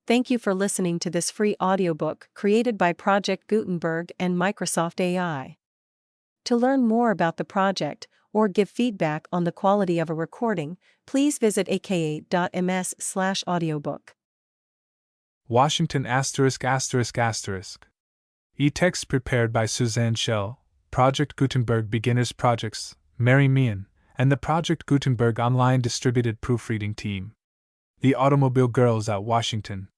Thank you for listening to this free audiobook created by Project Gutenberg and Microsoft AI. To learn more about the project or give feedback on the quality of a recording, please visit aka.ms/audiobook. Washington *****. E-text prepared by Suzanne Schell, Project Gutenberg Beginners Projects, Mary Meehan, and the Project Gutenberg Online Distributed Proofreading Team. The Automobile Girls at Washington.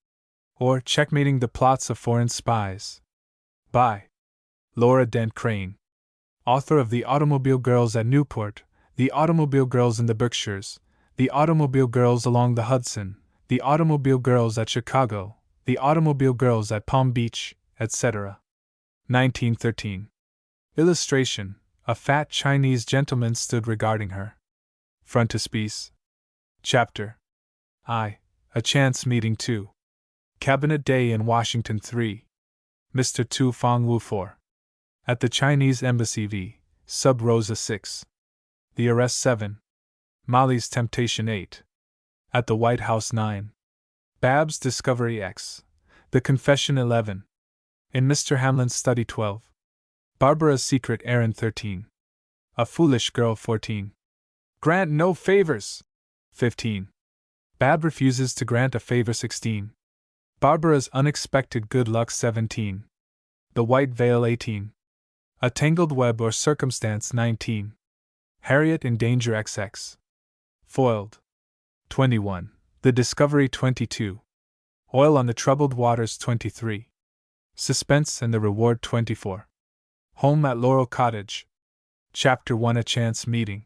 Or Checkmating the Plots of Foreign Spies. By Laura Dent Crane. Author of The Automobile Girls at Newport, The Automobile Girls in the Berkshires, The Automobile Girls along the Hudson, The Automobile Girls at Chicago, The Automobile Girls at Palm Beach, etc. 1913. Illustration: a fat Chinese gentleman stood regarding her. Frontispiece. Chapter I. A Chance Meeting 2. Cabinet Day in Washington 3. Mr. Tu Fong Wu 4. At the Chinese Embassy v. Sub Rosa 6. The Arrest 7. Molly's Temptation 8. At the White House 9. Bab's Discovery X. The Confession 11. In Mr. Hamlin's Study 12. Barbara's Secret Errand 13. A Foolish Girl 14. Grant no favors 15. Bab refuses to grant a favor 16. Barbara's Unexpected Good Luck 17. The White Veil 18. A Tangled Web or Circumstance 19. Harriet in Danger XX. Foiled 21. The Discovery 22. Oil on the Troubled Waters 23. Suspense and the Reward 24. Home at Laurel Cottage. Chapter 1. A Chance Meeting.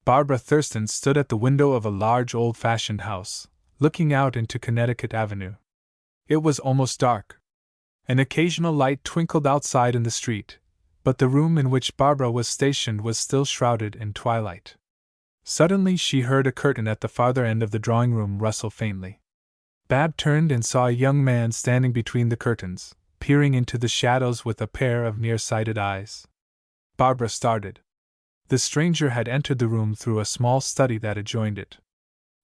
Barbara Thurston stood at the window of a large old-fashioned house, looking out into Connecticut Avenue. It was almost dark. An occasional light twinkled outside in the street, but the room in which Barbara was stationed was still shrouded in twilight. Suddenly she heard a curtain at the farther end of the drawing-room rustle faintly. Bab turned and saw a young man standing between the curtains, peering into the shadows with a pair of nearsighted eyes. Barbara started. The stranger had entered the room through a small study that adjoined it.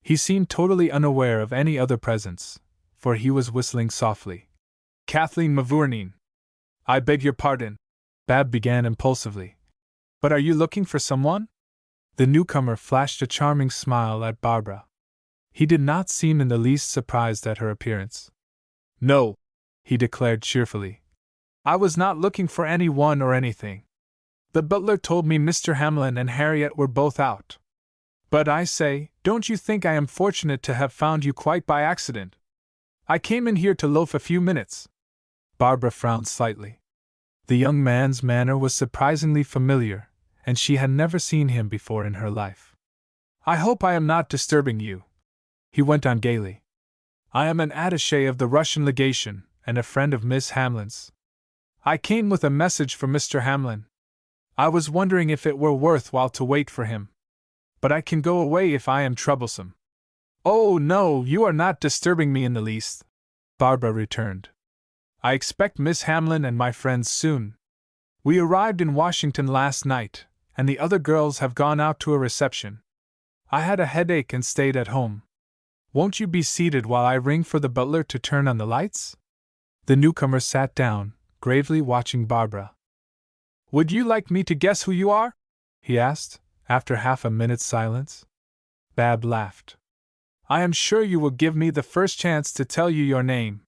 He seemed totally unaware of any other presence, for he was whistling softly. "Kathleen Mavourneen." "I beg your pardon," Bab began impulsively. "But are you looking for someone?" The newcomer flashed a charming smile at Barbara. He did not seem in the least surprised at her appearance. "No," he declared cheerfully. "I was not looking for anyone or anything. The butler told me Mr. Hamlin and Harriet were both out. But I say, don't you think I am fortunate to have found you quite by accident? I came in here to loaf a few minutes." Barbara frowned slightly. The young man's manner was surprisingly familiar, and she had never seen him before in her life. "I hope I am not disturbing you," he went on gaily. "I am an attaché of the Russian legation, and a friend of Miss Hamlin's. I came with a message for Mr. Hamlin. I was wondering if it were worthwhile to wait for him. But I can go away if I am troublesome." "Oh, no, you are not disturbing me in the least," Barbara returned. "I expect Miss Hamlin and my friends soon. We arrived in Washington last night, and the other girls have gone out to a reception. I had a headache and stayed at home. Won't you be seated while I ring for the butler to turn on the lights?" The newcomer sat down, gravely watching Barbara. "Would you like me to guess who you are?" he asked, after half a minute's silence. Bab laughed. "I am sure you will give me the first chance to tell you your name.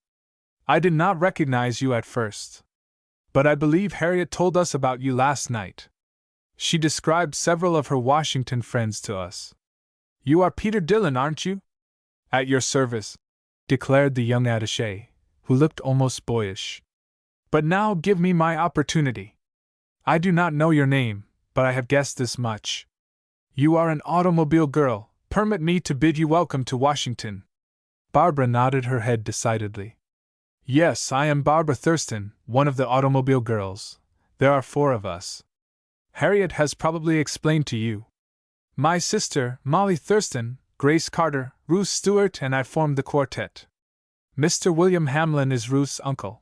I did not recognize you at first. But I believe Harriet told us about you last night. She described several of her Washington friends to us. You are Peter Dillon, aren't you?" "At your service," declared the young attaché, who looked almost boyish. "But now give me my opportunity. I do not know your name, but I have guessed this much. You are an automobile girl. Permit me to bid you welcome to Washington." Barbara nodded her head decidedly. "Yes, I am Barbara Thurston, one of the automobile girls. There are 4 of us. Harriet has probably explained to you. My sister, Molly Thurston, Grace Carter, Ruth Stewart, and I formed the quartet. Mr. William Hamlin is Ruth's uncle.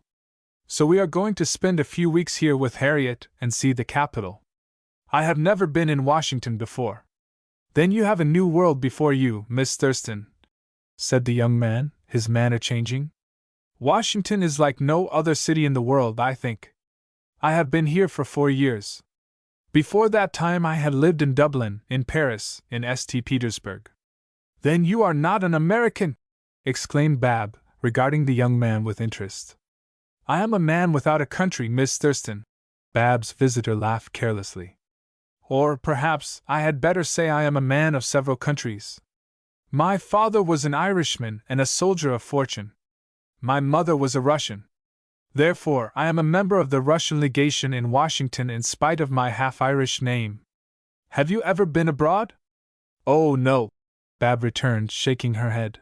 So we are going to spend a few weeks here with Harriet and see the Capitol. I have never been in Washington before." "Then you have a new world before you, Miss Thurston," said the young man, his manner changing. Washington is like no other city in the world, I think. I have been here for 4 years. Before that time I had lived in Dublin, in Paris, in St. Petersburg. Then you are not an American? Exclaimed Bab, regarding the young man with interest. I am a man without a country, Miss Thurston. Bab's visitor laughed carelessly. Or perhaps I had better say I am a man of several countries. My father was an Irishman and a soldier of fortune. My mother was a Russian. Therefore, I am a member of the Russian legation in Washington in spite of my half-Irish name. Have you ever been abroad? Oh, no, Bab returned, shaking her head.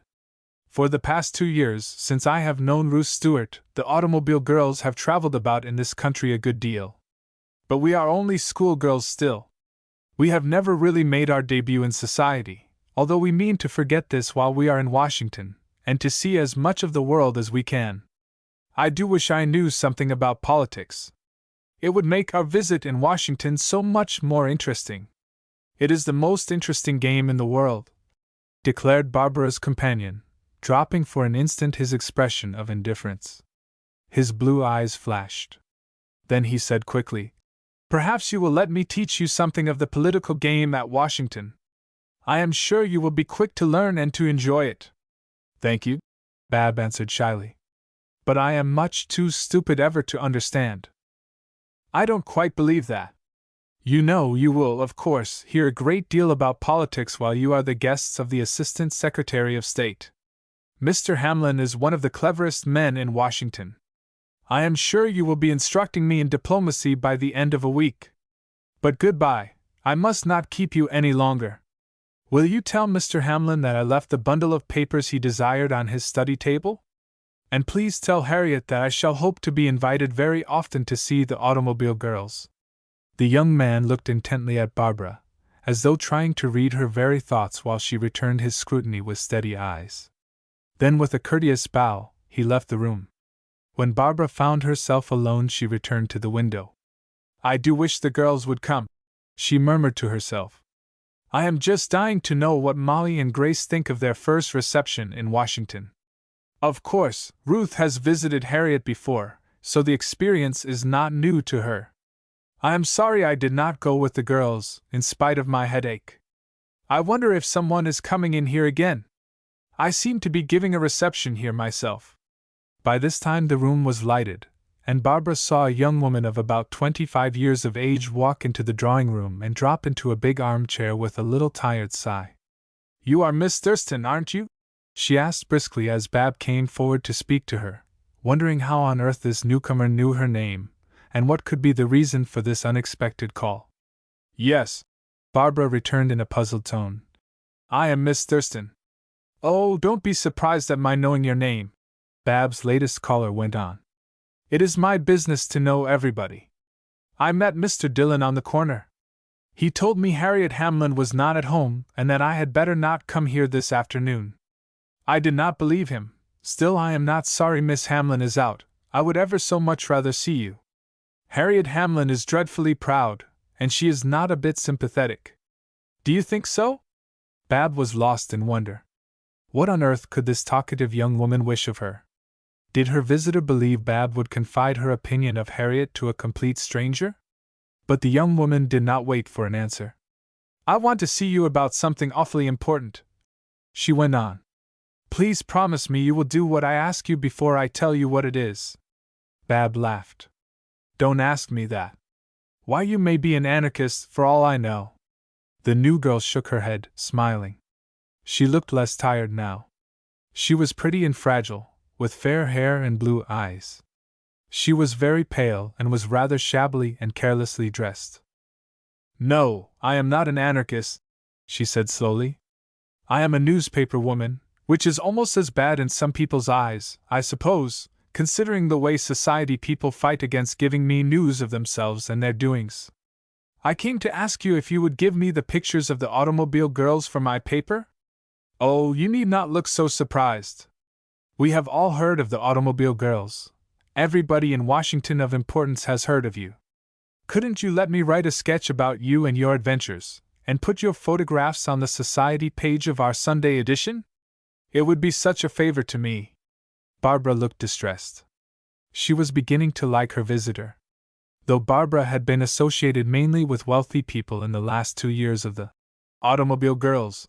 For the past 2 years, since I have known Ruth Stewart, the automobile girls have traveled about in this country a good deal. But we are only schoolgirls still. We have never really made our debut in society, although we mean to forget this while we are in Washington, and to see as much of the world as we can. I do wish I knew something about politics. It would make our visit in Washington so much more interesting. It is the most interesting game in the world, declared Barbara's companion, dropping for an instant his expression of indifference. His blue eyes flashed. Then he said quickly, Perhaps you will let me teach you something of the political game at Washington. I am sure you will be quick to learn and to enjoy it. Thank you, Bab answered shyly. But I am much too stupid ever to understand. I don't quite believe that. You know you will, of course, hear a great deal about politics while you are the guests of the Assistant Secretary of State. Mr. Hamlin is one of the cleverest men in Washington. I am sure you will be instructing me in diplomacy by the end of a week. But goodbye, I must not keep you any longer. Will you tell Mr. Hamlin that I left the bundle of papers he desired on his study table? And please tell Harriet that I shall hope to be invited very often to see the automobile girls. The young man looked intently at Barbara, as though trying to read her very thoughts while she returned his scrutiny with steady eyes. Then with a courteous bow, he left the room. When Barbara found herself alone, she returned to the window. I do wish the girls would come, she murmured to herself. I am just dying to know what Molly and Grace think of their first reception in Washington. Of course, Ruth has visited Harriet before, so the experience is not new to her. I am sorry I did not go with the girls, in spite of my headache. I wonder if someone is coming in here again. I seem to be giving a reception here myself. By this time the room was lighted, and Barbara saw a young woman of about 25 years of age walk into the drawing room and drop into a big armchair with a little tired sigh. You are Miss Thurston, aren't you? She asked briskly as Bab came forward to speak to her, wondering how on earth this newcomer knew her name, and what could be the reason for this unexpected call. Yes, Barbara returned in a puzzled tone. I am Miss Thurston. Oh, don't be surprised at my knowing your name, Bab's latest caller went on. It is my business to know everybody. I met Mr. Dillon on the corner. He told me Harriet Hamlin was not at home and that I had better not come here this afternoon. I did not believe him. Still, I am not sorry Miss Hamlin is out. I would ever so much rather see you. Harriet Hamlin is dreadfully proud, and she is not a bit sympathetic. Do you think so? Bab was lost in wonder. What on earth could this talkative young woman wish of her? Did her visitor believe Bab would confide her opinion of Harriet to a complete stranger? But the young woman did not wait for an answer. I want to see you about something awfully important, she went on. Please promise me you will do what I ask you before I tell you what it is. Bab laughed. Don't ask me that. Why, you may be an anarchist for all I know. The new girl shook her head, smiling. She looked less tired now. She was pretty and fragile, with fair hair and blue eyes. She was very pale and was rather shabbily and carelessly dressed. No, I am not an anarchist, she said slowly. I am a newspaper woman, which is almost as bad in some people's eyes, I suppose, considering the way society people fight against giving me news of themselves and their doings. I came to ask you if you would give me the pictures of the automobile girls for my paper? Oh, you need not look so surprised. We have all heard of the automobile girls. Everybody in Washington of importance has heard of you. Couldn't you let me write a sketch about you and your adventures, and put your photographs on the society page of our Sunday edition? It would be such a favor to me. Barbara looked distressed. She was beginning to like her visitor. Though Barbara had been associated mainly with wealthy people in the last 2 years of the Automobile Girls'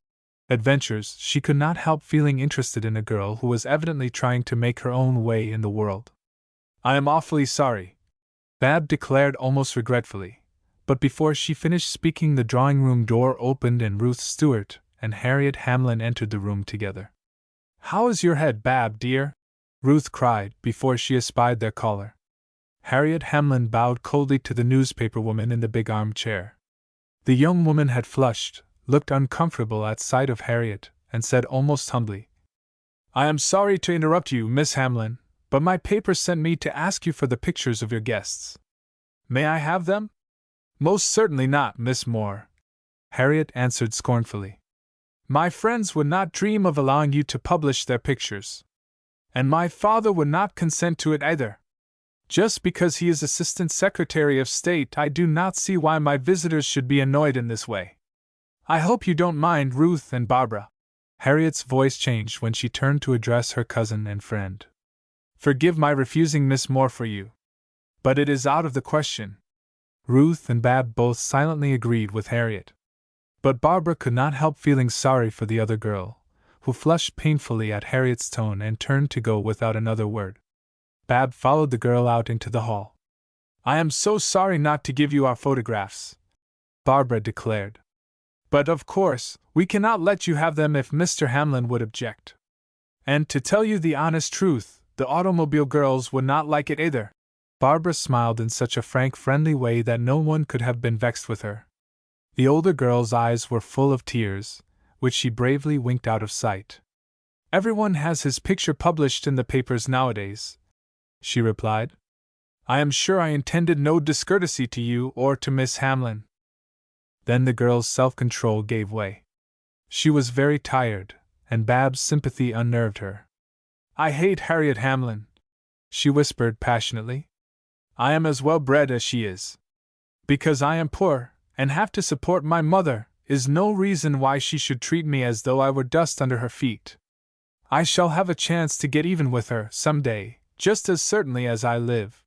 adventures, she could not help feeling interested in a girl who was evidently trying to make her own way in the world. "I am awfully sorry," Bab declared almost regretfully, but before she finished speaking the drawing-room door opened and Ruth Stewart and Harriet Hamlin entered the room together. "How is your head, Bab, dear?" Ruth cried, before she espied their caller. Harriet Hamlin bowed coldly to the newspaper woman in the big armchair. The young woman had flushed, looked uncomfortable at sight of Harriet, and said almost humbly, "I am sorry to interrupt you, Miss Hamlin, but my paper sent me to ask you for the pictures of your guests. May I have them?" "Most certainly not, Miss Moore," Harriet answered scornfully. "My friends would not dream of allowing you to publish their pictures. And my father would not consent to it either. Just because he is Assistant Secretary of State, I do not see why my visitors should be annoyed in this way. I hope you don't mind, Ruth and Barbara." Harriet's voice changed when she turned to address her cousin and friend. "Forgive my refusing Miss Moore for you. But it is out of the question." Ruth and Bab both silently agreed with Harriet. But Barbara could not help feeling sorry for the other girl, who flushed painfully at Harriet's tone and turned to go without another word. Bab followed the girl out into the hall. "I am so sorry not to give you our photographs," Barbara declared. "But of course, we cannot let you have them if Mr. Hamlin would object. And to tell you the honest truth, the Automobile Girls would not like it either." Barbara smiled in such a frank, friendly way that no one could have been vexed with her. The older girl's eyes were full of tears, which she bravely winked out of sight. "Everyone has his picture published in the papers nowadays," she replied. "I am sure I intended no discourtesy to you or to Miss Hamlin." Then the girl's self-control gave way. She was very tired, and Bab's sympathy unnerved her. "I hate Harriet Hamlin," she whispered passionately. "I am as well bred as she is. Because I am poor, and have to support my mother, is no reason why she should treat me as though I were dust under her feet. I shall have a chance to get even with her, some day, just as certainly as I live.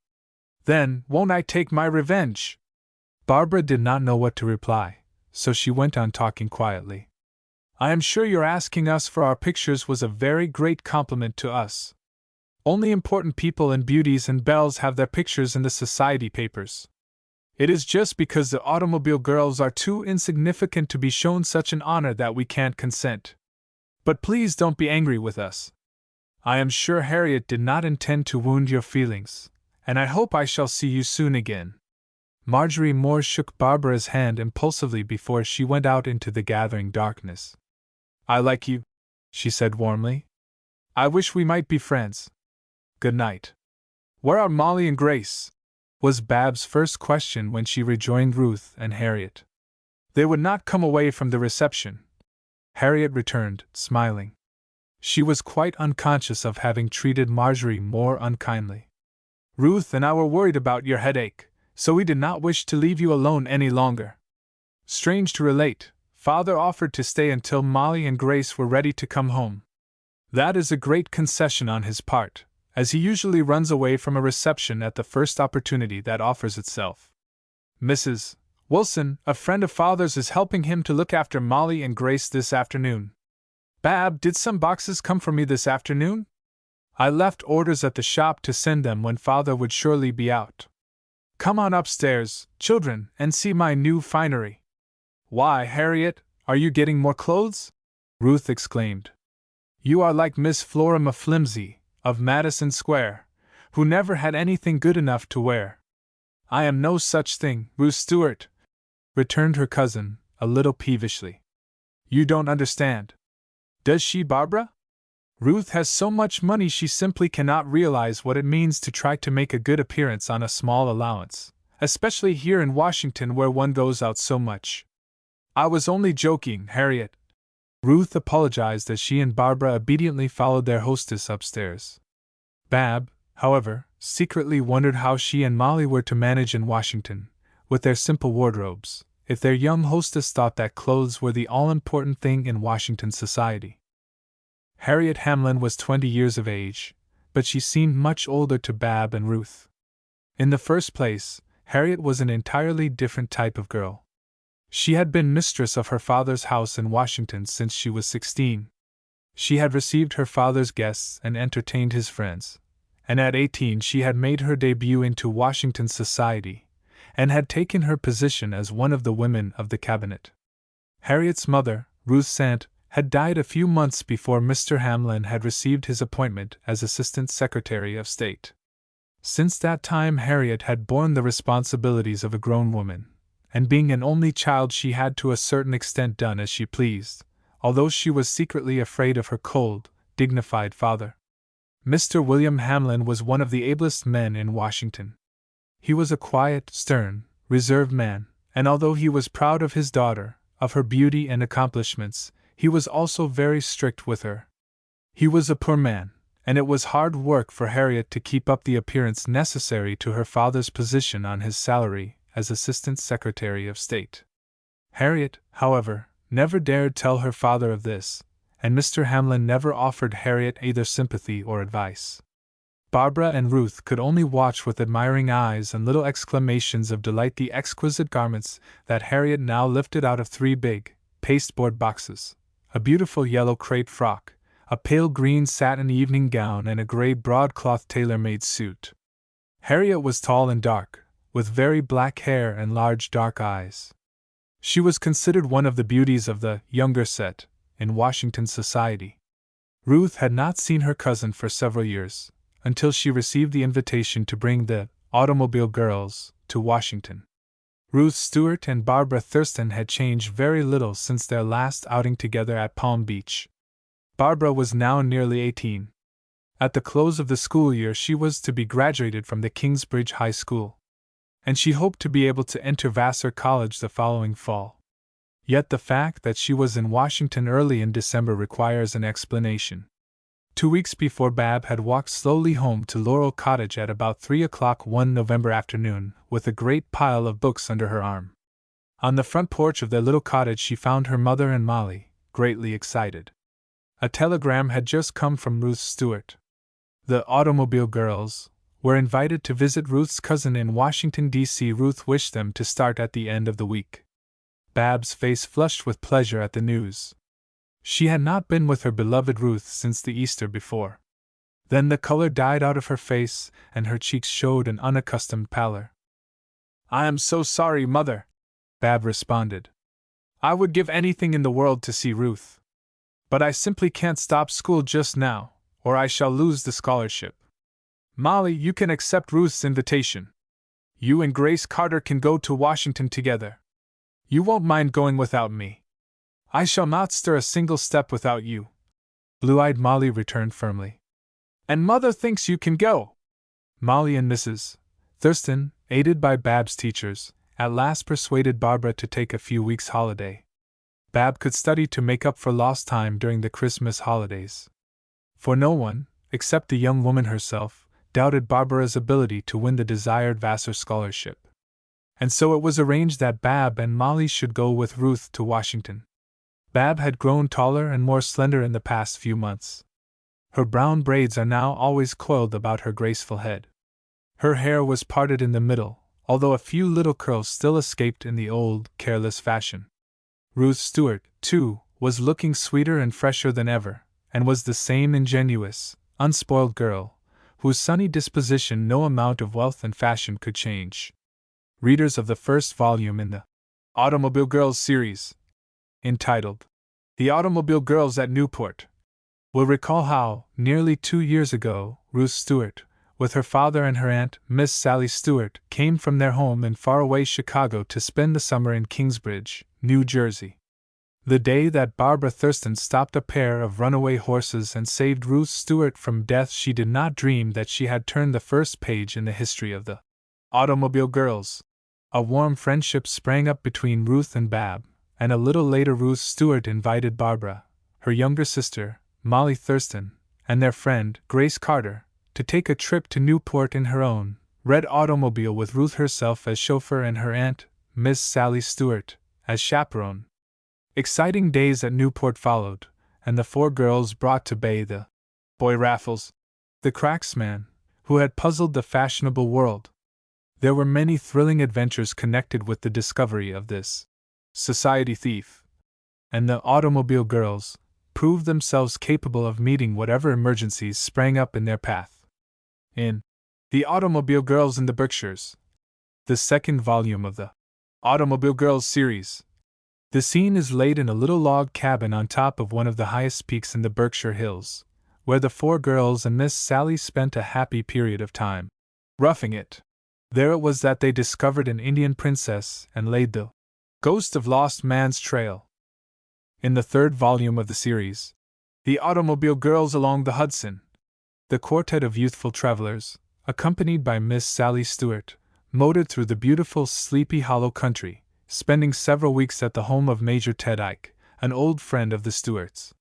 Then, won't I take my revenge?" Barbara did not know what to reply, so she went on talking quietly. "I am sure your asking us for our pictures was a very great compliment to us. Only important people and beauties and belles have their pictures in the society papers. It is just because the Automobile Girls are too insignificant to be shown such an honor that we can't consent. But please don't be angry with us. I am sure Harriet did not intend to wound your feelings, and I hope I shall see you soon again." Marjorie Moore shook Barbara's hand impulsively before she went out into the gathering darkness. "I like you," she said warmly. "I wish we might be friends. Good night." "Where are Molly and Grace?" was Bab's first question when she rejoined Ruth and Harriet. "They would not come away from the reception," Harriet returned, smiling. She was quite unconscious of having treated Marjorie Moore unkindly. "Ruth and I were worried about your headache, so we did not wish to leave you alone any longer. Strange to relate, Father offered to stay until Molly and Grace were ready to come home. That is a great concession on his part, as he usually runs away from a reception at the first opportunity that offers itself. Mrs. Wilson, a friend of Father's, is helping him to look after Molly and Grace this afternoon. Bab, did some boxes come for me this afternoon? I left orders at the shop to send them when Father would surely be out. Come on upstairs, children, and see my new finery." "Why, Harriet, are you getting more clothes?" Ruth exclaimed. "You are like Miss Flora Flimsy, of Madison Square, who never had anything good enough to wear." "I am no such thing, Ruth Stewart," returned her cousin, a little peevishly. "You don't understand. Does she, Barbara? Ruth has so much money she simply cannot realize what it means to try to make a good appearance on a small allowance, especially here in Washington where one goes out so much." "I was only joking, Harriet." Ruth apologized as she and Barbara obediently followed their hostess upstairs. Bab, however, secretly wondered how she and Molly were to manage in Washington, with their simple wardrobes, if their young hostess thought that clothes were the all-important thing in Washington society. Harriet Hamlin was 20 years of age, but she seemed much older to Bab and Ruth. In the first place, Harriet was an entirely different type of girl. She had been mistress of her father's house in Washington since she was 16. She had received her father's guests and entertained his friends, and at 18 she had made her debut into Washington society, and had taken her position as one of the women of the cabinet. Harriet's mother, Ruth Sant, had died a few months before Mr. Hamlin had received his appointment as Assistant Secretary of State. Since that time Harriet had borne the responsibilities of a grown woman, and being an only child she had to a certain extent done as she pleased, although she was secretly afraid of her cold, dignified father. Mr. William Hamlin was one of the ablest men in Washington. He was a quiet, stern, reserved man, and although he was proud of his daughter, of her beauty and accomplishments, he was also very strict with her. He was a poor man, and it was hard work for Harriet to keep up the appearance necessary to her father's position on his salary as Assistant Secretary of State. Harriet, however, never dared tell her father of this, and Mr. Hamlin never offered Harriet either sympathy or advice. Barbara and Ruth could only watch with admiring eyes and little exclamations of delight the exquisite garments that Harriet now lifted out of 3 big, pasteboard boxes, a beautiful yellow crepe frock, a pale green satin evening gown, and a gray broadcloth tailor-made suit. Harriet was tall and dark, with very black hair and large dark eyes. She was considered one of the beauties of the younger set in Washington society. Ruth had not seen her cousin for several years, until she received the invitation to bring the Automobile Girls to Washington. Ruth Stewart and Barbara Thurston had changed very little since their last outing together at Palm Beach. Barbara was now nearly 18. At the close of the school year she was to be graduated from the Kingsbridge High School, and she hoped to be able to enter Vassar College the following fall. Yet the fact that she was in Washington early in December requires an explanation. 2 weeks before Bab had walked slowly home to Laurel Cottage at about 3 o'clock one November afternoon, with a great pile of books under her arm. On the front porch of their little cottage she found her mother and Molly, greatly excited. A telegram had just come from Ruth Stewart. The Automobile Girls were invited to visit Ruth's cousin in Washington, D.C. Ruth wished them to start at the end of the week. Bab's face flushed with pleasure at the news. She had not been with her beloved Ruth since the Easter before. Then the color died out of her face, and her cheeks showed an unaccustomed pallor. "I am so sorry, Mother," Bab responded. "I would give anything in the world to see Ruth. But I simply can't stop school just now, or I shall lose the scholarship. Molly, you can accept Ruth's invitation. You and Grace Carter can go to Washington together. You won't mind going without me. I shall not stir a single step without you," blue-eyed Molly returned firmly. "And Mother thinks you can go." Molly and Mrs. Thurston, aided by Bab's teachers, at last persuaded Barbara to take a few weeks' holiday. Bab could study to make up for lost time during the Christmas holidays. For no one, except the young woman herself, doubted Barbara's ability to win the desired Vassar scholarship. And so it was arranged that Bab and Molly should go with Ruth to Washington. Bab had grown taller and more slender in the past few months. Her brown braids are now always coiled about her graceful head. Her hair was parted in the middle, although a few little curls still escaped in the old, careless fashion. Ruth Stewart, too, was looking sweeter and fresher than ever, and was the same ingenuous, unspoiled girl, whose sunny disposition no amount of wealth and fashion could change. Readers of the first volume in the Automobile Girls series, entitled The Automobile Girls at Newport, will recall how, nearly 2 years ago, Ruth Stewart, with her father and her aunt, Miss Sally Stewart, came from their home in faraway Chicago to spend the summer in Kingsbridge, New Jersey. The day that Barbara Thurston stopped a pair of runaway horses and saved Ruth Stewart from death, she did not dream that she had turned the first page in the history of the Automobile Girls. A warm friendship sprang up between Ruth and Bab, and a little later Ruth Stewart invited Barbara, her younger sister, Molly Thurston, and their friend, Grace Carter, to take a trip to Newport in her own red automobile with Ruth herself as chauffeur and her aunt, Miss Sally Stewart, as chaperone. Exciting days at Newport followed, and the 4 girls brought to bay the boy Raffles, the cracksman, who had puzzled the fashionable world. There were many thrilling adventures connected with the discovery of this society thief, and the automobile girls proved themselves capable of meeting whatever emergencies sprang up in their path. In The Automobile Girls in the Berkshires, the second volume of the Automobile Girls series, the scene is laid in a little log cabin on top of one of the highest peaks in the Berkshire Hills, where the four girls and Miss Sally spent a happy period of time. Roughing it. There it was that they discovered an Indian princess and laid the ghost of lost man's trail. In the third volume of the series, The Automobile Girls Along the Hudson, the quartet of youthful travelers, accompanied by Miss Sally Stewart, motored through the beautiful Sleepy Hollow country, spending several weeks at the home of Major Ted Ike, an old friend of the Stewarts.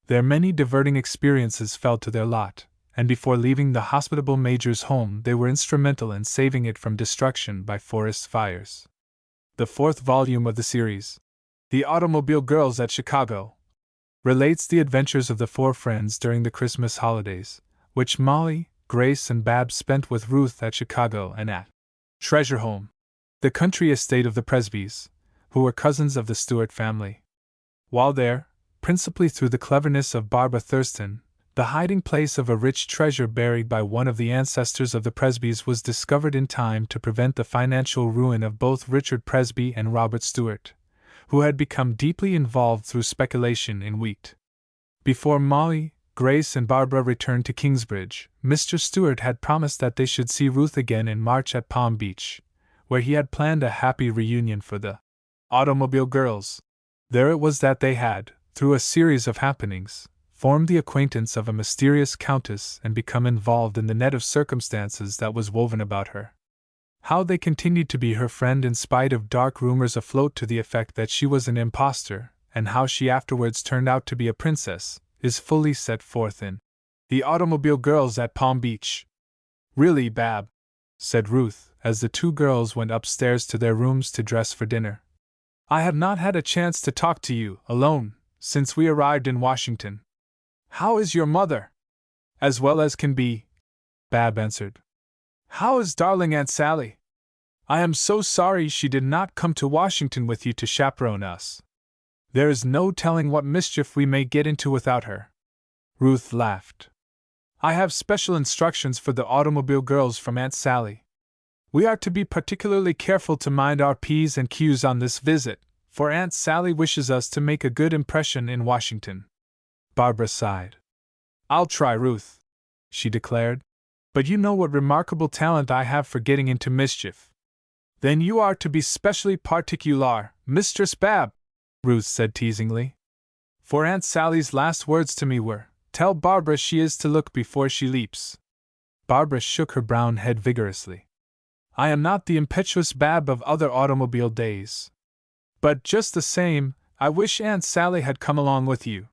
Their many diverting experiences fell to their lot, and before leaving the hospitable Major's home they were instrumental in saving it from destruction by forest fires. The fourth volume of the series, The Automobile Girls at Chicago, relates the adventures of the four friends during the Christmas holidays, which Molly, Grace, and Babs spent with Ruth at Chicago and at Treasure Home, the country estate of the Presbys, who were cousins of the Stewart family. While there, principally through the cleverness of Barbara Thurston, the hiding place of a rich treasure buried by one of the ancestors of the Presbys was discovered in time to prevent the financial ruin of both Richard Presby and Robert Stewart, who had become deeply involved through speculation in wheat. Before Molly, Grace, and Barbara returned to Kingsbridge, Mr. Stewart had promised that they should see Ruth again in March at Palm Beach, where he had planned a happy reunion for the Automobile Girls. There it was that they had, through a series of happenings, formed the acquaintance of a mysterious countess and become involved in the net of circumstances that was woven about her. How they continued to be her friend in spite of dark rumors afloat to the effect that she was an impostor, and how she afterwards turned out to be a princess, is fully set forth in The Automobile Girls at Palm Beach. "Really, Bab," said Ruth, as the two girls went upstairs to their rooms to dress for dinner, "I have not had a chance to talk to you, alone, since we arrived in Washington." "How is your mother?" "As well as can be," Bab answered. "How is darling Aunt Sally?" "I am so sorry she did not come to Washington with you to chaperone us. There is no telling what mischief we may get into without her." Ruth laughed. "I have special instructions for the Automobile Girls from Aunt Sally. We are to be particularly careful to mind our P's and Q's on this visit, for Aunt Sally wishes us to make a good impression in Washington." Barbara sighed. "I'll try, Ruth," she declared. "But you know what remarkable talent I have for getting into mischief." "Then you are to be specially particular, Mistress Bab," Ruth said teasingly. "For Aunt Sally's last words to me were, 'Tell Barbara she is to look before she leaps.'" Barbara shook her brown head vigorously. "I am not the impetuous Bab of other automobile days. But just the same, I wish Aunt Sally had come along with you."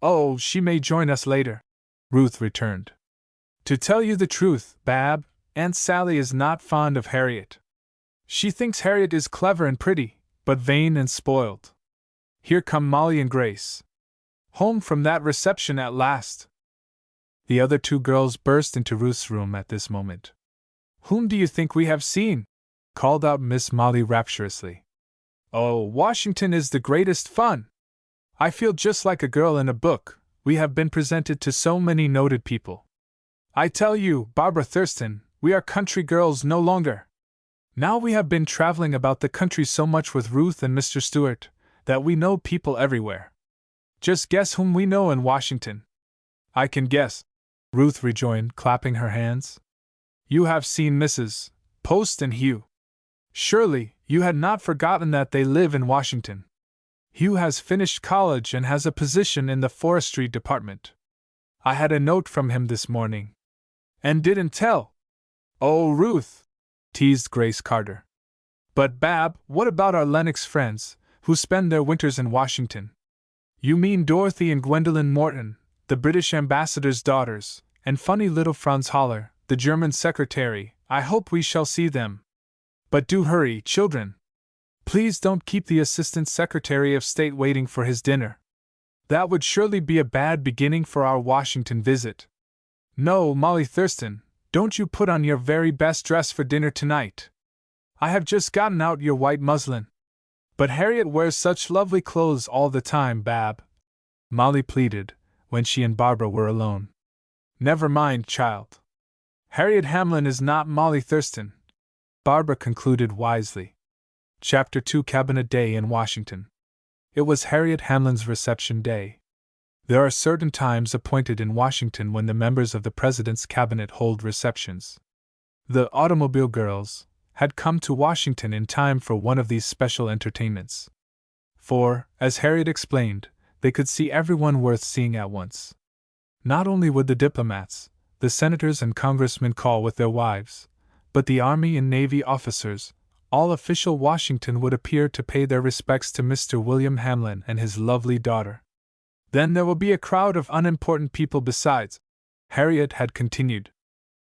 "Oh, she may join us later," Ruth returned. "To tell you the truth, Bab, Aunt Sally is not fond of Harriet. She thinks Harriet is clever and pretty, but vain and spoiled. Here come Molly and Grace. Home from that reception at last." The other two girls burst into Ruth's room at this moment. "Whom do you think we have seen?" called out Miss Molly rapturously. "Oh, Washington is the greatest fun! I feel just like a girl in a book, we have been presented to so many noted people. I tell you, Barbara Thurston, we are country girls no longer. Now we have been traveling about the country so much with Ruth and Mr. Stewart, that we know people everywhere. Just guess whom we know in Washington." "I can guess," Ruth rejoined, clapping her hands. "You have seen Mrs. Post and Hugh. Surely, you had not forgotten that they live in Washington. Hugh has finished college and has a position in the forestry department. I had a note from him this morning." "And didn't tell?" "Oh, Ruth!" teased Grace Carter. "But Bab, what about our Lennox friends, who spend their winters in Washington?" "You mean Dorothy and Gwendolyn Morton, the British ambassador's daughters, and funny little Franz Haller, the German secretary. I hope we shall see them. But do hurry, children. Please don't keep the Assistant Secretary of State waiting for his dinner. That would surely be a bad beginning for our Washington visit." No, Molly Thurston, don't you put on your very best dress for dinner tonight. I have just gotten out your white muslin. But Harriet wears such lovely clothes all the time, Bab, Molly pleaded, when she and Barbara were alone. Never mind, child. Harriet Hamlin is not Molly Thurston, Barbara concluded wisely. Chapter 2 Cabinet Day in Washington. It was Harriet Hamlin's reception day. There are certain times appointed in Washington when the members of the President's cabinet hold receptions. The Automobile Girls had come to Washington in time for one of these special entertainments. For, as Harriet explained, they could see everyone worth seeing at once. Not only would the diplomats, the senators and congressmen call with their wives, but the Army and Navy officers, all official Washington would appear to pay their respects to Mr. William Hamlin and his lovely daughter. Then there will be a crowd of unimportant people besides, Harriet had continued.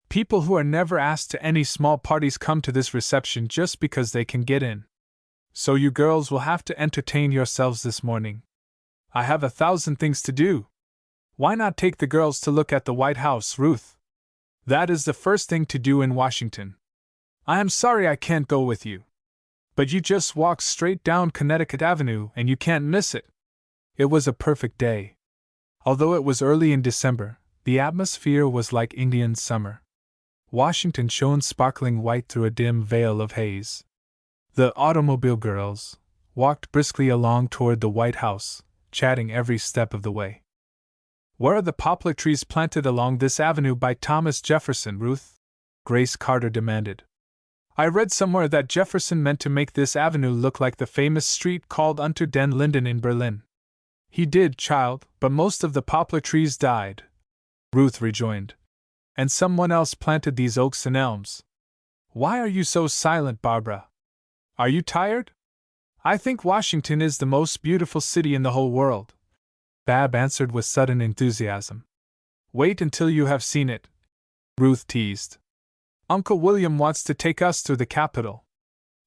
People who are never asked to any small parties come to this reception just because they can get in. So you girls will have to entertain yourselves this morning. I have 1,000 things to do. Why not take the girls to look at the White House, Ruth? That is the first thing to do in Washington. I am sorry I can't go with you. But you just walk straight down Connecticut Avenue and you can't miss it. It was a perfect day. Although it was early in December, the atmosphere was like Indian summer. Washington shone sparkling white through a dim veil of haze. The Automobile Girls walked briskly along toward the White House, chatting every step of the way. Where are the poplar trees planted along this avenue by Thomas Jefferson, Ruth? Grace Carter demanded. I read somewhere that Jefferson meant to make this avenue look like the famous street called Unter den Linden in Berlin. He did, child, but most of the poplar trees died, Ruth rejoined. And someone else planted these oaks and elms. Why are you so silent, Barbara? Are you tired? I think Washington is the most beautiful city in the whole world, Bab answered with sudden enthusiasm. Wait until you have seen it, Ruth teased. Uncle William wants to take us through the Capitol.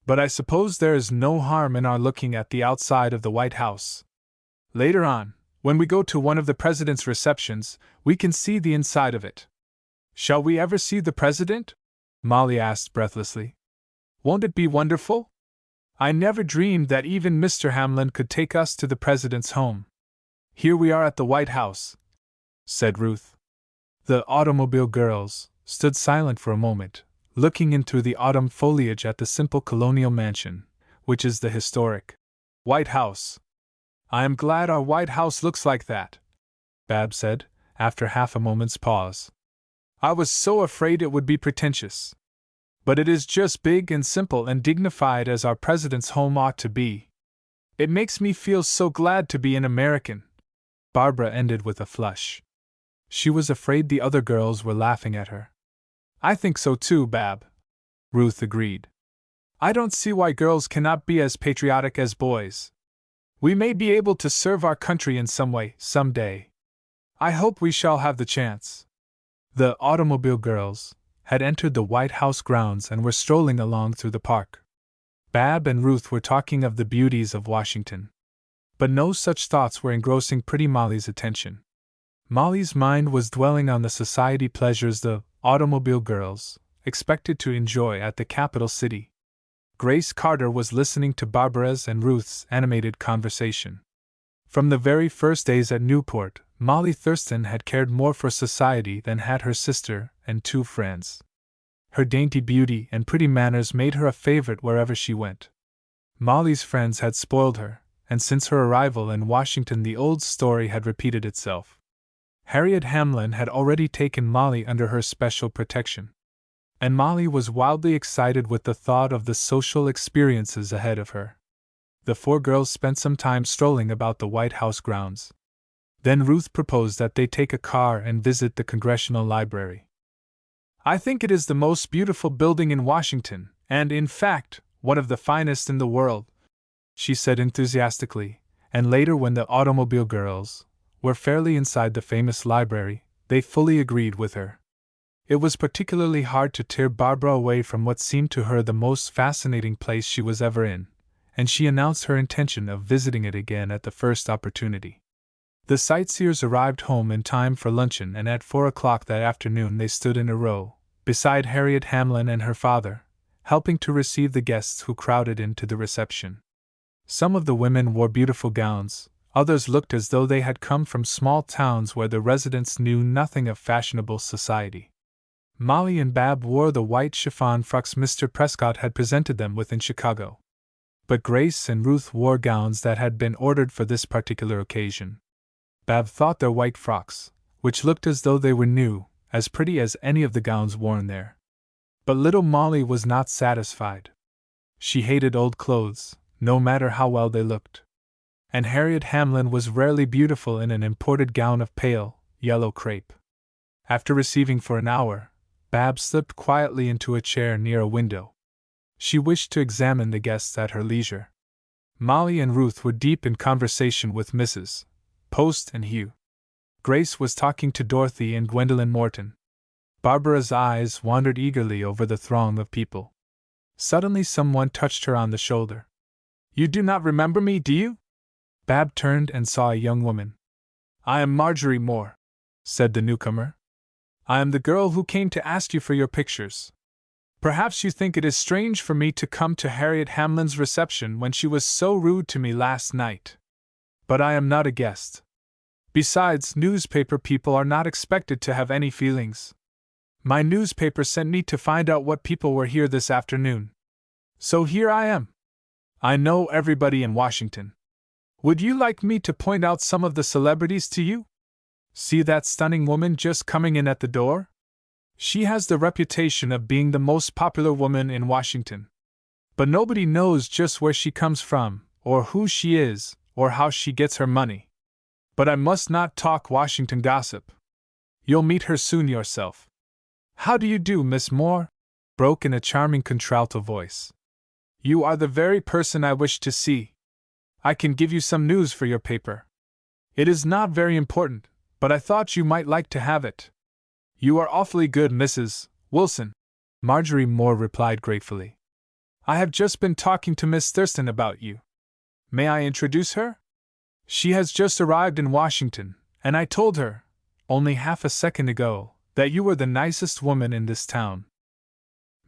But I suppose there is no harm in our looking at the outside of the White House. Later on, when we go to one of the President's receptions, we can see the inside of it. Shall we ever see the President? Molly asked breathlessly. Won't it be wonderful? I never dreamed that even Mr. Hamlin could take us to the President's home. Here we are at the White House, said Ruth. The Automobile Girls stood silent for a moment, looking in through the autumn foliage at the simple colonial mansion, which is the historic White House. I am glad our White House looks like that, Bab said, after half a moment's pause. I was so afraid it would be pretentious. But it is just big and simple and dignified as our president's home ought to be. It makes me feel so glad to be an American. Barbara ended with a flush. She was afraid the other girls were laughing at her. I think so too, Bab, Ruth agreed. I don't see why girls cannot be as patriotic as boys. We may be able to serve our country in some way, someday. I hope we shall have the chance. The Automobile Girls had entered the White House grounds and were strolling along through the park. Bab and Ruth were talking of the beauties of Washington. But no such thoughts were engrossing pretty Molly's attention. Molly's mind was dwelling on the society pleasures the Automobile Girls expected to enjoy at the capital city. Grace Carter was listening to Barbara's and Ruth's animated conversation. From the very first days at Newport, Molly Thurston had cared more for society than had her sister and 2 friends. Her dainty beauty and pretty manners made her a favorite wherever she went. Molly's friends had spoiled her, and since her arrival in Washington the old story had repeated itself. Harriet Hamlin had already taken Molly under her special protection. And Molly was wildly excited with the thought of the social experiences ahead of her. The 4 girls spent some time strolling about the White House grounds. Then Ruth proposed that they take a car and visit the Congressional Library. I think it is the most beautiful building in Washington, and, in fact, one of the finest in the world, she said enthusiastically, and later when the Automobile Girls were fairly inside the famous library, they fully agreed with her. It was particularly hard to tear Barbara away from what seemed to her the most fascinating place she was ever in, and she announced her intention of visiting it again at the first opportunity. The sightseers arrived home in time for luncheon, and at 4 o'clock that afternoon they stood in a row, beside Harriet Hamlin and her father, helping to receive the guests who crowded into the reception. Some of the women wore beautiful gowns, others looked as though they had come from small towns where the residents knew nothing of fashionable society. Molly and Bab wore the white chiffon frocks Mr. Prescott had presented them with in Chicago. But Grace and Ruth wore gowns that had been ordered for this particular occasion. Bab thought their white frocks, which looked as though they were new, as pretty as any of the gowns worn there. But little Molly was not satisfied. She hated old clothes, no matter how well they looked. And Harriet Hamlin was rarely beautiful in an imported gown of pale, yellow crepe. After receiving for an hour, Bab slipped quietly into a chair near a window. She wished to examine the guests at her leisure. Molly and Ruth were deep in conversation with Mrs. Post and Hugh. Grace was talking to Dorothy and Gwendolyn Morton. Barbara's eyes wandered eagerly over the throng of people. Suddenly someone touched her on the shoulder. "You do not remember me, do you?" Bab turned and saw a young woman. "I am Marjorie Moore," said the newcomer. "I am the girl who came to ask you for your pictures. Perhaps you think it is strange for me to come to Harriet Hamlin's reception when she was so rude to me last night. But I am not a guest. Besides, newspaper people are not expected to have any feelings. My newspaper sent me to find out what people were here this afternoon. So here I am. I know everybody in Washington. Would you like me to point out some of the celebrities to you? See that stunning woman just coming in at the door? She has the reputation of being the most popular woman in Washington. But nobody knows just where she comes from, or who she is, or how she gets her money. But I must not talk Washington gossip. You'll meet her soon yourself." "How do you do, Miss Moore?" broke in a charming contralto voice. "You are the very person I wish to see. I can give you some news for your paper. It is not very important, but I thought you might like to have it." "You are awfully good, Mrs. Wilson," Marjorie Moore replied gratefully. "I have just been talking to Miss Thurston about you. May I introduce her? She has just arrived in Washington, and I told her, only half a second ago, that you were the nicest woman in this town."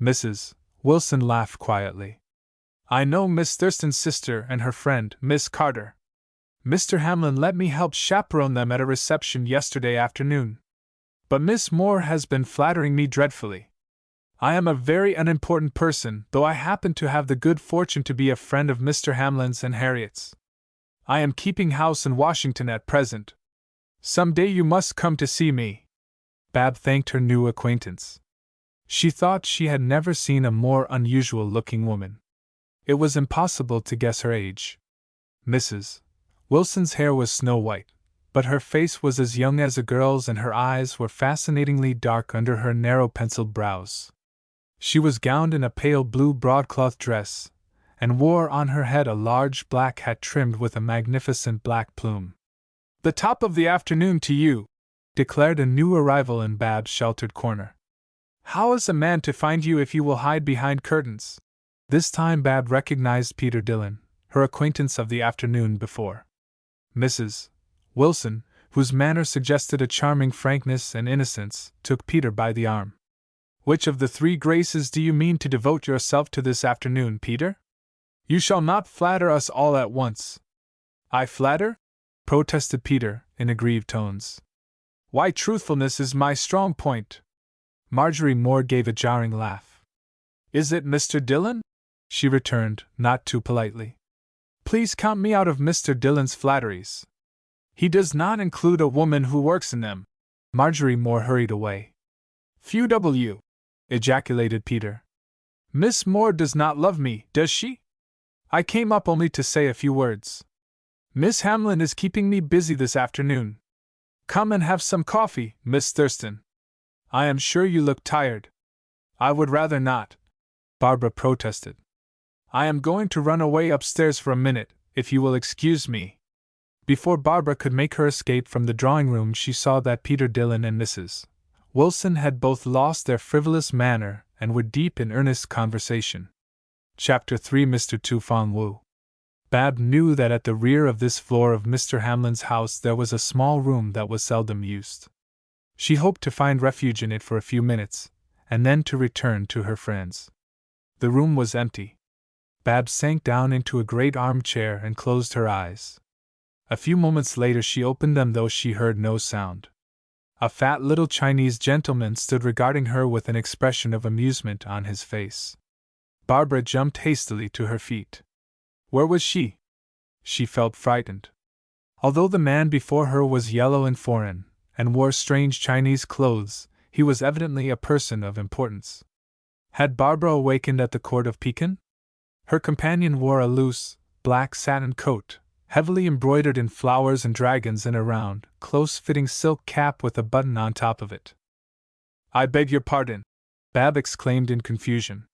Mrs. Wilson laughed quietly. "I know Miss Thurston's sister and her friend, Miss Carter. Mr. Hamlin let me help chaperone them at a reception yesterday afternoon. But Miss Moore has been flattering me dreadfully. I am a very unimportant person, though I happen to have the good fortune to be a friend of Mr. Hamlin's and Harriet's. I am keeping house in Washington at present. Some day you must come to see me." Bab thanked her new acquaintance. She thought she had never seen a more unusual-looking woman. It was impossible to guess her age. Mrs. Wilson's hair was snow-white, but her face was as young as a girl's and her eyes were fascinatingly dark under her narrow penciled brows. She was gowned in a pale blue broadcloth dress, and wore on her head a large black hat trimmed with a magnificent black plume. "The top of the afternoon to you," declared a new arrival in Bab's sheltered corner. "How is a man to find you if you will hide behind curtains?" This time Bab recognized Peter Dillon, her acquaintance of the afternoon before. Mrs. Wilson, whose manner suggested a charming frankness and innocence, took Peter by the arm. "Which of the three graces do you mean to devote yourself to this afternoon, Peter? You shall not flatter us all at once." "I flatter?" protested Peter, in aggrieved tones. "Why, truthfulness is my strong point." Marjorie Moore gave a jarring laugh. "Is it, Mr. Dillon?" she returned, not too politely. "Please count me out of Mr. Dillon's flatteries. He does not include a woman who works in them." Marjorie Moore hurried away. "Phew W!" ejaculated Peter. "Miss Moore does not love me, does she? I came up only to say a few words. Miss Hamlin is keeping me busy this afternoon. Come and have some coffee, Miss Thurston. I am sure you look tired." "I would rather not," Barbara protested. "I am going to run away upstairs for a minute, if you will excuse me." Before Barbara could make her escape from the drawing room, she saw that Peter Dillon and Mrs. Wilson had both lost their frivolous manner and were deep in earnest conversation. Chapter 3 Mr. Tu Fong Wu. Bab knew that at the rear of this floor of Mr. Hamlin's house there was a small room that was seldom used. She hoped to find refuge in it for a few minutes, and then to return to her friends. The room was empty. Bab sank down into a great armchair and closed her eyes. A few moments later she opened them, though she heard no sound. A fat little Chinese gentleman stood regarding her with an expression of amusement on his face. Barbara jumped hastily to her feet. Where was she? She felt frightened. Although the man before her was yellow and foreign, and wore strange Chinese clothes, he was evidently a person of importance. Had Barbara awakened at the court of Pekin? Her companion wore a loose, black satin coat, heavily embroidered in flowers and dragons, and a round, close-fitting silk cap with a button on top of it. "I beg your pardon," Bab exclaimed in confusion.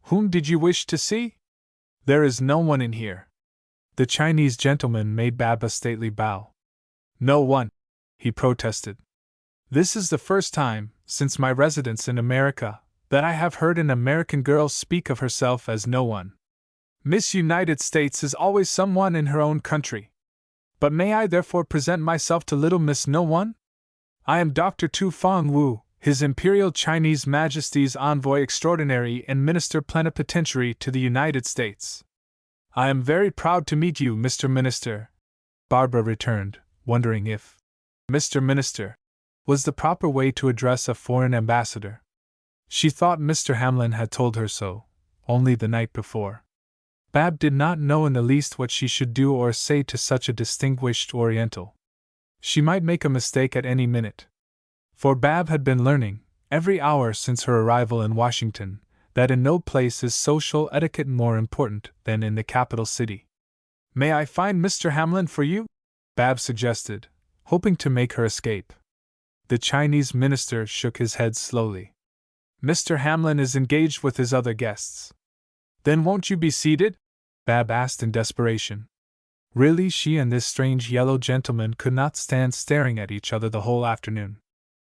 "Whom did you wish to see? There is no one in here." The Chinese gentleman made Bab a stately bow. "No one," he protested. "This is the first time, since my residence in America, that I have heard an American girl speak of herself as no one. Miss United States is always someone in her own country. But may I therefore present myself to little Miss No One? I am Dr. Tu Fong Wu, His Imperial Chinese Majesty's Envoy Extraordinary and Minister Plenipotentiary to the United States. I am very proud to meet you, Mr. Minister," Barbara returned, wondering if Mr. Minister was the proper way to address a foreign ambassador. She thought Mr. Hamlin had told her so, only the night before. Bab did not know in the least what she should do or say to such a distinguished Oriental. She might make a mistake at any minute. For Bab had been learning, every hour since her arrival in Washington, that in no place is social etiquette more important than in the capital city. "May I find Mr. Hamlin for you?" Bab suggested, hoping to make her escape. The Chinese minister shook his head slowly. "Mr. Hamlin is engaged with his other guests." "Then won't you be seated?" Bab asked in desperation. Really, she and this strange yellow gentleman could not stand staring at each other the whole afternoon.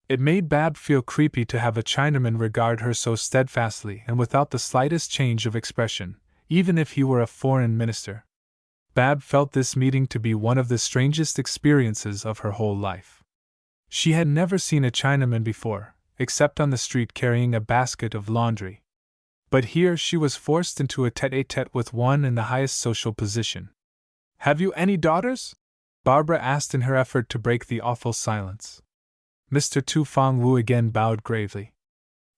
It made Bab feel creepy to have a Chinaman regard her so steadfastly and without the slightest change of expression, even if he were a foreign minister. Bab felt this meeting to be one of the strangest experiences of her whole life. She had never seen a Chinaman before, except on the street carrying a basket of laundry. But here she was forced into a tête-à-tête with one in the highest social position. "Have you any daughters?" Barbara asked in her effort to break the awful silence. Mr. Tu Fong Wu again bowed gravely.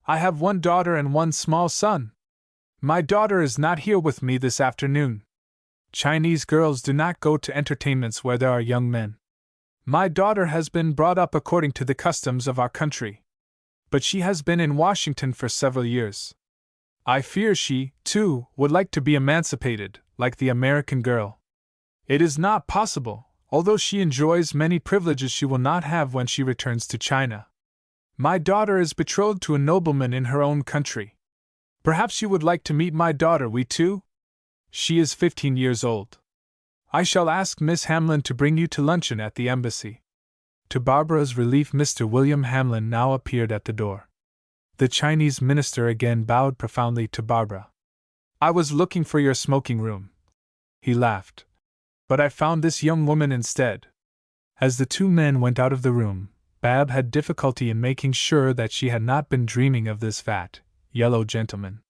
"I have one daughter and one small son. My daughter is not here with me this afternoon. Chinese girls do not go to entertainments where there are young men. My daughter has been brought up according to the customs of our country. But she has been in Washington for several years. I fear she, too, would like to be emancipated, like the American girl. It is not possible, although she enjoys many privileges she will not have when she returns to China. My daughter is betrothed to a nobleman in her own country. Perhaps you would like to meet my daughter, we too? She is 15 years old. I shall ask Miss Hamlin to bring you to luncheon at the embassy." To Barbara's relief, Mr. William Hamlin now appeared at the door. The Chinese minister again bowed profoundly to Barbara. "I was looking for your smoking room," he laughed, "but I found this young woman instead." As the two men went out of the room, Bab had difficulty in making sure that she had not been dreaming of this fat, yellow gentleman.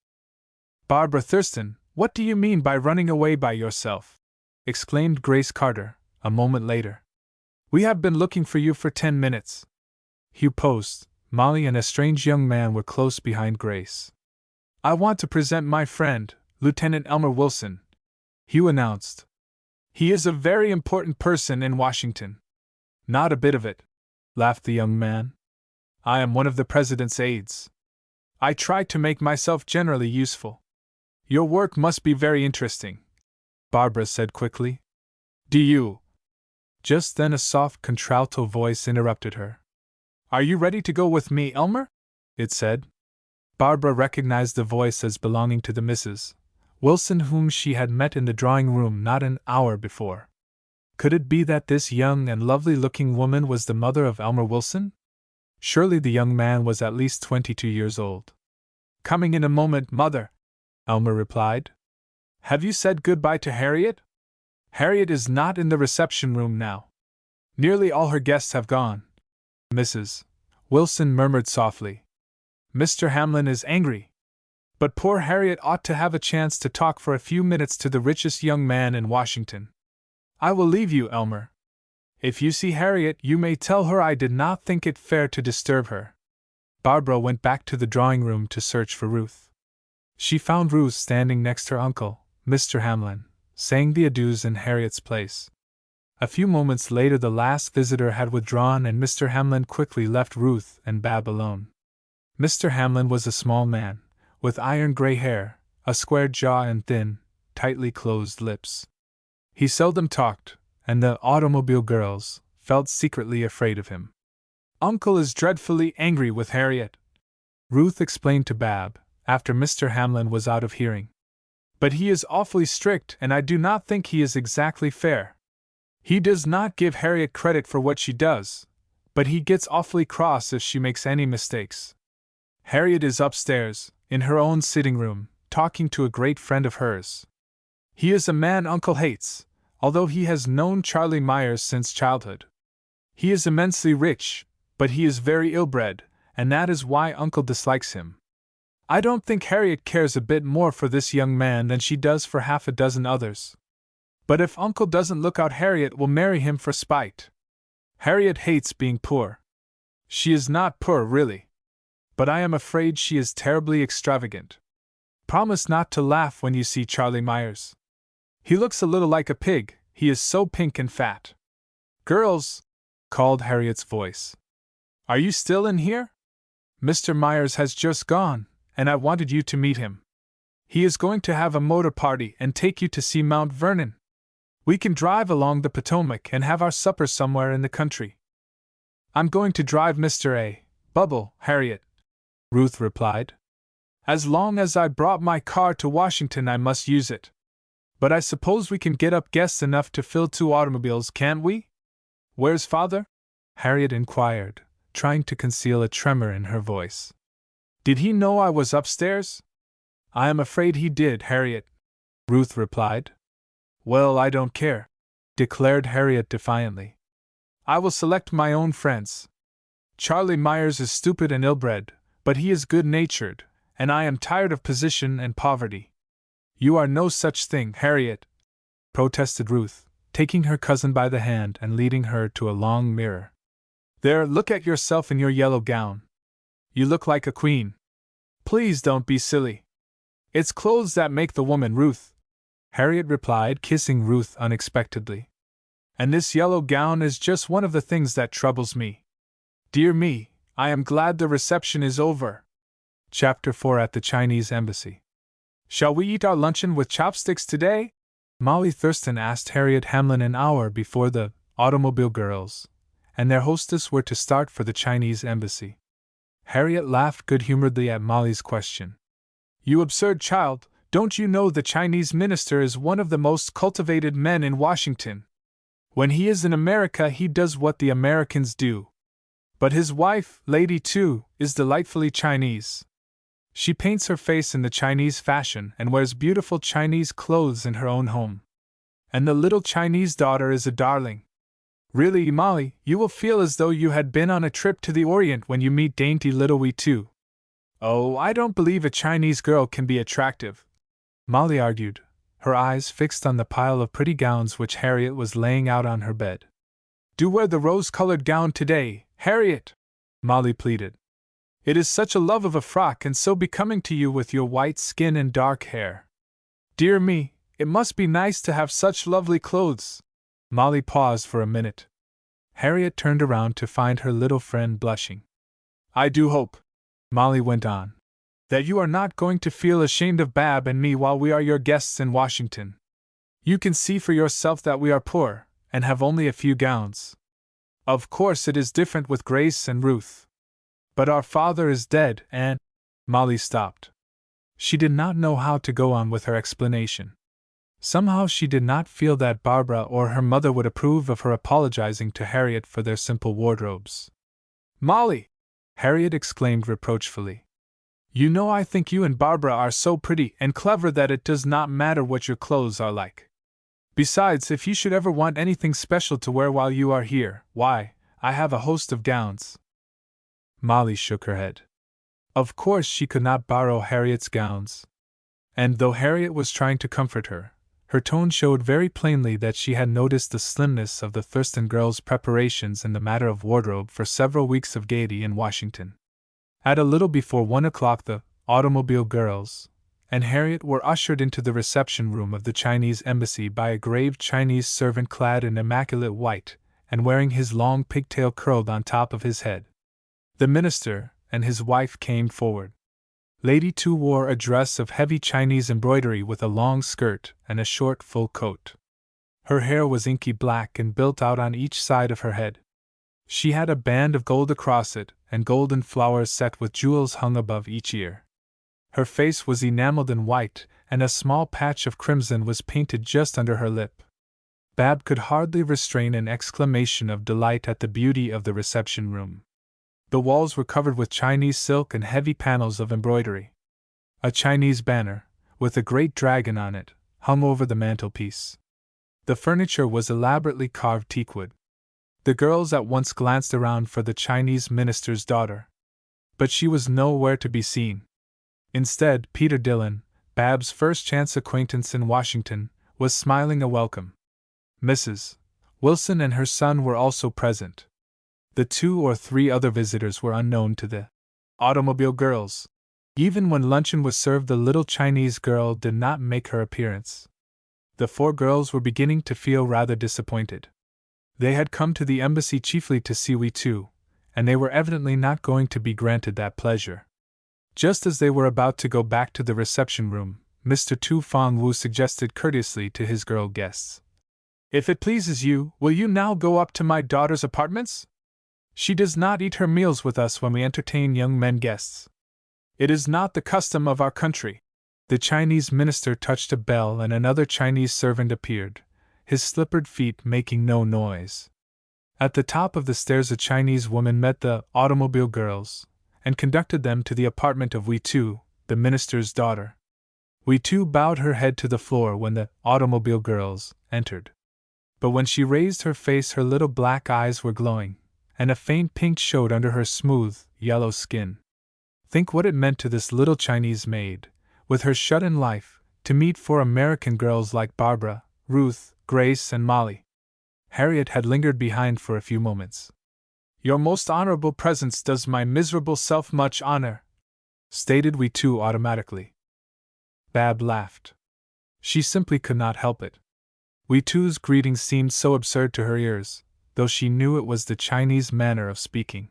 "Barbara Thurston, what do you mean by running away by yourself?" exclaimed Grace Carter, a moment later. "We have been looking for you for 10 minutes. Hugh Post, Molly, and a strange young man were close behind Grace. "I want to present my friend, Lieutenant Elmer Wilson," Hugh announced. "He is a very important person in Washington." "Not a bit of it," laughed the young man. "I am one of the president's aides. I try to make myself generally useful." "Your work must be very interesting," Barbara said quickly. "Do you—" Just then a soft contralto voice interrupted her. "Are you ready to go with me, Elmer?" it said. Barbara recognized the voice as belonging to the Mrs. Wilson whom she had met in the drawing-room not an hour before. Could it be that this young and lovely-looking woman was the mother of Elmer Wilson? Surely the young man was at least 22 years old. "Coming in a moment, Mother," Elmer replied. "Have you said goodbye to Harriet?" Harriet is not in the reception room now. Nearly all her guests have gone. Mrs. Wilson murmured softly. Mr. Hamlin is angry. But poor Harriet ought to have a chance to talk for a few minutes to the richest young man in Washington. I will leave you, Elmer. If you see Harriet, you may tell her I did not think it fair to disturb her. Barbara went back to the drawing room to search for Ruth. She found Ruth standing next her uncle, Mr. Hamlin, saying the adieus in Harriet's place. A few moments later the last visitor had withdrawn and Mr. Hamlin quickly left Ruth and Bab alone. Mr. Hamlin was a small man, with iron-gray hair, a square jaw and thin, tightly closed lips. He seldom talked, and the automobile girls felt secretly afraid of him. Uncle is dreadfully angry with Harriet, Ruth explained to Bab, after Mr. Hamlin was out of hearing. But he is awfully strict and I do not think he is exactly fair. He does not give Harriet credit for what she does, but he gets awfully cross if she makes any mistakes. Harriet is upstairs, in her own sitting room, talking to a great friend of hers. He is a man Uncle hates, although he has known Charlie Myers since childhood. He is immensely rich, but he is very ill-bred, and that is why Uncle dislikes him. I don't think Harriet cares a bit more for this young man than she does for half a dozen others. But if Uncle doesn't look out, Harriet will marry him for spite. Harriet hates being poor. She is not poor, really. But I am afraid she is terribly extravagant. Promise not to laugh when you see Charlie Myers. He looks a little like a pig, he is so pink and fat. Girls, called Harriet's voice. Are you still in here? Mr. Myers has just gone, and I wanted you to meet him. He is going to have a motor party and take you to see Mount Vernon. We can drive along the Potomac and have our supper somewhere in the country. I'm going to drive Mr. A. Bubble, Harriet, Ruth replied. As long as I brought my car to Washington, I must use it. But I suppose we can get up guests enough to fill 2 automobiles, can't we? Where's Father? Harriet inquired, trying to conceal a tremor in her voice. Did he know I was upstairs? I am afraid he did, Harriet, Ruth replied. Well, I don't care, declared Harriet defiantly. I will select my own friends. Charlie Myers is stupid and ill-bred, but he is good-natured, and I am tired of position and poverty. You are no such thing, Harriet, protested Ruth, taking her cousin by the hand and leading her to a long mirror. There, look at yourself in your yellow gown. You look like a queen. Please don't be silly. It's clothes that make the woman, Ruth, Harriet replied, kissing Ruth unexpectedly. And this yellow gown is just one of the things that troubles me. Dear me, I am glad the reception is over. Chapter 4 at the Chinese Embassy. Shall we eat our luncheon with chopsticks today? Molly Thurston asked Harriet Hamlin an hour before the automobile girls and their hostess were to start for the Chinese Embassy. Harriet laughed good-humoredly at Molly's question. You absurd child, don't you know the Chinese minister is one of the most cultivated men in Washington? When he is in America, he does what the Americans do. But his wife, Lady Tu, is delightfully Chinese. She paints her face in the Chinese fashion and wears beautiful Chinese clothes in her own home. And the little Chinese daughter is a darling. Really, Molly, you will feel as though you had been on a trip to the Orient when you meet dainty little Wee Tu. Oh, I don't believe a Chinese girl can be attractive, Molly argued, her eyes fixed on the pile of pretty gowns which Harriet was laying out on her bed. Do wear the rose-colored gown today, Harriet, Molly pleaded. It is such a love of a frock and so becoming to you with your white skin and dark hair. Dear me, it must be nice to have such lovely clothes. Molly paused for a minute. Harriet turned around to find her little friend blushing. I do hope, Molly went on, that you are not going to feel ashamed of Bab and me while we are your guests in Washington. You can see for yourself that we are poor, and have only a few gowns. Of course it is different with Grace and Ruth. But our father is dead and… Molly stopped. She did not know how to go on with her explanation. Somehow she did not feel that Barbara or her mother would approve of her apologizing to Harriet for their simple wardrobes. Molly! Harriet exclaimed reproachfully. You know I think you and Barbara are so pretty and clever that it does not matter what your clothes are like. Besides, if you should ever want anything special to wear while you are here, why, I have a host of gowns. Molly shook her head. Of course she could not borrow Harriet's gowns. And though Harriet was trying to comfort her, her tone showed very plainly that she had noticed the slimness of the Thurston girls' preparations in the matter of wardrobe for several weeks of gaiety in Washington. At a little before 1 o'clock the automobile girls and Harriet were ushered into the reception room of the Chinese embassy by a grave Chinese servant clad in immaculate white and wearing his long pigtail curled on top of his head. The minister and his wife came forward. Lady Tu wore a dress of heavy Chinese embroidery with a long skirt and a short full coat. Her hair was inky black and built out on each side of her head. She had a band of gold across it, and golden flowers set with jewels hung above each ear. Her face was enameled in white, and a small patch of crimson was painted just under her lip. Bab could hardly restrain an exclamation of delight at the beauty of the reception room. The walls were covered with Chinese silk and heavy panels of embroidery. A Chinese banner, with a great dragon on it, hung over the mantelpiece. The furniture was elaborately carved teakwood. The girls at once glanced around for the Chinese minister's daughter. But she was nowhere to be seen. Instead, Peter Dillon, Bab's first chance acquaintance in Washington, was smiling a welcome. Mrs. Wilson and her son were also present. The 2 or 3 other visitors were unknown to the automobile girls. Even when luncheon was served, the little Chinese girl did not make her appearance. The 4 girls were beginning to feel rather disappointed. They had come to the embassy chiefly to see Wee Tu, and they were evidently not going to be granted that pleasure. Just as they were about to go back to the reception room, Mr. Tu Fong Wu suggested courteously to his girl guests, "If it pleases you, will you now go up to my daughter's apartments? She does not eat her meals with us when we entertain young men guests. It is not the custom of our country." The Chinese minister touched a bell and another Chinese servant appeared, his slippered feet making no noise. At the top of the stairs a Chinese woman met the automobile girls and conducted them to the apartment of Wee Tu, the minister's daughter. Wee Tu bowed her head to the floor when the automobile girls entered. But when she raised her face, her little black eyes were glowing, and a faint pink showed under her smooth, yellow skin. Think what it meant to this little Chinese maid, with her shut-in life, to meet 4 American girls like Barbara, Ruth, Grace, and Molly. Harriet had lingered behind for a few moments. "Your most honorable presence does my miserable self much honor," stated Wee Tu automatically. Bab laughed. She simply could not help it. Wee Tu's greeting seemed so absurd to her ears, though she knew it was the Chinese manner of speaking.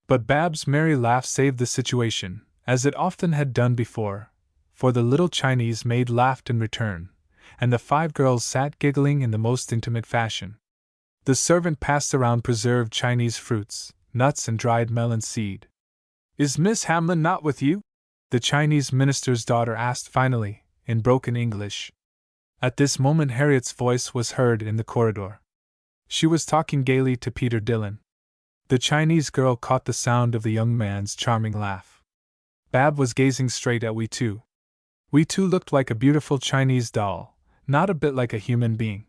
But Bab's merry laugh saved the situation, as it often had done before, for the little Chinese maid laughed in return, and the 5 girls sat giggling in the most intimate fashion. The servant passed around preserved Chinese fruits, nuts, and dried melon seed. "Is Miss Hamlin not with you?" the Chinese minister's daughter asked finally, in broken English. At this moment Harriet's voice was heard in the corridor. She was talking gaily to Peter Dillon. The Chinese girl caught the sound of the young man's charming laugh. Bab was gazing straight at Wee Tu. Wee Tu looked like a beautiful Chinese doll, not a bit like a human being.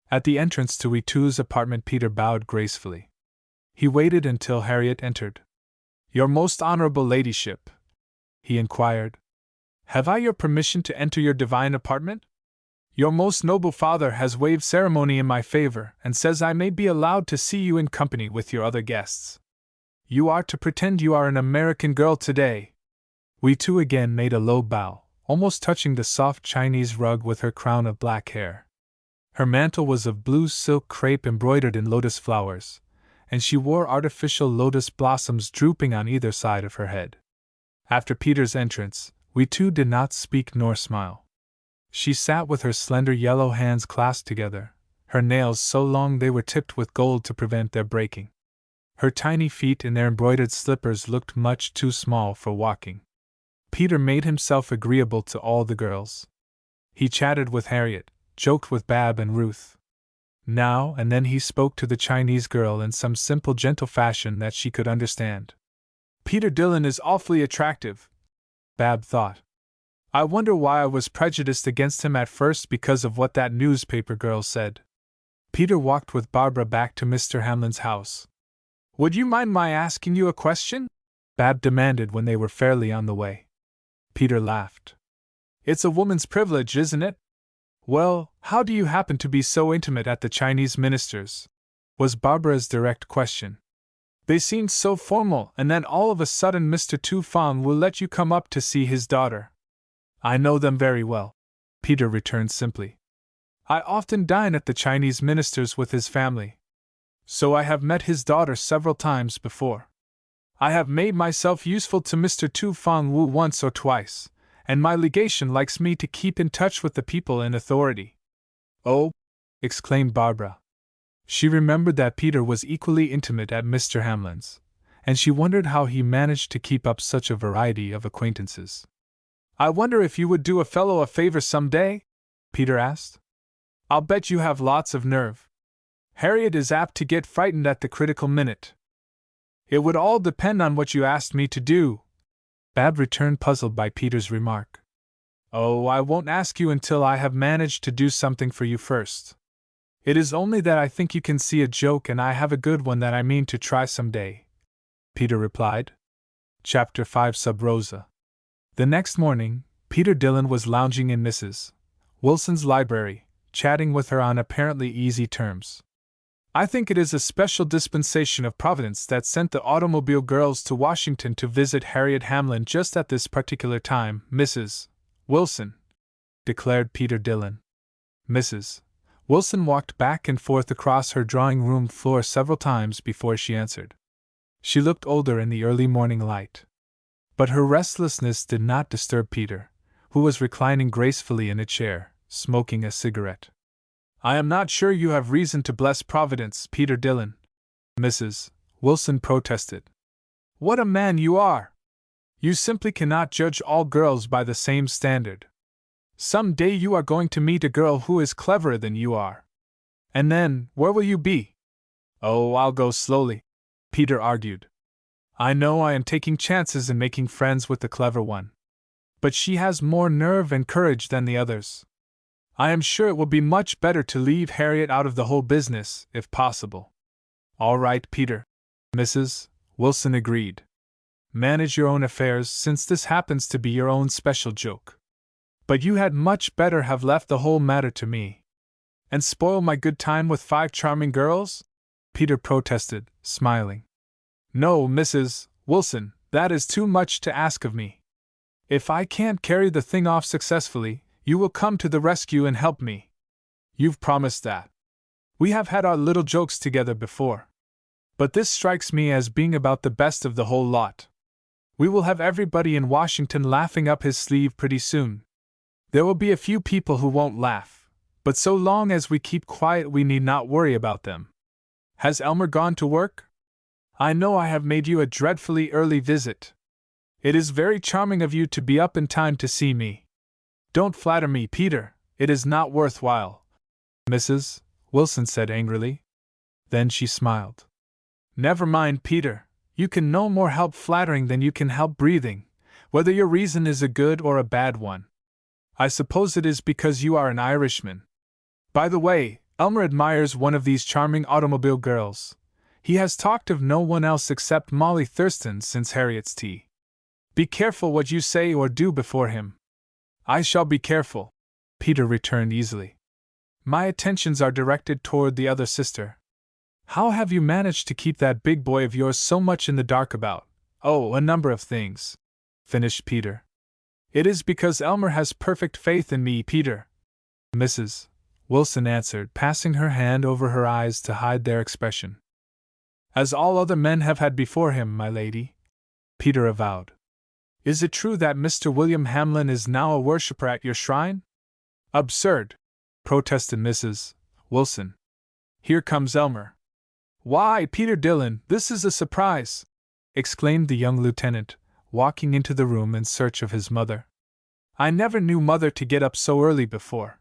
At the entrance to Wee Tu's apartment Peter bowed gracefully. He waited until Harriet entered. "Your most honorable ladyship," he inquired, "have I your permission to enter your divine apartment? Your most noble father has waived ceremony in my favor and says I may be allowed to see you in company with your other guests. You are to pretend you are an American girl today." Wee Tu again made a low bow, almost touching the soft Chinese rug with her crown of black hair. Her mantle was of blue silk crepe embroidered in lotus flowers, and she wore artificial lotus blossoms drooping on either side of her head. After Peter's entrance, Wee Tu did not speak nor smile. She sat with her slender yellow hands clasped together, her nails so long they were tipped with gold to prevent their breaking. Her tiny feet in their embroidered slippers looked much too small for walking. Peter made himself agreeable to all the girls. He chatted with Harriet, joked with Bab and Ruth. Now and then he spoke to the Chinese girl in some simple, gentle fashion that she could understand. "Peter Dillon is awfully attractive," Bab thought. I wonder why I was prejudiced against him at first because of what that newspaper girl said. Peter walked with Barbara back to Mr. Hamlin's house. Would you mind my asking you a question? Bab demanded when they were fairly on the way. Peter laughed. It's a woman's privilege, isn't it? Well, how do you happen to be so intimate at the Chinese minister's? Was Barbara's direct question. They seemed so formal, and then all of a sudden Mr. Tu Fang will let you come up to see his daughter. I know them very well, Peter returned simply. I often dine at the Chinese minister's with his family, so I have met his daughter several times before. I have made myself useful to Mr. Tu Fang Wu once or twice, and my legation likes me to keep in touch with the people in authority. Oh! Exclaimed Barbara. She remembered that Peter was equally intimate at Mr. Hamlin's, and she wondered how he managed to keep up such a variety of acquaintances. I wonder if you would do a fellow a favor some day? Peter asked. I'll bet you have lots of nerve. Harriet is apt to get frightened at the critical minute. It would all depend on what you asked me to do. Bab returned, puzzled by Peter's remark. Oh, I won't ask you until I have managed to do something for you first. It is only that I think you can see a joke, and I have a good one that I mean to try some day, Peter replied. Chapter 5 Sub Rosa. The next morning, Peter Dillon was lounging in Mrs. Wilson's library, chatting with her on apparently easy terms. I think it is a special dispensation of Providence that sent the automobile girls to Washington to visit Harriet Hamlin just at this particular time, Mrs. Wilson, declared Peter Dillon. Mrs. Wilson walked back and forth across her drawing-room floor several times before she answered. She looked older in the early morning light. But her restlessness did not disturb Peter, who was reclining gracefully in a chair, smoking a cigarette. I am not sure you have reason to bless Providence, Peter Dillon, Mrs. Wilson protested. What a man you are! You simply cannot judge all girls by the same standard. Some day you are going to meet a girl who is cleverer than you are. And then, where will you be? Oh, I'll go slowly, Peter argued. I know I am taking chances in making friends with the clever one. But she has more nerve and courage than the others. I am sure it will be much better to leave Harriet out of the whole business, if possible. All right, Peter, Mrs. Wilson agreed. Manage your own affairs, since this happens to be your own special joke. But you had much better have left the whole matter to me. And spoil my good time with 5 charming girls? Peter protested, smiling. No, Mrs. Wilson, that is too much to ask of me. If I can't carry the thing off successfully, you will come to the rescue and help me. You've promised that. We have had our little jokes together before. But this strikes me as being about the best of the whole lot. We will have everybody in Washington laughing up his sleeve pretty soon. There will be a few people who won't laugh, but so long as we keep quiet we need not worry about them. Has Elmer gone to work? I know I have made you a dreadfully early visit. It is very charming of you to be up in time to see me. Don't flatter me, Peter, it is not worthwhile, Mrs. Wilson said angrily. Then she smiled. Never mind, Peter, you can no more help flattering than you can help breathing, whether your reason is a good or a bad one. I suppose it is because you are an Irishman. By the way, Elmer admires one of these charming automobile girls. He has talked of no one else except Molly Thurston since Harriet's tea. Be careful what you say or do before him. I shall be careful, Peter returned easily. My attentions are directed toward the other sister. How have you managed to keep that big boy of yours so much in the dark about? Oh, a number of things, finished Peter. It is because Elmer has perfect faith in me, Peter, Mrs. Wilson answered, passing her hand over her eyes to hide their expression. As all other men have had before him, my lady, Peter avowed. Is it true that Mr. William Hamlin is now a worshipper at your shrine? Absurd, protested Mrs. Wilson. Here comes Elmer. Why, Peter Dillon, this is a surprise, exclaimed the young lieutenant, walking into the room in search of his mother. I never knew Mother to get up so early before.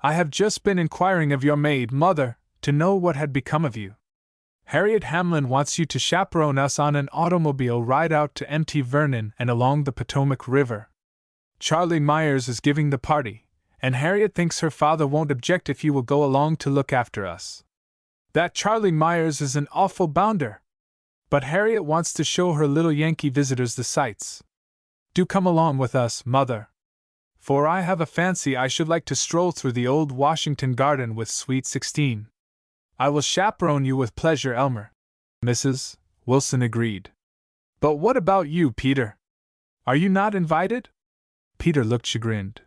I have just been inquiring of your maid, Mother, to know what had become of you. Harriet Hamlin wants you to chaperone us on an automobile ride out to Mt. Vernon and along the Potomac River. Charlie Myers is giving the party, and Harriet thinks her father won't object if you will go along to look after us. That Charlie Myers is an awful bounder. But Harriet wants to show her little Yankee visitors the sights. Do come along with us, Mother. For I have a fancy I should like to stroll through the old Washington garden with Sweet 16. I will chaperone you with pleasure, Elmer. Mrs. Wilson agreed. But what about you, Peter? Are you not invited? Peter looked chagrined.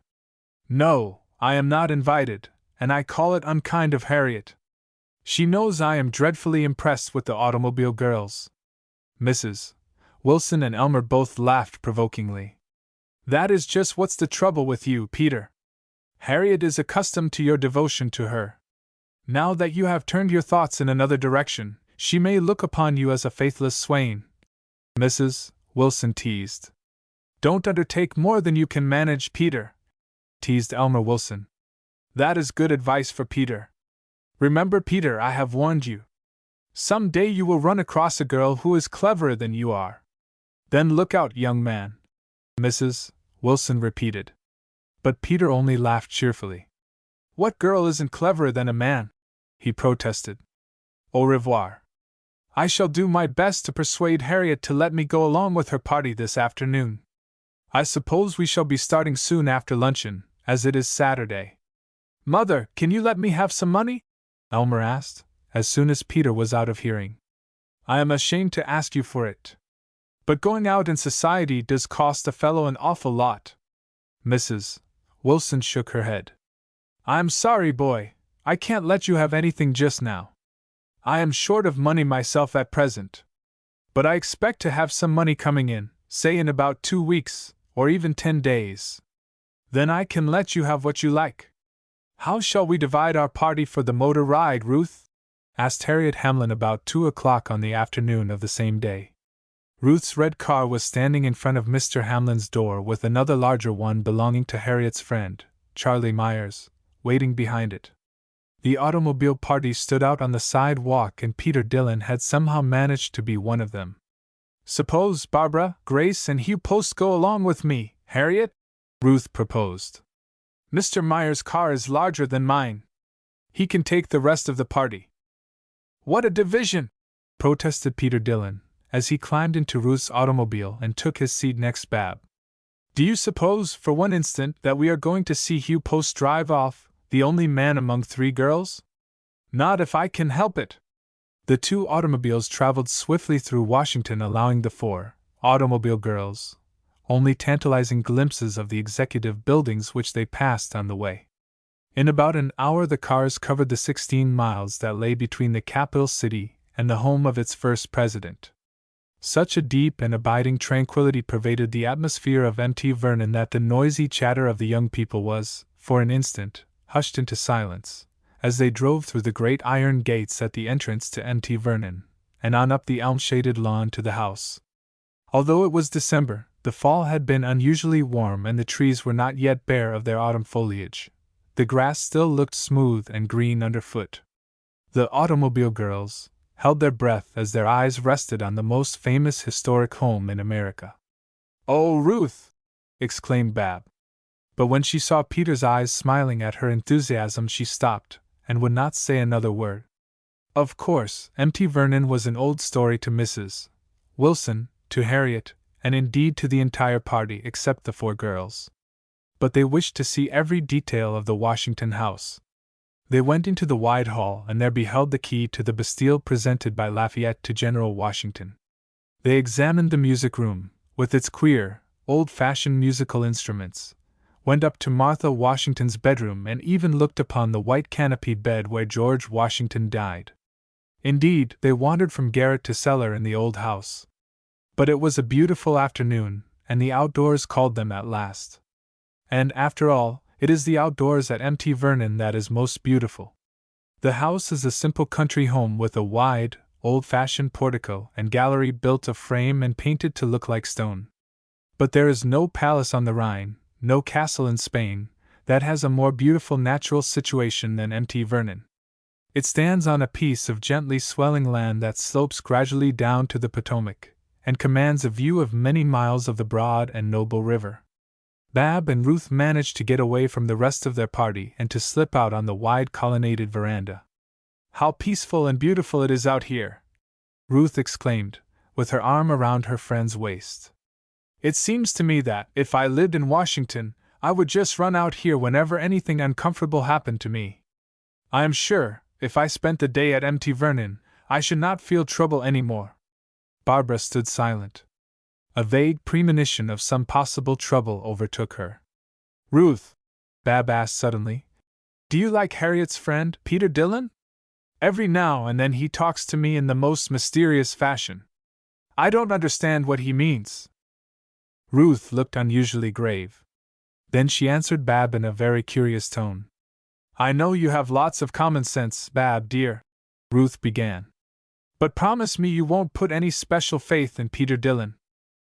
No, I am not invited, and I call it unkind of Harriet. She knows I am dreadfully impressed with the automobile girls. Mrs. Wilson and Elmer both laughed provokingly. That is just what's the trouble with you, Peter. Harriet is accustomed to your devotion to her. Now that you have turned your thoughts in another direction, she may look upon you as a faithless swain. Mrs. Wilson teased. Don't undertake more than you can manage, Peter, teased Elmer Wilson. That is good advice for Peter. Remember, Peter, I have warned you. Some day you will run across a girl who is cleverer than you are. Then look out, young man. Mrs. Wilson repeated. But Peter only laughed cheerfully. What girl isn't cleverer than a man? He protested. Au revoir. I shall do my best to persuade Harriet to let me go along with her party this afternoon. I suppose we shall be starting soon after luncheon, as it is Saturday. Mother, can you let me have some money? Elmer asked, as soon as Peter was out of hearing. I am ashamed to ask you for it. But going out in society does cost a fellow an awful lot. Mrs. Wilson shook her head. I'm sorry, boy, I can't let you have anything just now. I am short of money myself at present. But I expect to have some money coming in, say in about 2 weeks, or even 10 days. Then I can let you have what you like. How shall we divide our party for the motor ride, Ruth? Asked Harriet Hamlin about 2 o'clock on the afternoon of the same day. Ruth's red car was standing in front of Mr. Hamlin's door with another larger one belonging to Harriet's friend, Charlie Myers, waiting behind it. The automobile party stood out on the sidewalk and Peter Dillon had somehow managed to be one of them. Suppose Barbara, Grace, and Hugh Post go along with me, Harriet? Ruth proposed. Mr. Myers' car is larger than mine. He can take the rest of the party. What a division! Protested Peter Dillon, as he climbed into Ruth's automobile and took his seat next Bab. Do you suppose, for one instant, that we are going to see Hugh Post drive off, the only man among 3 girls? Not if I can help it. The 2 automobiles traveled swiftly through Washington, allowing the 4 automobile girls only tantalizing glimpses of the executive buildings which they passed on the way. In about an hour the cars covered the 16 miles that lay between the capital city and the home of its first president. Such a deep and abiding tranquility pervaded the atmosphere of Mt. Vernon that the noisy chatter of the young people was, for an instant, hushed into silence, as they drove through the great iron gates at the entrance to Mt. Vernon, and on up the elm-shaded lawn to the house. Although it was December, the fall had been unusually warm and the trees were not yet bare of their autumn foliage. The grass still looked smooth and green underfoot. The automobile girls held their breath as their eyes rested on the most famous historic home in America. "Oh, Ruth!" exclaimed Bab. But when she saw Peter's eyes smiling at her enthusiasm, she stopped, and would not say another word. Of course, Mt. Vernon was an old story to Mrs. Wilson, to Harriet, and indeed to the entire party except the 4 girls. But they wished to see every detail of the Washington house. They went into the wide hall and there beheld the key to the Bastille presented by Lafayette to General Washington. They examined the music room, with its queer, old-fashioned musical instruments, went up to Martha Washington's bedroom and even looked upon the white canopied bed where George Washington died. Indeed, they wandered from garret to cellar in the old house. But it was a beautiful afternoon, and the outdoors called them at last. And, after all, it is the outdoors at Mt. Vernon that is most beautiful. The house is a simple country home with a wide, old-fashioned portico and gallery built of frame and painted to look like stone. But there is no palace on the Rhine, no castle in Spain, that has a more beautiful natural situation than Mt. Vernon. It stands on a piece of gently swelling land that slopes gradually down to the Potomac, and commands a view of many miles of the broad and noble river. Bab and Ruth managed to get away from the rest of their party and to slip out on the wide colonnaded veranda. "How peaceful and beautiful it is out here!" Ruth exclaimed, with her arm around her friend's waist. "It seems to me that, if I lived in Washington, I would just run out here whenever anything uncomfortable happened to me. I am sure, if I spent the day at Mt. Vernon, I should not feel trouble any more." Barbara stood silent. A vague premonition of some possible trouble overtook her. "Ruth," Bab asked suddenly, "do you like Harriet's friend, Peter Dillon? Every now and then he talks to me in the most mysterious fashion. I don't understand what he means." Ruth looked unusually grave. Then she answered Bab in a very curious tone. "I know you have lots of common sense, Bab dear," Ruth began. "But promise me you won't put any special faith in Peter Dillon.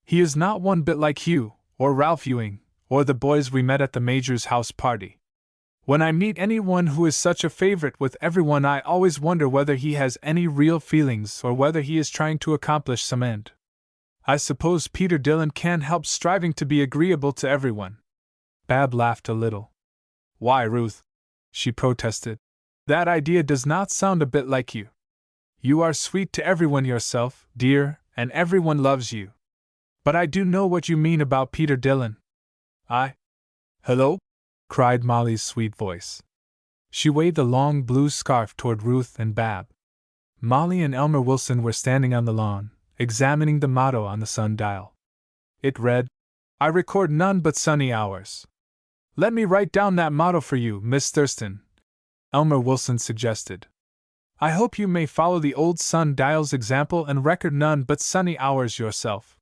He is not one bit like you, or Ralph Ewing, or the boys we met at the Major's house party. When I meet anyone who is such a favorite with everyone, I always wonder whether he has any real feelings or whether he is trying to accomplish some end. I suppose Peter Dillon can't help striving to be agreeable to everyone." Bab laughed a little. "Why, Ruth," she protested, "that idea does not sound a bit like you. You are sweet to everyone yourself, dear, and everyone loves you. But I do know what you mean about Peter Dillon. Hello?" cried Molly's sweet voice. She waved a long blue scarf toward Ruth and Bab. Molly and Elmer Wilson were standing on the lawn, examining the motto on the sundial. It read, "I record none but sunny hours." "Let me write down that motto for you, Miss Thurston," Elmer Wilson suggested. "I hope you may follow the old sundial's example and record none but sunny hours yourself."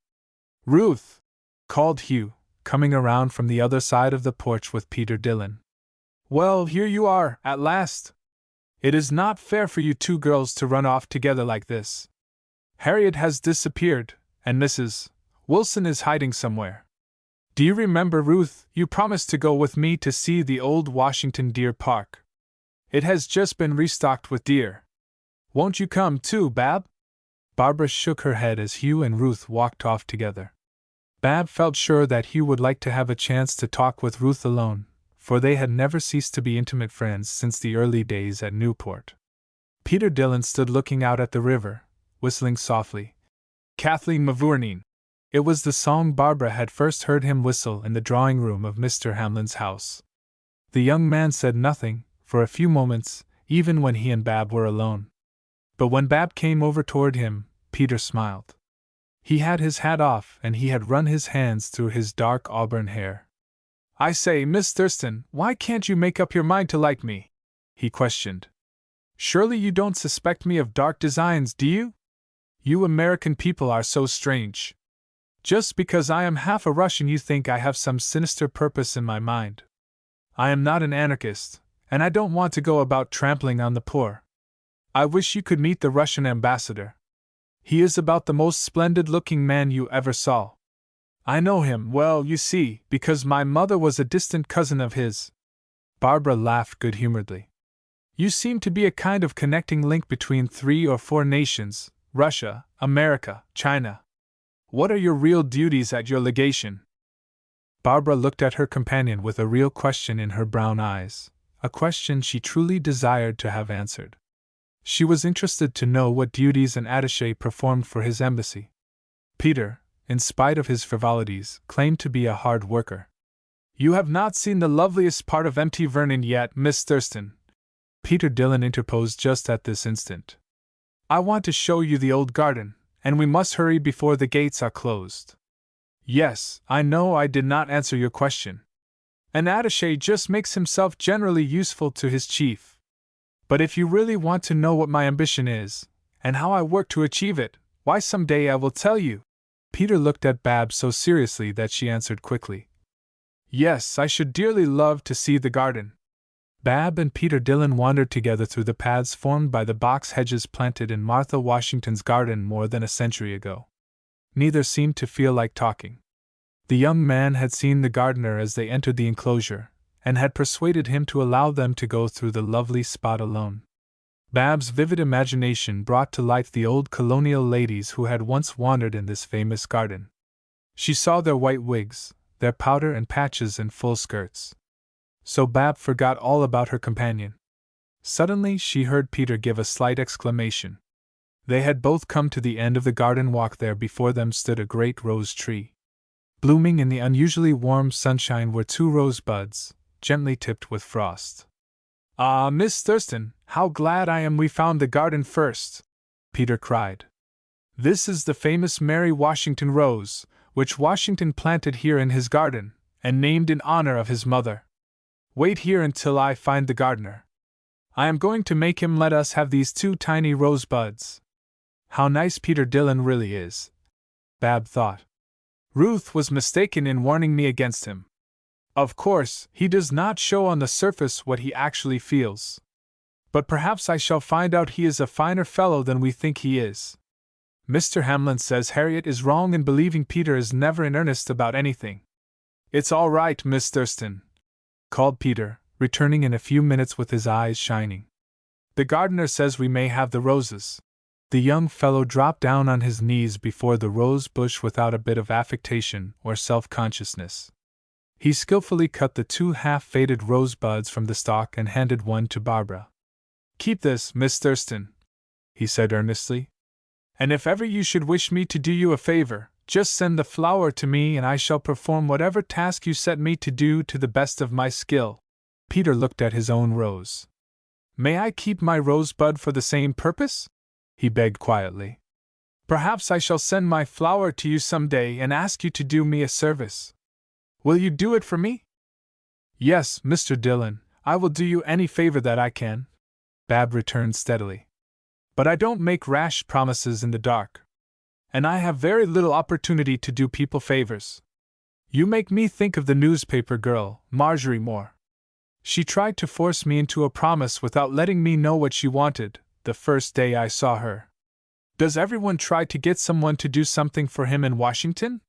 "Ruth!" called Hugh, coming around from the other side of the porch with Peter Dillon. "Well, here you are, at last. It is not fair for you two girls to run off together like this. Harriet has disappeared, and Mrs. Wilson is hiding somewhere. Do you remember, Ruth, you promised to go with me to see the old Washington Deer Park? It has just been restocked with deer. Won't you come too, Bab?" Barbara shook her head as Hugh and Ruth walked off together. Bab felt sure that Hugh would like to have a chance to talk with Ruth alone, for they had never ceased to be intimate friends since the early days at Newport. Peter Dillon stood looking out at the river, whistling softly. "Kathleen Mavourneen." It was the song Barbara had first heard him whistle in the drawing room of Mr. Hamlin's house. The young man said nothing, for a few moments, even when he and Bab were alone. But when Bab came over toward him, Peter smiled. He had his hat off and he had run his hands through his dark auburn hair. "I say, Miss Thurston, why can't you make up your mind to like me?" he questioned. "Surely you don't suspect me of dark designs, do you? You American people are so strange. Just because I am half a Russian you think I have some sinister purpose in my mind. I am not an anarchist, and I don't want to go about trampling on the poor. I wish you could meet the Russian ambassador. He is about the most splendid-looking man you ever saw. I know him well, you see, because my mother was a distant cousin of his." Barbara laughed good-humoredly. "You seem to be a kind of connecting link between 3 or 4 nations, Russia, America, China. What are your real duties at your legation?" Barbara looked at her companion with a real question in her brown eyes, a question she truly desired to have answered. She was interested to know what duties an attaché performed for his embassy. Peter, in spite of his frivolities, claimed to be a hard worker. "You have not seen the loveliest part of Mt. Vernon yet, Miss Thurston," Peter Dillon interposed just at this instant. "I want to show you the old garden, and we must hurry before the gates are closed." "Yes, I know I did not answer your question. An attaché just makes himself generally useful to his chief. But if you really want to know what my ambition is, and how I work to achieve it, why someday I will tell you." Peter looked at Bab so seriously that she answered quickly. "Yes, I should dearly love to see the garden." Bab and Peter Dillon wandered together through the paths formed by the box hedges planted in Martha Washington's garden more than a century ago. Neither seemed to feel like talking. The young man had seen the gardener as they entered the enclosure, and had persuaded him to allow them to go through the lovely spot alone. Bab's vivid imagination brought to life the old colonial ladies who had once wandered in this famous garden. She saw their white wigs, their powder and patches and full skirts. So Bab forgot all about her companion. Suddenly she heard Peter give a slight exclamation. They had both come to the end of the garden walk. There before them stood a great rose tree. Blooming in the unusually warm sunshine were 2 rosebuds, gently tipped with frost. "Ah, Miss Thurston, how glad I am we found the garden first!" Peter cried. "This is the famous Mary Washington rose, which Washington planted here in his garden, and named in honor of his mother. Wait here until I find the gardener. I am going to make him let us have these 2 tiny rosebuds. How nice Peter Dillon really is," Bab thought. "Ruth was mistaken in warning me against him. Of course, he does not show on the surface what he actually feels. But perhaps I shall find out he is a finer fellow than we think he is. Mr. Hamlin says Harriet is wrong in believing Peter is never in earnest about anything." "It's all right, Miss Thurston," called Peter, returning in a few minutes with his eyes shining. "The gardener says we may have the roses." The young fellow dropped down on his knees before the rose bush without a bit of affectation or self-consciousness. He skillfully cut the 2 half-faded rosebuds from the stalk and handed one to Barbara. "Keep this, Miss Thurston," he said earnestly. "And if ever you should wish me to do you a favor, just send the flower to me and I shall perform whatever task you set me to do to the best of my skill." Peter looked at his own rose. "May I keep my rosebud for the same purpose?" he begged quietly. "Perhaps I shall send my flower to you some day and ask you to do me a service. Will you do it for me?" "Yes, Mr. Dillon, I will do you any favor that I can," Bab returned steadily. "But I don't make rash promises in the dark. And I have very little opportunity to do people favors. You make me think of the newspaper girl, Marjorie Moore. She tried to force me into a promise without letting me know what she wanted, the first day I saw her. Does everyone try to get someone to do something for him in Washington?"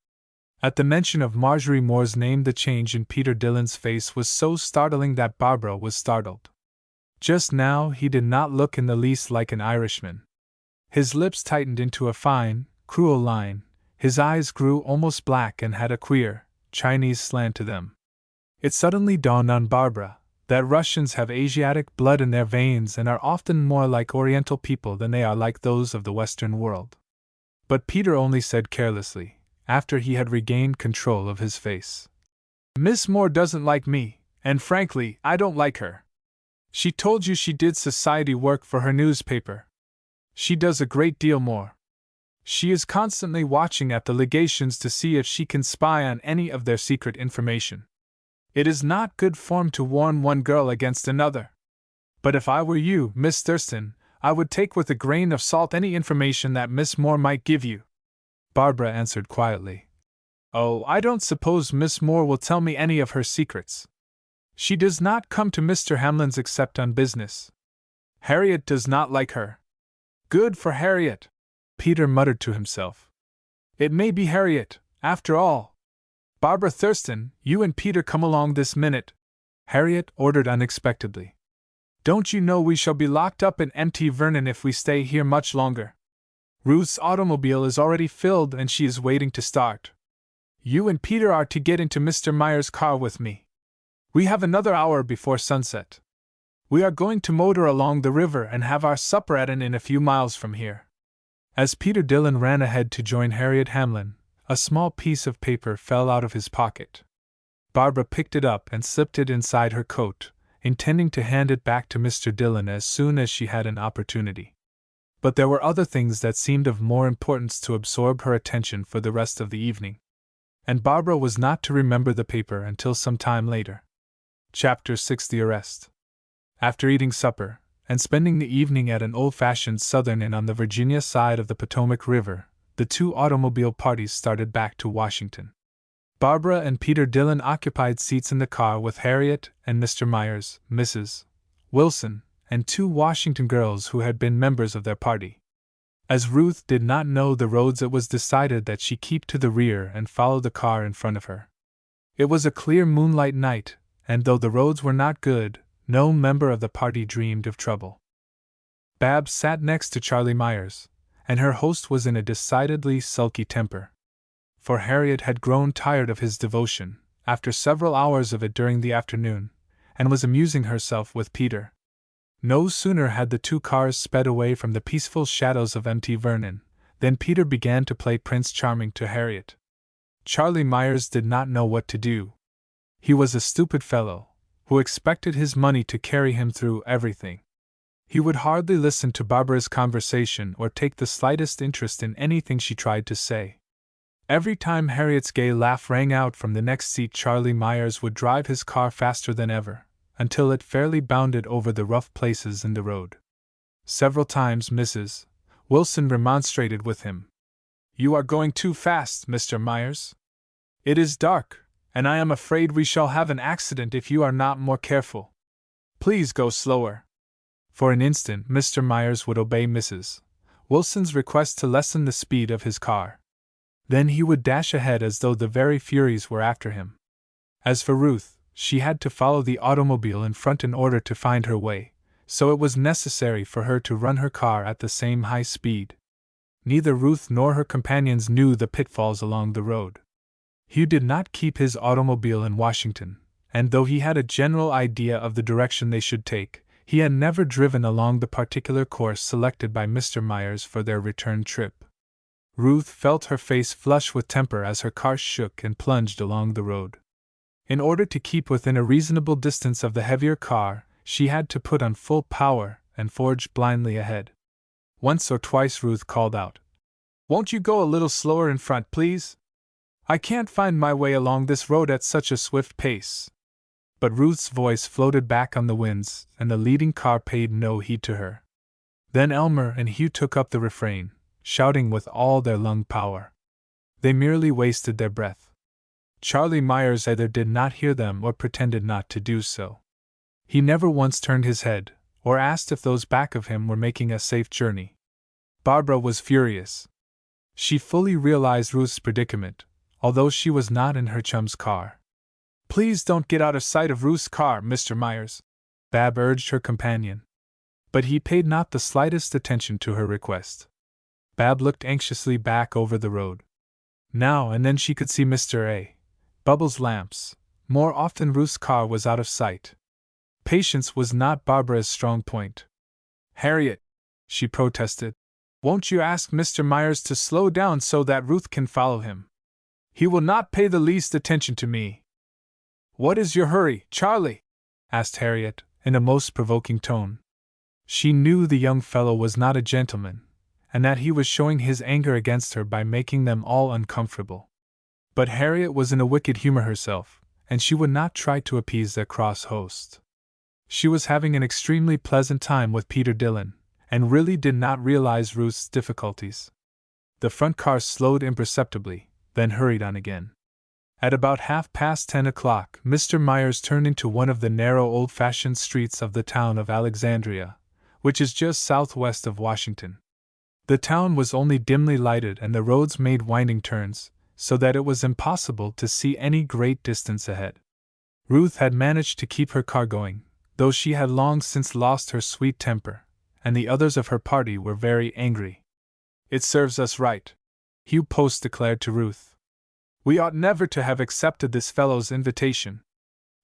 At the mention of Marjorie Moore's name, the change in Peter Dillon's face was so startling that Barbara was startled. Just now he did not look in the least like an Irishman. His lips tightened into a fine, cruel line, his eyes grew almost black and had a queer, Chinese slant to them. It suddenly dawned on Barbara that Russians have Asiatic blood in their veins and are often more like Oriental people than they are like those of the Western world. But Peter only said carelessly, after he had regained control of his face, "Miss Moore doesn't like me, and frankly, I don't like her. She told you she did society work for her newspaper. She does a great deal more. She is constantly watching at the legations to see if she can spy on any of their secret information. It is not good form to warn one girl against another. But if I were you, Miss Thurston, I would take with a grain of salt any information that Miss Moore might give you." Barbara answered quietly, "Oh, I don't suppose Miss Moore will tell me any of her secrets. She does not come to Mr. Hamlin's except on business. Harriet does not like her." "Good for Harriet," Peter muttered to himself. "It may be Harriet, after all. Barbara Thurston, you and Peter come along this minute," Harriet ordered unexpectedly. "Don't you know we shall be locked up in Mt. Vernon if we stay here much longer? Ruth's automobile is already filled and she is waiting to start. You and Peter are to get into Mr. Meyer's car with me. We have another hour before sunset. We are going to motor along the river and have our supper at an inn a few miles from here." As Peter Dillon ran ahead to join Harriet Hamlin, a small piece of paper fell out of his pocket. Barbara picked it up and slipped it inside her coat, intending to hand it back to Mr. Dillon as soon as she had an opportunity. But there were other things that seemed of more importance to absorb her attention for the rest of the evening, and Barbara was not to remember the paper until some time later. Chapter 6: The Arrest. After eating supper, and spending the evening at an old-fashioned Southern inn on the Virginia side of the Potomac River, the 2 automobile parties started back to Washington. Barbara and Peter Dillon occupied seats in the car with Harriet and Mr. Myers, Mrs. Wilson, and 2 Washington girls who had been members of their party. As Ruth did not know the roads, it was decided that she keep to the rear and follow the car in front of her. It was a clear moonlight night, and though the roads were not good, no member of the party dreamed of trouble. Babs sat next to Charlie Myers, and her host was in a decidedly sulky temper. For Harriet had grown tired of his devotion, after several hours of it during the afternoon, and was amusing herself with Peter. No sooner had the two cars sped away from the peaceful shadows of Mt. Vernon than Peter began to play Prince Charming to Harriet. Charlie Myers did not know what to do. He was a stupid fellow, who expected his money to carry him through everything. He would hardly listen to Barbara's conversation or take the slightest interest in anything she tried to say. Every time Harriet's gay laugh rang out from the next seat, Charlie Myers would drive his car faster than ever, until it fairly bounded over the rough places in the road. Several times Mrs. Wilson remonstrated with him. "You are going too fast, Mr. Myers. It is dark, and I am afraid we shall have an accident if you are not more careful. Please go slower." For an instant, Mr. Myers would obey Mrs. Wilson's request to lessen the speed of his car. Then he would dash ahead as though the very Furies were after him. As for Ruth, she had to follow the automobile in front in order to find her way, so it was necessary for her to run her car at the same high speed. Neither Ruth nor her companions knew the pitfalls along the road. Hugh did not keep his automobile in Washington, and though he had a general idea of the direction they should take, he had never driven along the particular course selected by Mr. Myers for their return trip. Ruth felt her face flush with temper as her car shook and plunged along the road. In order to keep within a reasonable distance of the heavier car, she had to put on full power and forge blindly ahead. Once or twice Ruth called out, "Won't you go a little slower in front, please? I can't find my way along this road at such a swift pace." But Ruth's voice floated back on the winds, and the leading car paid no heed to her. Then Elmer and Hugh took up the refrain, shouting with all their lung power. They merely wasted their breath. Charlie Myers either did not hear them or pretended not to do so. He never once turned his head, or asked if those back of him were making a safe journey. Barbara was furious. She fully realized Ruth's predicament, although she was not in her chum's car. "Please don't get out of sight of Ruth's car, Mr. Myers," Bab urged her companion. But he paid not the slightest attention to her request. Bab looked anxiously back over the road. Now and then she could see Mr. A. Bubble's lamps. More often Ruth's car was out of sight. Patience was not Barbara's strong point. "Harriet," she protested, "won't you ask Mr. Myers to slow down so that Ruth can follow him? He will not pay the least attention to me." "What is your hurry, Charlie?" asked Harriet, in a most provoking tone. She knew the young fellow was not a gentleman, and that he was showing his anger against her by making them all uncomfortable. But Harriet was in a wicked humor herself, and she would not try to appease their cross host. She was having an extremely pleasant time with Peter Dillon, and really did not realize Ruth's difficulties. The front car slowed imperceptibly, then hurried on again. At about 10:30, Mr. Myers turned into one of the narrow old-fashioned streets of the town of Alexandria, which is just southwest of Washington. The town was only dimly lighted and the roads made winding turns, so that it was impossible to see any great distance ahead. Ruth had managed to keep her car going, though she had long since lost her sweet temper, and the others of her party were very angry. "It serves us right," Hugh Post declared to Ruth. "We ought never to have accepted this fellow's invitation.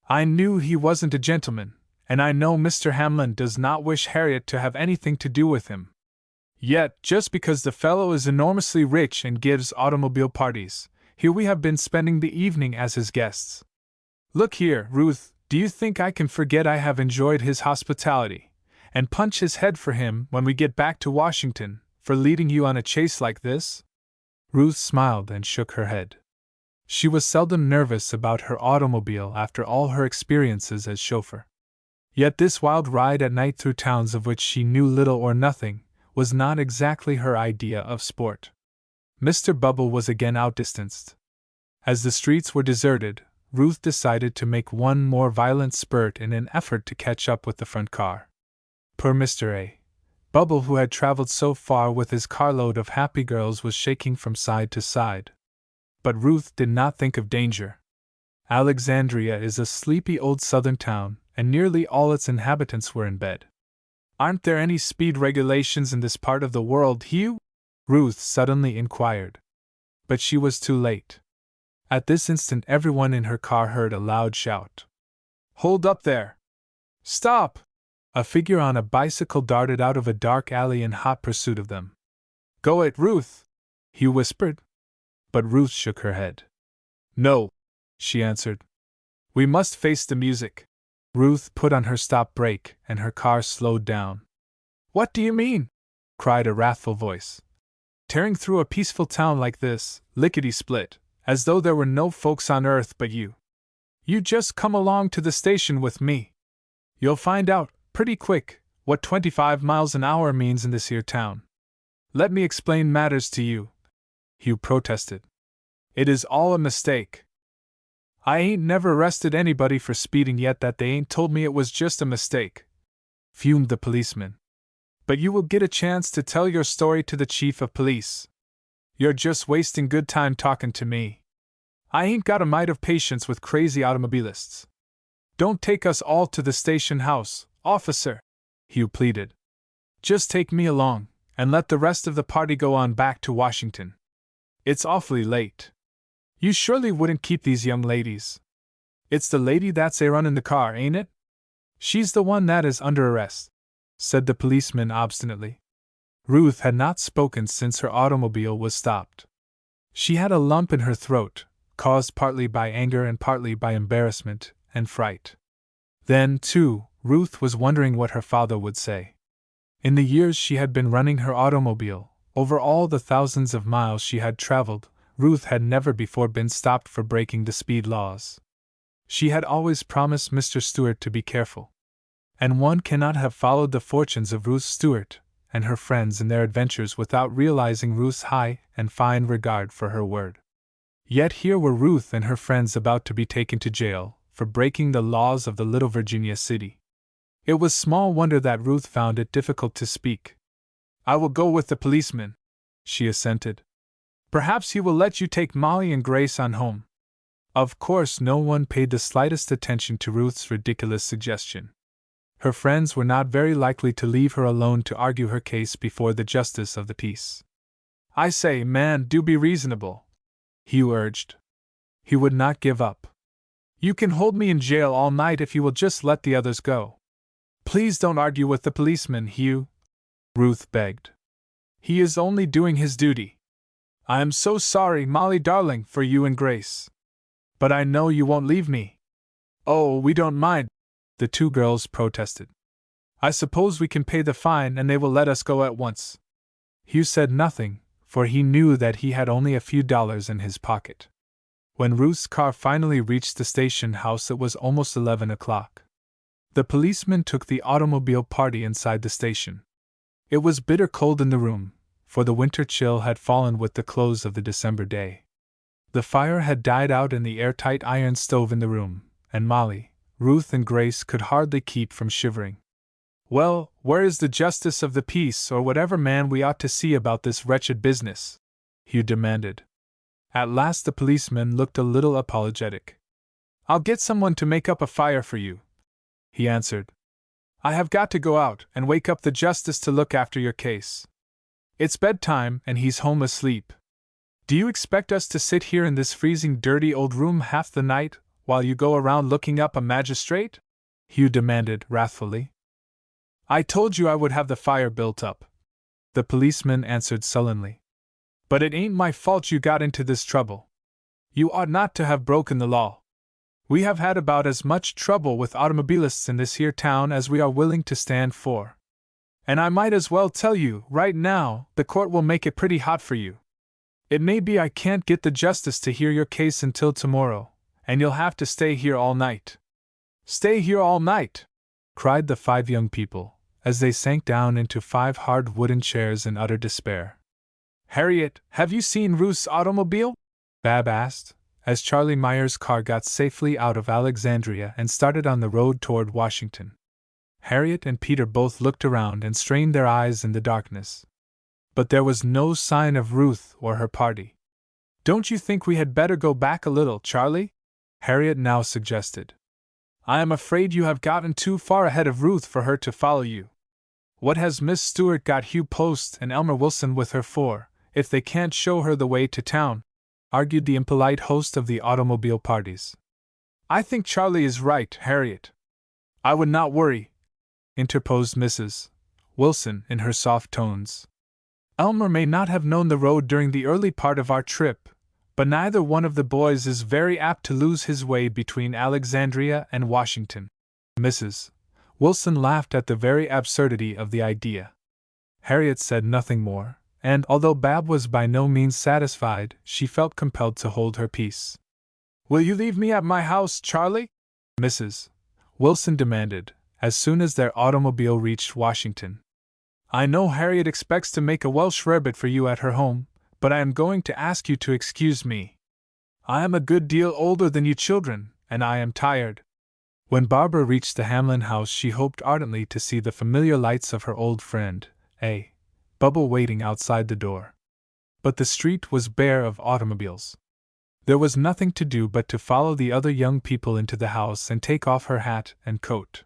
I knew he wasn't a gentleman, and I know Mr. Hamlin does not wish Harriet to have anything to do with him. Yet, just because the fellow is enormously rich and gives automobile parties, here we have been spending the evening as his guests. Look here, Ruth, do you think I can forget I have enjoyed his hospitality, and punch his head for him when we get back to Washington, for leading you on a chase like this?" Ruth smiled and shook her head. She was seldom nervous about her automobile after all her experiences as chauffeur. Yet this wild ride at night through towns of which she knew little or nothing was not exactly her idea of sport. Mr. Bubble was again outdistanced. As the streets were deserted, Ruth decided to make one more violent spurt in an effort to catch up with the front car. Poor Mr. A. Bubble, who had traveled so far with his carload of happy girls, was shaking from side to side. But Ruth did not think of danger. Alexandria is a sleepy old southern town, and nearly all its inhabitants were in bed. "Aren't there any speed regulations in this part of the world, Hugh?" Ruth suddenly inquired. But she was too late. At this instant, everyone in her car heard a loud shout. "Hold up there! Stop!" A figure on a bicycle darted out of a dark alley in hot pursuit of them. "Go it, Ruth!" Hugh whispered. But Ruth shook her head. "No," she answered. "We must face the music." Ruth put on her stop brake, and her car slowed down. "What do you mean?" cried a wrathful voice. "Tearing through a peaceful town like this, lickety-split, as though there were no folks on earth but you. You just come along to the station with me. You'll find out, pretty quick, what 25 miles an hour means in this here town." "Let me explain matters to you," Hugh protested. "It is all a mistake. I ain't never arrested anybody for speeding yet that they ain't told me it was just a mistake," fumed the policeman. "But you will get a chance to tell your story to the chief of police. You're just wasting good time talking to me. I ain't got a mite of patience with crazy automobilists. Don't take us all to the station house, officer," Hugh pleaded. "Just take me along, and let the rest of the party go on back to Washington. It's awfully late. You surely wouldn't keep these young ladies. It's the lady that's a running the car, ain't it? She's the one that is under arrest," said the policeman obstinately. Ruth had not spoken since her automobile was stopped. She had a lump in her throat, caused partly by anger and partly by embarrassment and fright. Then, too, Ruth was wondering what her father would say. In the years she had been running her automobile, over all the thousands of miles she had traveled, Ruth had never before been stopped for breaking the speed laws. She had always promised Mr. Stewart to be careful. And one cannot have followed the fortunes of Ruth Stewart and her friends in their adventures without realizing Ruth's high and fine regard for her word. Yet here were Ruth and her friends about to be taken to jail for breaking the laws of the little Virginia city. It was small wonder that Ruth found it difficult to speak. "I will go with the policeman," she assented. "Perhaps he will let you take Molly and Grace on home." Of course, no one paid the slightest attention to Ruth's ridiculous suggestion. Her friends were not very likely to leave her alone to argue her case before the justice of the peace. "I say, man, do be reasonable," Hugh urged. He would not give up. "You can hold me in jail all night if you will just let the others go." "Please don't argue with the policeman, Hugh," Ruth begged. "He is only doing his duty. I am so sorry, Molly darling, for you and Grace. But I know you won't leave me." "Oh, we don't mind," the two girls protested. "I suppose we can pay the fine and they will let us go at once." Hugh said nothing, for he knew that he had only a few dollars in his pocket. When Ruth's car finally reached the station house, it was almost 11 o'clock. The policeman took the automobile party inside the station. It was bitter cold in the room, for the winter chill had fallen with the close of the December day. The fire had died out in the airtight iron stove in the room, and Molly, Ruth, and Grace could hardly keep from shivering. "Well, where is the justice of the peace, or whatever man we ought to see about this wretched business?" Hugh demanded. At last the policeman looked a little apologetic. "I'll get someone to make up a fire for you," he answered. "I have got to go out and wake up the justice to look after your case. It's bedtime and he's home asleep. Do you expect us to sit here in this freezing, dirty old room half the night while you go around looking up a magistrate?" Hugh demanded wrathfully. "I told you I would have the fire built up," the policeman answered sullenly. "But it ain't my fault you got into this trouble. You ought not to have broken the law. We have had about as much trouble with automobilists in this here town as we are willing to stand for. And I might as well tell you, right now, the court will make it pretty hot for you. It may be I can't get the justice to hear your case until tomorrow, and you'll have to stay here all night." "Stay here all night!" cried the 5 young people, as they sank down into 5 hard wooden chairs in utter despair. "Harriet, have you seen Ruth's automobile?" Bab asked, as Charlie Meyer's car got safely out of Alexandria and started on the road toward Washington. Harriet and Peter both looked around and strained their eyes in the darkness. But there was no sign of Ruth or her party. "Don't you think we had better go back a little, Charlie?" Harriet now suggested. "I am afraid you have gotten too far ahead of Ruth for her to follow you. What has Miss Stewart got Hugh Post and Elmer Wilson with her for, if they can't show her the way to town?" argued the impolite host of the automobile parties. I think Charlie is right, Harriet. I would not worry, interposed Mrs. Wilson in her soft tones. Elmer may not have known the road during the early part of our trip, but neither one of the boys is very apt to lose his way between Alexandria and Washington. Mrs. Wilson laughed at the very absurdity of the idea. Harriet said nothing more, and although Bab was by no means satisfied, she felt compelled to hold her peace. Will you leave me at my house, Charlie? Mrs. Wilson demanded, as soon as their automobile reached Washington. I know Harriet expects to make a Welsh rarebit for you at her home, but I am going to ask you to excuse me. I am a good deal older than you children, and I am tired. When Barbara reached the Hamlin house, she hoped ardently to see the familiar lights of her old friend, A. Bubble, waiting outside the door. But the street was bare of automobiles. There was nothing to do but to follow the other young people into the house and take off her hat and coat.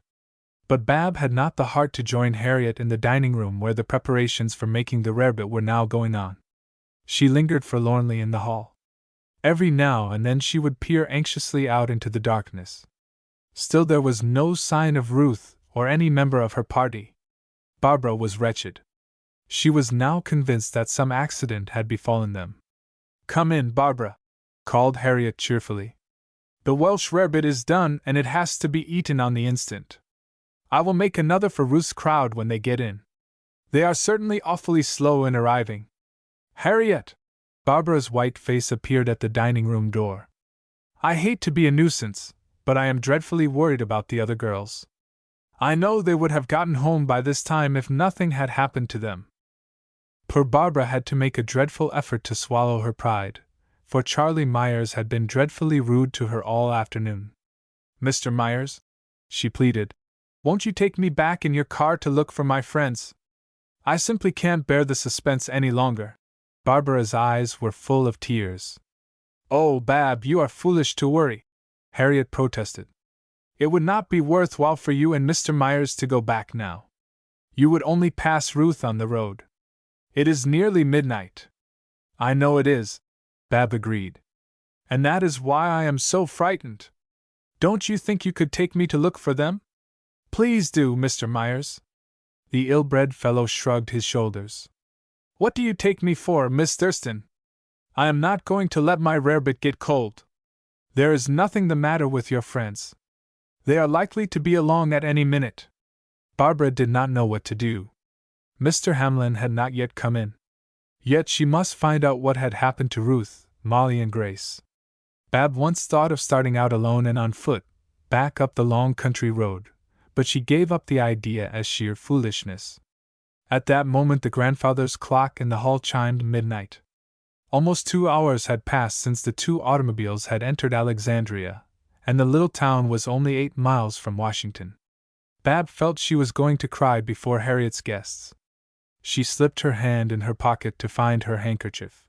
But Bab had not the heart to join Harriet in the dining room where the preparations for making the rarebit were now going on. She lingered forlornly in the hall. Every now and then she would peer anxiously out into the darkness. Still there was no sign of Ruth or any member of her party. Barbara was wretched. She was now convinced that some accident had befallen them. Come in, Barbara, called Harriet cheerfully. The Welsh rarebit is done and it has to be eaten on the instant. I will make another for Ruth's crowd when they get in. They are certainly awfully slow in arriving. Harriet! Barbara's white face appeared at the dining room door. I hate to be a nuisance, but I am dreadfully worried about the other girls. I know they would have gotten home by this time if nothing had happened to them. Poor Barbara had to make a dreadful effort to swallow her pride, for Charlie Myers had been dreadfully rude to her all afternoon. Mr. Myers, she pleaded, won't you take me back in your car to look for my friends? I simply can't bear the suspense any longer. Barbara's eyes were full of tears. Oh, Bab, you are foolish to worry, Harriet protested. It would not be worthwhile for you and Mr. Myers to go back now. You would only pass Ruth on the road. It is nearly midnight. I know it is, Bab agreed. And that is why I am so frightened. Don't you think you could take me to look for them? Please do, Mr. Myers. The ill-bred fellow shrugged his shoulders. What do you take me for, Miss Thurston? I am not going to let my rarebit get cold. There is nothing the matter with your friends. They are likely to be along at any minute. Barbara did not know what to do. Mr. Hamlin had not yet come in. Yet she must find out what had happened to Ruth, Molly, and Grace. Bab once thought of starting out alone and on foot, back up the long country road, but she gave up the idea as sheer foolishness. At that moment the grandfather's clock in the hall chimed midnight. Almost 2 hours had passed since the 2 automobiles had entered Alexandria, and the little town was only 8 miles from Washington. Bab felt she was going to cry before Harriet's guests. She slipped her hand in her pocket to find her handkerchief.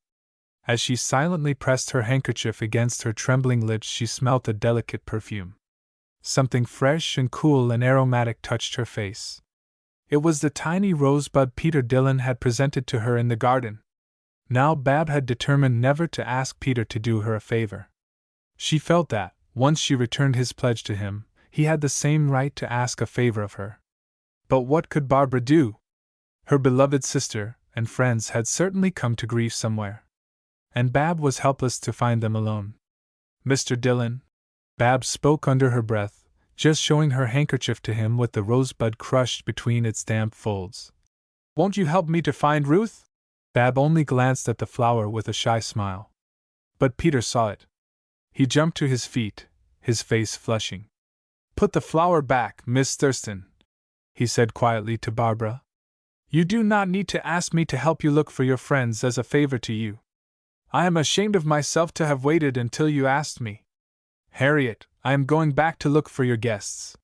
As she silently pressed her handkerchief against her trembling lips, she smelt a delicate perfume. Something fresh and cool and aromatic touched her face. It was the tiny rosebud Peter Dillon had presented to her in the garden. Now Bab had determined never to ask Peter to do her a favor. She felt that, once she returned his pledge to him, he had the same right to ask a favor of her. But what could Barbara do? Her beloved sister and friends had certainly come to grief somewhere, and Bab was helpless to find them alone. Mr. Dillon, Bab spoke under her breath, just showing her handkerchief to him with the rosebud crushed between its damp folds. Won't you help me to find Ruth? Bab only glanced at the flower with a shy smile. But Peter saw it. He jumped to his feet, his face flushing. Put the flower back, Miss Thurston, he said quietly to Barbara. You do not need to ask me to help you look for your friends as a favor to you. I am ashamed of myself to have waited until you asked me. Harriet, I am going back to look for your guests.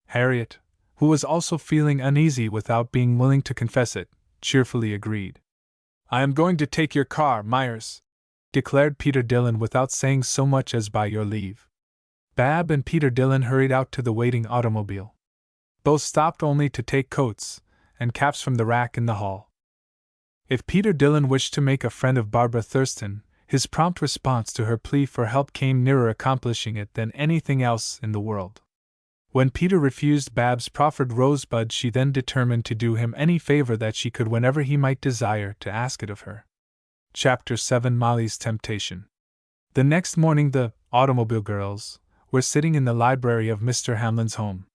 Harriet, who was also feeling uneasy without being willing to confess it, cheerfully agreed. I am going to take your car, Myers, declared Peter Dillon without saying so much as by your leave. Bab and Peter Dillon hurried out to the waiting automobile. Both stopped only to take coats and caps from the rack in the hall. If Peter Dillon wished to make a friend of Barbara Thurston, His prompt response to her plea for help came nearer accomplishing it than anything else in the world. When Peter refused Bab's proffered rosebud, she then determined to do him any favor that she could whenever he might desire to ask it of her. Chapter 7: Molly's Temptation. The next morning the automobile girls were sitting in the library of Mr. Hamlin's home.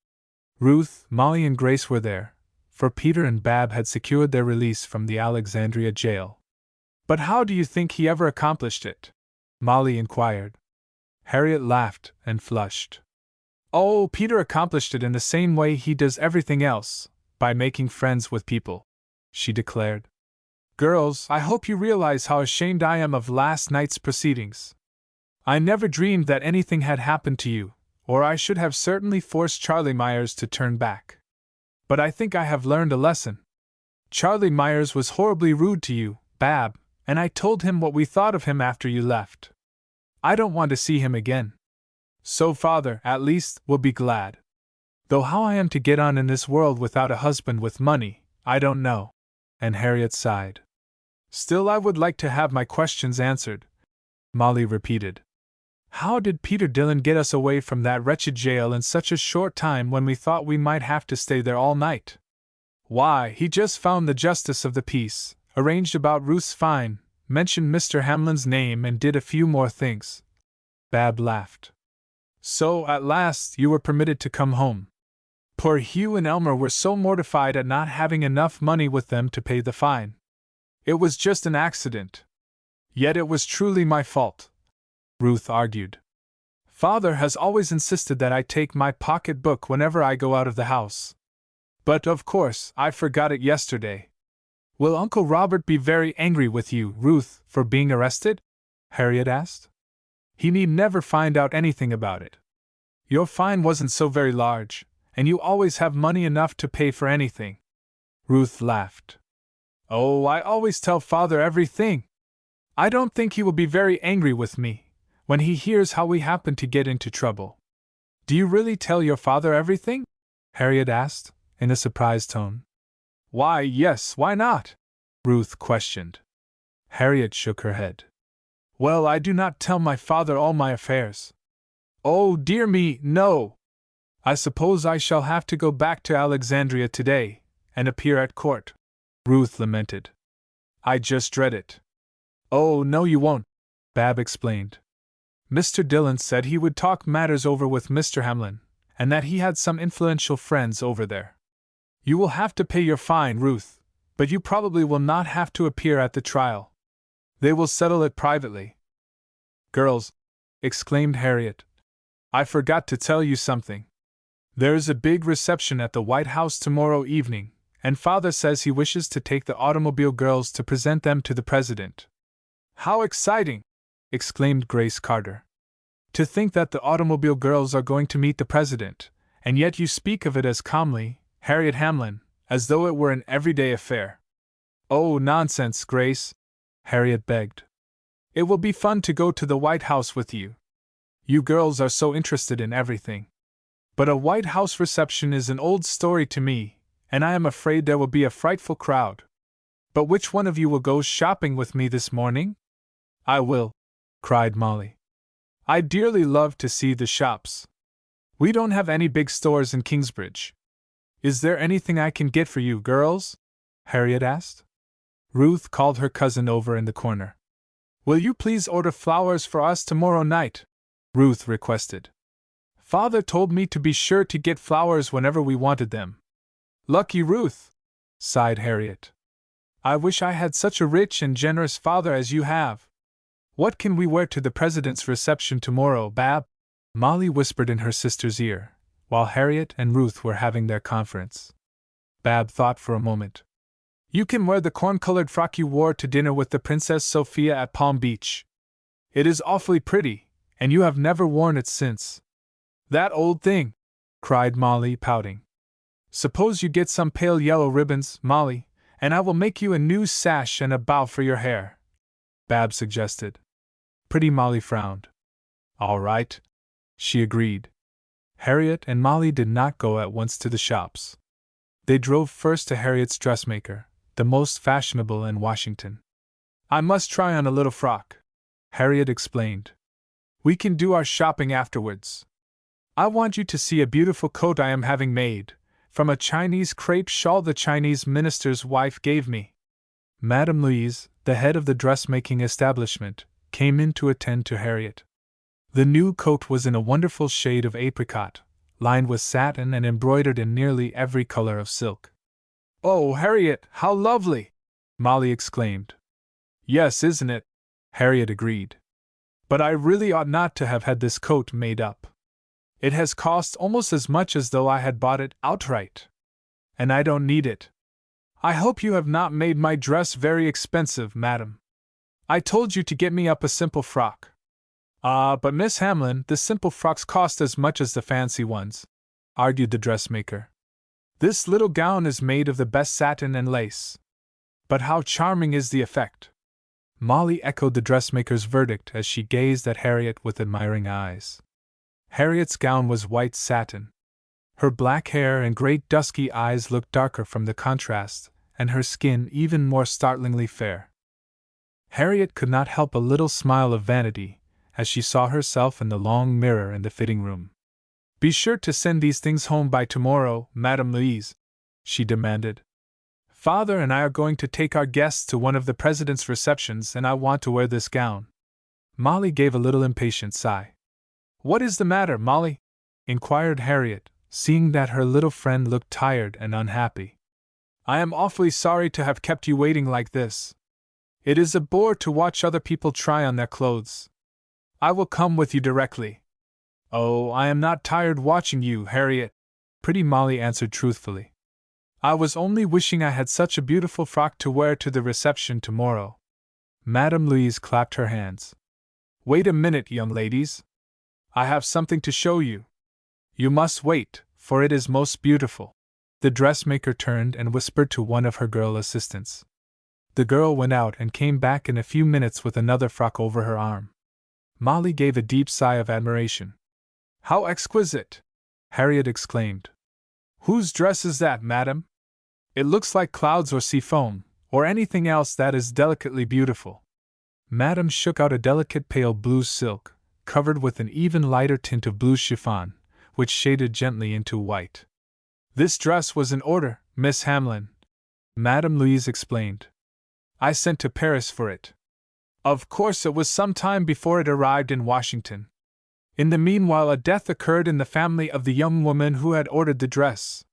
Ruth, Molly, and Grace were there, for Peter and Bab had secured their release from the Alexandria jail. "But how do you think he ever accomplished it?" Molly inquired. Harriet laughed and flushed. "Oh, Peter accomplished it in the same way he does everything else, by making friends with people," she declared. "Girls, I hope you realize how ashamed I am of last night's proceedings. I never dreamed that anything had happened to you, or I should have certainly forced Charlie Myers to turn back. But I think I have learned a lesson. Charlie Myers was horribly rude to you, Bab, and I told him what we thought of him after you left. I don't want to see him again. So Father, at least, will be glad. Though how I am to get on in this world without a husband with money, I don't know." And Harriet sighed. "Still, I would like to have my questions answered," Molly repeated. "How did Peter Dillon get us away from that wretched jail in such a short time when we thought we might have to stay there all night?" "Why, he just found the justice of the peace, arranged about Ruth's fine, mentioned Mr. Hamlin's name, and did a few more things." Bab laughed. "So, at last, you were permitted to come home. Poor Hugh and Elmer were so mortified at not having enough money with them to pay the fine. It was just an accident. Yet it was truly my fault," Ruth argued. "Father has always insisted that I take my pocket-book whenever I go out of the house. But, of course, I forgot it yesterday. Will Uncle Robert be very angry with you, Ruth, for being arrested?" Harriet asked. "He need never find out anything about it. Your fine wasn't so very large, and you always have money enough to pay for anything." Ruth laughed. "Oh, I always tell Father everything. I don't think he will be very angry with me when he hears how we happened to get into trouble." "Do you really tell your father everything?" Harriet asked, in a surprised tone. "Why, yes, why not?" Ruth questioned. Harriet shook her head. "Well, I do not tell my father all my affairs." "Oh, dear me, no! I suppose I shall have to go back to Alexandria today, and appear at court," Ruth lamented. "I just dread it." "Oh, no, you won't," Bab explained. "Mr. Dillon said he would talk matters over with Mr. Hamlin, and that he had some influential friends over there. You will have to pay your fine, Ruth, but you probably will not have to appear at the trial. They will settle it privately." "Girls," exclaimed Harriet, "I forgot to tell you something. There is a big reception at the White House tomorrow evening, and Father says he wishes to take the automobile girls to present them to the President." "How exciting!" exclaimed Grace Carter. "To think that the automobile girls are going to meet the President, and yet you speak of it as calmly, Harriet Hamlin, as though it were an everyday affair." "Oh, nonsense, Grace," Harriet begged. "It will be fun to go to the White House with you. You girls are so interested in everything. But a White House reception is an old story to me, and I am afraid there will be a frightful crowd. But which one of you will go shopping with me this morning?" "I will," cried Molly. "I dearly love to see the shops. We don't have any big stores in Kingsbridge. Is there anything I can get for you, girls?" Harriet asked. Ruth called her cousin over in the corner. "Will you please order flowers for us tomorrow night?" Ruth requested. "Father told me to be sure to get flowers whenever we wanted them." "Lucky Ruth!" sighed Harriet. "I wish I had such a rich and generous father as you have. What can we wear to the President's reception tomorrow, Bab?" Molly whispered in her sister's ear, while Harriet and Ruth were having their conference. Bab thought for a moment. "You can wear the corn-colored frock you wore to dinner with the Princess Sophia at Palm Beach. It is awfully pretty, and you have never worn it since." "That old thing!" cried Molly, pouting. "Suppose you get some pale yellow ribbons, Molly, and I will make you a new sash and a bow for your hair," Bab suggested. Pretty Molly frowned. "All right," she agreed. Harriet and Molly did not go at once to the shops. They drove first to Harriet's dressmaker, the most fashionable in Washington. "I must try on a little frock," Harriet explained. "We can do our shopping afterwards. I want you to see a beautiful coat I am having made, from a Chinese crepe shawl the Chinese minister's wife gave me." Madame Louise, the head of the dressmaking establishment, came in to attend to Harriet. The new coat was in a wonderful shade of apricot, lined with satin and embroidered in nearly every color of silk. "Oh, Harriet, how lovely!" Molly exclaimed. "Yes, isn't it?" Harriet agreed. "But I really ought not to have had this coat made up. It has cost almost as much as though I had bought it outright. And I don't need it. I hope you have not made my dress very expensive, madam. I told you to get me up a simple frock." "Ah, but Miss Hamlin, the simple frocks cost as much as the fancy ones," argued the dressmaker. "This little gown is made of the best satin and lace. But how charming is the effect!" Molly echoed the dressmaker's verdict as she gazed at Harriet with admiring eyes. Harriet's gown was white satin. Her black hair and great dusky eyes looked darker from the contrast, and her skin even more startlingly fair. Harriet could not help a little smile of vanity as she saw herself in the long mirror in the fitting room. "Be sure to send these things home by tomorrow, Madame Louise," she demanded. "Father and I are going to take our guests to one of the president's receptions, and I want to wear this gown." Molly gave a little impatient sigh. "What is the matter, Molly?" inquired Harriet, seeing that her little friend looked tired and unhappy. "I am awfully sorry to have kept you waiting like this. It is a bore to watch other people try on their clothes. I will come with you directly." "Oh, I am not tired watching you, Harriet," pretty Molly answered truthfully. "I was only wishing I had such a beautiful frock to wear to the reception tomorrow." Madame Louise clapped her hands. "Wait a minute, young ladies. I have something to show you. You must wait, for it is most beautiful." The dressmaker turned and whispered to one of her girl assistants. The girl went out and came back in a few minutes with another frock over her arm. Molly gave a deep sigh of admiration. "How exquisite!" Harriet exclaimed. "Whose dress is that, madam? It looks like clouds or sea foam, or anything else that is delicately beautiful." Madame shook out a delicate pale blue silk, covered with an even lighter tint of blue chiffon, which shaded gently into white. "This dress was in order, Miss Hamlin," Madame Louise explained. "I sent to Paris for it. Of course it was some time before it arrived in Washington. In the meanwhile a death occurred in the family of the young woman who had ordered the dress.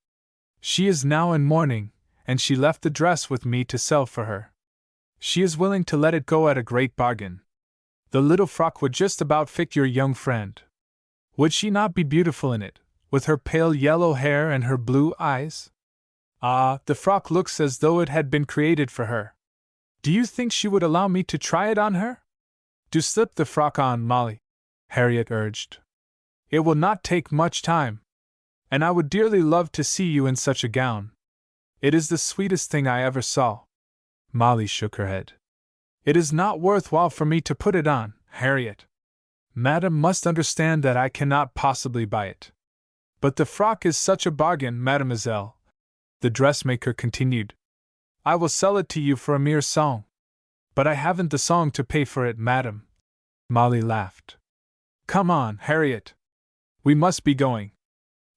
She is now in mourning, and she left the dress with me to sell for her. She is willing to let it go at a great bargain. The little frock would just about fit your young friend. Would she not be beautiful in it, with her pale yellow hair and her blue eyes? Ah, the frock looks as though it had been created for her. Do you think she would allow me to try it on her?" "Do slip the frock on, Molly," Harriet urged. "It will not take much time. And I would dearly love to see you in such a gown. It is the sweetest thing I ever saw." Molly shook her head. "It is not worth while for me to put it on, Harriet. Madam must understand that I cannot possibly buy it." "But the frock is such a bargain, mademoiselle," the dressmaker continued. "I will sell it to you for a mere song." "But I haven't the song to pay for it, madam." Molly laughed. "Come on, Harriet. We must be going."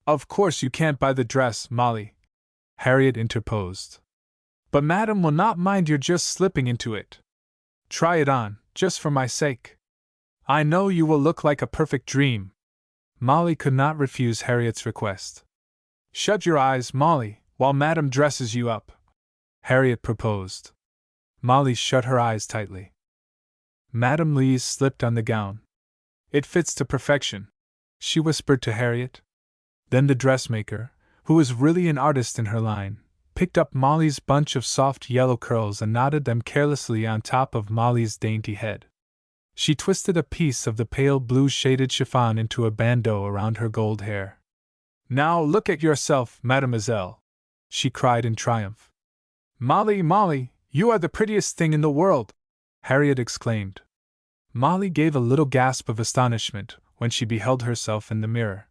"Of course you can't buy the dress, Molly," Harriet interposed. "But madam will not mind your just slipping into it. Try it on, just for my sake. I know you will look like a perfect dream." Molly could not refuse Harriet's request. "Shut your eyes, Molly, while madam dresses you up," Harriet proposed. Molly shut her eyes tightly. Madame Louise slipped on the gown. "It fits to perfection," she whispered to Harriet. Then the dressmaker, who was really an artist in her line, picked up Molly's bunch of soft yellow curls and knotted them carelessly on top of Molly's dainty head. She twisted a piece of the pale blue shaded chiffon into a bandeau around her gold hair. "Now look at yourself, mademoiselle," she cried in triumph. "Molly, Molly, you are the prettiest thing in the world!" Harriet exclaimed. Molly gave a little gasp of astonishment when she beheld herself in the mirror.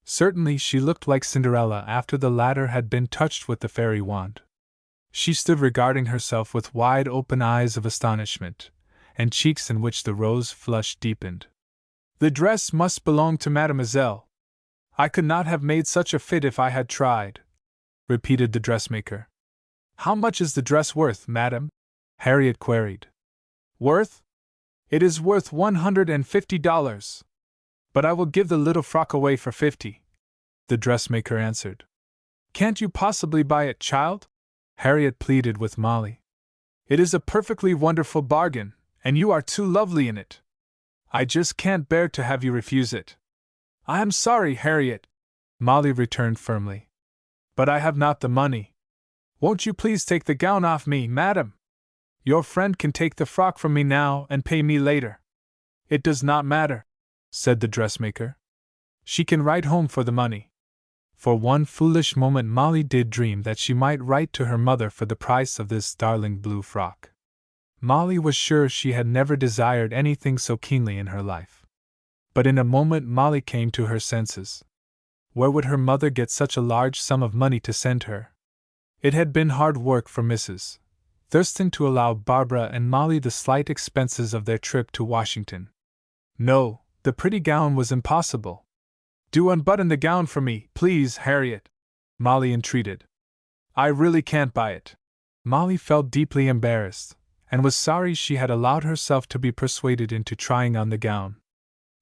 Certainly she looked like Cinderella after the latter had been touched with the fairy wand. She stood regarding herself with wide open eyes of astonishment, and cheeks in which the rose flush deepened. "The dress must belong to mademoiselle. I could not have made such a fit if I had tried," repeated the dressmaker. "How much is the dress worth, madam?" Harriet queried. "Worth? It is worth $150. But I will give the little frock away for 50, the dressmaker answered. "Can't you possibly buy it, child?" Harriet pleaded with Molly. "It is a perfectly wonderful bargain, and you are too lovely in it. I just can't bear to have you refuse it." "I am sorry, Harriet," Molly returned firmly, "but I have not the money. Won't you please take the gown off me, madam? Your friend can take the frock from me now and pay me later." "It does not matter," said the dressmaker. "She can write home for the money." For one foolish moment Molly did dream that she might write to her mother for the price of this darling blue frock. Molly was sure she had never desired anything so keenly in her life. But in a moment Molly came to her senses. Where would her mother get such a large sum of money to send her? It had been hard work for Mrs. Thurston to allow Barbara and Molly the slight expenses of their trip to Washington. No, the pretty gown was impossible. "Do unbutton the gown for me, please, Harriet," Molly entreated. "I really can't buy it." Molly felt deeply embarrassed, and was sorry she had allowed herself to be persuaded into trying on the gown.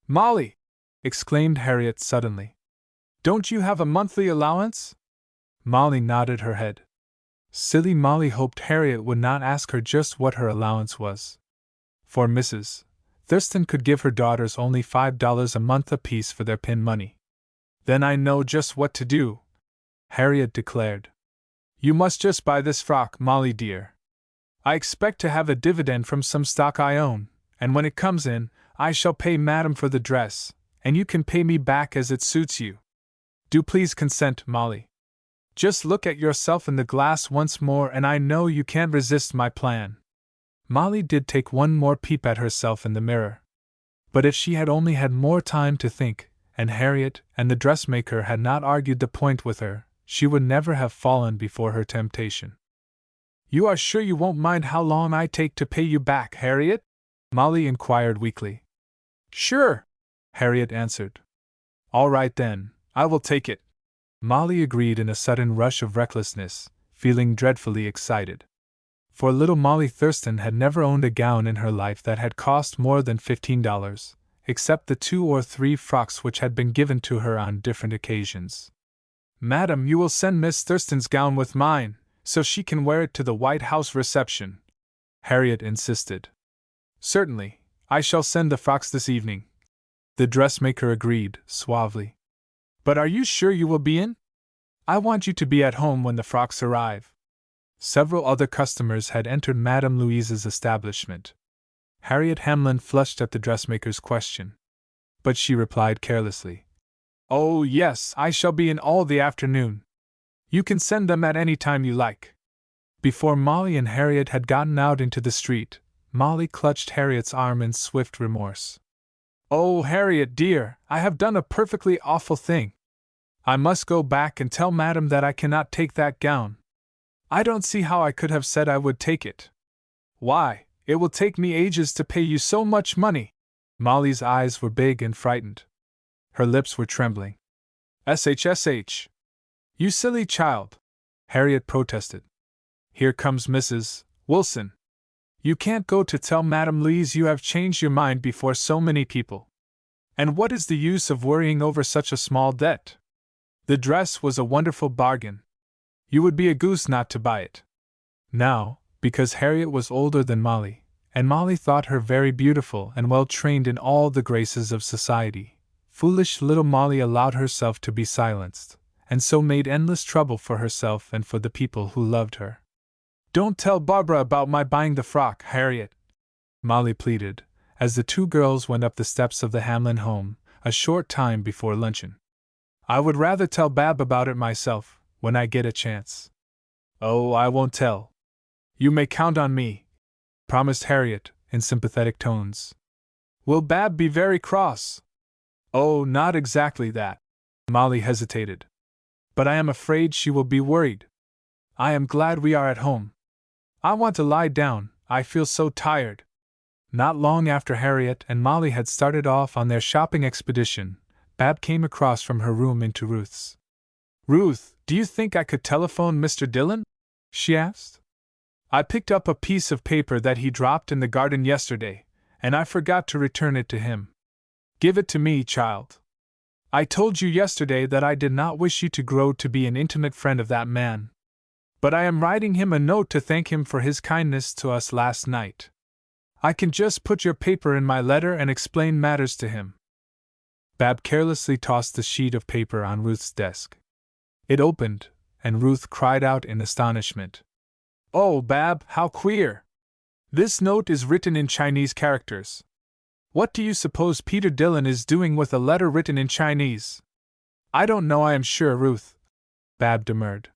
"Molly!" exclaimed Harriet suddenly. "Don't you have a monthly allowance?" Molly nodded her head. Silly Molly hoped Harriet would not ask her just what her allowance was. For Mrs. Thurston could give her daughters only $5 a month apiece for their pin money. "Then I know just what to do," Harriet declared. "You must just buy this frock, Molly dear. I expect to have a dividend from some stock I own, and when it comes in, I shall pay Madam for the dress, and you can pay me back as it suits you. Do please consent, Molly. Just look at yourself in the glass once more and I know you can't resist my plan." Molly did take one more peep at herself in the mirror. But if she had only had more time to think, and Harriet and the dressmaker had not argued the point with her, she would never have fallen before her temptation. "You are sure you won't mind how long I take to pay you back, Harriet?" Molly inquired weakly. "Sure," Harriet answered. "All right then, I will take it," Molly agreed in a sudden rush of recklessness, feeling dreadfully excited. For little Molly Thurston had never owned a gown in her life that had cost more than $15, except the 2 or 3 frocks which had been given to her on different occasions. "Madam, you will send Miss Thurston's gown with mine, so she can wear it to the White House reception," Harriet insisted. "Certainly, I shall send the frocks this evening," the dressmaker agreed, suavely. "But are you sure you will be in? I want you to be at home when the frocks arrive." Several other customers had entered Madame Louise's establishment. Harriet Hamlin flushed at the dressmaker's question. But she replied carelessly, "Oh, yes, I shall be in all the afternoon. You can send them at any time you like." Before Molly and Harriet had gotten out into the street, Molly clutched Harriet's arm in swift remorse. "Oh, Harriet dear, I have done a perfectly awful thing. I must go back and tell Madam that I cannot take that gown. I don't see how I could have said I would take it. Why, it will take me ages to pay you so much money." Molly's eyes were big and frightened. Her lips were trembling. "SHSH. You silly child," Harriet protested. "Here comes Mrs. Wilson. You can't go to tell Madame Louise you have changed your mind before so many people. And what is the use of worrying over such a small debt? The dress was a wonderful bargain. You would be a goose not to buy it." Now, because Harriet was older than Molly, and Molly thought her very beautiful and well trained in all the graces of society, foolish little Molly allowed herself to be silenced, and so made endless trouble for herself and for the people who loved her. "Don't tell Barbara about my buying the frock, Harriet," Molly pleaded, as the 2 girls went up the steps of the Hamlin home, a short time before luncheon. "I would rather tell Bab about it myself, when I get a chance." "Oh, I won't tell. You may count on me," promised Harriet, in sympathetic tones. "Will Bab be very cross?" "Oh, not exactly that." Molly hesitated. "But I am afraid she will be worried. I am glad we are at home. I want to lie down, I feel so tired." Not long after Harriet and Molly had started off on their shopping expedition, Bab came across from her room into Ruth's. "Ruth, do you think I could telephone Mr. Dillon?" she asked. "I picked up a piece of paper that he dropped in the garden yesterday, and I forgot to return it to him. Give it to me, child. I told you yesterday that I did not wish you to grow to be an intimate friend of that man. But I am writing him a note to thank him for his kindness to us last night. I can just put your paper in my letter and explain matters to him." Bab carelessly tossed the sheet of paper on Ruth's desk. It opened, and Ruth cried out in astonishment. "Oh, Bab, how queer! This note is written in Chinese characters. What do you suppose Peter Dillon is doing with a letter written in Chinese?" "I don't know, I am sure, Ruth," Bab demurred.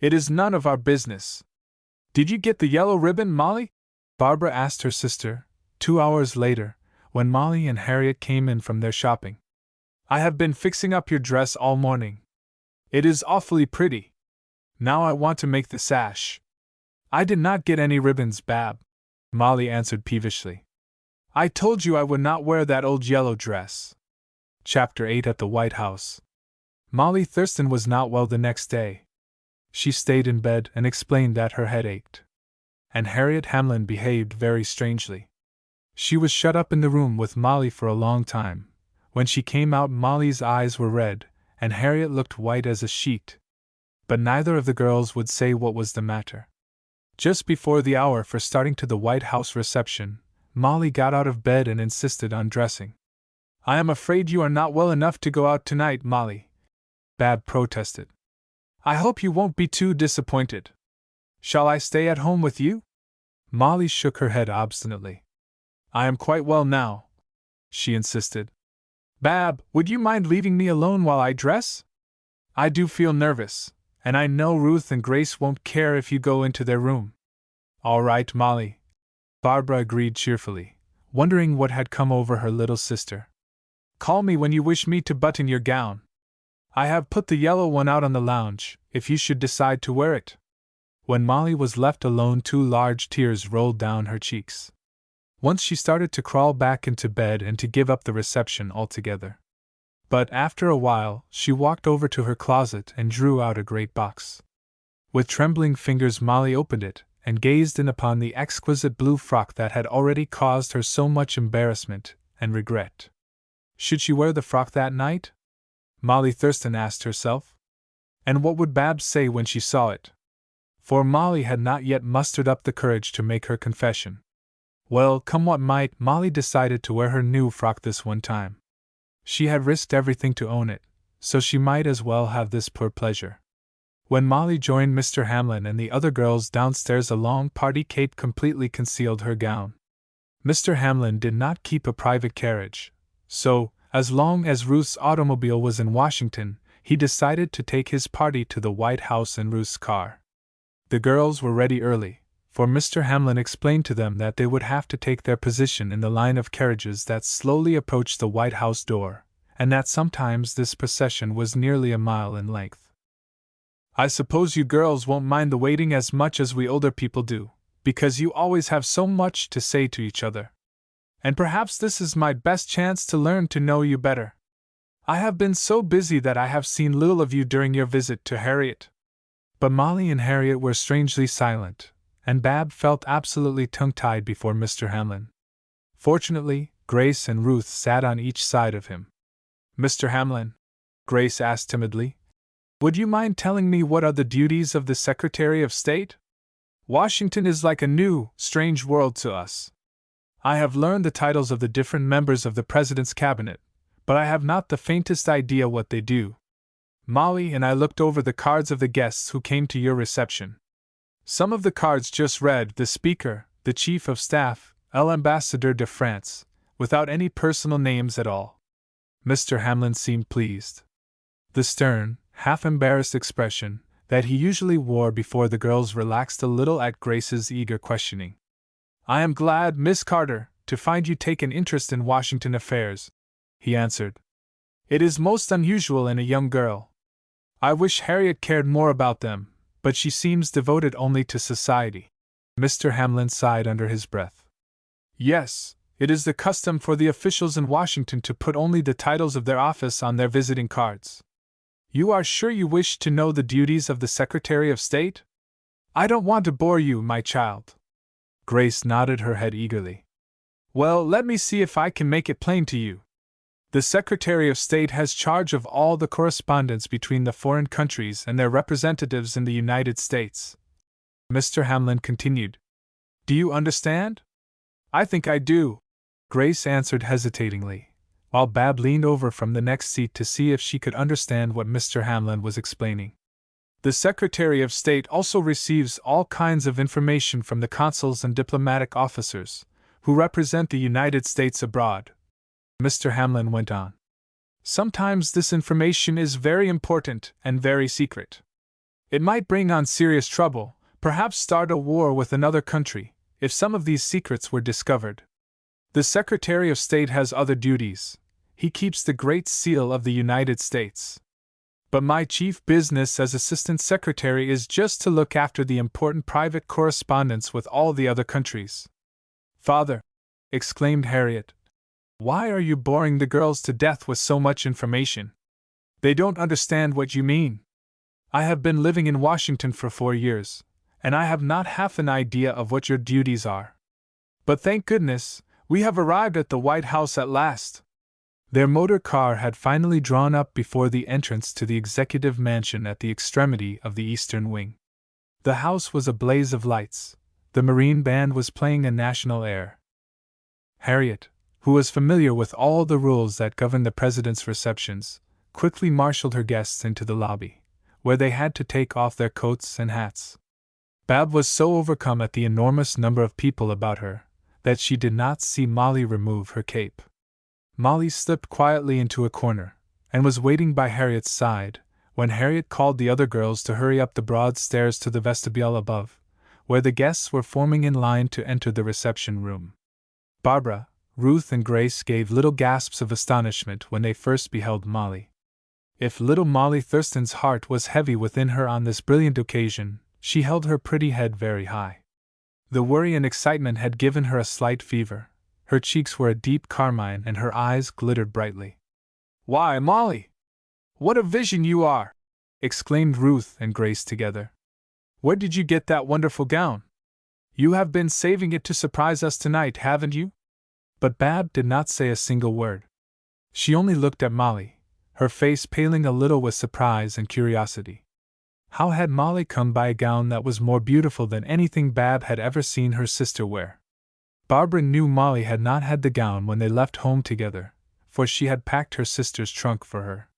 "It is none of our business." "Did you get the yellow ribbon, Molly?" Barbara asked her sister, 2 hours later, when Molly and Harriet came in from their shopping. "I have been fixing up your dress all morning. It is awfully pretty. Now I want to make the sash." "I did not get any ribbons, Bab," Molly answered peevishly. "I told you I would not wear that old yellow dress." Chapter 8 At the White House. Molly Thurston was not well the next day. She stayed in bed and explained that her head ached. And Harriet Hamlin behaved very strangely. She was shut up in the room with Molly for a long time. When she came out, Molly's eyes were red, and Harriet looked white as a sheet. But neither of the girls would say what was the matter. Just before the hour for starting to the White House reception, Molly got out of bed and insisted on dressing. "I am afraid you are not well enough to go out tonight, Molly," Bab protested. "I hope you won't be too disappointed. Shall I stay at home with you?" Molly shook her head obstinately. "I am quite well now," she insisted. "Bab, would you mind leaving me alone while I dress? I do feel nervous, and I know Ruth and Grace won't care if you go into their room." "All right, Molly," Barbara agreed cheerfully, wondering what had come over her little sister. "Call me when you wish me to button your gown. I have put the yellow one out on the lounge, if you should decide to wear it." When Molly was left alone, 2 large tears rolled down her cheeks. Once she started to crawl back into bed and to give up the reception altogether. But after a while, she walked over to her closet and drew out a great box. With trembling fingers, Molly opened it and gazed in upon the exquisite blue frock that had already caused her so much embarrassment and regret. Should she wear the frock that night? Molly Thurston asked herself. And what would Babs say when she saw it? For Molly had not yet mustered up the courage to make her confession. Well, come what might, Molly decided to wear her new frock this one time. She had risked everything to own it, so she might as well have this poor pleasure. When Molly joined Mr. Hamlin and the other girls downstairs, a long party cape completely concealed her gown. Mr. Hamlin did not keep a private carriage, so, as long as Ruth's automobile was in Washington, he decided to take his party to the White House in Ruth's car. The girls were ready early, for Mr. Hamlin explained to them that they would have to take their position in the line of carriages that slowly approached the White House door, and that sometimes this procession was nearly a mile in length. "I suppose you girls won't mind the waiting as much as we older people do, because you always have so much to say to each other. And perhaps this is my best chance to learn to know you better. I have been so busy that I have seen little of you during your visit to Harriet." But Molly and Harriet were strangely silent, and Bab felt absolutely tongue-tied before Mr. Hamlin. Fortunately, Grace and Ruth sat on each side of him. "Mr. Hamlin," Grace asked timidly, "would you mind telling me what are the duties of the Secretary of State? Washington is like a new, strange world to us. I have learned the titles of the different members of the President's cabinet, but I have not the faintest idea what they do." Molly and I looked over the cards of the guests who came to your reception. Some of the cards just read the Speaker, the Chief of Staff, l'Ambassadeur de France, without any personal names at all. Mr. Hamlin seemed pleased. The stern, half-embarrassed expression that he usually wore before the girls relaxed a little at Grace's eager questioning. "I am glad, Miss Carter, to find you take an interest in Washington affairs," he answered. "It is most unusual in a young girl. I wish Harriet cared more about them, but she seems devoted only to society." Mr. Hamlin sighed under his breath. Yes, it is the custom for the officials in Washington to put only the titles of their office on their visiting cards. You are sure you wish to know the duties of the Secretary of State? I don't want to bore you, my child. Grace nodded her head eagerly. Well, let me see if I can make it plain to you. The Secretary of State has charge of all the correspondence between the foreign countries and their representatives in the United States. Mr. Hamlin continued. Do you understand? I think I do, Grace answered hesitatingly, while Bab leaned over from the next seat to see if she could understand what Mr. Hamlin was explaining. The Secretary of State also receives all kinds of information from the consuls and diplomatic officers, who represent the United States abroad. Mr. Hamlin went on. Sometimes this information is very important and very secret. It might bring on serious trouble, perhaps start a war with another country, if some of these secrets were discovered. The Secretary of State has other duties. He keeps the Great Seal of the United States. But my chief business as Assistant Secretary is just to look after the important private correspondence with all the other countries. Father, exclaimed Harriet, why are you boring the girls to death with so much information? They don't understand what you mean. I have been living in Washington for 4 years, and I have not half an idea of what your duties are. But thank goodness, we have arrived at the White House at last. Their motor car had finally drawn up before the entrance to the executive mansion at the extremity of the eastern wing. The house was a blaze of lights. The Marine Band was playing a national air. Harriet, who was familiar with all the rules that govern the president's receptions, quickly marshaled her guests into the lobby, where they had to take off their coats and hats. Bab was so overcome at the enormous number of people about her that she did not see Molly remove her cape. Molly slipped quietly into a corner, and was waiting by Harriet's side, when Harriet called the other girls to hurry up the broad stairs to the vestibule above, where the guests were forming in line to enter the reception room. Barbara, Ruth, and Grace gave little gasps of astonishment when they first beheld Molly. If little Molly Thurston's heart was heavy within her on this brilliant occasion, she held her pretty head very high. The worry and excitement had given her a slight fever. Her cheeks were a deep carmine and her eyes glittered brightly. Why, Molly! What a vision you are! Exclaimed Ruth and Grace together. Where did you get that wonderful gown? You have been saving it to surprise us tonight, haven't you? But Bab did not say a single word. She only looked at Molly, her face paling a little with surprise and curiosity. How had Molly come by a gown that was more beautiful than anything Bab had ever seen her sister wear? Barbara knew Molly had not had the gown when they left home together, for she had packed her sister's trunk for her.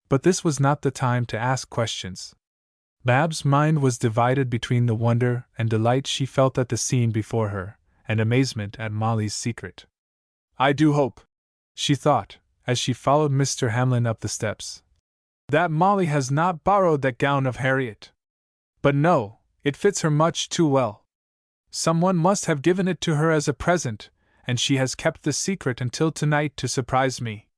But this was not the time to ask questions. Bab's mind was divided between the wonder and delight she felt at the scene before her, and amazement at Molly's secret. I do hope, she thought, as she followed Mr. Hamlin up the steps, that Molly has not borrowed that gown of Harriet. But no, it fits her much too well. Someone must have given it to her as a present, and she has kept the secret until tonight to surprise me.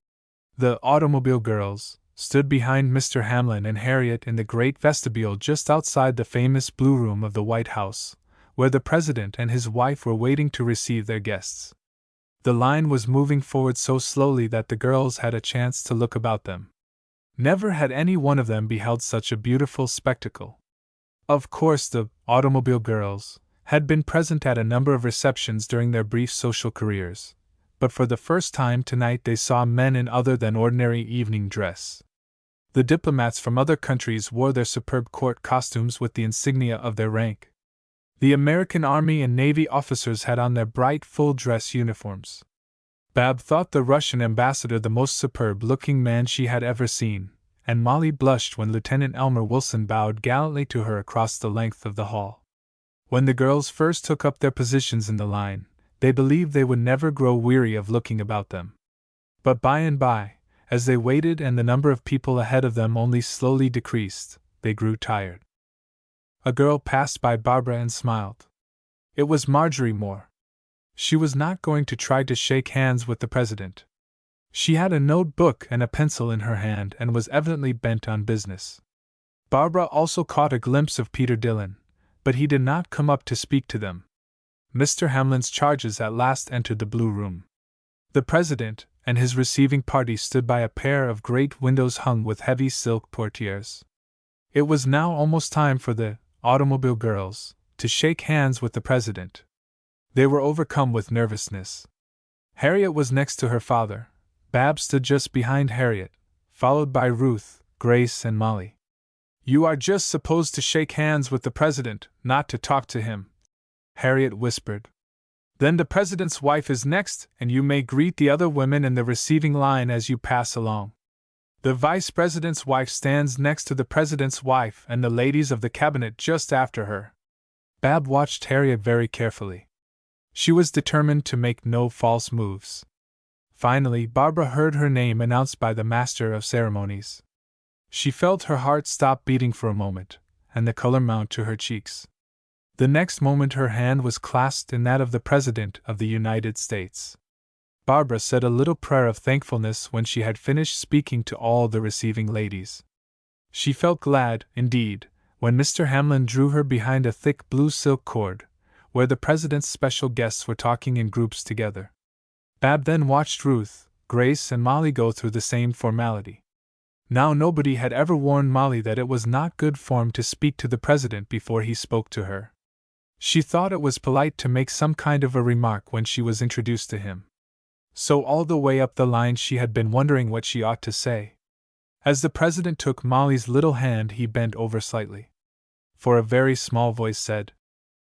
The automobile girls stood behind Mr. Hamlin and Harriet in the great vestibule just outside the famous Blue Room of the White House, where the president and his wife were waiting to receive their guests. The line was moving forward so slowly that the girls had a chance to look about them. Never had any one of them beheld such a beautiful spectacle. Of course, the automobile girls had been present at a number of receptions during their brief social careers, but for the first time tonight they saw men in other than ordinary evening dress. The diplomats from other countries wore their superb court costumes with the insignia of their rank. The American Army and Navy officers had on their bright full-dress uniforms. Bab thought the Russian ambassador the most superb-looking man she had ever seen, and Molly blushed when Lieutenant Elmer Wilson bowed gallantly to her across the length of the hall. When the girls first took up their positions in the line, they believed they would never grow weary of looking about them. But by and by, as they waited and the number of people ahead of them only slowly decreased, they grew tired. A girl passed by Barbara and smiled. It was Marjorie Moore. She was not going to try to shake hands with the president. She had a notebook and a pencil in her hand and was evidently bent on business. Barbara also caught a glimpse of Peter Dillon, but he did not come up to speak to them. Mr. Hamlin's charges at last entered the blue room. The president and his receiving party stood by a pair of great windows hung with heavy silk portieres. It was now almost time for the automobile girls to shake hands with the president. They were overcome with nervousness. Harriet was next to her father. Bab stood just behind Harriet, followed by Ruth, Grace, and Molly. "You are just supposed to shake hands with the president, not to talk to him," Harriet whispered. "Then the president's wife is next, and you may greet the other women in the receiving line as you pass along. The vice president's wife stands next to the president's wife and the ladies of the cabinet just after her." Bab watched Harriet very carefully. She was determined to make no false moves. Finally, Barbara heard her name announced by the master of ceremonies. She felt her heart stop beating for a moment, and the color mount to her cheeks. The next moment her hand was clasped in that of the President of the United States. Barbara said a little prayer of thankfulness when she had finished speaking to all the receiving ladies. She felt glad, indeed, when Mr. Hamlin drew her behind a thick blue silk cord, where the President's special guests were talking in groups together. Bab then watched Ruth, Grace, and Molly go through the same formality. Now nobody had ever warned Molly that it was not good form to speak to the President before he spoke to her. She thought it was polite to make some kind of a remark when she was introduced to him. So all the way up the line she had been wondering what she ought to say. As the President took Molly's little hand, he bent over slightly. For a very small voice said,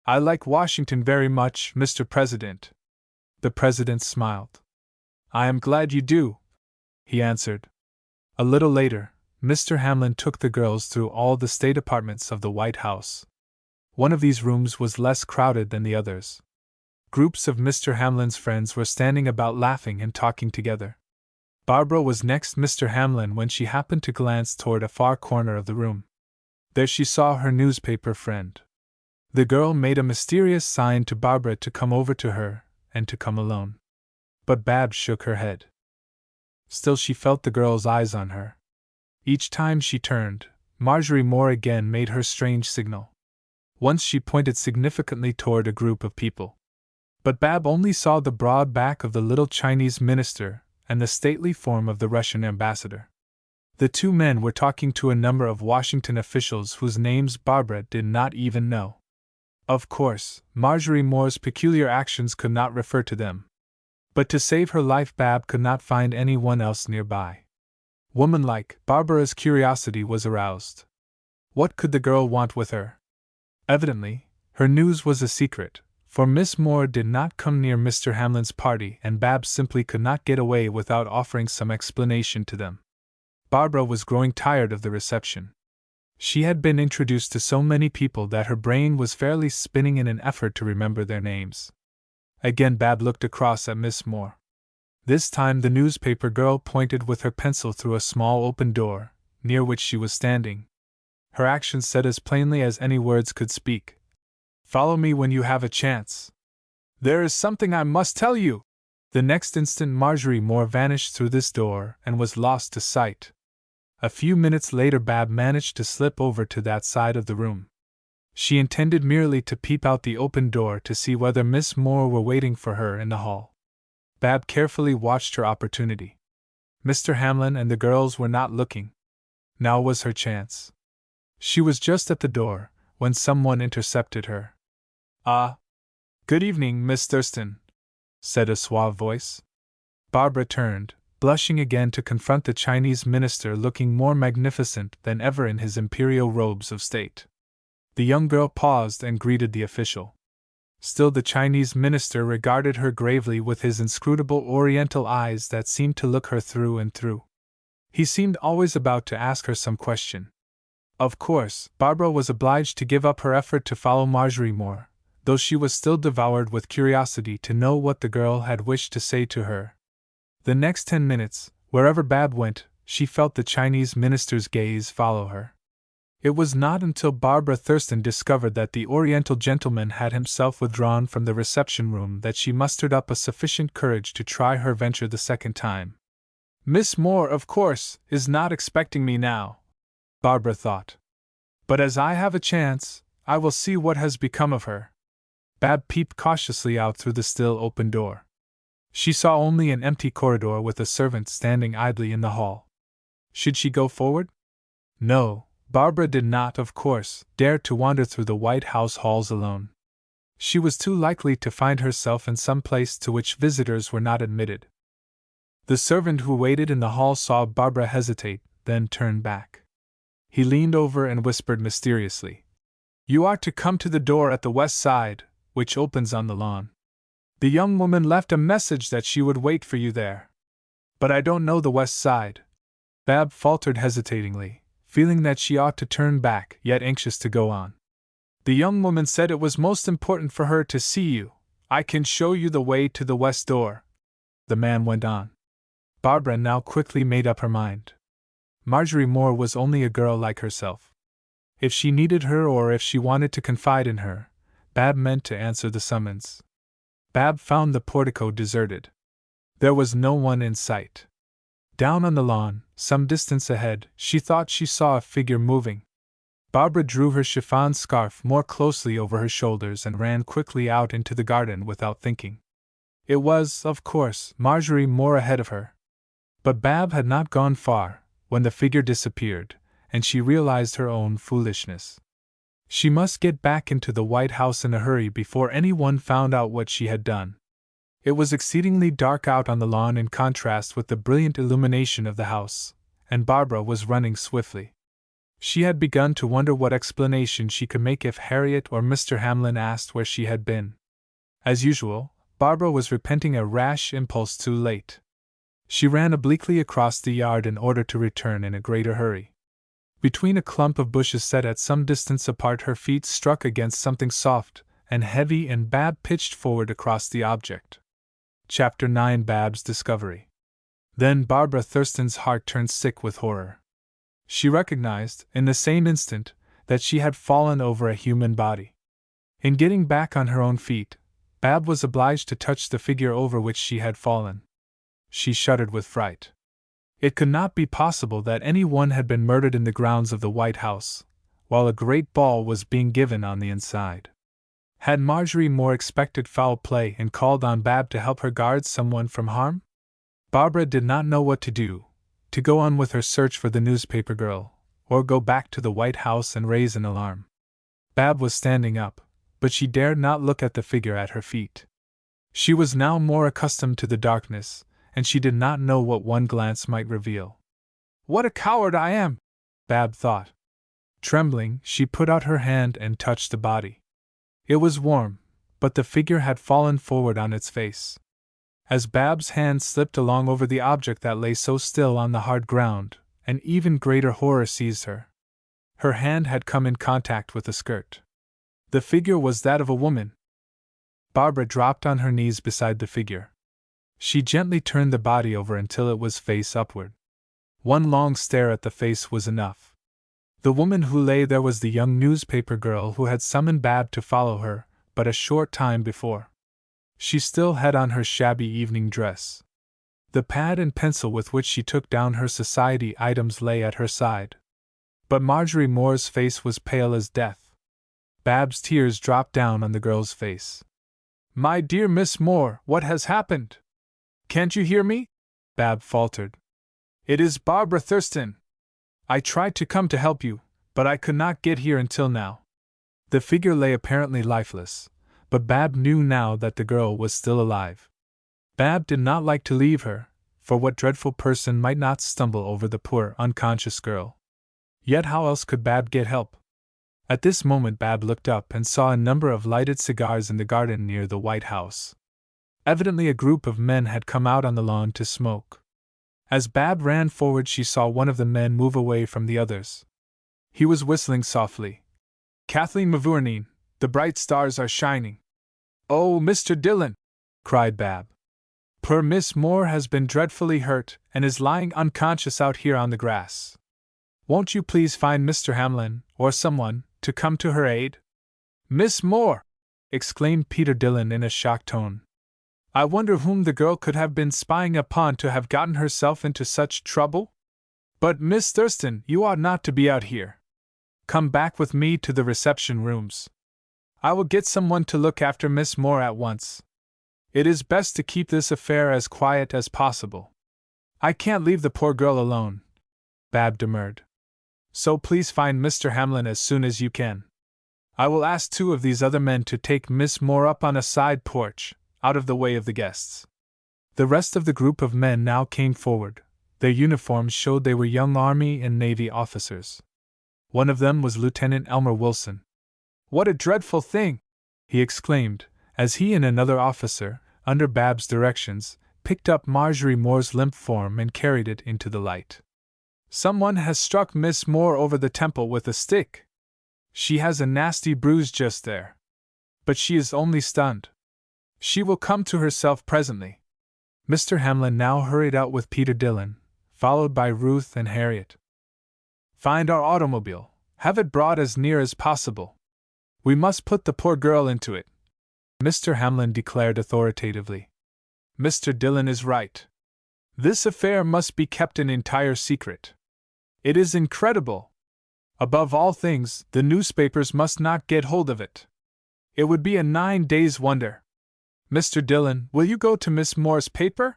"I like Washington very much, Mr. President." The President smiled. "I am glad you do," he answered. A little later, Mr. Hamlin took the girls through all the state apartments of the White House. One of these rooms was less crowded than the others. Groups of Mr. Hamlin's friends were standing about laughing and talking together. Barbara was next Mr. Hamlin when she happened to glance toward a far corner of the room. There she saw her newspaper friend. The girl made a mysterious sign to Barbara to come over to her, and to come alone. But Bab shook her head. Still she felt the girl's eyes on her. Each time she turned, Marjorie Moore again made her strange signal. Once she pointed significantly toward a group of people. But Bab only saw the broad back of the little Chinese minister and the stately form of the Russian ambassador. The two men were talking to a number of Washington officials whose names Barbara did not even know. Of course, Marjorie Moore's peculiar actions could not refer to them. But to save her life, Bab could not find anyone else nearby. Womanlike, Barbara's curiosity was aroused. What could the girl want with her? Evidently, her news was a secret, for Miss Moore did not come near Mr. Hamlin's party, and Bab simply could not get away without offering some explanation to them. Barbara was growing tired of the reception. She had been introduced to so many people that her brain was fairly spinning in an effort to remember their names. Again Bab looked across at Miss Moore. This time the newspaper girl pointed with her pencil through a small open door, near which she was standing. Her actions said as plainly as any words could speak, "Follow me when you have a chance. There is something I must tell you." The next instant Marjorie Moore vanished through this door and was lost to sight. A few minutes later Bab managed to slip over to that side of the room. She intended merely to peep out the open door to see whether Miss Moore were waiting for her in the hall. Bab carefully watched her opportunity. Mr. Hamlin and the girls were not looking. Now was her chance. She was just at the door, when someone intercepted her. "Ah! Good evening, Miss Thurston," said a suave voice. Barbara turned, blushing again to confront the Chinese minister looking more magnificent than ever in his imperial robes of state. The young girl paused and greeted the official. Still the Chinese minister regarded her gravely with his inscrutable oriental eyes that seemed to look her through and through. He seemed always about to ask her some question. Of course, Barbara was obliged to give up her effort to follow Marjorie Moore, though she was still devoured with curiosity to know what the girl had wished to say to her. The next 10 minutes, wherever Bab went, she felt the Chinese minister's gaze follow her. It was not until Barbara Thurston discovered that the Oriental gentleman had himself withdrawn from the reception room that she mustered up a sufficient courage to try her venture the second time. "Miss Moore, of course, is not expecting me now," Barbara thought. "But as I have a chance, I will see what has become of her." Bab peeped cautiously out through the still open door. She saw only an empty corridor with a servant standing idly in the hall. Should she go forward? No, Barbara did not, of course, dare to wander through the White House halls alone. She was too likely to find herself in some place to which visitors were not admitted. The servant who waited in the hall saw Barbara hesitate, then turn back. He leaned over and whispered mysteriously, "You are to come to the door at the west side, which opens on the lawn. The young woman left a message that she would wait for you there. But I don't know the west side." Bab faltered hesitatingly, feeling that she ought to turn back, yet anxious to go on. "The young woman said it was most important for her to see you. I can show you the way to the west door," the man went on. Barbara now quickly made up her mind. Marjorie Moore was only a girl like herself. If she needed her or if she wanted to confide in her, Bab meant to answer the summons. Bab found the portico deserted. There was no one in sight. Down on the lawn, some distance ahead, she thought she saw a figure moving. Barbara drew her chiffon scarf more closely over her shoulders and ran quickly out into the garden without thinking. It was, of course, Marjorie Moore ahead of her. But Bab had not gone far when the figure disappeared, and she realized her own foolishness. She must get back into the White House in a hurry before anyone found out what she had done. It was exceedingly dark out on the lawn in contrast with the brilliant illumination of the house, and Barbara was running swiftly. She had begun to wonder what explanation she could make if Harriet or Mr. Hamlin asked where she had been. As usual, Barbara was repenting a rash impulse too late. She ran obliquely across the yard in order to return in a greater hurry. Between a clump of bushes set at some distance apart, her feet struck against something soft and heavy, and Bab pitched forward across the object. Chapter 9: Bab's Discovery. Then Barbara Thurston's heart turned sick with horror. She recognized, in the same instant, that she had fallen over a human body. In getting back on her own feet, Bab was obliged to touch the figure over which she had fallen. She shuddered with fright. It could not be possible that any one had been murdered in the grounds of the White House, while a great ball was being given on the inside. Had Marjorie Moore expected foul play and called on Bab to help her guard someone from harm? Barbara did not know what to do, to go on with her search for the newspaper girl, or go back to the White House and raise an alarm. Bab was standing up, but she dared not look at the figure at her feet. She was now more accustomed to the darkness, and she did not know what one glance might reveal. "What a coward I am!" Bab thought. Trembling, she put out her hand and touched the body. It was warm, but the figure had fallen forward on its face. As Bab's hand slipped along over the object that lay so still on the hard ground, an even greater horror seized her. Her hand had come in contact with the skirt. The figure was that of a woman. Barbara dropped on her knees beside the figure. She gently turned the body over until it was face upward. One long stare at the face was enough. The woman who lay there was the young newspaper girl who had summoned Bab to follow her but a short time before. She still had on her shabby evening dress. The pad and pencil with which she took down her society items lay at her side. But Marjorie Moore's face was pale as death. Bab's tears dropped down on the girl's face. "My dear Miss Moore, what has happened? Can't you hear me?" Bab faltered. "It is Barbara Thurston. I tried to come to help you, but I could not get here until now." The figure lay apparently lifeless, but Bab knew now that the girl was still alive. Bab did not like to leave her, for what dreadful person might not stumble over the poor, unconscious girl? Yet how else could Bab get help? At this moment Bab looked up and saw a number of lighted cigars in the garden near the White House. Evidently a group of men had come out on the lawn to smoke. As Bab ran forward, she saw one of the men move away from the others. He was whistling softly. "Kathleen Mavourneen, the bright stars are shining." "Oh, Mr. Dillon!" cried Bab. "Poor Miss Moore has been dreadfully hurt and is lying unconscious out here on the grass. Won't you please find Mr. Hamlin, or someone, to come to her aid?" "Miss Moore!" exclaimed Peter Dillon in a shocked tone. "I wonder whom the girl could have been spying upon to have gotten herself into such trouble? But, Miss Thurston, you ought not to be out here. Come back with me to the reception rooms. I will get someone to look after Miss Moore at once. It is best to keep this affair as quiet as possible. I can't leave the poor girl alone, Bab demurred. So please find Mr. Hamlin as soon as you can. I will ask 2 of these other men to take Miss Moore up on a side porch, out of the way of the guests. The rest of the group of men now came forward. Their uniforms showed they were young Army and Navy officers. One of them was Lieutenant Elmer Wilson. What a dreadful thing! He exclaimed, as he and another officer, under Bab's directions, picked up Marjorie Moore's limp form and carried it into the light. Someone has struck Miss Moore over the temple with a stick. She has a nasty bruise just there. But she is only stunned. She will come to herself presently. Mr. Hamlin now hurried out with Peter Dillon, followed by Ruth and Harriet. Find our automobile. Have it brought as near as possible. We must put the poor girl into it, Mr. Hamlin declared authoritatively. Mr. Dillon is right. This affair must be kept an entire secret. It is incredible. Above all things, the newspapers must not get hold of it. It would be a 9-days wonder. Mr. Dillon, will you go to Miss Moore's paper?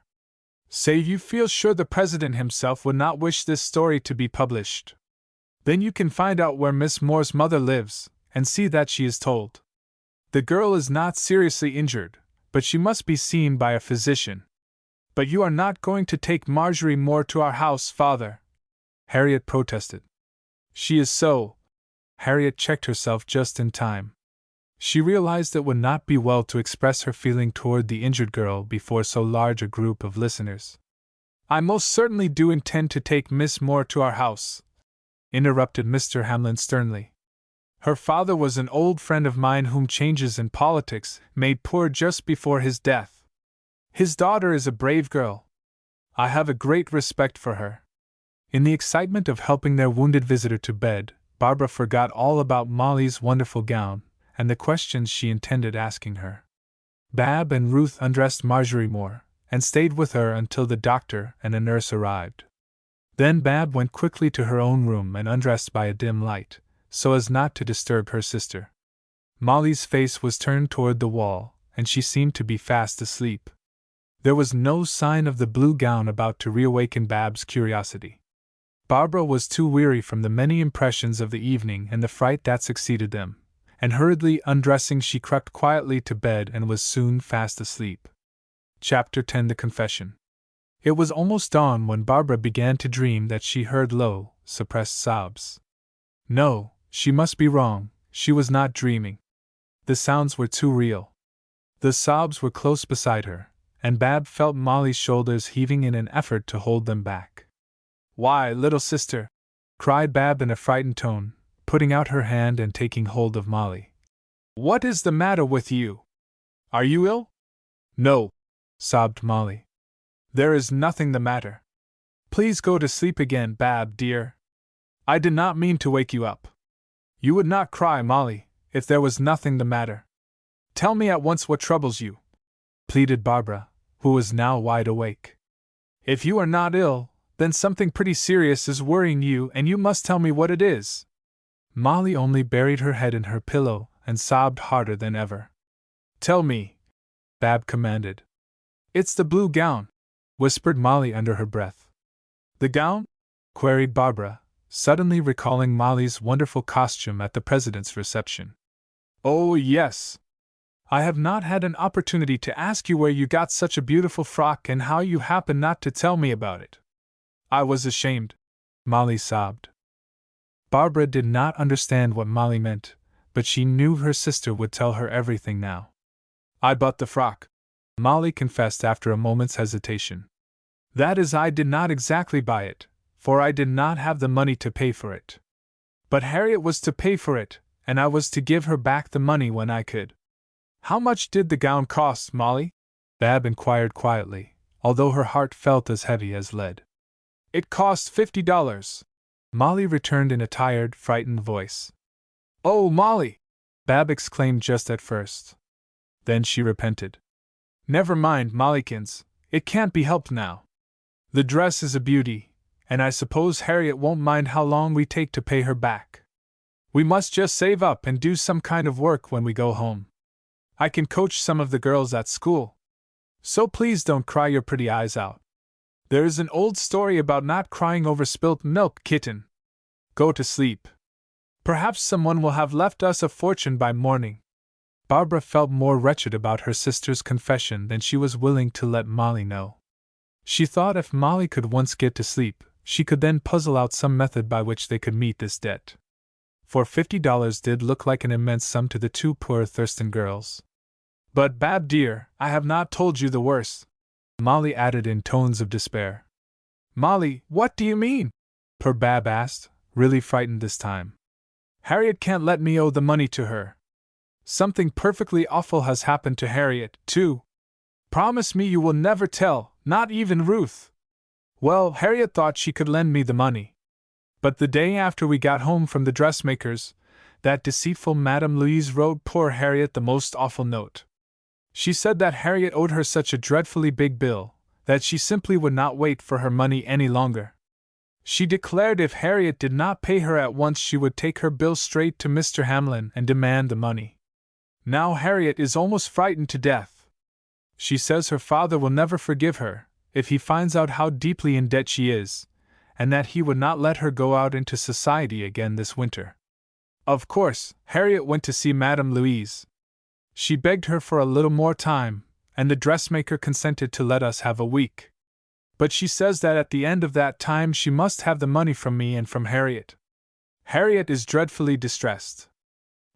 Say you feel sure the President himself would not wish this story to be published. Then you can find out where Miss Moore's mother lives, and see that she is told. The girl is not seriously injured, but she must be seen by a physician. But you are not going to take Marjorie Moore to our house, Father, Harriet protested. She is so. Harriet checked herself just in time. She realized it would not be well to express her feeling toward the injured girl before so large a group of listeners. I most certainly do intend to take Miss Moore to our house, interrupted Mr. Hamlin sternly. Her father was an old friend of mine whom changes in politics made poor just before his death. His daughter is a brave girl. I have a great respect for her. In the excitement of helping their wounded visitor to bed, Barbara forgot all about Molly's wonderful gown and the questions she intended asking her. Bab and Ruth undressed Marjorie Moore and stayed with her until the doctor and a nurse arrived. Then Bab went quickly to her own room and undressed by a dim light, so as not to disturb her sister. Molly's face was turned toward the wall, and she seemed to be fast asleep. There was no sign of the blue gown about to reawaken Bab's curiosity. Barbara was too weary from the many impressions of the evening and the fright that succeeded them, and hurriedly undressing she crept quietly to bed and was soon fast asleep. Chapter 10 The Confession. It was almost dawn when Barbara began to dream that she heard low, suppressed sobs. No, she must be wrong, she was not dreaming. The sounds were too real. The sobs were close beside her, and Bab felt Molly's shoulders heaving in an effort to hold them back. Why, little sister, cried Bab in a frightened tone, putting out her hand and taking hold of Molly. What is the matter with you? Are you ill? No, sobbed Molly. There is nothing the matter. Please go to sleep again, Bab, dear. I did not mean to wake you up. You would not cry, Molly, if there was nothing the matter. Tell me at once what troubles you, pleaded Barbara, who was now wide awake. If you are not ill, then something pretty serious is worrying you, and you must tell me what it is. Molly only buried her head in her pillow and sobbed harder than ever. Tell me, Bab commanded. It's the blue gown, whispered Molly under her breath. The gown? Queried Barbara, suddenly recalling Molly's wonderful costume at the President's reception. Oh, yes. I have not had an opportunity to ask you where you got such a beautiful frock and how you happened not to tell me about it. I was ashamed, Molly sobbed. Barbara did not understand what Molly meant, but she knew her sister would tell her everything now. I bought the frock, Molly confessed after a moment's hesitation. That is, I did not exactly buy it, for I did not have the money to pay for it. But Harriet was to pay for it, and I was to give her back the money when I could. How much did the gown cost, Molly? Bab inquired quietly, although her heart felt as heavy as lead. It cost $50, Molly returned in a tired, frightened voice. Oh, Molly! Bab exclaimed just at first. Then she repented. Never mind, Mollykins, it can't be helped now. The dress is a beauty, and I suppose Harriet won't mind how long we take to pay her back. We must just save up and do some kind of work when we go home. I can coach some of the girls at school. So please don't cry your pretty eyes out. There is an old story about not crying over spilt milk, kitten. Go to sleep. Perhaps someone will have left us a fortune by morning. Barbara felt more wretched about her sister's confession than she was willing to let Molly know. She thought if Molly could once get to sleep, she could then puzzle out some method by which they could meet this debt. For $50 did look like an immense sum to the two poor Thurston girls. But Bab dear, I have not told you the worst, Molly added in tones of despair. Molly, what do you mean? Poor Bab asked, really frightened this time. Harriet can't let me owe the money to her. Something perfectly awful has happened to Harriet, too. Promise me you will never tell, not even Ruth. Well, Harriet thought she could lend me the money. But the day after we got home from the dressmaker's, that deceitful Madame Louise wrote poor Harriet the most awful note. She said that Harriet owed her such a dreadfully big bill, that she simply would not wait for her money any longer. She declared if Harriet did not pay her at once she would take her bill straight to Mr. Hamlin and demand the money. Now Harriet is almost frightened to death. She says her father will never forgive her, if he finds out how deeply in debt she is, and that he would not let her go out into society again this winter. Of course, Harriet went to see Madame Louise. She begged her for a little more time, and the dressmaker consented to let us have a week. But she says that at the end of that time she must have the money from me and from Harriet. Harriet is dreadfully distressed.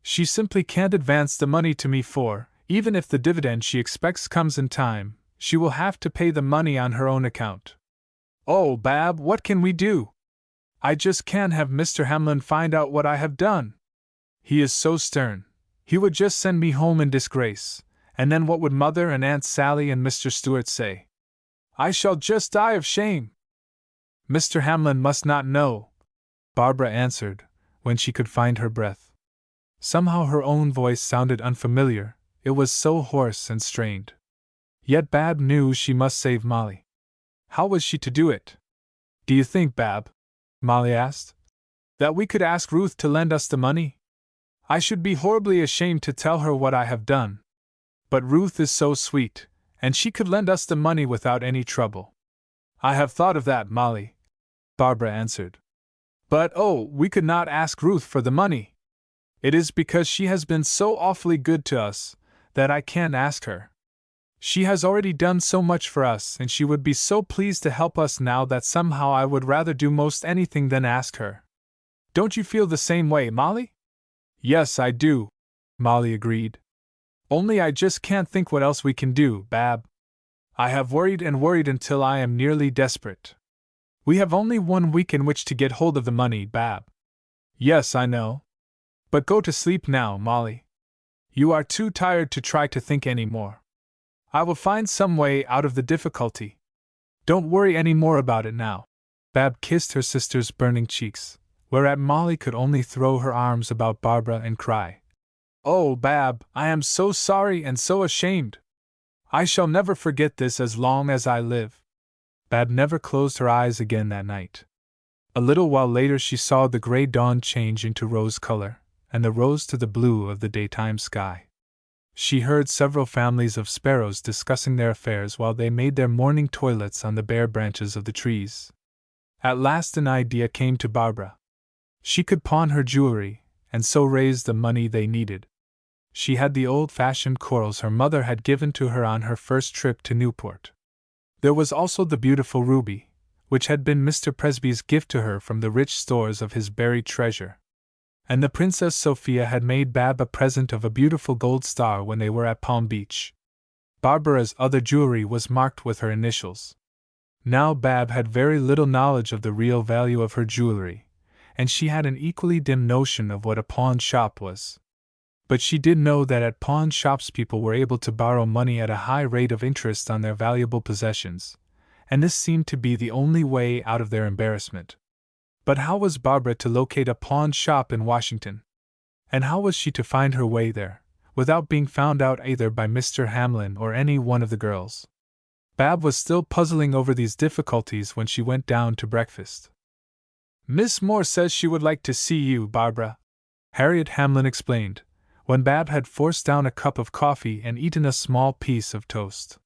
She simply can't advance the money to me for, even if the dividend she expects comes in time, she will have to pay the money on her own account. Oh, Bab, what can we do? I just can't have Mr. Hamlin find out what I have done. He is so stern. He would just send me home in disgrace, and then what would Mother and Aunt Sally and Mr. Stewart say? I shall just die of shame. Mr. Hamlin must not know, Barbara answered, when she could find her breath. Somehow her own voice sounded unfamiliar, it was so hoarse and strained. Yet Bab knew she must save Molly. How was she to do it? Do you think, Bab, Molly asked, that we could ask Ruth to lend us the money? I should be horribly ashamed to tell her what I have done. But Ruth is so sweet, and she could lend us the money without any trouble. I have thought of that, Molly, Barbara answered. But oh, we could not ask Ruth for the money. It is because she has been so awfully good to us that I can't ask her. She has already done so much for us, and she would be so pleased to help us now that somehow I would rather do most anything than ask her. Don't you feel the same way, Molly? Yes, I do, Molly agreed. Only I just can't think what else we can do, Bab. I have worried and worried until I am nearly desperate. We have only 1 week in which to get hold of the money, Bab. Yes, I know. But go to sleep now, Molly. You are too tired to try to think any more. I will find some way out of the difficulty. Don't worry any more about it now. Bab kissed her sister's burning cheeks, whereat Molly could only throw her arms about Barbara and cry. Oh, Bab, I am so sorry and so ashamed. I shall never forget this as long as I live. Bab never closed her eyes again that night. A little while later she saw the gray dawn change into rose color, and the rose to the blue of the daytime sky. She heard several families of sparrows discussing their affairs while they made their morning toilets on the bare branches of the trees. At last an idea came to Barbara. She could pawn her jewelry, and so raise the money they needed. She had the old-fashioned corals her mother had given to her on her first trip to Newport. There was also the beautiful ruby, which had been Mr. Presby's gift to her from the rich stores of his buried treasure. And the Princess Sophia had made Bab a present of a beautiful gold star when they were at Palm Beach. Barbara's other jewelry was marked with her initials. Now Bab had very little knowledge of the real value of her jewelry, and she had an equally dim notion of what a pawn shop was. But she did know that at pawn shops people were able to borrow money at a high rate of interest on their valuable possessions, and this seemed to be the only way out of their embarrassment. But how was Barbara to locate a pawn shop in Washington? And how was she to find her way there, without being found out either by Mr. Hamlin or any one of the girls? Bab was still puzzling over these difficulties when she went down to breakfast. Miss Moore says she would like to see you, Barbara, Harriet Hamlin explained, when Bab had forced down a cup of coffee and eaten a small piece of toast.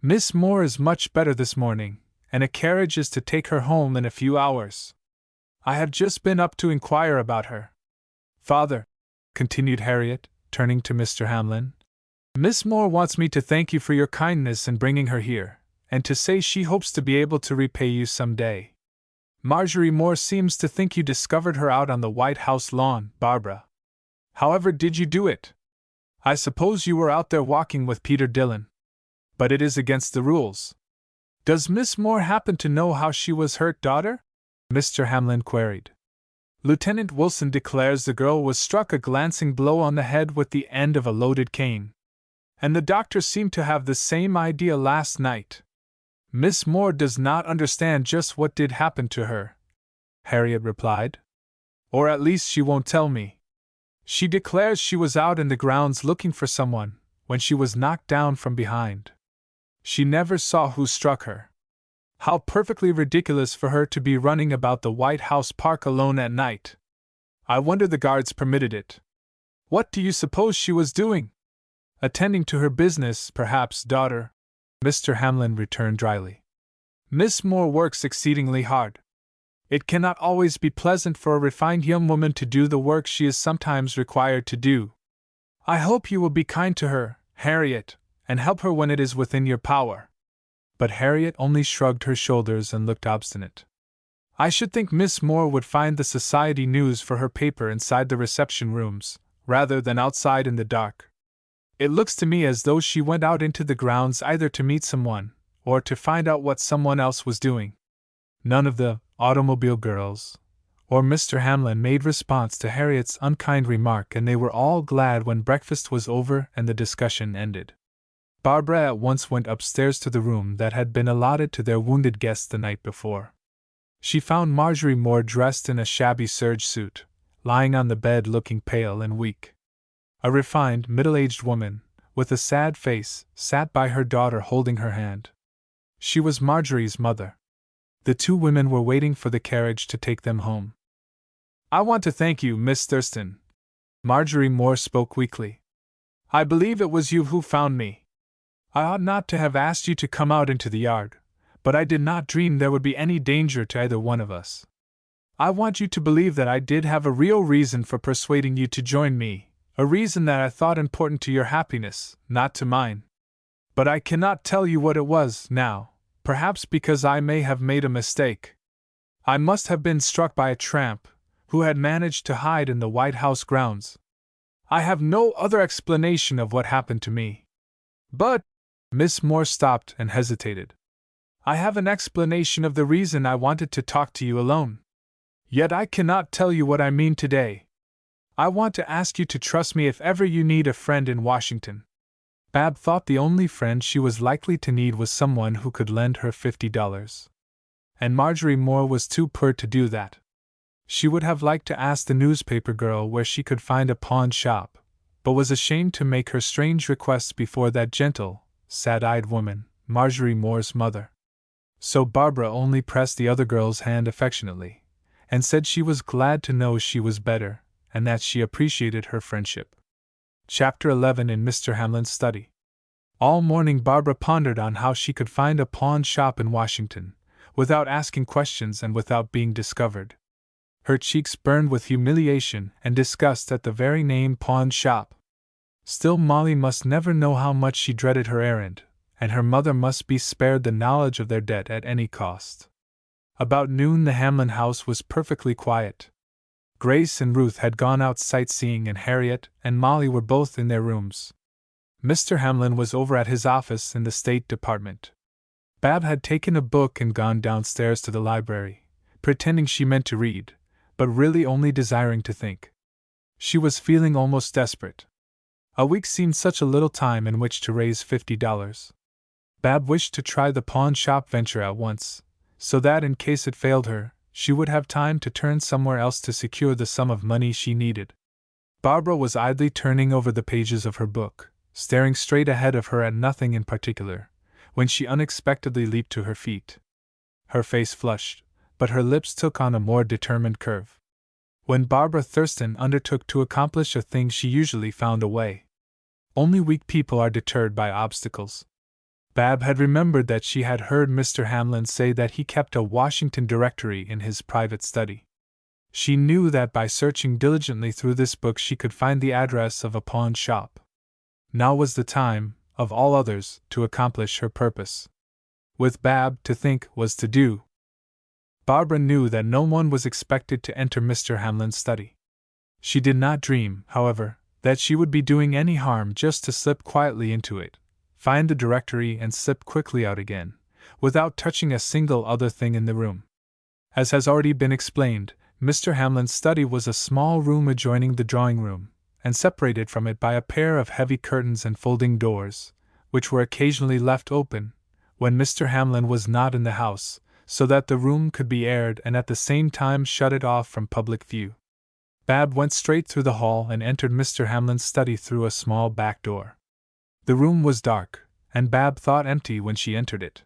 "Miss Moore is much better this morning, and a carriage is to take her home in a few hours. I have just been up to inquire about her. Father," continued Harriet, turning to Mr. Hamlin, "Miss Moore wants me to thank you for your kindness in bringing her here, and to say she hopes to be able to repay you some day. Marjorie Moore seems to think you discovered her out on the White House lawn, Barbara. However did you do it? I suppose you were out there walking with Peter Dillon. But it is against the rules. Does Miss Moore happen to know how she was hurt, daughter?" Mr. Hamlin queried. "Lieutenant Wilson declares the girl was struck a glancing blow on the head with the end of a loaded cane. And the doctor seemed to have the same idea last night. Miss Moore does not understand just what did happen to her," Harriet replied. "Or at least she won't tell me. She declares she was out in the grounds looking for someone, when she was knocked down from behind. She never saw who struck her. How perfectly ridiculous for her to be running about the White House Park alone at night. I wonder the guards permitted it. What do you suppose she was doing? Attending to her business, perhaps, daughter," Mr. Hamlin returned dryly. "Miss Moore works exceedingly hard. It cannot always be pleasant for a refined young woman to do the work she is sometimes required to do. I hope you will be kind to her, Harriet, and help her when it is within your power." But Harriet only shrugged her shoulders and looked obstinate. "I should think Miss Moore would find the society news for her paper inside the reception rooms, rather than outside in the dark. It looks to me as though she went out into the grounds either to meet someone, or to find out what someone else was doing." None of the automobile girls or Mr. Hamlin made response to Harriet's unkind remark, and they were all glad when breakfast was over and the discussion ended. Barbara at once went upstairs to the room that had been allotted to their wounded guests the night before. She found Marjorie Moore dressed in a shabby serge suit, lying on the bed looking pale and weak. A refined, middle-aged woman, with a sad face, sat by her daughter holding her hand. She was Marjorie's mother. The two women were waiting for the carriage to take them home. "I want to thank you, Miss Thurston," Marjorie Moore spoke weakly. "I believe it was you who found me. I ought not to have asked you to come out into the yard, but I did not dream there would be any danger to either one of us. I want you to believe that I did have a real reason for persuading you to join me, a reason that I thought important to your happiness, not to mine. But I cannot tell you what it was, now, perhaps because I may have made a mistake. I must have been struck by a tramp, who had managed to hide in the White House grounds. I have no other explanation of what happened to me. But," Miss Moore stopped and hesitated, "I have an explanation of the reason I wanted to talk to you alone. Yet I cannot tell you what I mean today. I want to ask you to trust me if ever you need a friend in Washington." Bab thought the only friend she was likely to need was someone who could lend her $50. And Marjorie Moore was too poor to do that. She would have liked to ask the newspaper girl where she could find a pawn shop, but was ashamed to make her strange requests before that gentle, sad-eyed woman, Marjorie Moore's mother. So Barbara only pressed the other girl's hand affectionately, and said she was glad to know she was better, and that she appreciated her friendship. Chapter 11 in Mr. Hamlin's study. All morning Barbara pondered on how she could find a pawn shop in Washington, without asking questions and without being discovered. Her cheeks burned with humiliation and disgust at the very name pawn shop. Still, Molly must never know how much she dreaded her errand, and her mother must be spared the knowledge of their debt at any cost. About noon the Hamlin house was perfectly quiet. Grace and Ruth had gone out sightseeing, and Harriet and Molly were both in their rooms. Mr. Hamlin was over at his office in the State Department. Bab had taken a book and gone downstairs to the library, pretending she meant to read, but really only desiring to think. She was feeling almost desperate. A week seemed such a little time in which to raise $50. Bab wished to try the pawn shop venture at once, so that in case it failed her, she would have time to turn somewhere else to secure the sum of money she needed. Barbara was idly turning over the pages of her book, staring straight ahead of her at nothing in particular, when she unexpectedly leaped to her feet. Her face flushed, but her lips took on a more determined curve. when Barbara Thurston undertook to accomplish a thing she usually found a way. Only weak people are deterred by obstacles. Bab had remembered that she had heard Mr. Hamlin say that he kept a Washington directory in his private study. She knew that by searching diligently through this book she could find the address of a pawn shop. Now was the time, of all others, to accomplish her purpose. With Bab, to think was to do. Barbara knew that no one was expected to enter Mr. Hamlin's study. She did not dream, however, that she would be doing any harm just to slip quietly into it, find the directory and slip quickly out again, without touching a single other thing in the room. As has already been explained, Mr. Hamlin's study was a small room adjoining the drawing room, and separated from it by a pair of heavy curtains and folding doors, which were occasionally left open, when Mr. Hamlin was not in the house, so that the room could be aired and at the same time shut it off from public view. Bab went straight through the hall and entered Mr. Hamlin's study through a small back door. The room was dark, and Bab thought empty when she entered it.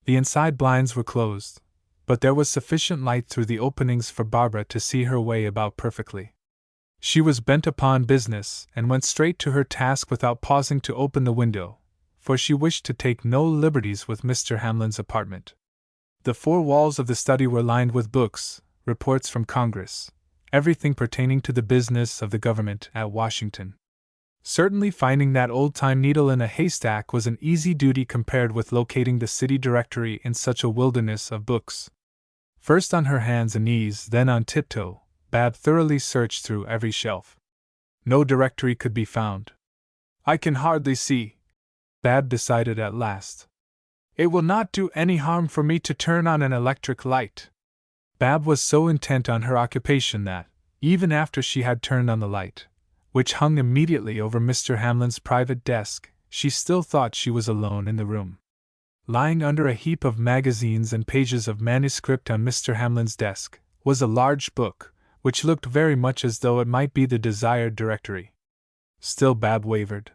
The inside blinds were closed, but there was sufficient light through the openings for Barbara to see her way about perfectly. She was bent upon business and went straight to her task without pausing to open the window, for she wished to take no liberties with Mr. Hamlin's apartment. The four walls of the study were lined with books, reports from Congress, everything pertaining to the business of the government at Washington. Certainly finding that old-time needle in a haystack was an easy duty compared with locating the city directory in such a wilderness of books. First on her hands and knees, then on tiptoe, Bab thoroughly searched through every shelf. No directory could be found. "I can hardly see," Bab decided at last. "It will not do any harm for me to turn on an electric light." Bab was so intent on her occupation that, even after she had turned on the light, which hung immediately over Mr. Hamlin's private desk, she still thought she was alone in the room. Lying under a heap of magazines and pages of manuscript on Mr. Hamlin's desk was a large book, which looked very much as though it might be the desired directory. Still Bab wavered.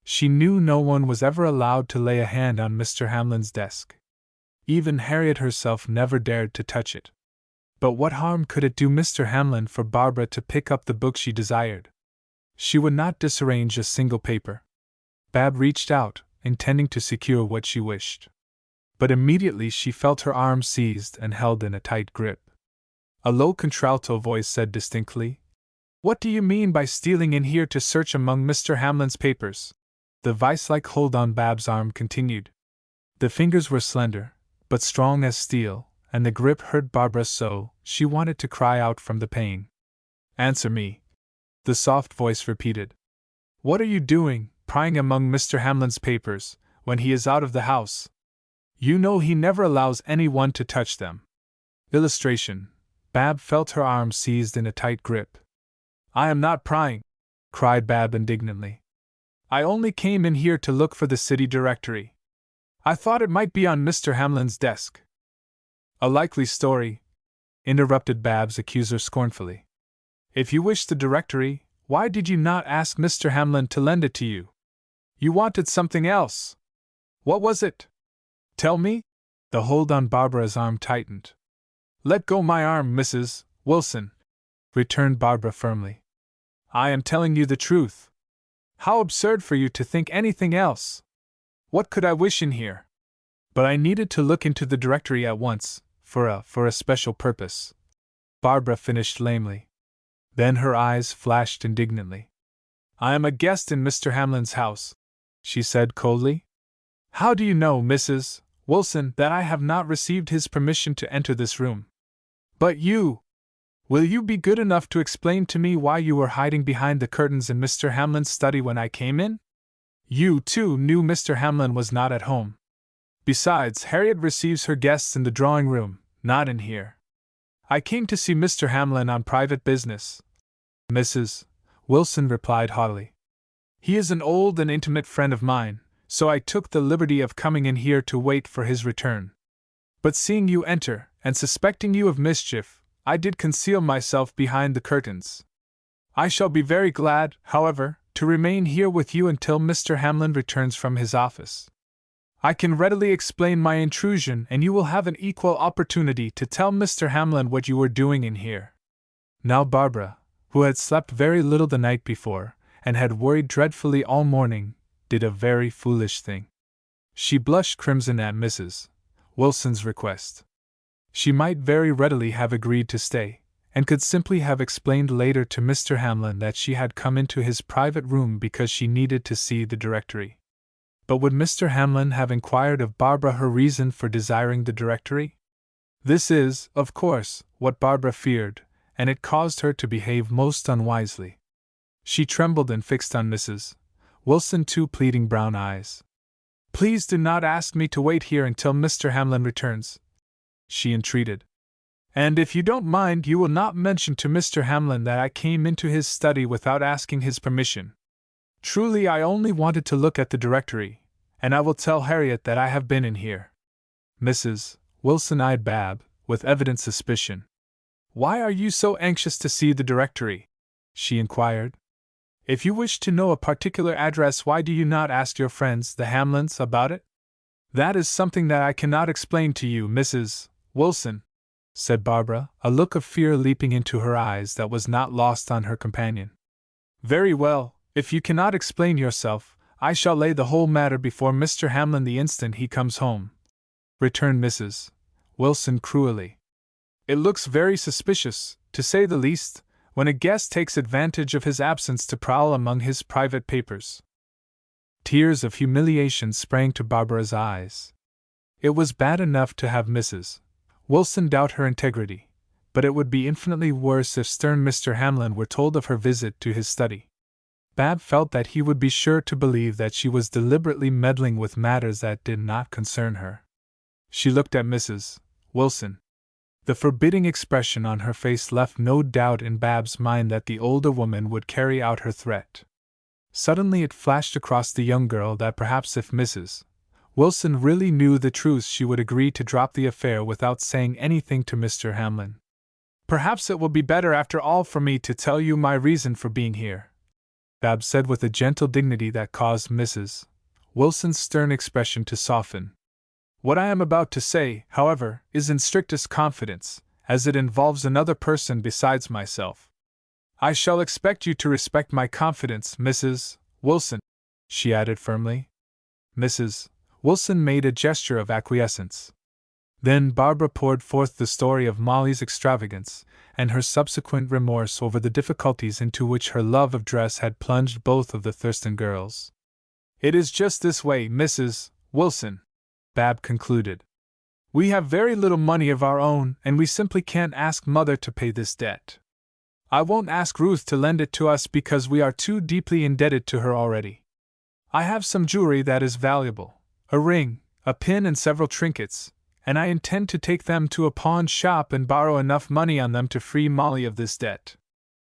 She knew no one was ever allowed to lay a hand on Mr. Hamlin's desk. Even Harriet herself never dared to touch it. But what harm could it do Mr. Hamlin for Barbara to pick up the book she desired? She would not disarrange a single paper. Bab reached out, intending to secure what she wished. But immediately she felt her arm seized and held in a tight grip. A low contralto voice said distinctly, "What do you mean by stealing in here to search among Mr. Hamlin's papers?" The vice-like hold on Bab's arm continued. The fingers were slender, but strong as steel, and the grip hurt Barbara so she wanted to cry out from the pain. "Answer me," the soft voice repeated. "What are you doing, prying among Mr. Hamlin's papers, when he is out of the house? You know he never allows anyone to touch them." Illustration. Bab felt her arm seized in a tight grip. "I am not prying," cried Bab indignantly. "I only came in here to look for the city directory. I thought it might be on Mr. Hamlin's desk." "A likely story," interrupted Bab's accuser scornfully. "If you wished the directory, why did you not ask Mr. Hamlin to lend it to you? You wanted something else. What was it? Tell me?" The hold on Barbara's arm tightened. "Let go my arm, Mrs. Wilson," returned Barbara firmly. "I am telling you the truth. How absurd for you to think anything else! What could I wish in here? But I needed to look into the directory at once, for a special purpose," Barbara finished lamely. Then her eyes flashed indignantly. "I am a guest in Mr. Hamlin's house," she said coldly. "How do you know, Mrs. Wilson, that I have not received his permission to enter this room? But will you be good enough to explain to me why you were hiding behind the curtains in Mr. Hamlin's study when I came in? You, too, knew Mr. Hamlin was not at home. Besides, Harriet receives her guests in the drawing room, not in here. I came to see Mr. Hamlin on private business," Mrs. Wilson replied haughtily. "He is an old and intimate friend of mine, so I took the liberty of coming in here to wait for his return. But seeing you enter, and suspecting you of mischief, I did conceal myself behind the curtains. I shall be very glad, however, to remain here with you until Mr. Hamlin returns from his office. I can readily explain my intrusion, and you will have an equal opportunity to tell Mr. Hamlin what you were doing in here." Now Barbara, who had slept very little the night before, and had worried dreadfully all morning, did a very foolish thing. She blushed crimson at Mrs. Wilson's request. She might very readily have agreed to stay, and could simply have explained later to Mr. Hamlin that she had come into his private room because she needed to see the directory. But would Mr. Hamlin have inquired of Barbara her reason for desiring the directory? This is, of course, what Barbara feared, and it caused her to behave most unwisely. She trembled and fixed on Mrs. Wilson two pleading brown eyes. "Please do not ask me to wait here until Mr. Hamlin returns," she entreated. "And if you don't mind, you will not mention to Mr. Hamlin that I came into his study without asking his permission. Truly, I only wanted to look at the directory, and I will tell Harriet that I have been in here." Mrs. Wilson eyed Bab with evident suspicion. "Why are you so anxious to see the directory?" she inquired. "If you wish to know a particular address, why do you not ask your friends, the Hamlins, about it?" "That is something that I cannot explain to you, Mrs. Wilson," said Barbara, a look of fear leaping into her eyes that was not lost on her companion. "Very well, if you cannot explain yourself, I shall lay the whole matter before Mr. Hamlin the instant he comes home," returned Mrs. Wilson cruelly. "It looks very suspicious, to say the least, when a guest takes advantage of his absence to prowl among his private papers." Tears of humiliation sprang to Barbara's eyes. It was bad enough to have Mrs. Wilson doubt her integrity, but it would be infinitely worse if stern Mr. Hamlin were told of her visit to his study. Bab felt that he would be sure to believe that she was deliberately meddling with matters that did not concern her. She looked at Mrs. Wilson. The forbidding expression on her face left no doubt in Bab's mind that the older woman would carry out her threat. Suddenly it flashed across the young girl that perhaps if Mrs. Wilson really knew the truth she would agree to drop the affair without saying anything to Mr. Hamlin. "Perhaps it will be better after all for me to tell you my reason for being here," Bab said with a gentle dignity that caused Mrs. Wilson's stern expression to soften. "What I am about to say, however, is in strictest confidence, as it involves another person besides myself. I shall expect you to respect my confidence, Mrs. Wilson," she added firmly. Mrs. Wilson made a gesture of acquiescence. Then Barbara poured forth the story of Molly's extravagance, and her subsequent remorse over the difficulties into which her love of dress had plunged both of the Thurston girls. "It is just this way, Mrs. Wilson," Bab concluded. "We have very little money of our own, and we simply can't ask Mother to pay this debt. I won't ask Ruth to lend it to us because we are too deeply indebted to her already. I have some jewelry that is valuable, a ring, a pin and several trinkets, and I intend to take them to a pawn shop and borrow enough money on them to free Molly of this debt.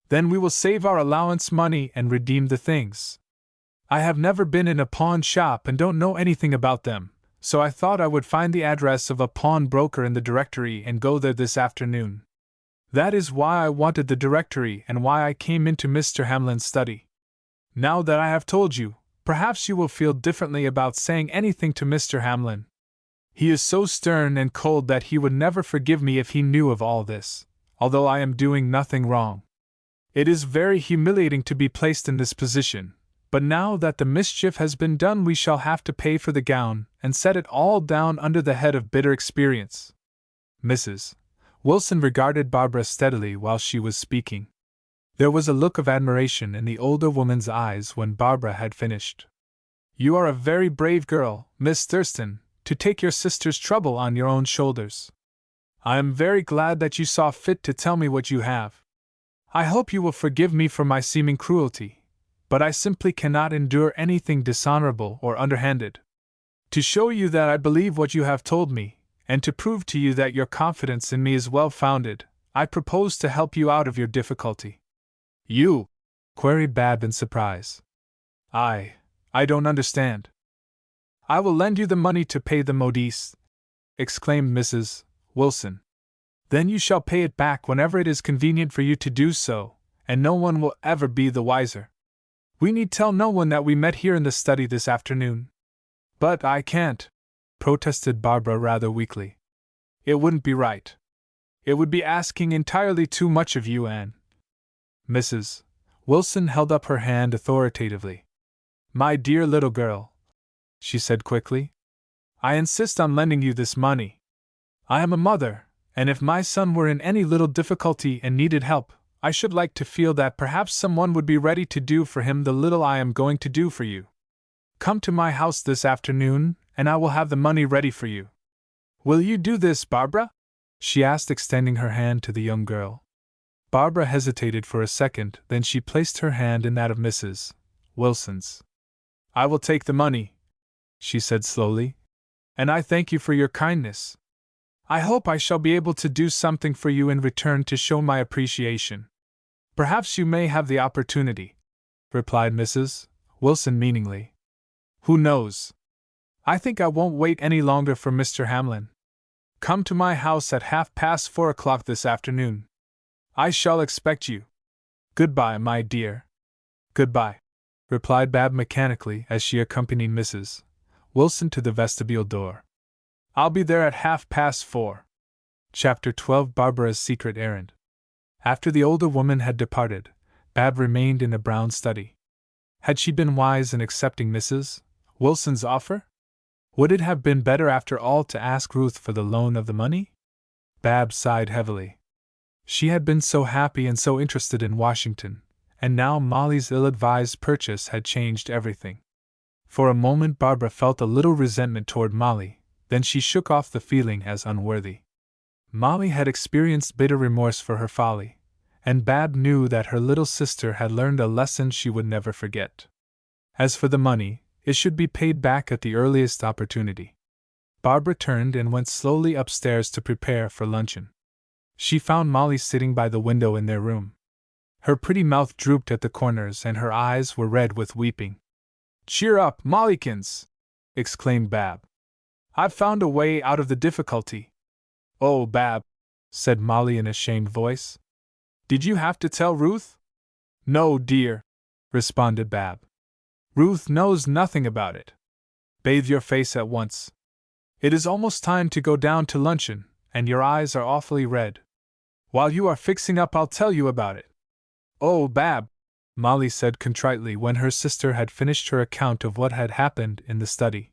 Then we will save our allowance money and redeem the things. I have never been in a pawn shop and don't know anything about them, so I thought I would find the address of a pawnbroker in the directory and go there this afternoon. That is why I wanted the directory and why I came into Mr. Hamlin's study. Now that I have told you, perhaps you will feel differently about saying anything to Mr. Hamlin. He is so stern and cold that he would never forgive me if he knew of all this, although I am doing nothing wrong. It is very humiliating to be placed in this position, but now that the mischief has been done we shall have to pay for the gown and set it all down under the head of bitter experience." Mrs. Wilson regarded Barbara steadily while she was speaking. There was a look of admiration in the older woman's eyes when Barbara had finished. "You are a very brave girl, Miss Thurston, to take your sister's trouble on your own shoulders. I am very glad that you saw fit to tell me what you have. I hope you will forgive me for my seeming cruelty, but I simply cannot endure anything dishonorable or underhanded. To show you that I believe what you have told me, and to prove to you that your confidence in me is well-founded, I propose to help you out of your difficulty." "You?" queried Bab in surprise. I don't understand." "I will lend you the money to pay the modiste," exclaimed Mrs. Wilson. "Then you shall pay it back whenever it is convenient for you to do so, and no one will ever be the wiser. We need tell no one that we met here in the study this afternoon." "But I can't," protested Barbara rather weakly. "It wouldn't be right. It would be asking entirely too much of you, Anne. Mrs. Wilson held up her hand authoritatively. My dear little girl, she said quickly, I insist on lending you this money. I am a mother, and if my son were in any little difficulty and needed help, I should like to feel that perhaps someone would be ready to do for him the little I am going to do for you. Come to my house this afternoon, and I will have the money ready for you. Will you do this, Barbara? She asked, extending her hand to the young girl. Barbara hesitated for a second, then she placed her hand in that of Mrs. Wilson's. I will take the money, she said slowly, and I thank you for your kindness. I hope I shall be able to do something for you in return to show my appreciation. Perhaps you may have the opportunity, replied Mrs. Wilson meaningly. Who knows? I think I won't wait any longer for Mr. Hamlin. Come to my house at 4:30 this afternoon. I shall expect you. Goodbye, my dear. Goodbye, replied Bab mechanically as she accompanied Mrs. Wilson to the vestibule door. I'll be there at 4:30. Chapter 12 Barbara's Secret Errand. After the older woman had departed, Bab remained in a brown study. Had she been wise in accepting Mrs. Wilson's offer? Would it have been better after all to ask Ruth for the loan of the money? Bab sighed heavily. She had been so happy and so interested in Washington, and now Molly's ill-advised purchase had changed everything. For a moment Barbara felt a little resentment toward Molly, then she shook off the feeling as unworthy. Molly had experienced bitter remorse for her folly, and Bab knew that her little sister had learned a lesson she would never forget. As for the money, it should be paid back at the earliest opportunity. Barbara turned and went slowly upstairs to prepare for luncheon. She found Molly sitting by the window in their room. Her pretty mouth drooped at the corners and her eyes were red with weeping. Cheer up, Mollykins! Exclaimed Bab. I've found a way out of the difficulty. Oh, Bab, said Molly in a shamed voice. Did you have to tell Ruth? No, dear, responded Bab. Ruth knows nothing about it. Bathe your face at once. It is almost time to go down to luncheon, and your eyes are awfully red. While you are fixing up, I'll tell you about it. Oh, Bab, Molly said contritely when her sister had finished her account of what had happened in the study.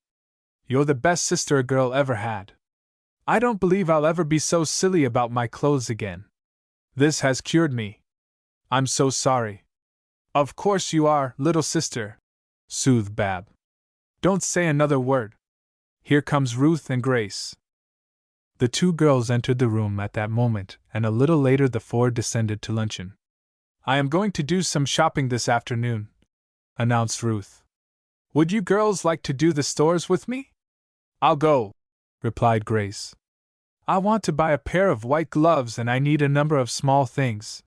You're the best sister a girl ever had. I don't believe I'll ever be so silly about my clothes again. This has cured me. I'm so sorry. Of course you are, little sister, soothed Bab. Don't say another word. Here comes Ruth and Grace. The two girls entered the room at that moment, and a little later the four descended to luncheon. I am going to do some shopping this afternoon, announced Ruth. Would you girls like to do the stores with me? I'll go, replied Grace. I want to buy a pair of white gloves and I need a number of small things.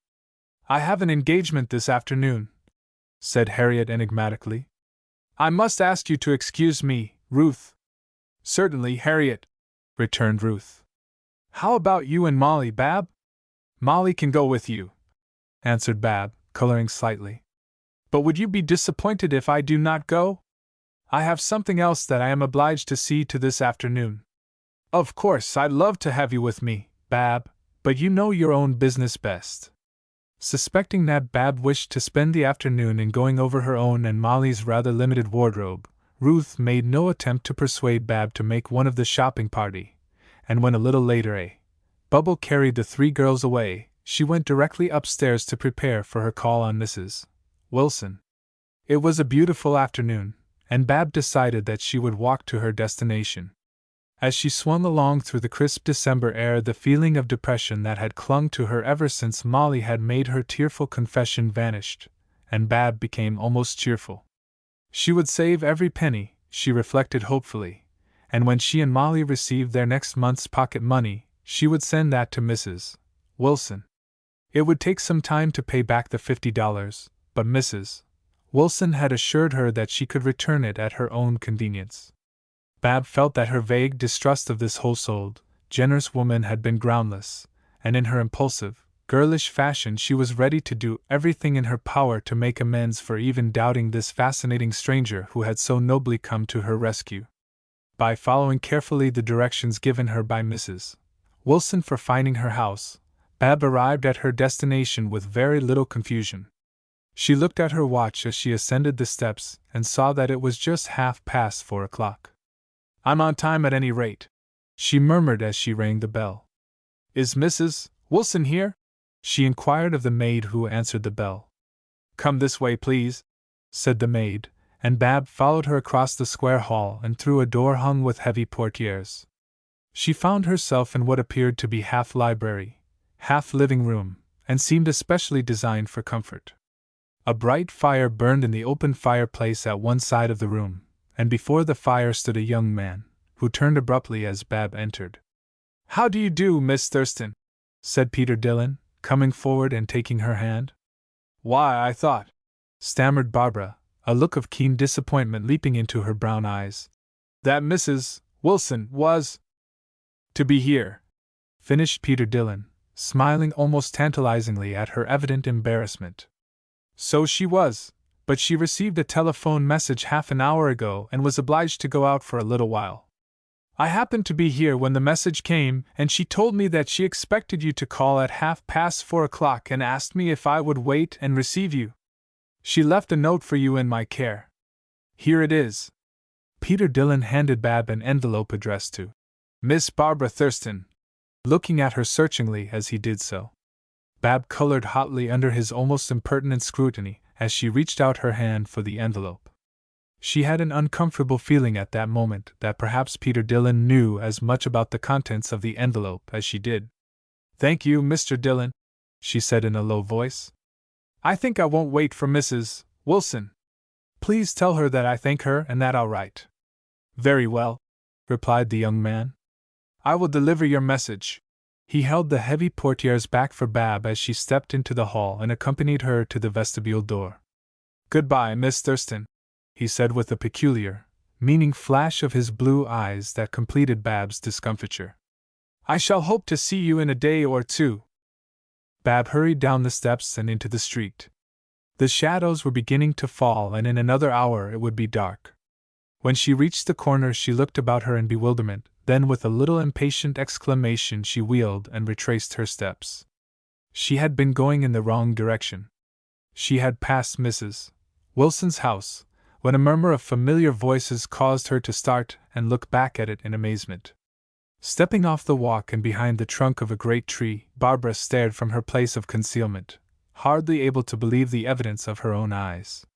I have an engagement this afternoon, said Harriet enigmatically. I must ask you to excuse me, Ruth. Certainly, Harriet, returned Ruth. How about you and Molly, Bab? Molly can go with you, answered Bab, coloring slightly. But would you be disappointed if I do not go? I have something else that I am obliged to see to this afternoon. Of course, I'd love to have you with me, Bab, but you know your own business best. Suspecting that Bab wished to spend the afternoon in going over her own and Molly's rather limited wardrobe, Ruth made no attempt to persuade Bab to make one of the shopping party, and when a little later Bubble carried the three girls away, she went directly upstairs to prepare for her call on Mrs. Wilson. It was a beautiful afternoon, and Bab decided that she would walk to her destination. As she swung along through the crisp December air, the feeling of depression that had clung to her ever since Molly had made her tearful confession vanished, and Bab became almost cheerful. She would save every penny, she reflected hopefully, and when she and Molly received their next month's pocket money, she would send that to Mrs. Wilson. It would take some time to pay back the $50, but Mrs. Wilson had assured her that she could return it at her own convenience. Bab felt that her vague distrust of this whole-souled, generous woman had been groundless, and in her impulsive, girlish fashion she was ready to do everything in her power to make amends for even doubting this fascinating stranger who had so nobly come to her rescue. By following carefully the directions given her by Mrs. Wilson for finding her house, Bab arrived at her destination with very little confusion. She looked at her watch as she ascended the steps and saw that it was just 4:30. "I'm on time at any rate," she murmured as she rang the bell. "Is Mrs. Wilson here?" she inquired of the maid who answered the bell. "Come this way, please," said the maid, and Bab followed her across the square hall and through a door hung with heavy portieres. She found herself in what appeared to be half library, half living room, and seemed especially designed for comfort. A bright fire burned in the open fireplace at one side of the room, and before the fire stood a young man, who turned abruptly as Bab entered. "How do you do, Miss Thurston?" said Peter Dillon, coming forward and taking her hand. "Why, I thought," stammered Barbara, a look of keen disappointment leaping into her brown eyes, "that Mrs. Wilson was to be here," finished Peter Dillon, smiling almost tantalizingly at her evident embarrassment. "So she was, but she received a telephone message half an hour ago and was obliged to go out for a little while. I happened to be here when the message came, and she told me that she expected you to call at 4:30 and asked me if I would wait and receive you. She left a note for you in my care. Here it is." Peter Dillon handed Bab an envelope addressed to Miss Barbara Thurston, looking at her searchingly as he did so. Bab colored hotly under his almost impertinent scrutiny as she reached out her hand for the envelope. She had an uncomfortable feeling at that moment that perhaps Peter Dillon knew as much about the contents of the envelope as she did. "Thank you, Mr. Dillon," she said in a low voice. "I think I won't wait for Mrs. Wilson. Please tell her that I thank her and that I'll write." "Very well," replied the young man. "I will deliver your message." He held the heavy portieres back for Bab as she stepped into the hall and accompanied her to the vestibule door. "Goodbye, Miss Thurston," he said with a peculiar, meaning flash of his blue eyes that completed Bab's discomfiture. "I shall hope to see you in a day or two." Bab hurried down the steps and into the street. The shadows were beginning to fall, and in another hour it would be dark. When she reached the corner, she looked about her in bewilderment, then with a little impatient exclamation she wheeled and retraced her steps. She had been going in the wrong direction. She had passed Mrs. Wilson's house, when a murmur of familiar voices caused her to start and look back at it in amazement. Stepping off the walk and behind the trunk of a great tree, Barbara stared from her place of concealment, hardly able to believe the evidence of her own eyes.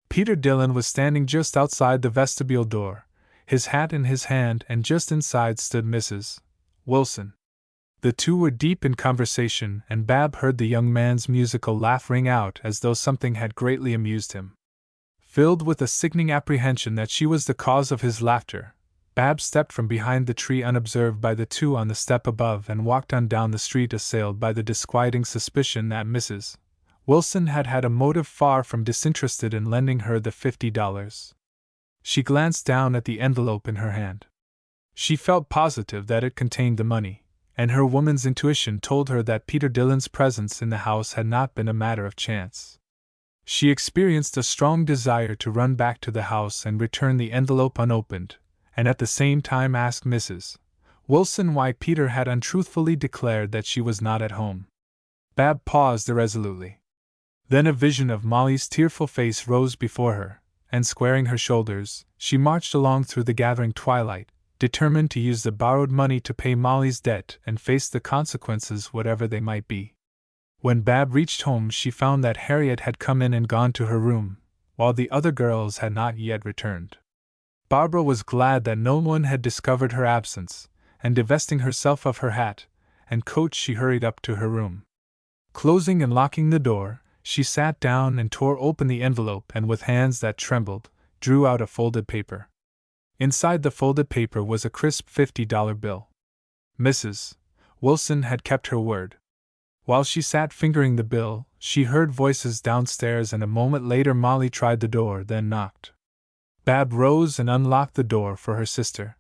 Peter Dillon was standing just outside the vestibule door, his hat in his hand, and just inside stood Mrs. Wilson. The two were deep in conversation, and Bab heard the young man's musical laugh ring out as though something had greatly amused him. Filled with a sickening apprehension that she was the cause of his laughter, Bab stepped from behind the tree unobserved by the two on the step above and walked on down the street, assailed by the disquieting suspicion that Mrs. Wilson had had a motive far from disinterested in lending her the $50. She glanced down at the envelope in her hand. She felt positive that it contained the money, and her woman's intuition told her that Peter Dillon's presence in the house had not been a matter of chance. She experienced a strong desire to run back to the house and return the envelope unopened, and at the same time ask Mrs. Wilson why Peter had untruthfully declared that she was not at home. Bab paused irresolutely. Then a vision of Molly's tearful face rose before her, and squaring her shoulders, she marched along through the gathering twilight, determined to use the borrowed money to pay Molly's debt and face the consequences whatever they might be. When Bab reached home, she found that Harriet had come in and gone to her room, while the other girls had not yet returned. Barbara was glad that no one had discovered her absence, and divesting herself of her hat and coat, she hurried up to her room. Closing and locking the door, she sat down and tore open the envelope and with hands that trembled, drew out a folded paper. Inside the folded paper was a crisp $50 bill. Mrs. Wilson had kept her word. While she sat fingering the bill, she heard voices downstairs, and a moment later Molly tried the door, then knocked. Bab rose and unlocked the door for her sister.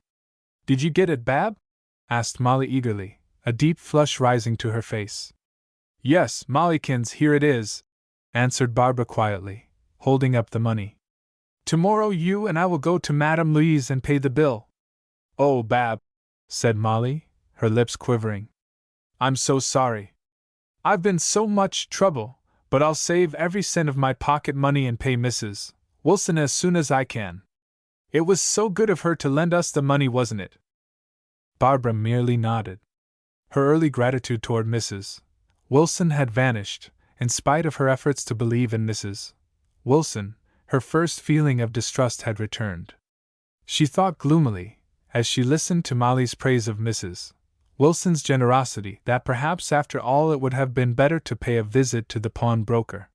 "Did you get it, Bab?" asked Molly eagerly, a deep flush rising to her face. "Yes, Mollykins, here it is," answered Barbara quietly, holding up the money. "Tomorrow you and I will go to Madame Louise and pay the bill." "Oh, Bab," said Molly, her lips quivering, I'm so sorry. I've been so much trouble, but I'll save every cent of my pocket money and pay Mrs. Wilson as soon as I can. It was so good of her to lend us the money, wasn't it?" Barbara merely nodded. Her early gratitude toward Mrs. Wilson had vanished, in spite of her efforts to believe in Mrs. Wilson. Her first feeling of distrust had returned. She thought gloomily, as she listened to Molly's praise of Mrs. Wilson's generosity, that perhaps after all it would have been better to pay a visit to the pawnbroker.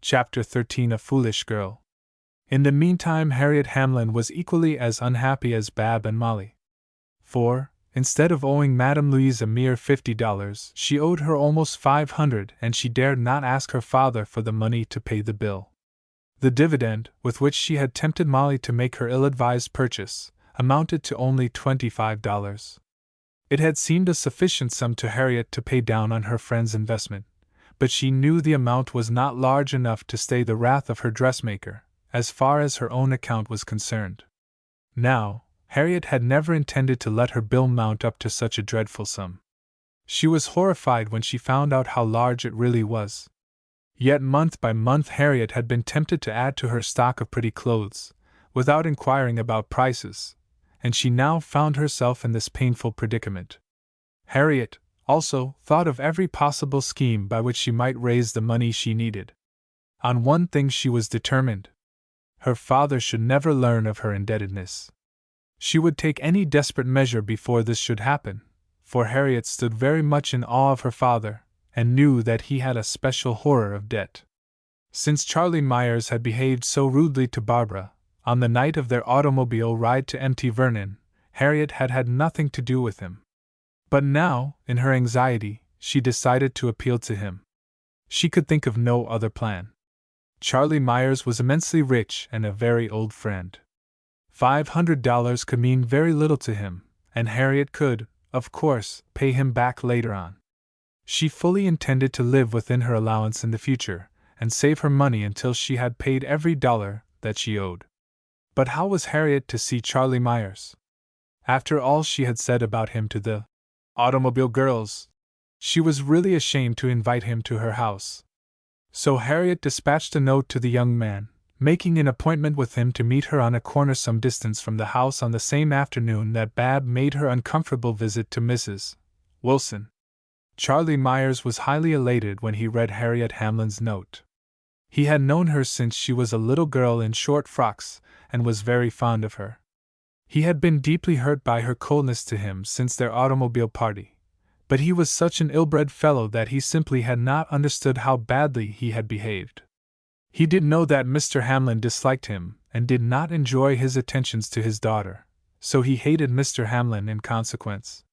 Chapter 13. A Foolish Girl. In the meantime, Harriet Hamlin was equally as unhappy as Bab and Molly. For, instead of owing Madame Louise a mere $50, she owed her almost $500, and she dared not ask her father for the money to pay the bill. The dividend, with which she had tempted Molly to make her ill-advised purchase, amounted to only $25. It had seemed a sufficient sum to Harriet to pay down on her friend's investment, but she knew the amount was not large enough to stay the wrath of her dressmaker, as far as her own account was concerned. Now, Harriet had never intended to let her bill mount up to such a dreadful sum. She was horrified when she found out how large it really was. Yet month by month Harriet had been tempted to add to her stock of pretty clothes, without inquiring about prices, and she now found herself in this painful predicament. Harriet, also, thought of every possible scheme by which she might raise the money she needed. On one thing she was determined. Her father should never learn of her indebtedness. She would take any desperate measure before this should happen, for Harriet stood very much in awe of her father, and knew that he had a special horror of debt. Since Charlie Myers had behaved so rudely to Barbara, on the night of their automobile ride to Mt. Vernon, Harriet had had nothing to do with him. But now, in her anxiety, she decided to appeal to him. She could think of no other plan. Charlie Myers was immensely rich and a very old friend. $500 could mean very little to him, and Harriet could, of course, pay him back later on. She fully intended to live within her allowance in the future, and save her money until she had paid every dollar that she owed. But how was Harriet to see Charlie Myers? After all she had said about him to the automobile girls, she was really ashamed to invite him to her house. So Harriet dispatched a note to the young man, making an appointment with him to meet her on a corner some distance from the house on the same afternoon that Bab made her uncomfortable visit to Mrs. Wilson. Charlie Myers was highly elated when he read Harriet Hamlin's note. He had known her since she was a little girl in short frocks, and was very fond of her. He had been deeply hurt by her coldness to him since their automobile party, but he was such an ill-bred fellow that he simply had not understood how badly he had behaved. He did know that Mr. Hamlin disliked him, and did not enjoy his attentions to his daughter, so he hated Mr. Hamlin in consequence.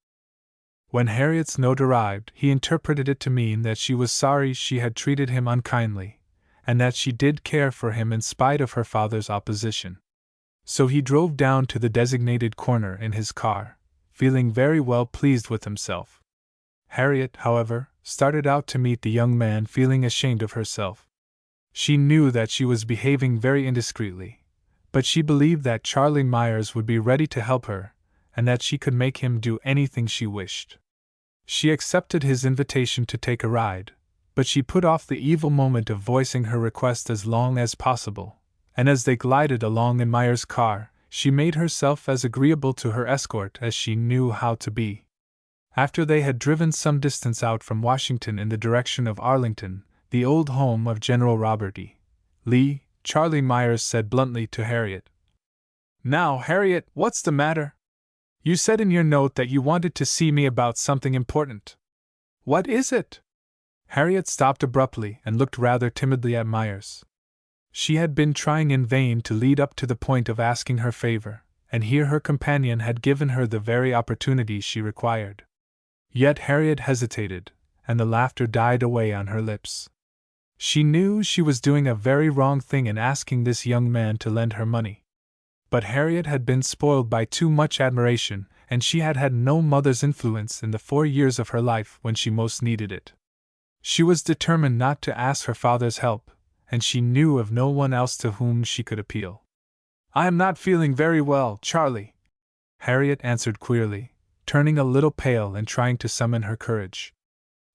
When Harriet's note arrived, he interpreted it to mean that she was sorry she had treated him unkindly, and that she did care for him in spite of her father's opposition. So he drove down to the designated corner in his car, feeling very well pleased with himself. Harriet, however, started out to meet the young man feeling ashamed of herself. She knew that she was behaving very indiscreetly, but she believed that Charlie Myers would be ready to help her, and that she could make him do anything she wished. She accepted his invitation to take a ride, but she put off the evil moment of voicing her request as long as possible, and as they glided along in Myers' car, she made herself as agreeable to her escort as she knew how to be. After they had driven some distance out from Washington in the direction of Arlington, the old home of General Robert E. Lee, Charlie Myers said bluntly to Harriet, "Now, Harriet, what's the matter? You said in your note that you wanted to see me about something important. What is it?" Harriet stopped abruptly and looked rather timidly at Myers. She had been trying in vain to lead up to the point of asking her favor, and here her companion had given her the very opportunity she required. Yet Harriet hesitated, and the laughter died away on her lips. She knew she was doing a very wrong thing in asking this young man to lend her money. But Harriet had been spoiled by too much admiration, and she had had no mother's influence in the 4 years of her life when she most needed it. She was determined not to ask her father's help, and she knew of no one else to whom she could appeal. "I am not feeling very well, Charlie," Harriet answered queerly, turning a little pale and trying to summon her courage.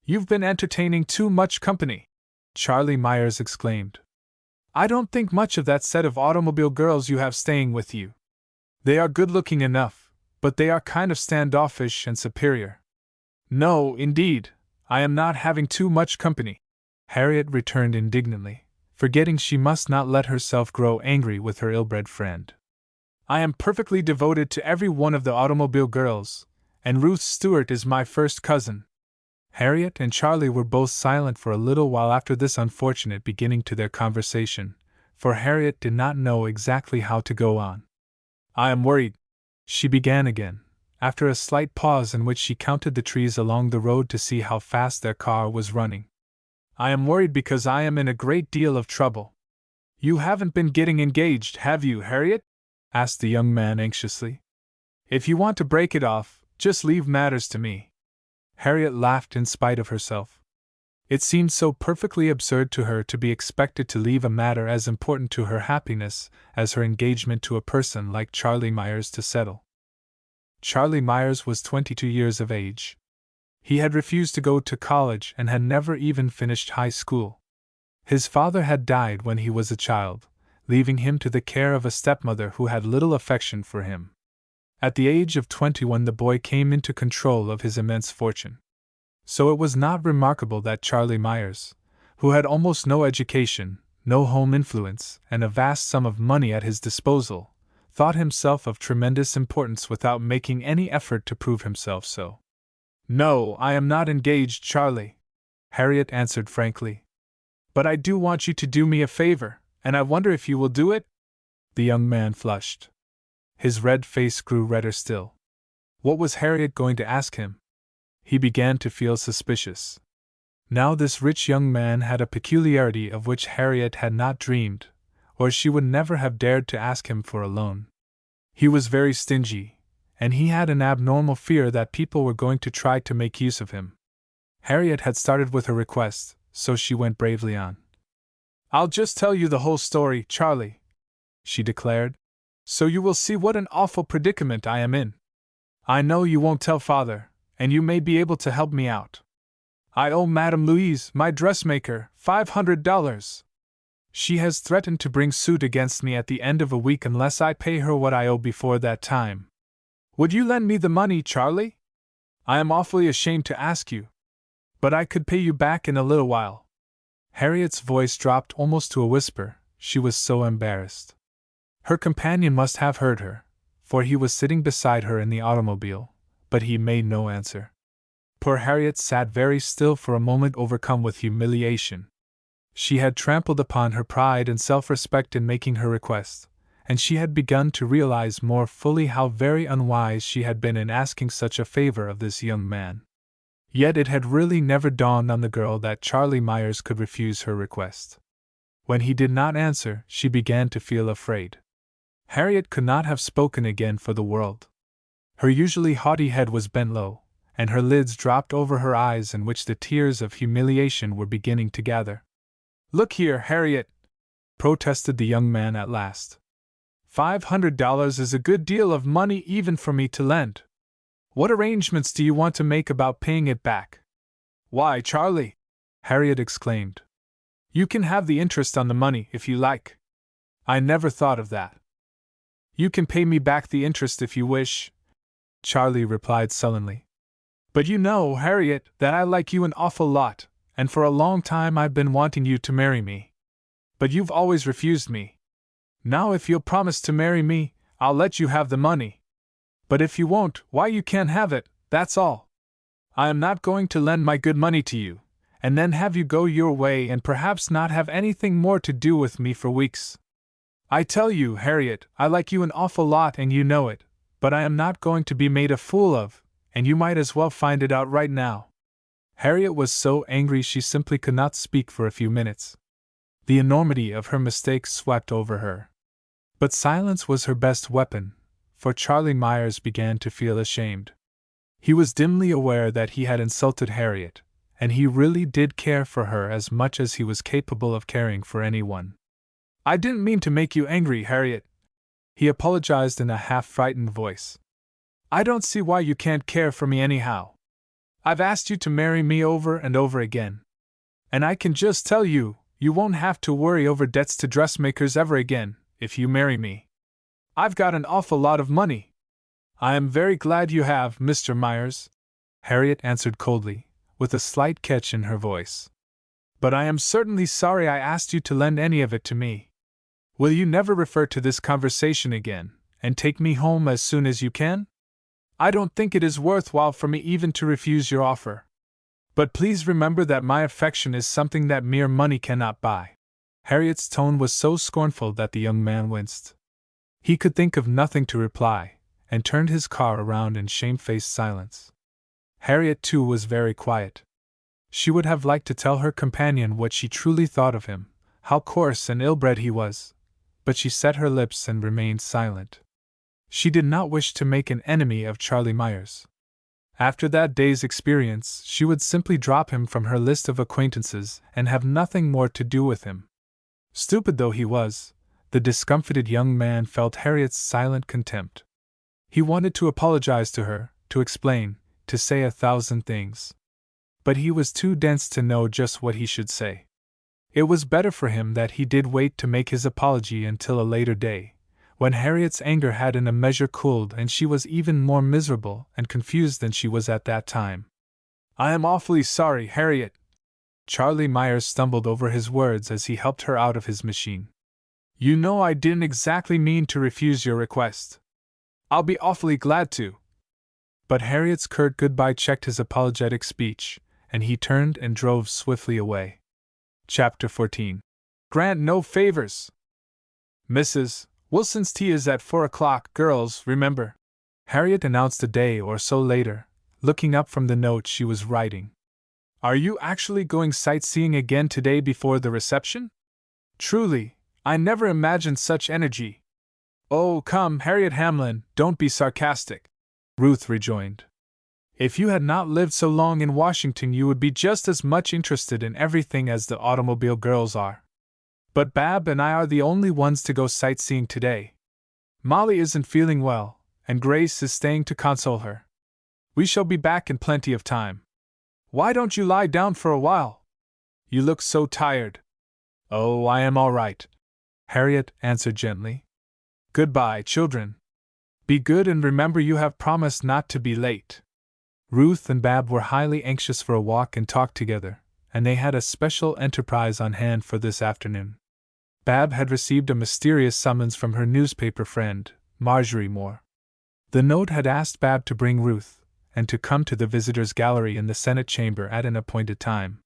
You've been entertaining too much company, Charlie Myers exclaimed. I don't think much of that set of automobile girls you have staying with you. They are good-looking enough, but they are kind of standoffish and superior. No, indeed, I am not having too much company, Harriet returned indignantly, forgetting she must not let herself grow angry with her ill-bred friend. I am perfectly devoted to every one of the automobile girls, and Ruth Stewart is my first cousin. Harriet and Charlie were both silent for a little while after this unfortunate beginning to their conversation, for Harriet did not know exactly how to go on. I am worried, she began again, after a slight pause in which she counted the trees along the road to see how fast their car was running. I am worried because I am in a great deal of trouble. You haven't been getting engaged, have you, Harriet? Asked the young man anxiously. If you want to break it off, just leave matters to me. Harriet laughed in spite of herself. It seemed so perfectly absurd to her to be expected to leave a matter as important to her happiness as her engagement to a person like Charlie Myers to settle. Charlie Myers was 22 years of age. He had refused to go to college and had never even finished high school. His father had died when he was a child, leaving him to the care of a stepmother who had little affection for him. At the age of 21 the boy came into control of his immense fortune. So it was not remarkable that Charlie Myers, who had almost no education, no home influence, and a vast sum of money at his disposal, thought himself of tremendous importance without making any effort to prove himself so. No, I am not engaged, Charlie, Harriet answered frankly. But I do want you to do me a favor, and I wonder if you will do it? The young man flushed. His red face grew redder still. What was Harriet going to ask him? He began to feel suspicious. Now this rich young man had a peculiarity of which Harriet had not dreamed, or she would never have dared to ask him for a loan. He was very stingy, and he had an abnormal fear that people were going to try to make use of him. Harriet had started with her request, so she went bravely on. I'll just tell you the whole story, Charlie, she declared, so you will see what an awful predicament I am in. I know you won't tell Father, and you may be able to help me out. I owe Madame Louise, my dressmaker, $500. She has threatened to bring suit against me at the end of a week unless I pay her what I owe before that time. Would you lend me the money, Charlie? I am awfully ashamed to ask you, but I could pay you back in a little while. Harriet's voice dropped almost to a whisper, she was so embarrassed. Her companion must have heard her, for he was sitting beside her in the automobile, but he made no answer. Poor Harriet sat very still for a moment, overcome with humiliation. She had trampled upon her pride and self-respect in making her request, and she had begun to realize more fully how very unwise she had been in asking such a favor of this young man. Yet it had really never dawned on the girl that Charlie Myers could refuse her request. When he did not answer, she began to feel afraid. Harriet could not have spoken again for the world. Her usually haughty head was bent low, and her lids dropped over her eyes in which the tears of humiliation were beginning to gather. Look here, Harriet, protested the young man at last. $500 is a good deal of money even for me to lend. What arrangements do you want to make about paying it back? Why, Charlie, Harriet exclaimed. You can have the interest on the money if you like. I never thought of that. You can pay me back the interest if you wish, Charlie replied sullenly. But you know, Harriet, that I like you an awful lot, and for a long time I've been wanting you to marry me. But you've always refused me. Now if you'll promise to marry me, I'll let you have the money. But if you won't, why you can't have it, that's all. I am not going to lend my good money to you, and then have you go your way and perhaps not have anything more to do with me for weeks. I tell you, Harriet, I like you an awful lot and you know it, but I am not going to be made a fool of, and you might as well find it out right now. Harriet was so angry she simply could not speak for a few minutes. The enormity of her mistake swept over her. But silence was her best weapon, for Charlie Myers began to feel ashamed. He was dimly aware that he had insulted Harriet, and he really did care for her as much as he was capable of caring for anyone. I didn't mean to make you angry, Harriet, he apologized in a half-frightened voice. I don't see why you can't care for me anyhow. I've asked you to marry me over and over again. And I can just tell you, you won't have to worry over debts to dressmakers ever again, if you marry me. I've got an awful lot of money. I am very glad you have, Mr. Myers, Harriet answered coldly, with a slight catch in her voice. But I am certainly sorry I asked you to lend any of it to me. Will you never refer to this conversation again, and take me home as soon as you can? I don't think it is worthwhile for me even to refuse your offer. But please remember that my affection is something that mere money cannot buy. Harriet's tone was so scornful that the young man winced. He could think of nothing to reply, and turned his car around in shamefaced silence. Harriet, too, was very quiet. She would have liked to tell her companion what she truly thought of him, how coarse and ill-bred he was, but she set her lips and remained silent. She did not wish to make an enemy of Charlie Myers. After that day's experience, she would simply drop him from her list of acquaintances and have nothing more to do with him. Stupid though he was, the discomfited young man felt Harriet's silent contempt. He wanted to apologize to her, to explain, to say 1,000 things. But he was too dense to know just what he should say. It was better for him that he did wait to make his apology until a later day, when Harriet's anger had in a measure cooled and she was even more miserable and confused than she was at that time. I am awfully sorry, Harriet. Charlie Myers stumbled over his words as he helped her out of his machine. You know I didn't exactly mean to refuse your request. I'll be awfully glad to. But Harriet's curt goodbye checked his apologetic speech, and he turned and drove swiftly away. Chapter 14. Grant no favors. Mrs. Wilson's tea is at 4 o'clock, girls, remember, Harriet announced a day or so later, looking up from the note she was writing. Are you actually going sightseeing again today before the reception? Truly, I never imagined such energy. Oh, come, Harriet Hamlin, don't be sarcastic, Ruth rejoined. If you had not lived so long in Washington, you would be just as much interested in everything as the automobile girls are. But Bab and I are the only ones to go sightseeing today. Molly isn't feeling well, and Grace is staying to console her. We shall be back in plenty of time. Why don't you lie down for a while? You look so tired. Oh, I am all right, Harriet answered gently. Goodbye, children. Be good and remember you have promised not to be late. Ruth and Bab were highly anxious for a walk and talk together, and they had a special enterprise on hand for this afternoon. Bab had received a mysterious summons from her newspaper friend, Marjorie Moore. The note had asked Bab to bring Ruth, and to come to the visitors' gallery in the Senate chamber at an appointed time.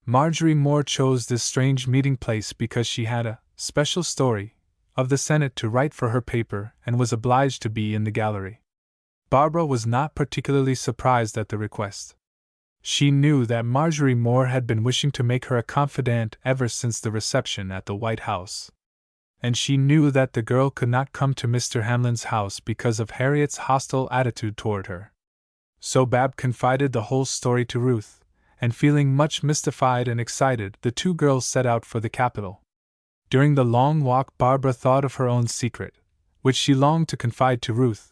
Marjorie Moore chose this strange meeting place because she had a special story of the Senate to write for her paper and was obliged to be in the gallery. Barbara was not particularly surprised at the request. She knew that Marjorie Moore had been wishing to make her a confidante ever since the reception at the White House. And she knew that the girl could not come to Mr. Hamlin's house because of Harriet's hostile attitude toward her. So Bab confided the whole story to Ruth, and feeling much mystified and excited, the two girls set out for the Capitol. During the long walk, Barbara thought of her own secret, which she longed to confide to Ruth,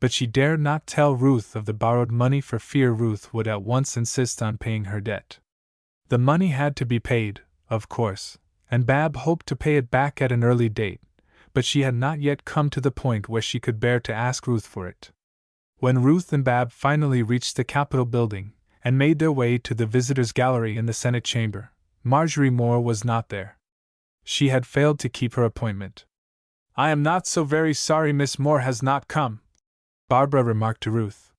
but she dared not tell Ruth of the borrowed money for fear Ruth would at once insist on paying her debt. The money had to be paid, of course, and Bab hoped to pay it back at an early date, but she had not yet come to the point where she could bear to ask Ruth for it. When Ruth and Bab finally reached the Capitol building and made their way to the visitors' gallery in the Senate chamber, Marjorie Moore was not there. She had failed to keep her appointment. I am not so very sorry Miss Moore has not come, Barbara remarked to Ruth.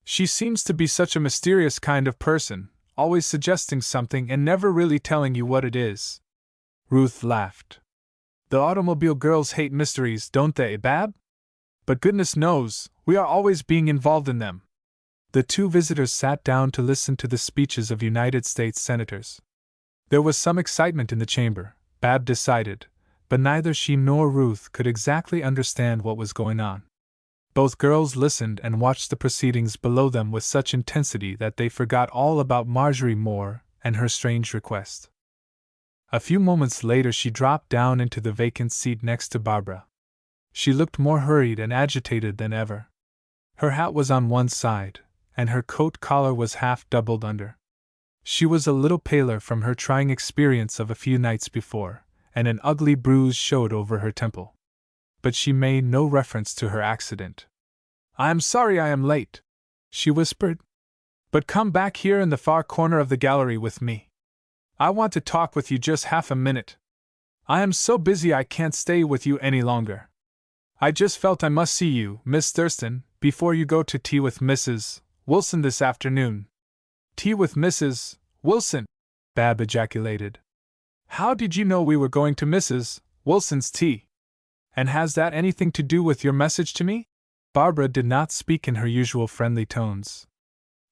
She seems to be such a mysterious kind of person, always suggesting something and never really telling you what it is. Ruth laughed. The automobile girls hate mysteries, don't they, Bab? But goodness knows, we are always being involved in them. The two visitors sat down to listen to the speeches of United States senators. There was some excitement in the chamber, Bab decided, but neither she nor Ruth could exactly understand what was going on. Both girls listened and watched the proceedings below them with such intensity that they forgot all about Marjorie Moore and her strange request. A few moments later she dropped down into the vacant seat next to Barbara. She looked more hurried and agitated than ever. Her hat was on one side, and her coat collar was half doubled under. She was a little paler from her trying experience of a few nights before, and an ugly bruise showed over her temple. But she made no reference to her accident. "I am sorry I am late," she whispered. "But come back here in the far corner of the gallery with me. I want to talk with you just half a minute. I am so busy I can't stay with you any longer. I just felt I must see you, Miss Thurston, before you go to tea with Mrs. Wilson this afternoon." "Tea with Mrs. Wilson?" Bab ejaculated. "How did you know we were going to Mrs. Wilson's tea? And has that anything to do with your message to me?" Barbara did not speak in her usual friendly tones.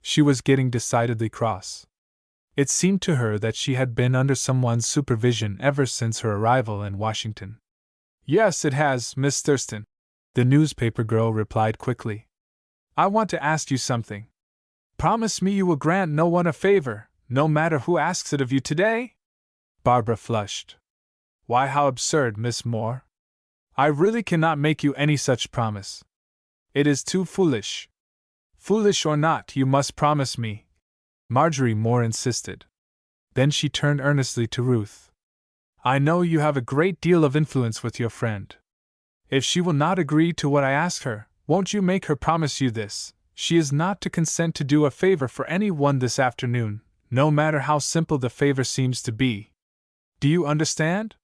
She was getting decidedly cross. It seemed to her that she had been under someone's supervision ever since her arrival in Washington. "Yes, it has, Miss Thurston," the newspaper girl replied quickly. "I want to ask you something. Promise me you will grant no one a favor, no matter who asks it of you today?" Barbara flushed. "Why, how absurd, Miss Moore. I really cannot make you any such promise. It is too foolish." "Foolish or not, you must promise me," Marjorie Moore insisted. Then she turned earnestly to Ruth. "I know you have a great deal of influence with your friend. If she will not agree to what I ask her, won't you make her promise you this: she is not to consent to do a favor for any one this afternoon, no matter how simple the favor seems to be. Do you understand?"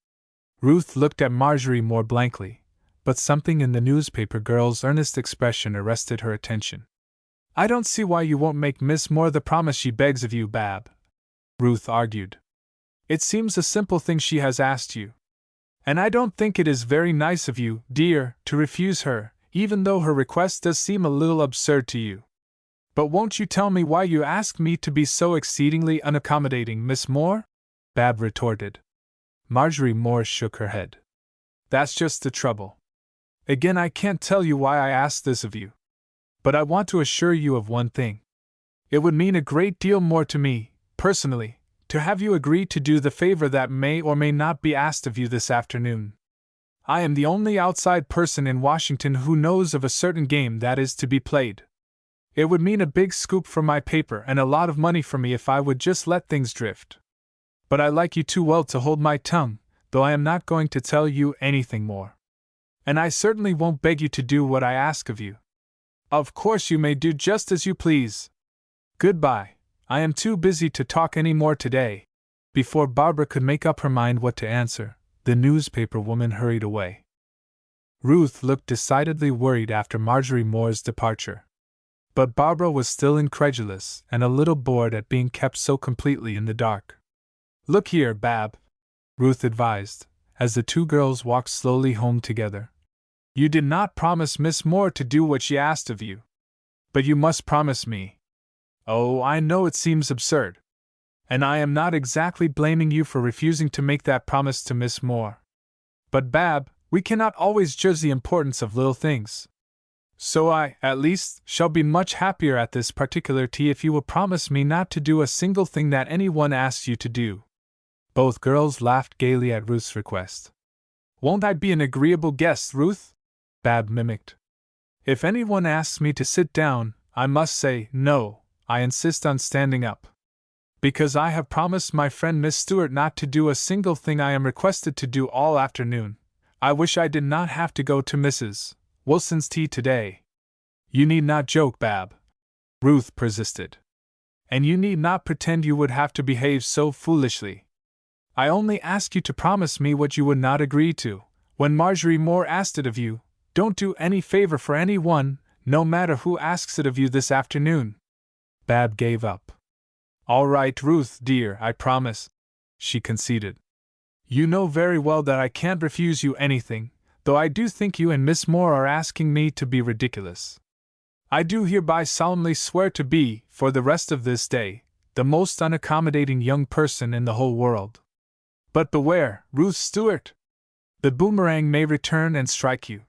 Ruth looked at Marjorie Moore blankly, but something in the newspaper girl's earnest expression arrested her attention. "I don't see why you won't make Miss Moore the promise she begs of you, Bab," Ruth argued. "It seems a simple thing she has asked you. And I don't think it is very nice of you, dear, to refuse her, even though her request does seem a little absurd to you. But won't you tell me why you ask me to be so exceedingly unaccommodating, Miss Moore?" Bab retorted. Marjorie Moore shook her head. "That's just the trouble. Again, I can't tell you why I ask this of you. But I want to assure you of one thing. It would mean a great deal more to me, personally, to have you agree to do the favor that may or may not be asked of you this afternoon. I am the only outside person in Washington who knows of a certain game that is to be played. It would mean a big scoop for my paper and a lot of money for me if I would just let things drift. But I like you too well to hold my tongue, though I am not going to tell you anything more. And I certainly won't beg you to do what I ask of you. Of course you may do just as you please. Goodbye, I am too busy to talk any more today." Before Barbara could make up her mind what to answer, the newspaper woman hurried away. Ruth looked decidedly worried after Marjorie Moore's departure. But Barbara was still incredulous and a little bored at being kept so completely in the dark. "Look here, Bab," Ruth advised, as the two girls walked slowly home together. "You did not promise Miss Moore to do what she asked of you. But you must promise me. Oh, I know it seems absurd. And I am not exactly blaming you for refusing to make that promise to Miss Moore. But, Bab, we cannot always judge the importance of little things. So I, at least, shall be much happier at this particular tea if you will promise me not to do a single thing that anyone asks you to do." Both girls laughed gaily at Ruth's request. "Won't I be an agreeable guest, Ruth?" Bab mimicked. "If anyone asks me to sit down, I must say, no, I insist on standing up. Because I have promised my friend Miss Stewart not to do a single thing I am requested to do all afternoon. I wish I did not have to go to Mrs. Wilson's tea today." "You need not joke, Bab," Ruth persisted. "And you need not pretend you would have to behave so foolishly. I only ask you to promise me what you would not agree to. When Marjorie Moore asked it of you, don't do any favor for anyone, no matter who asks it of you this afternoon." Bab gave up. "All right, Ruth, dear, I promise," she conceded. "You know very well that I can't refuse you anything, though I do think you and Miss Moore are asking me to be ridiculous. I do hereby solemnly swear to be, for the rest of this day, the most unaccommodating young person in the whole world. But beware, Ruth Stewart! The boomerang may return and strike you.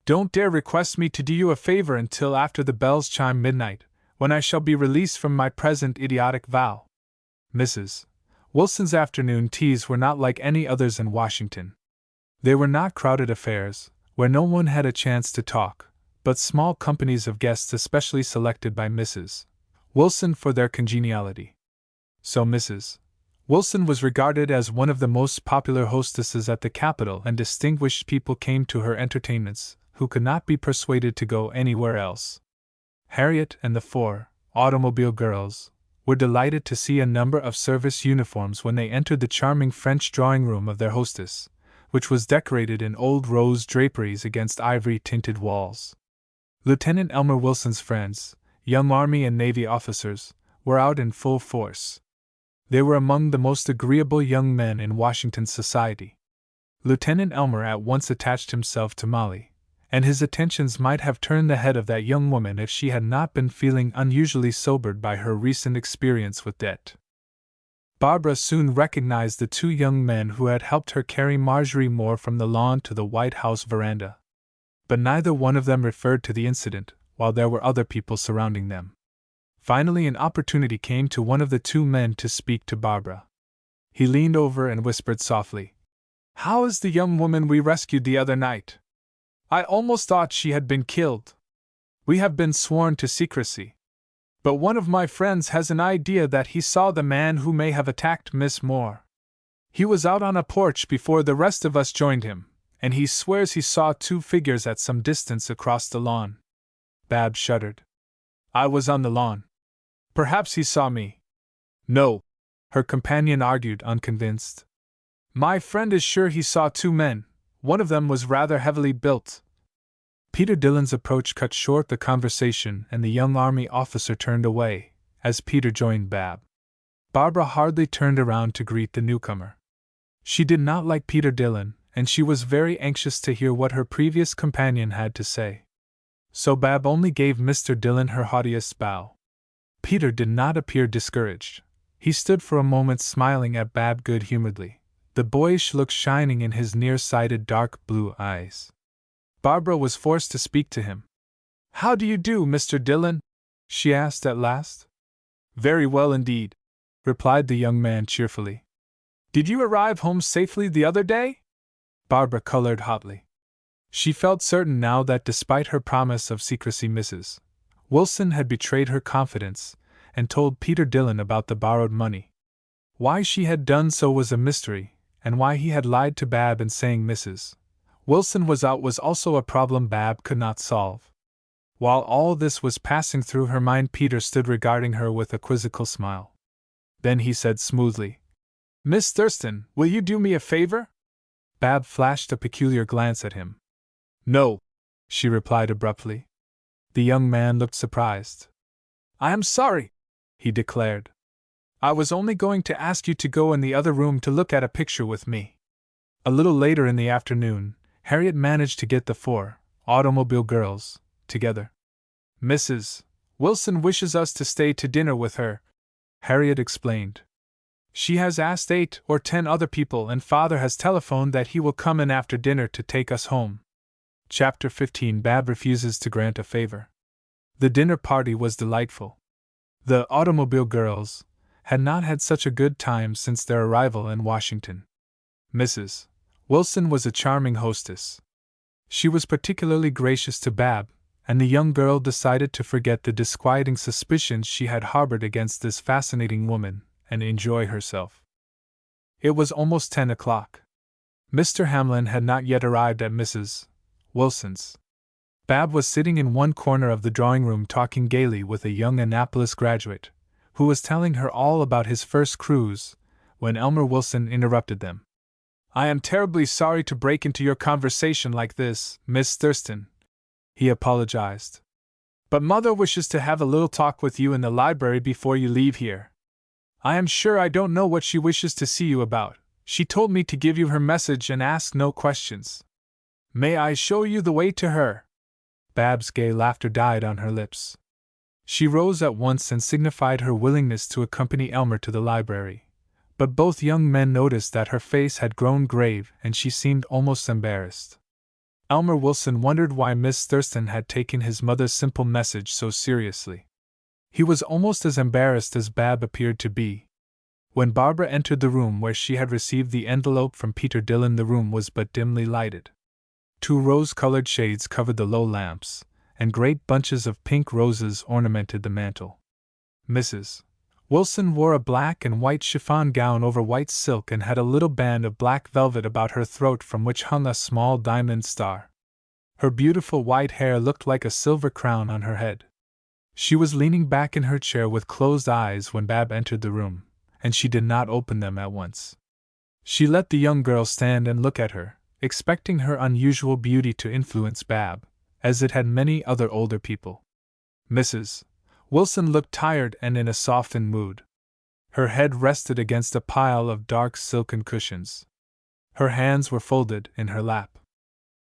Don't dare request me to do you a favor until after the bells chime midnight, when I shall be released from my present idiotic vow." Mrs. Wilson's afternoon teas were not like any others in Washington. They were not crowded affairs, where no one had a chance to talk, but small companies of guests especially selected by Mrs. Wilson for their congeniality. So Mrs. Wilson was regarded as one of the most popular hostesses at the Capitol, and distinguished people came to her entertainments who could not be persuaded to go anywhere else. Harriet and the 4 automobile girls were delighted to see a number of service uniforms when they entered the charming French drawing room of their hostess, which was decorated in old rose draperies against ivory-tinted walls. Lieutenant Elmer Wilson's friends, young Army and Navy officers, were out in full force. They were among the most agreeable young men in Washington society. Lieutenant Elmer at once attached himself to Molly, and his attentions might have turned the head of that young woman if she had not been feeling unusually sobered by her recent experience with debt. Barbara soon recognized the 2 young men who had helped her carry Marjorie Moore from the lawn to the White House veranda. But neither one of them referred to the incident, while there were other people surrounding them. Finally, an opportunity came to one of the 2 men to speak to Barbara. He leaned over and whispered softly, "How is the young woman we rescued the other night? I almost thought she had been killed. We have been sworn to secrecy. But one of my friends has an idea that he saw the man who may have attacked Miss Moore. He was out on a porch before the rest of us joined him, and he swears he saw 2 figures at some distance across the lawn." Bab shuddered. "I was on the lawn. Perhaps he saw me." "No," her companion argued, unconvinced. "My friend is sure he saw 2 men. One of them was rather heavily built." Peter Dillon's approach cut short the conversation, and the young Army officer turned away, as Peter joined Bab. Barbara hardly turned around to greet the newcomer. She did not like Peter Dillon, and she was very anxious to hear what her previous companion had to say. So Bab only gave Mr. Dillon her haughtiest bow. Peter did not appear discouraged. He stood for a moment smiling at Bab good-humoredly, the boyish look shining in his near-sighted dark blue eyes. Barbara was forced to speak to him. "How do you do, Mr. Dillon?" she asked at last. "Very well indeed," replied the young man cheerfully. "Did you arrive home safely the other day?" Barbara colored hotly. She felt certain now that despite her promise of secrecy, Mrs. Wilson had betrayed her confidence and told Peter Dillon about the borrowed money. Why she had done so was a mystery, and why he had lied to Bab in saying Mrs. Wilson was out was also a problem Bab could not solve. While all this was passing through her mind, Peter stood regarding her with a quizzical smile. Then he said smoothly, "Miss Thurston, will you do me a favor?" Bab flashed a peculiar glance at him. "No," she replied abruptly. The young man looked surprised. "I am sorry," he declared. "I was only going to ask you to go in the other room to look at a picture with me." A little later in the afternoon, Harriet managed to get the 4 automobile girls together. "Mrs. Wilson wishes us to stay to dinner with her," Harriet explained. "She has asked 8 or 10 other people, and Father has telephoned that he will come in after dinner to take us home." Chapter 15. Bab refuses to grant a favor. The dinner party was delightful. The automobile girls had not had such a good time since their arrival in Washington. Mrs. Wilson was a charming hostess. She was particularly gracious to Bab, and the young girl decided to forget the disquieting suspicions she had harbored against this fascinating woman and enjoy herself. It was almost 10 o'clock. Mr. Hamlin had not yet arrived at Mrs. Wilson's. Bab was sitting in one corner of the drawing room talking gaily with a young Annapolis graduate, who was telling her all about his first cruise, when Elmer Wilson interrupted them. "I am terribly sorry to break into your conversation like this, Miss Thurston," he apologized. "But Mother wishes to have a little talk with you in the library before you leave here. I am sure I don't know what she wishes to see you about. She told me to give you her message and ask no questions. May I show you the way to her?" Bab's gay laughter died on her lips. She rose at once and signified her willingness to accompany Elmer to the library, but both young men noticed that her face had grown grave and she seemed almost embarrassed. Elmer Wilson wondered why Miss Thurston had taken his mother's simple message so seriously. He was almost as embarrassed as Bab appeared to be. When Barbara entered the room where she had received the envelope from Peter Dillon, the room was but dimly lighted. 2 rose-colored shades covered the low lamps, and great bunches of pink roses ornamented the mantel. Mrs. Wilson wore a black and white chiffon gown over white silk and had a little band of black velvet about her throat from which hung a small diamond star. Her beautiful white hair looked like a silver crown on her head. She was leaning back in her chair with closed eyes when Bab entered the room, and she did not open them at once. She let the young girl stand and look at her, expecting her unusual beauty to influence Bab, as it had many other older people. Mrs. Wilson looked tired and in a softened mood. Her head rested against a pile of dark silken cushions. Her hands were folded in her lap.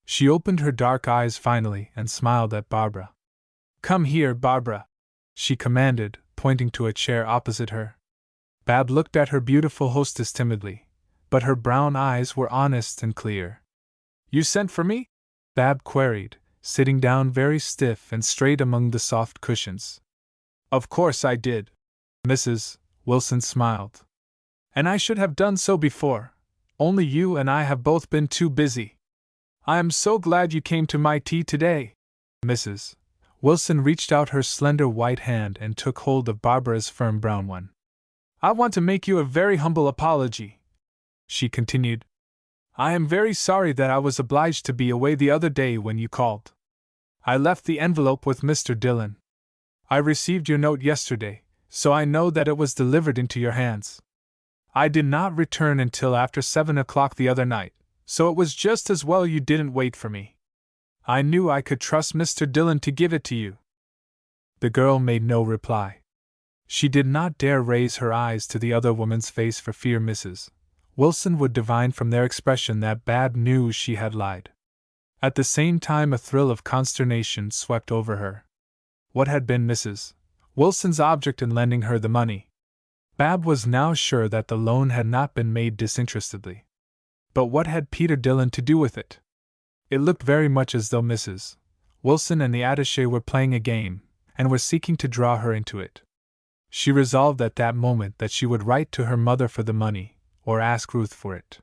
She opened her dark eyes finally and smiled at Barbara. "Come here, Barbara," she commanded, pointing to a chair opposite her. Bab looked at her beautiful hostess timidly, but her brown eyes were honest and clear. "You sent for me?" Bab queried, sitting down very stiff and straight among the soft cushions. "Of course I did," Mrs. Wilson smiled. "And I should have done so before, only you and I have both been too busy. I am so glad you came to my tea today." Mrs. Wilson reached out her slender white hand and took hold of Barbara's firm brown one. "I want to make you a very humble apology," she continued. "I am very sorry that I was obliged to be away the other day when you called. I left the envelope with Mr. Dillon. I received your note yesterday, so I know that it was delivered into your hands. I did not return until after 7 o'clock the other night, so it was just as well you didn't wait for me. I knew I could trust Mr. Dillon to give it to you." The girl made no reply. She did not dare raise her eyes to the other woman's face for fear Mrs. Wilson would divine from their expression that Bab knew she had lied. At the same time, a thrill of consternation swept over her. What had been Mrs. Wilson's object in lending her the money? Bab was now sure that the loan had not been made disinterestedly. But what had Peter Dillon to do with it? It looked very much as though Mrs. Wilson and the attaché were playing a game, and were seeking to draw her into it. She resolved at that moment that she would write to her mother for the money, or ask Ruth for it.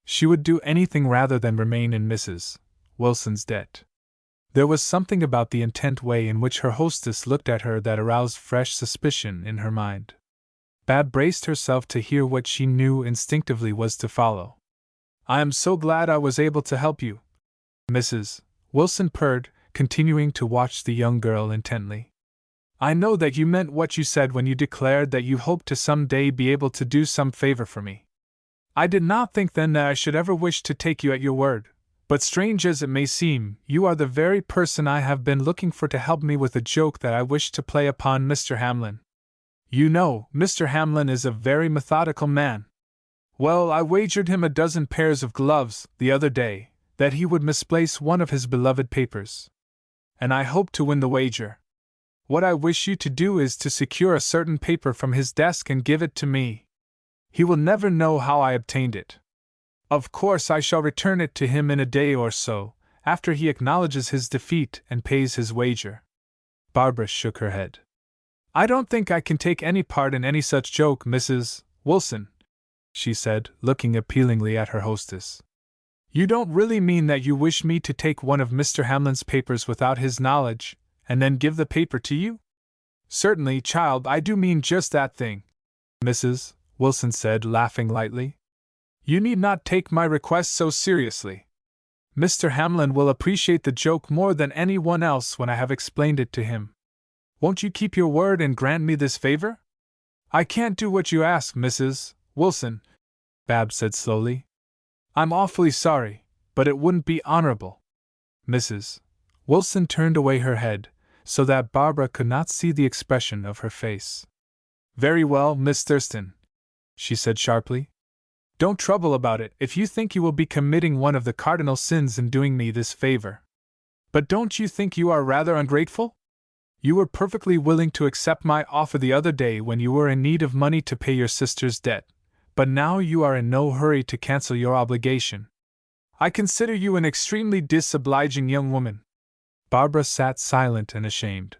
She would do anything rather than remain in Mrs. Wilson's debt. There was something about the intent way in which her hostess looked at her that aroused fresh suspicion in her mind. Bab braced herself to hear what she knew instinctively was to follow. "I am so glad I was able to help you," Mrs. Wilson purred, continuing to watch the young girl intently. "I know that you meant what you said when you declared that you hoped to some day be able to do some favor for me. I did not think then that I should ever wish to take you at your word, but strange as it may seem, you are the very person I have been looking for to help me with a joke that I wish to play upon Mr. Hamlin. You know, Mr. Hamlin is a very methodical man. Well, I wagered him a dozen pairs of gloves, the other day, that he would misplace one of his beloved papers. And I hope to win the wager. What I wish you to do is to secure a certain paper from his desk and give it to me. He will never know how I obtained it. Of course I shall return it to him in a day or so, after he acknowledges his defeat and pays his wager." Barbara shook her head. "I don't think I can take any part in any such joke, Mrs. Wilson," she said, looking appealingly at her hostess. "You don't really mean that you wish me to take one of Mr. Hamlin's papers without his knowledge, and then give the paper to you?" "Certainly, child, I do mean just that thing," Mrs. Wilson said, laughing lightly. "You need not take my request so seriously. Mr. Hamlin will appreciate the joke more than anyone else when I have explained it to him. Won't you keep your word and grant me this favor?" "I can't do what you ask, Mrs. Wilson," Bab said slowly. "I'm awfully sorry, but it wouldn't be honorable." Mrs. Wilson turned away her head, so that Barbara could not see the expression of her face. "Very well, Miss Thurston," she said sharply. "Don't trouble about it if you think you will be committing one of the cardinal sins in doing me this favor. But don't you think you are rather ungrateful? You were perfectly willing to accept my offer the other day when you were in need of money to pay your sister's debt, but now you are in no hurry to cancel your obligation. I consider you an extremely disobliging young woman." Barbara sat silent and ashamed.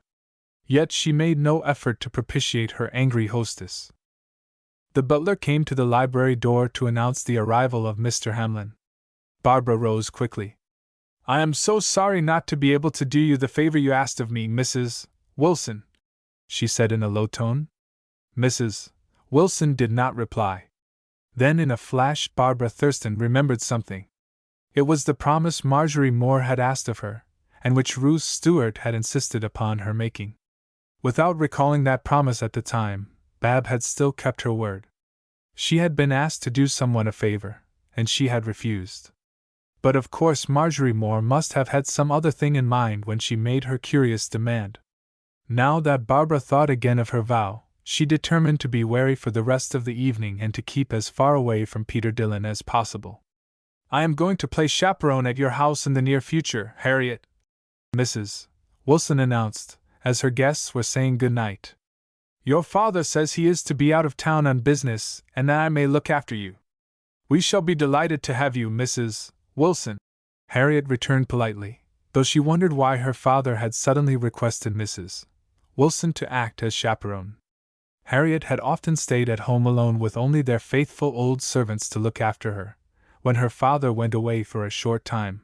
Yet she made no effort to propitiate her angry hostess. The butler came to the library door to announce the arrival of Mr. Hamlin. Barbara rose quickly. I am so sorry not to be able to do you the favor you asked of me, Mrs. Wilson, she said in a low tone. Mrs. Wilson did not reply. Then in a flash Barbara Thurston remembered something. It was the promise Marjorie Moore had asked of her, and which Ruth Stewart had insisted upon her making. Without recalling that promise at the time, Bab had still kept her word. She had been asked to do someone a favor, and she had refused. But of course Marjorie Moore must have had some other thing in mind when she made her curious demand. Now that Barbara thought again of her vow, she determined to be wary for the rest of the evening and to keep as far away from Peter Dillon as possible. I am going to play chaperone at your house in the near future, Harriet, Mrs. Wilson announced, as her guests were saying good night. Your father says he is to be out of town on business and that I may look after you. We shall be delighted to have you, Mrs. Wilson, Harriet returned politely, though she wondered why her father had suddenly requested Mrs. Wilson to act as chaperone. Harriet had often stayed at home alone with only their faithful old servants to look after her, when her father went away for a short time.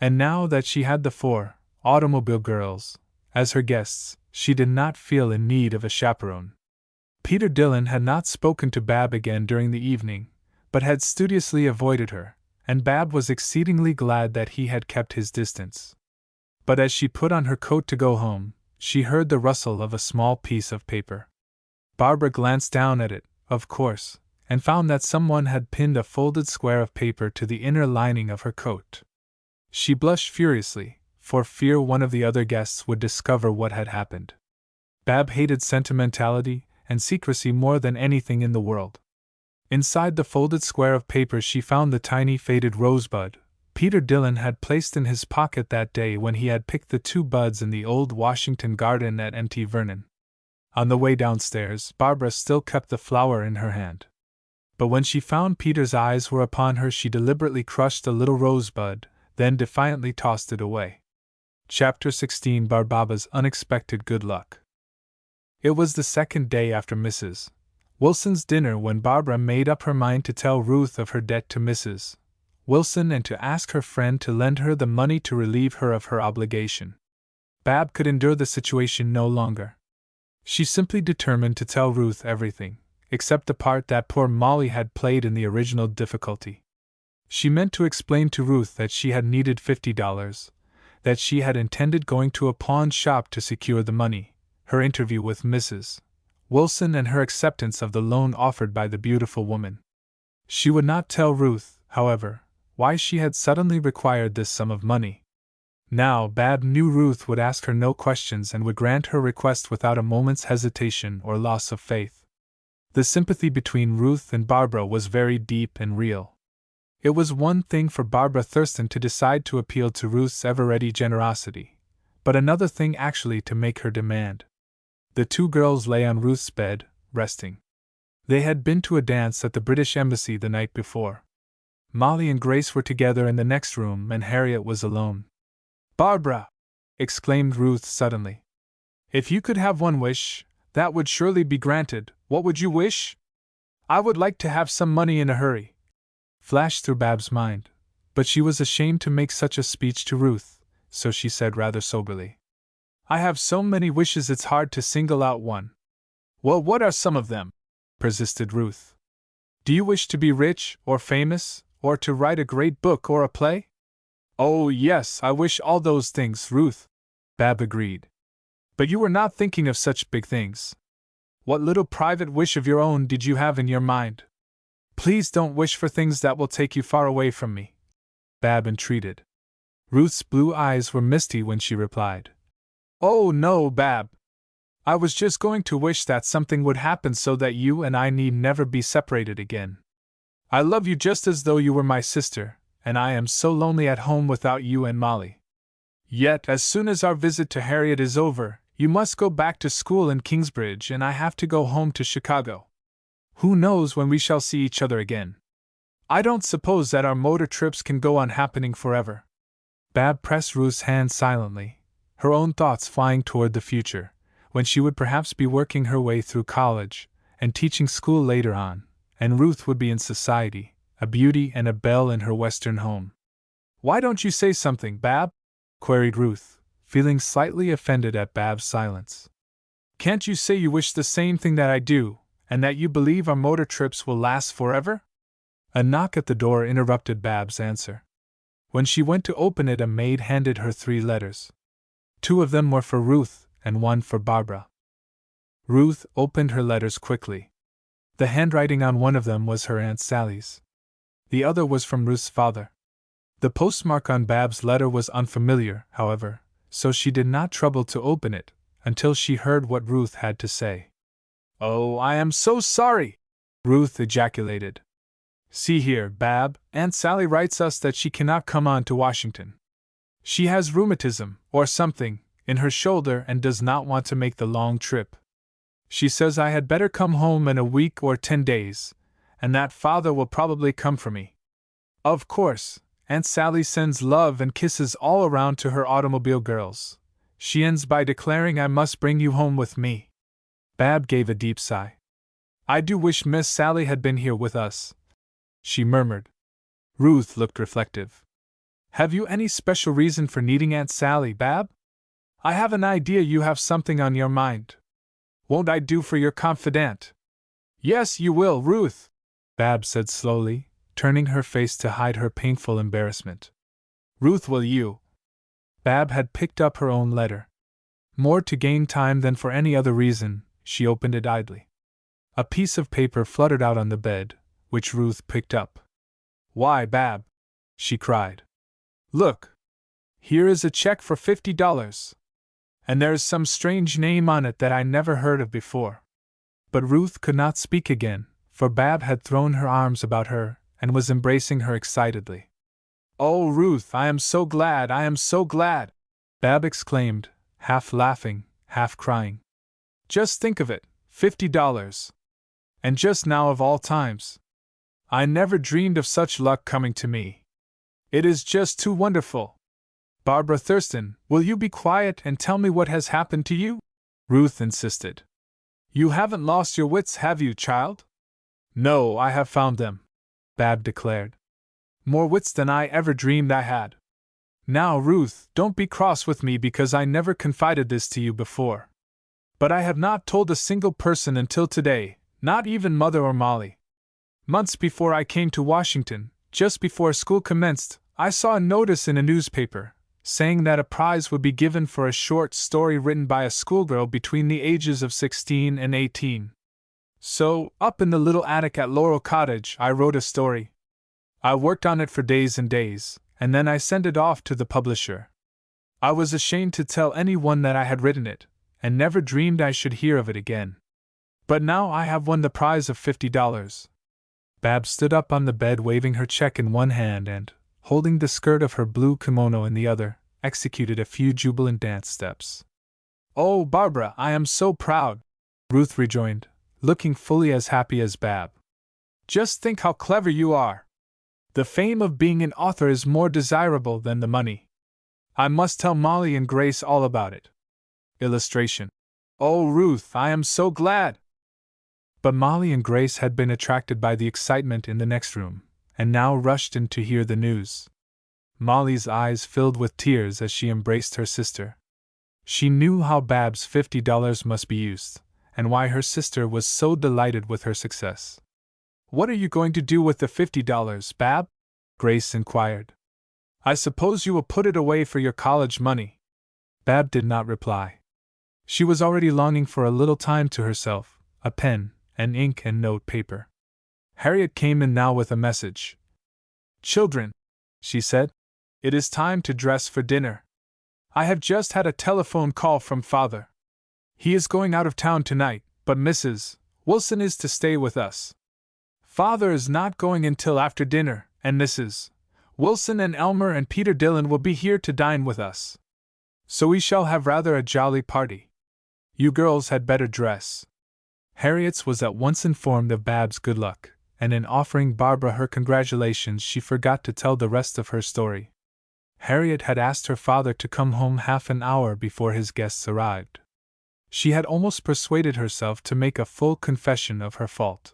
And now that she had the 4 automobile girls as her guests, she did not feel in need of a chaperone. Peter Dillon had not spoken to Bab again during the evening, but had studiously avoided her, and Bab was exceedingly glad that he had kept his distance. But as she put on her coat to go home, she heard the rustle of a small piece of paper. Barbara glanced down at it, of course, and found that someone had pinned a folded square of paper to the inner lining of her coat. She blushed furiously, for fear one of the other guests would discover what had happened. Bab hated sentimentality and secrecy more than anything in the world. Inside the folded square of paper she found the tiny faded rosebud Peter Dillon had placed in his pocket that day when he had picked the 2 buds in the old Washington garden at Mt. Vernon. On the way downstairs, Barbara still kept the flower in her hand. But when she found Peter's eyes were upon her, she deliberately crushed a little rosebud, then defiantly tossed it away. Chapter 16 Barbaba's Unexpected Good Luck. It was the second day after Mrs. Wilson's dinner when Barbara made up her mind to tell Ruth of her debt to Mrs. Wilson and to ask her friend to lend her the money to relieve her of her obligation. Bab could endure the situation no longer. She simply determined to tell Ruth everything, except the part that poor Molly had played in the original difficulty. She meant to explain to Ruth that she had needed $50, that she had intended going to a pawn shop to secure the money, her interview with Mrs. Wilson and her acceptance of the loan offered by the beautiful woman. She would not tell Ruth, however, why she had suddenly required this sum of money. Now Bab knew Ruth would ask her no questions and would grant her request without a moment's hesitation or loss of faith. The sympathy between Ruth and Barbara was very deep and real. It was one thing for Barbara Thurston to decide to appeal to Ruth's ever-ready generosity, but another thing actually to make her demand. The 2 girls lay on Ruth's bed, resting. They had been to a dance at the British Embassy the night before. Molly and Grace were together in the next room and Harriet was alone. Barbara! Exclaimed Ruth suddenly. If you could have one wish, that would surely be granted. What would you wish? I would like to have some money in a hurry, flashed through Bab's mind, but she was ashamed to make such a speech to Ruth, so she said rather soberly, I have so many wishes it's hard to single out one. Well, what are some of them? Persisted Ruth. Do you wish to be rich or famous, or to write a great book or a play? Oh, yes, I wish all those things, Ruth, Bab agreed. But you were not thinking of such big things. What little private wish of your own did you have in your mind? Please don't wish for things that will take you far away from me, Bab entreated. Ruth's blue eyes were misty when she replied, Oh, no, Bab. I was just going to wish that something would happen so that you and I need never be separated again. I love you just as though you were my sister, and I am so lonely at home without you and Molly. Yet, as soon as our visit to Harriet is over, you must go back to school in Kingsbridge and I have to go home to Chicago. Who knows when we shall see each other again? I don't suppose that our motor trips can go on happening forever. Bab pressed Ruth's hand silently, her own thoughts flying toward the future, when she would perhaps be working her way through college, and teaching school later on, and Ruth would be in society, a beauty and a belle in her Western home. Why don't you say something, Bab? Queried Ruth, feeling slightly offended at Bab's silence. Can't you say you wish the same thing that I do, and that you believe our motor trips will last forever? A knock at the door interrupted Bab's answer. When she went to open it, a maid handed her 3 letters. 2 of them were for Ruth, and 1 for Barbara. Ruth opened her letters quickly. The handwriting on one of them was her Aunt Sally's. The other was from Ruth's father. The postmark on Bab's letter was unfamiliar, however, so she did not trouble to open it until she heard what Ruth had to say. "Oh, I am so sorry!" Ruth ejaculated. "See here, Bab, Aunt Sally writes us that she cannot come on to Washington. She has rheumatism, or something, in her shoulder and does not want to make the long trip. She says I had better come home in a week or 10 days, and that Father will probably come for me. Of course, Aunt Sally sends love and kisses all around to her automobile girls. She ends by declaring I must bring you home with me." Bab gave a deep sigh. "I do wish Miss Sally had been here with us," she murmured. Ruth looked reflective. "Have you any special reason for needing Aunt Sally, Bab? I have an idea you have something on your mind. Won't I do for your confidant?" "Yes, you will, Ruth," Bab said slowly, turning her face to hide her painful embarrassment. "Ruth, will you?" Bab had picked up her own letter. More to gain time than for any other reason, she opened it idly. A piece of paper fluttered out on the bed, which Ruth picked up. "Why, Bab!" she cried. "Look! Here is a check for $50. And there is some strange name on it that I never heard of before." But Ruth could not speak again, for Bab had thrown her arms about her and was embracing her excitedly. "Oh, Ruth, I am so glad, I am so glad!" Bab exclaimed, half laughing, half crying. "Just think of it, $50! And just now of all times! I never dreamed of such luck coming to me. It is just too wonderful! Barbara Thurston, will you be quiet and tell me what has happened to you?" Ruth insisted. "You haven't lost your wits, have you, child?" "No, I have found them," Bab declared. "More wits than I ever dreamed I had. Now, Ruth, don't be cross with me because I never confided this to you before. But I have not told a single person until today, not even Mother or Molly. Months before I came to Washington, just before school commenced, I saw a notice in a newspaper, saying that a prize would be given for a short story written by a schoolgirl between the ages of 16 and 18. So, up in the little attic at Laurel Cottage, I wrote a story. I worked on it for days and days, and then I sent it off to the publisher. I was ashamed to tell anyone that I had written it, and never dreamed I should hear of it again. But now I have won the prize of $50. Bab stood up on the bed waving her check in one hand and, holding the skirt of her blue kimono in the other, executed a few jubilant dance steps. "Oh, Barbara, I am so proud," Ruth rejoined, looking fully as happy as Bab. "Just think how clever you are. The fame of being an author is more desirable than the money. I must tell Molly and Grace all about it." Illustration. "Oh, Ruth, I am so glad!" But Molly and Grace had been attracted by the excitement in the next room, and now rushed in to hear the news. Molly's eyes filled with tears as she embraced her sister. She knew how Bab's $50 must be used, and why her sister was so delighted with her success. "What are you going to do with the $50, Bab?" Grace inquired. "I suppose you will put it away for your college money." Bab did not reply. She was already longing for a little time to herself, a pen, and ink and note paper. Harriet came in now with a message. "Children," she said, "it is time to dress for dinner. I have just had a telephone call from Father. He is going out of town tonight, but Mrs. Wilson is to stay with us. Father is not going until after dinner, and Mrs. Wilson and Elmer and Peter Dillon will be here to dine with us. So we shall have rather a jolly party. You girls had better dress." Harriet was at once informed of Bab's good luck, and in offering Barbara her congratulations she forgot to tell the rest of her story. Harriet had asked her father to come home half an hour before his guests arrived. She had almost persuaded herself to make a full confession of her fault.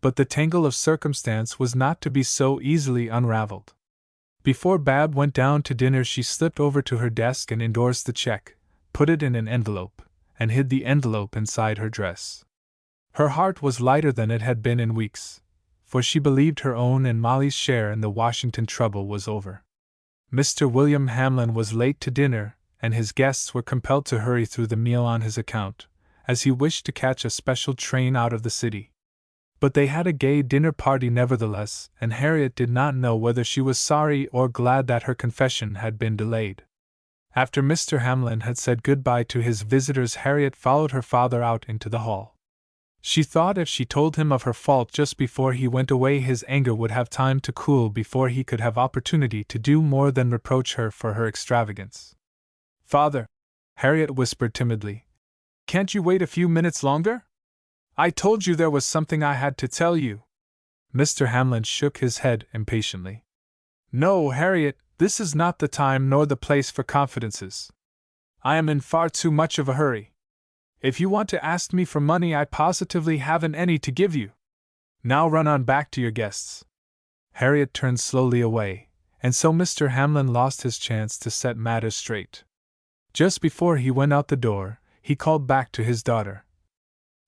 But the tangle of circumstance was not to be so easily unraveled. Before Bab went down to dinner, she slipped over to her desk and endorsed the check, put it in an envelope, and hid the envelope inside her dress. Her heart was lighter than it had been in weeks, for she believed her own and Molly's share in the Washington trouble was over. Mr. William Hamlin was late to dinner, and his guests were compelled to hurry through the meal on his account, as he wished to catch a special train out of the city. But they had a gay dinner party nevertheless, and Harriet did not know whether she was sorry or glad that her confession had been delayed. After Mr. Hamlin had said goodbye to his visitors, Harriet followed her father out into the hall. She thought if she told him of her fault just before he went away, his anger would have time to cool before he could have opportunity to do more than reproach her for her extravagance. "Father," Harriet whispered timidly, "can't you wait a few minutes longer? I told you there was something I had to tell you." Mr. Hamlin shook his head impatiently. "No, Harriet, this is not the time nor the place for confidences. I am in far too much of a hurry. If you want to ask me for money, I positively haven't any to give you. Now run on back to your guests." Harriet turned slowly away, and so Mr. Hamlin lost his chance to set matters straight. Just before he went out the door, he called back to his daughter.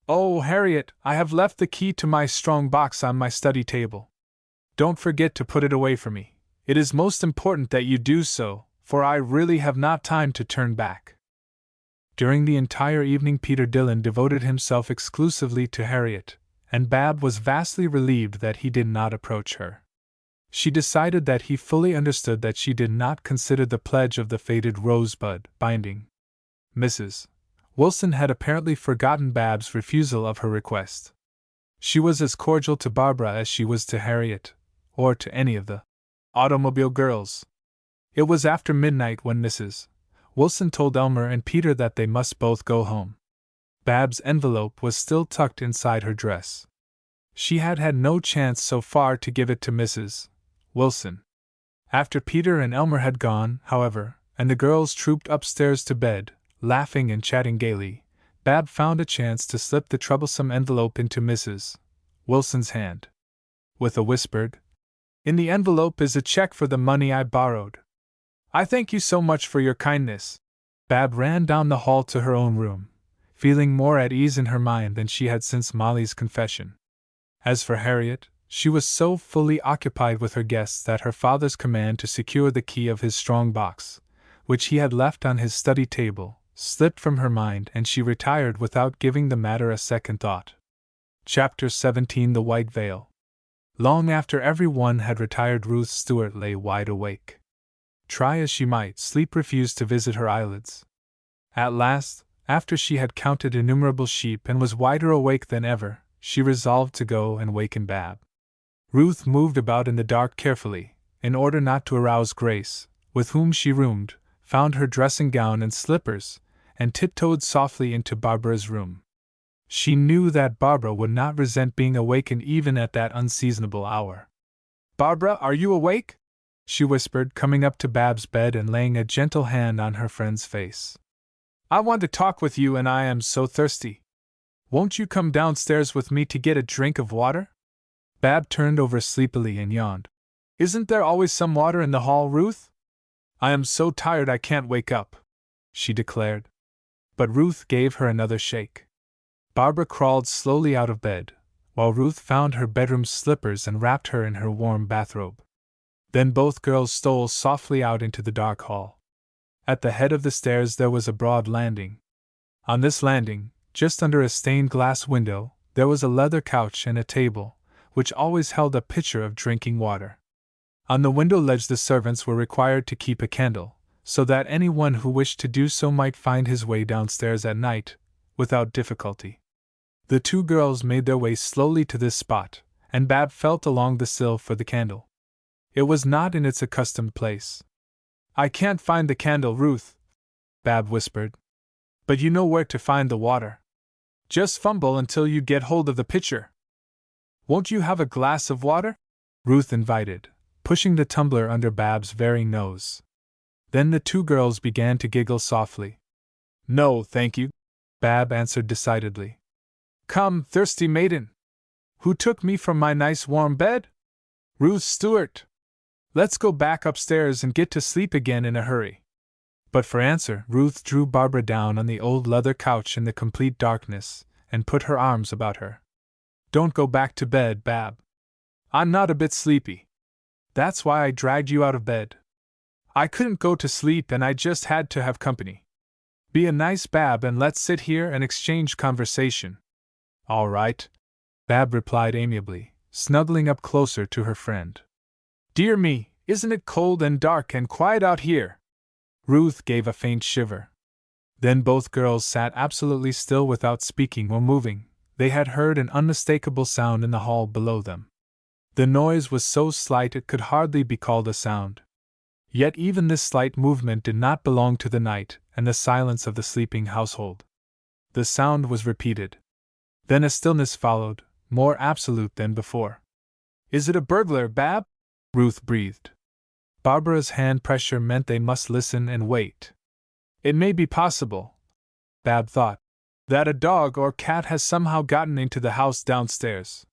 "Oh, Harriet, I have left the key to my strong box on my study table. Don't forget to put it away for me. It is most important that you do so, for I really have not time to turn back." During the entire evening, Peter Dillon devoted himself exclusively to Harriet, and Bab was vastly relieved that he did not approach her. She decided that he fully understood that she did not consider the pledge of the faded rosebud binding. Mrs. Wilson had apparently forgotten Bab's refusal of her request. She was as cordial to Barbara as she was to Harriet, or to any of the automobile girls. It was after midnight when Mrs. Wilson told Elmer and Peter that they must both go home. Bab's envelope was still tucked inside her dress. She had had no chance so far to give it to Mrs. Wilson. After Peter and Elmer had gone, however, and the girls trooped upstairs to bed, laughing and chatting gaily, Bab found a chance to slip the troublesome envelope into Mrs. Wilson's hand. With a whispered, "In the envelope is a check for the money I borrowed. I thank you so much for your kindness." Bab ran down the hall to her own room, feeling more at ease in her mind than she had since Molly's confession. As for Harriet, she was so fully occupied with her guests that her father's command to secure the key of his strong box, which he had left on his study table, slipped from her mind, and she retired without giving the matter a second thought. Chapter 17: The White Veil. Long after every one had retired, Ruth Stewart lay wide awake. Try as she might, sleep refused to visit her eyelids. At last, after she had counted innumerable sheep and was wider awake than ever, she resolved to go and waken Bab. Ruth moved about in the dark carefully, in order not to arouse Grace, with whom she roomed, found her dressing gown and slippers, and tiptoed softly into Barbara's room. She knew that Barbara would not resent being awakened even at that unseasonable hour. "Barbara, are you awake?" she whispered, coming up to Bab's bed and laying a gentle hand on her friend's face. "I want to talk with you, and I am so thirsty. Won't you come downstairs with me to get a drink of water?" Bab turned over sleepily and yawned. "Isn't there always some water in the hall, Ruth? I am so tired I can't wake up," she declared. But Ruth gave her another shake. Barbara crawled slowly out of bed, while Ruth found her bedroom slippers and wrapped her in her warm bathrobe. Then both girls stole softly out into the dark hall. At the head of the stairs there was a broad landing. On this landing, just under a stained glass window, there was a leather couch and a table, which always held a pitcher of drinking water. On the window ledge the servants were required to keep a candle, so that anyone who wished to do so might find his way downstairs at night, without difficulty. The two girls made their way slowly to this spot, and Bab felt along the sill for the candle. It was not in its accustomed place. "I can't find the candle, Ruth," Bab whispered. "But you know where to find the water. Just fumble until you get hold of the pitcher." "Won't you have a glass of water?" Ruth invited, pushing the tumbler under Bab's very nose. Then the two girls began to giggle softly. "No, thank you," Bab answered decidedly. "Come, thirsty maiden. Who took me from my nice warm bed? Ruth Stewart. Let's go back upstairs and get to sleep again in a hurry. But for answer, Ruth drew Barbara down on the old leather couch in the complete darkness and put her arms about her. Don't go back to bed, Bab. I'm not a bit sleepy. That's why I dragged you out of bed. I couldn't go to sleep and I just had to have company. Be a nice Bab and let's sit here and exchange conversation. All right, Bab replied amiably, snuggling up closer to her friend. Dear me, isn't it cold and dark and quiet out here? Ruth gave a faint shiver. Then both girls sat absolutely still without speaking or moving. They had heard an unmistakable sound in the hall below them. The noise was so slight it could hardly be called a sound. Yet even this slight movement did not belong to the night and the silence of the sleeping household. The sound was repeated. Then a stillness followed, more absolute than before. Is it a burglar, Bab? Ruth breathed. Barbara's hand pressure meant they must listen and wait. It may be possible, Bab thought, that a dog or cat has somehow gotten into the house downstairs.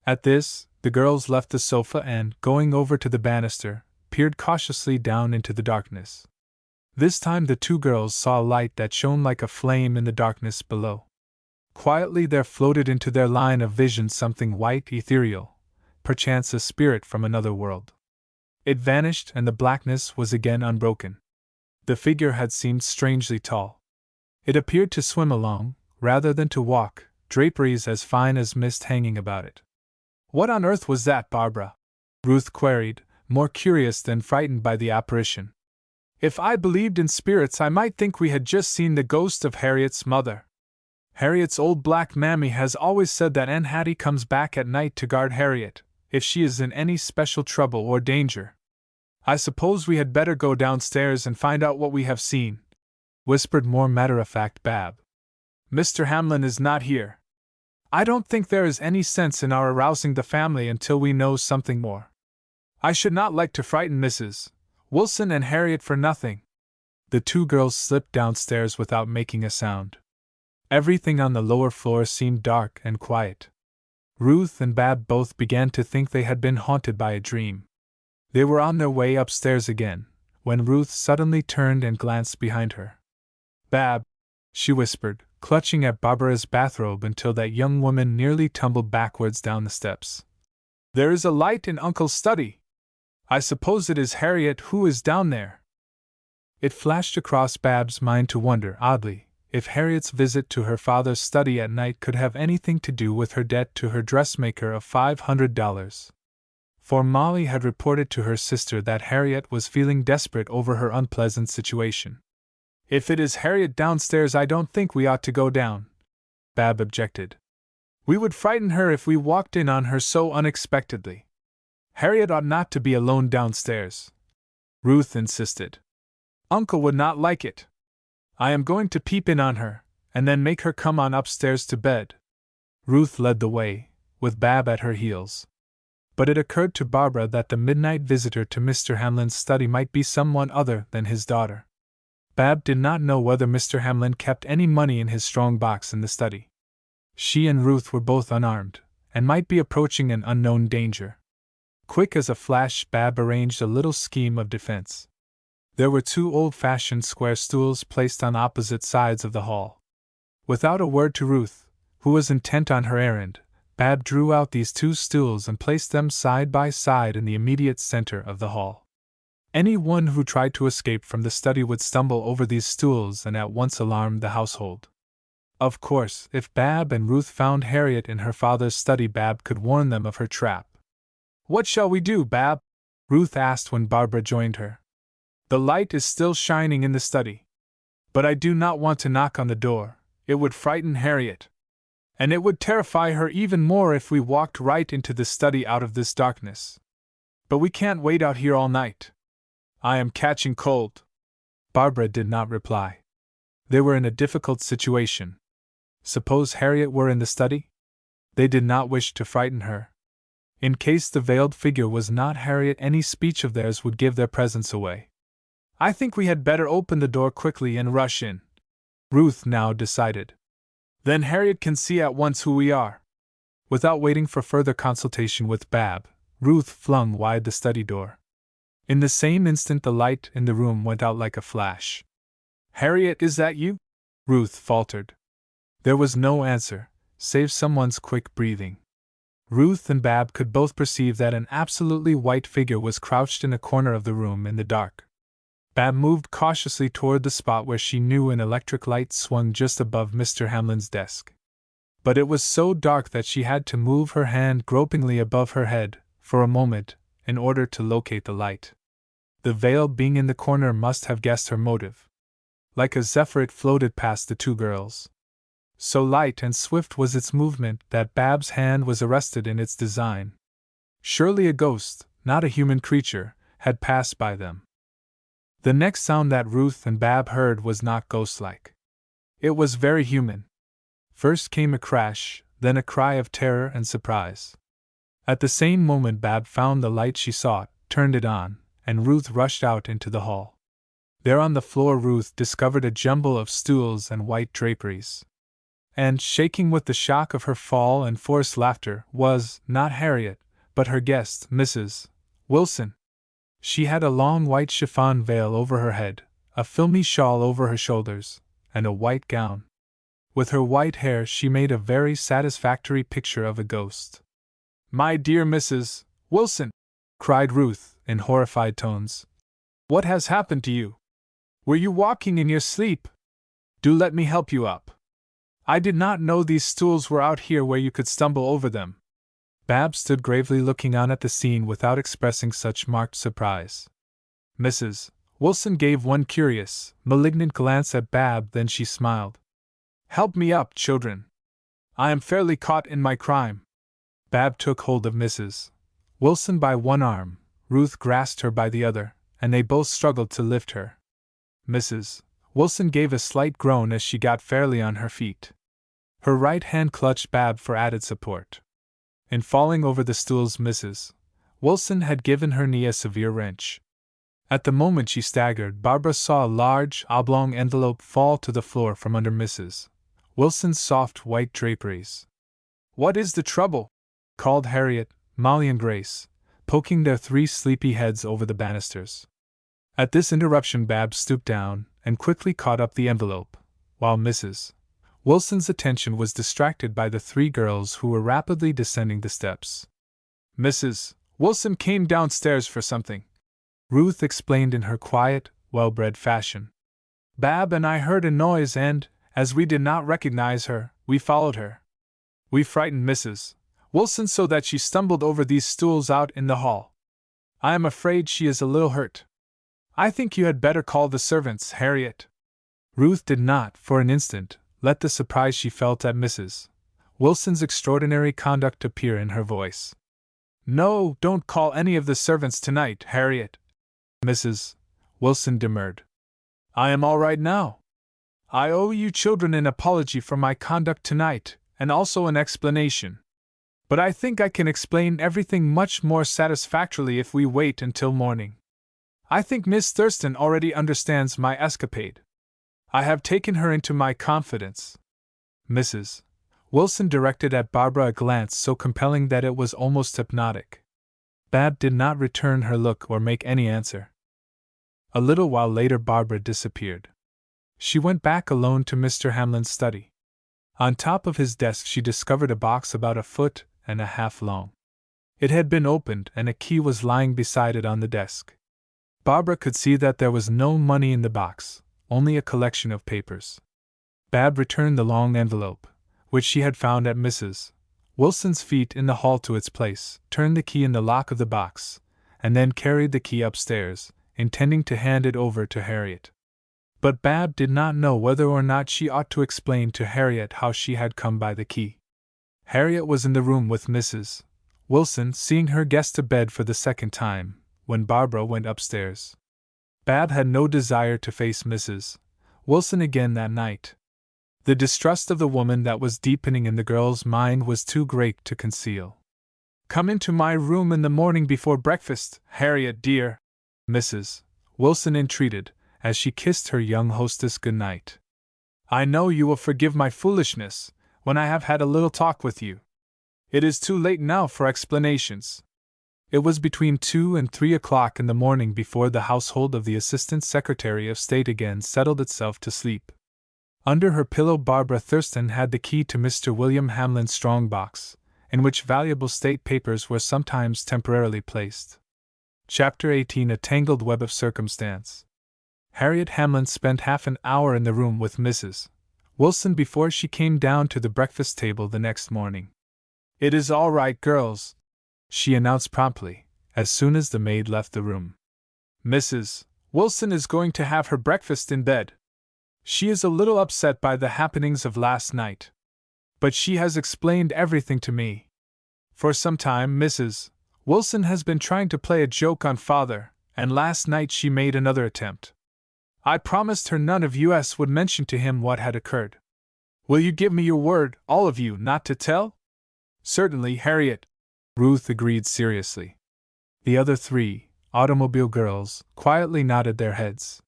At this, the girls left the sofa and, going over to the banister, peered cautiously down into the darkness. This time the two girls saw a light that shone like a flame in the darkness below. Quietly there floated into their line of vision something white, ethereal, perchance a spirit from another world. It vanished and the blackness was again unbroken. The figure had seemed strangely tall. It appeared to swim along, rather than to walk, draperies as fine as mist hanging about it. What on earth was that, Barbara? Ruth queried, more curious than frightened by the apparition. If I believed in spirits, I might think we had just seen the ghost of Harriet's mother. Harriet's old black mammy has always said that Aunt Hattie comes back at night to guard Harriet, if she is in any special trouble or danger. I suppose we had better go downstairs and find out what we have seen, whispered more matter-of-fact Bab. Mr. Hamlin is not here. I don't think there is any sense in our arousing the family until we know something more. I should not like to frighten Mrs. Wilson and Harriet for nothing. The two girls slipped downstairs without making a sound. Everything on the lower floor seemed dark and quiet. Ruth and Bab both began to think they had been haunted by a dream. They were on their way upstairs again, when Ruth suddenly turned and glanced behind her. Bab, she whispered, clutching at Barbara's bathrobe until that young woman nearly tumbled backwards down the steps. There is a light in Uncle's study. I suppose it is Harriet who is down there. It flashed across Bab's mind to wonder, oddly, if Harriet's visit to her father's study at night could have anything to do with her debt to her dressmaker of $500. For Molly had reported to her sister that Harriet was feeling desperate over her unpleasant situation. If it is Harriet downstairs, I don't think we ought to go down, Bab objected. We would frighten her if we walked in on her so unexpectedly. Harriet ought not to be alone downstairs, Ruth insisted. Uncle would not like it. I am going to peep in on her, and then make her come on upstairs to bed. Ruth led the way, with Bab at her heels. But it occurred to Barbara that the midnight visitor to Mr. Hamlin's study might be someone other than his daughter. Bab did not know whether Mr. Hamlin kept any money in his strong box in the study. She and Ruth were both unarmed, and might be approaching an unknown danger. Quick as a flash, Bab arranged a little scheme of defense. There were two old-fashioned square stools placed on opposite sides of the hall. Without a word to Ruth, who was intent on her errand, Bab drew out these two stools and placed them side by side in the immediate center of the hall. Anyone who tried to escape from the study would stumble over these stools and at once alarm the household. Of course, if Bab and Ruth found Harriet in her father's study, Bab could warn them of her trap. What shall we do, Bab? Ruth asked when Barbara joined her. The light is still shining in the study. But I do not want to knock on the door. It would frighten Harriet. And it would terrify her even more if we walked right into the study out of this darkness. But we can't wait out here all night. I am catching cold. Barbara did not reply. They were in a difficult situation. Suppose Harriet were in the study? They did not wish to frighten her. In case the veiled figure was not Harriet, any speech of theirs would give their presence away. I think we had better open the door quickly and rush in, Ruth now decided. Then Harriet can see at once who we are. Without waiting for further consultation with Bab, Ruth flung wide the study door. In the same instant, the light in the room went out like a flash. "Harriet, is that you?" Ruth faltered. There was no answer, save someone's quick breathing. Ruth and Bab could both perceive that an absolutely white figure was crouched in a corner of the room in the dark. Bab moved cautiously toward the spot where she knew an electric light swung just above Mr. Hamlin's desk. But it was so dark that she had to move her hand gropingly above her head, for a moment, in order to locate the light. The veil being in the corner must have guessed her motive. Like a zephyr it floated past the two girls. So light and swift was its movement that Bab's hand was arrested in its design. Surely a ghost, not a human creature, had passed by them. The next sound that Ruth and Bab heard was not ghost-like. It was very human. First came a crash, then a cry of terror and surprise. At the same moment Bab found the light she sought, turned it on, and Ruth rushed out into the hall. There on the floor Ruth discovered a jumble of stools and white draperies. And, shaking with the shock of her fall and forced laughter, was, not Harriet, but her guest, Mrs. Wilson. She had a long white chiffon veil over her head, a filmy shawl over her shoulders, and a white gown. With her white hair she made a very satisfactory picture of a ghost. "My dear Mrs. Wilson!" cried Ruth, in horrified tones. "What has happened to you? Were you walking in your sleep? Do let me help you up. I did not know these stools were out here where you could stumble over them." Bab stood gravely looking on at the scene without expressing such marked surprise. Mrs. Wilson gave one curious, malignant glance at Bab, then she smiled. "Help me up, children. I am fairly caught in my crime." Bab took hold of Mrs. Wilson by one arm, Ruth grasped her by the other, and they both struggled to lift her. Mrs. Wilson gave a slight groan as she got fairly on her feet. Her right hand clutched Bab for added support. In falling over the stools, Mrs. Wilson had given her knee a severe wrench. At the moment she staggered, Barbara saw a large, oblong envelope fall to the floor from under Mrs. Wilson's soft white draperies. "What is the trouble?" called Harriet, Molly, and Grace, poking their three sleepy heads over the banisters. At this interruption Bab stooped down and quickly caught up the envelope, while Mrs. Wilson's attention was distracted by the three girls who were rapidly descending the steps. "Mrs. Wilson came downstairs for something," Ruth explained in her quiet, well-bred fashion. "Bab and I heard a noise and, as we did not recognize her, we followed her. We frightened Mrs. Wilson so that she stumbled over these stools out in the hall. I am afraid she is a little hurt. I think you had better call the servants, Harriet." Ruth did not, for an instant, let the surprise she felt at Mrs. Wilson's extraordinary conduct appear in her voice. "No, don't call any of the servants tonight, Harriet," Mrs. Wilson demurred. "I am all right now. I owe you children an apology for my conduct tonight, and also an explanation. But I think I can explain everything much more satisfactorily if we wait until morning. I think Miss Thurston already understands my escapade. I have taken her into my confidence." Mrs. Wilson directed at Barbara a glance so compelling that it was almost hypnotic. Bab did not return her look or make any answer. A little while later Barbara disappeared. She went back alone to Mr. Hamlin's study. On top of his desk she discovered a box about 1.5 feet long. It had been opened and a key was lying beside it on the desk. Barbara could see that there was no money in the box, only a collection of papers. Bab returned the long envelope, which she had found at Mrs. Wilson's feet in the hall, to its place, turned the key in the lock of the box, and then carried the key upstairs, intending to hand it over to Harriet. But Bab did not know whether or not she ought to explain to Harriet how she had come by the key. Harriet was in the room with Mrs. Wilson, seeing her guest to bed for the second time, when Barbara went upstairs. Bab had no desire to face Mrs. Wilson again that night. The distrust of the woman that was deepening in the girl's mind was too great to conceal. "Come into my room in the morning before breakfast, Harriet dear," Mrs. Wilson entreated, as she kissed her young hostess good night. "I know you will forgive my foolishness when I have had a little talk with you. It is too late now for explanations." It was between 2 and 3 o'clock in the morning before the household of the Assistant Secretary of State again settled itself to sleep. Under her pillow Barbara Thurston had the key to Mr. William Hamlin's strong box, in which valuable state papers were sometimes temporarily placed. Chapter 18: A Tangled Web of Circumstance. Harriet Hamlin spent half an hour in the room with Mrs. Wilson before she came down to the breakfast table the next morning. "It is all right, girls," she announced promptly, as soon as the maid left the room. "Mrs. Wilson is going to have her breakfast in bed. She is a little upset by the happenings of last night. But she has explained everything to me. For some time Mrs. Wilson has been trying to play a joke on Father, and last night she made another attempt. I promised her none of us would mention to him what had occurred. Will you give me your word, all of you, not to tell?" "Certainly, Harriet," Ruth agreed seriously. The other three, automobile girls, quietly nodded their heads.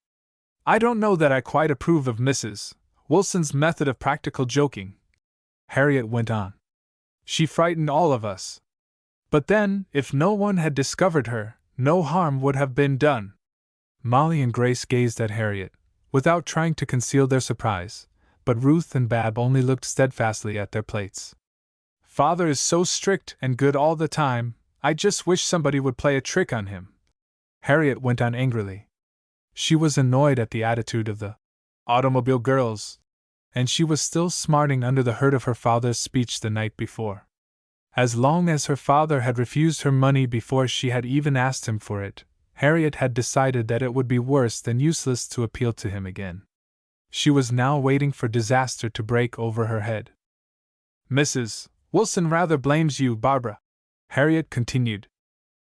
"I don't know that I quite approve of Mrs. Wilson's method of practical joking," Harriet went on. "She frightened all of us. But then, if no one had discovered her, no harm would have been done." Molly and Grace gazed at Harriet, without trying to conceal their surprise, but Ruth and Bab only looked steadfastly at their plates. "Father is so strict and good all the time, I just wish somebody would play a trick on him," Harriet went on angrily. She was annoyed at the attitude of the automobile girls, and she was still smarting under the hurt of her father's speech the night before. As long as her father had refused her money before she had even asked him for it, Harriet had decided that it would be worse than useless to appeal to him again. She was now waiting for disaster to break over her head. "Mrs. Wilson rather blames you, Barbara," Harriet continued.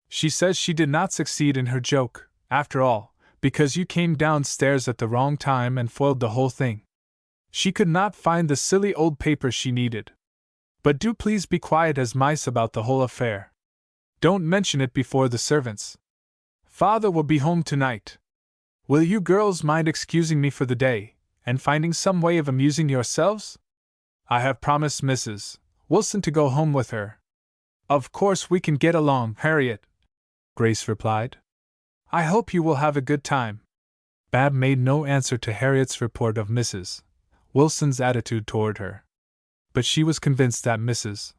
"She says she did not succeed in her joke, after all, because you came downstairs at the wrong time and foiled the whole thing. She could not find the silly old paper she needed. But do please be quiet as mice about the whole affair. Don't mention it before the servants. Father will be home tonight. Will you girls mind excusing me for the day, and finding some way of amusing yourselves? I have promised Mrs. Wilson to go home with her." "Of course we can get along, Harriet," Grace replied. "I hope you will have a good time." Bab made no answer to Harriet's report of Mrs. Wilson's attitude toward her. But she was convinced that Mrs.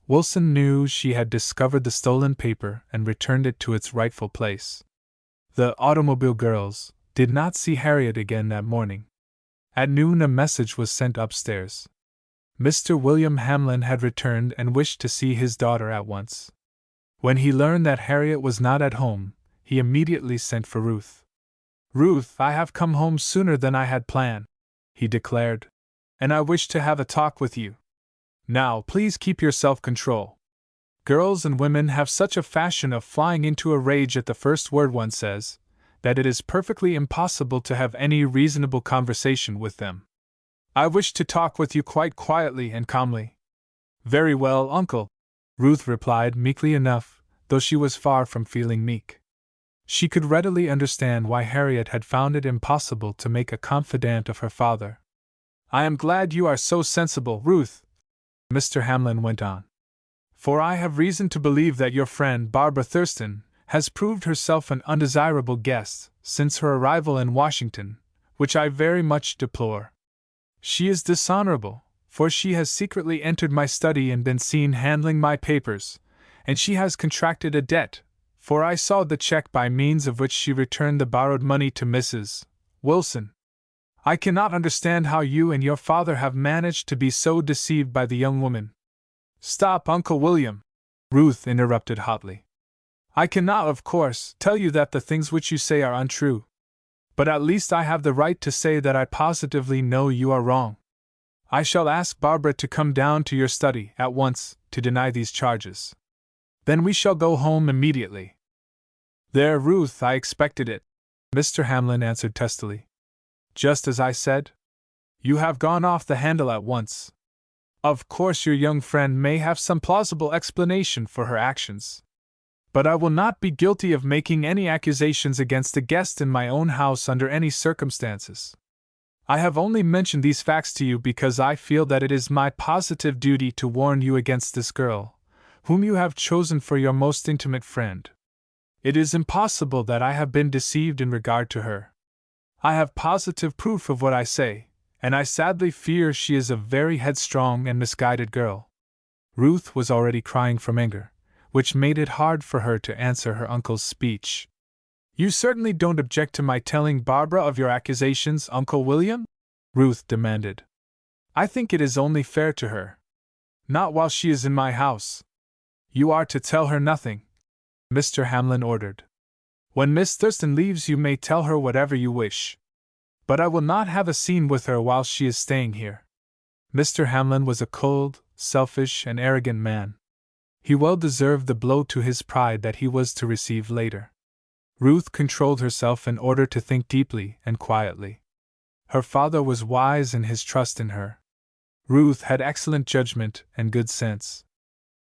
Wilson knew she had discovered the stolen paper and returned it to its rightful place. The automobile girls did not see Harriet again that morning. At noon a message was sent upstairs. Mr. William Hamlin had returned and wished to see his daughter at once. When he learned that Harriet was not at home, he immediately sent for Ruth. "Ruth, I have come home sooner than I had planned," he declared, "and I wish to have a talk with you. Now, please keep your self-control. Girls and women have such a fashion of flying into a rage at the first word one says, that it is perfectly impossible to have any reasonable conversation with them. I wish to talk with you quite quietly and calmly." "Very well, Uncle," Ruth replied meekly enough, though she was far from feeling meek. She could readily understand why Harriet had found it impossible to make a confidant of her father. "I am glad you are so sensible, Ruth," Mr. Hamlin went on. "For I have reason to believe that your friend Barbara Thurston has proved herself an undesirable guest since her arrival in Washington, which I very much deplore. She is dishonorable, for she has secretly entered my study and been seen handling my papers, and she has contracted a debt, for I saw the check by means of which she returned the borrowed money to Mrs. Wilson. I cannot understand how you and your father have managed to be so deceived by the young woman." "Stop, Uncle William," Ruth interrupted hotly. "I cannot, of course, tell you that the things which you say are untrue. But at least I have the right to say that I positively know you are wrong. I shall ask Barbara to come down to your study at once to deny these charges. Then we shall go home immediately." "There, Ruth, I expected it," Mr. Hamlin answered testily. "Just as I said. You have gone off the handle at once. Of course your young friend may have some plausible explanation for her actions. But I will not be guilty of making any accusations against a guest in my own house under any circumstances. I have only mentioned these facts to you because I feel that it is my positive duty to warn you against this girl, whom you have chosen for your most intimate friend. It is impossible that I have been deceived in regard to her. I have positive proof of what I say, and I sadly fear she is a very headstrong and misguided girl." Ruth was already crying from anger, which made it hard for her to answer her uncle's speech. "You certainly don't object to my telling Barbara of your accusations, Uncle William?" Ruth demanded. "I think it is only fair to her. Not while she is in my house." "You are to tell her nothing," Mr. Hamlin ordered. "When Miss Thurston leaves, you may tell her whatever you wish. But I will not have a scene with her while she is staying here." Mr. Hamlin was a cold, selfish, and arrogant man. He well deserved the blow to his pride that he was to receive later. Ruth controlled herself in order to think deeply and quietly. Her father was wise in his trust in her. Ruth had excellent judgment and good sense.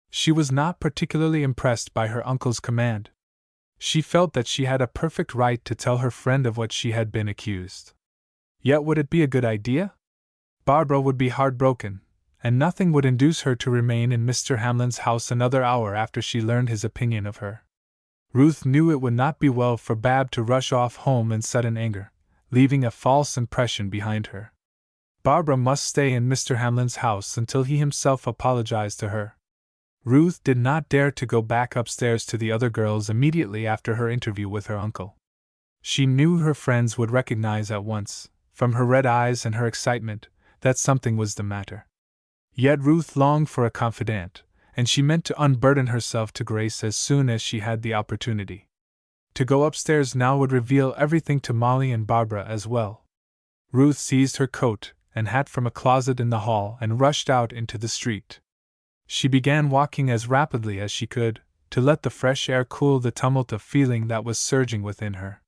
She was not particularly impressed by her uncle's command. She felt that she had a perfect right to tell her friend of what she had been accused. Yet would it be a good idea? Barbara would be heartbroken, and nothing would induce her to remain in Mr. Hamlin's house another hour after she learned his opinion of her. Ruth knew it would not be well for Bab to rush off home in sudden anger, leaving a false impression behind her. Barbara must stay in Mr. Hamlin's house until he himself apologized to her. Ruth did not dare to go back upstairs to the other girls immediately after her interview with her uncle. She knew her friends would recognize at once, from her red eyes and her excitement, that something was the matter. Yet Ruth longed for a confidant, and she meant to unburden herself to Grace as soon as she had the opportunity. To go upstairs now would reveal everything to Molly and Barbara as well. Ruth seized her coat and hat from a closet in the hall and rushed out into the street. She began walking as rapidly as she could, to let the fresh air cool the tumult of feeling that was surging within her.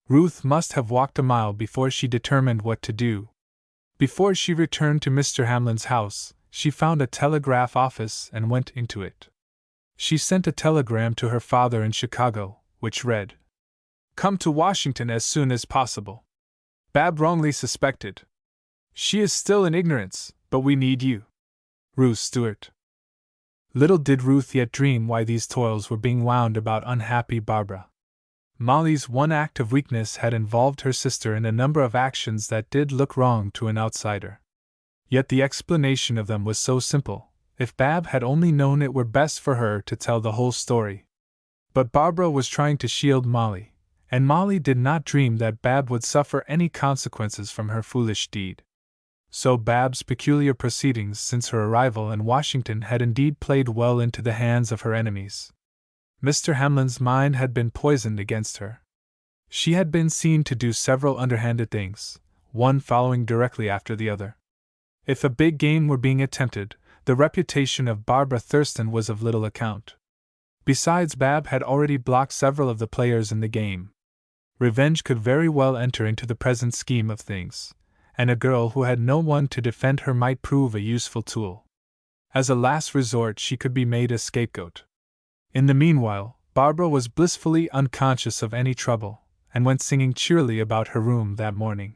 Ruth must have walked a mile before she determined what to do. Before she returned to Mr. Hamlin's house, she found a telegraph office and went into it. She sent a telegram to her father in Chicago, which read, "Come to Washington as soon as possible. Bab wrongly suspected. She is still in ignorance, but we need you. Ruth Stewart." Little did Ruth yet dream why these toils were being wound about unhappy Barbara. Molly's one act of weakness had involved her sister in a number of actions that did look wrong to an outsider. Yet the explanation of them was so simple, if Bab had only known it were best for her to tell the whole story. But Barbara was trying to shield Molly, and Molly did not dream that Bab would suffer any consequences from her foolish deed. So Bab's peculiar proceedings since her arrival in Washington had indeed played well into the hands of her enemies. Mr. Hamlin's mind had been poisoned against her. She had been seen to do several underhanded things, one following directly after the other. If a big game were being attempted, the reputation of Barbara Thurston was of little account. Besides, Bab had already blocked several of the players in the game. Revenge could very well enter into the present scheme of things, and a girl who had no one to defend her might prove a useful tool. As a last resort, she could be made a scapegoat. In the meanwhile, Barbara was blissfully unconscious of any trouble, and went singing cheerily about her room that morning.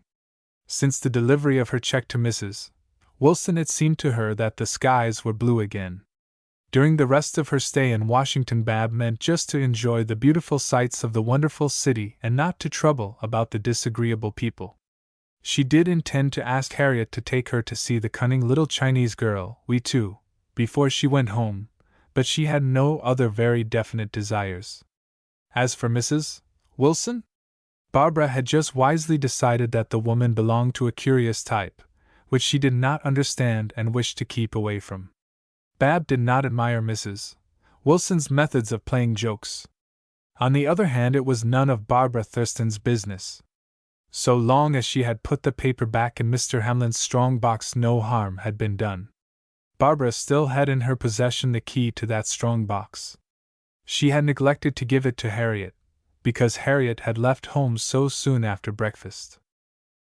Since the delivery of her check to Mrs. Wilson, it seemed to her that the skies were blue again. During the rest of her stay in Washington, Bab meant just to enjoy the beautiful sights of the wonderful city and not to trouble about the disagreeable people. She did intend to ask Harriet to take her to see the cunning little Chinese girl, Wee too, before she went home, but she had no other very definite desires. As for Mrs. Wilson, Barbara had just wisely decided that the woman belonged to a curious type, which she did not understand and wished to keep away from. Bab did not admire Mrs. Wilson's methods of playing jokes. On the other hand, it was none of Barbara Thurston's business. So long as she had put the paper back in Mr. Hamlin's strong box, no harm had been done. Barbara still had in her possession the key to that strong box. She had neglected to give it to Harriet, because Harriet had left home so soon after breakfast.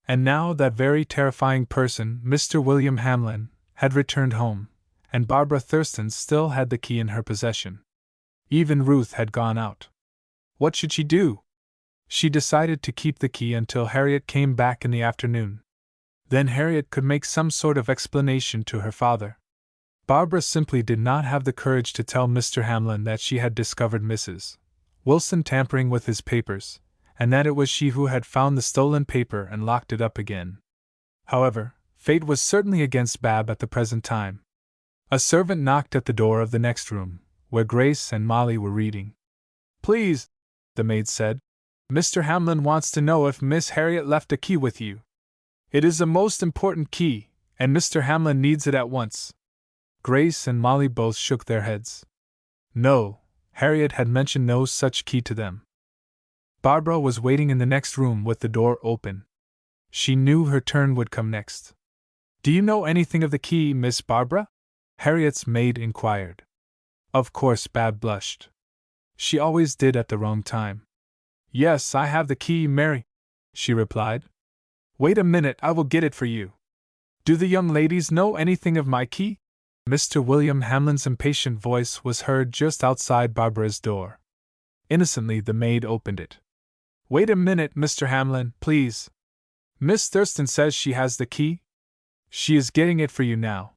And now that very terrifying person, Mr. William Hamlin, had returned home, and Barbara Thurston still had the key in her possession. Even Ruth had gone out. What should she do? She decided to keep the key until Harriet came back in the afternoon. Then Harriet could make some sort of explanation to her father. Barbara simply did not have the courage to tell Mr. Hamlin that she had discovered Mrs. Wilson tampering with his papers, and that it was she who had found the stolen paper and locked it up again. However, fate was certainly against Bab at the present time. A servant knocked at the door of the next room, where Grace and Molly were reading. "Please," the maid said, "Mr. Hamlin wants to know if Miss Harriet left a key with you. It is a most important key, and Mr. Hamlin needs it at once." Grace and Molly both shook their heads. No, Harriet had mentioned no such key to them. Barbara was waiting in the next room with the door open. She knew her turn would come next. "Do you know anything of the key, Miss Barbara?" Harriet's maid inquired. Of course, Bab blushed. She always did at the wrong time. "Yes, I have the key, Mary," she replied. "Wait a minute, I will get it for you. Do the young ladies know anything of my key?" Mr. William Hamlin's impatient voice was heard just outside Barbara's door. Innocently, the maid opened it. "Wait a minute, Mr. Hamlin, please. Miss Thurston says she has the key. She is getting it for you now."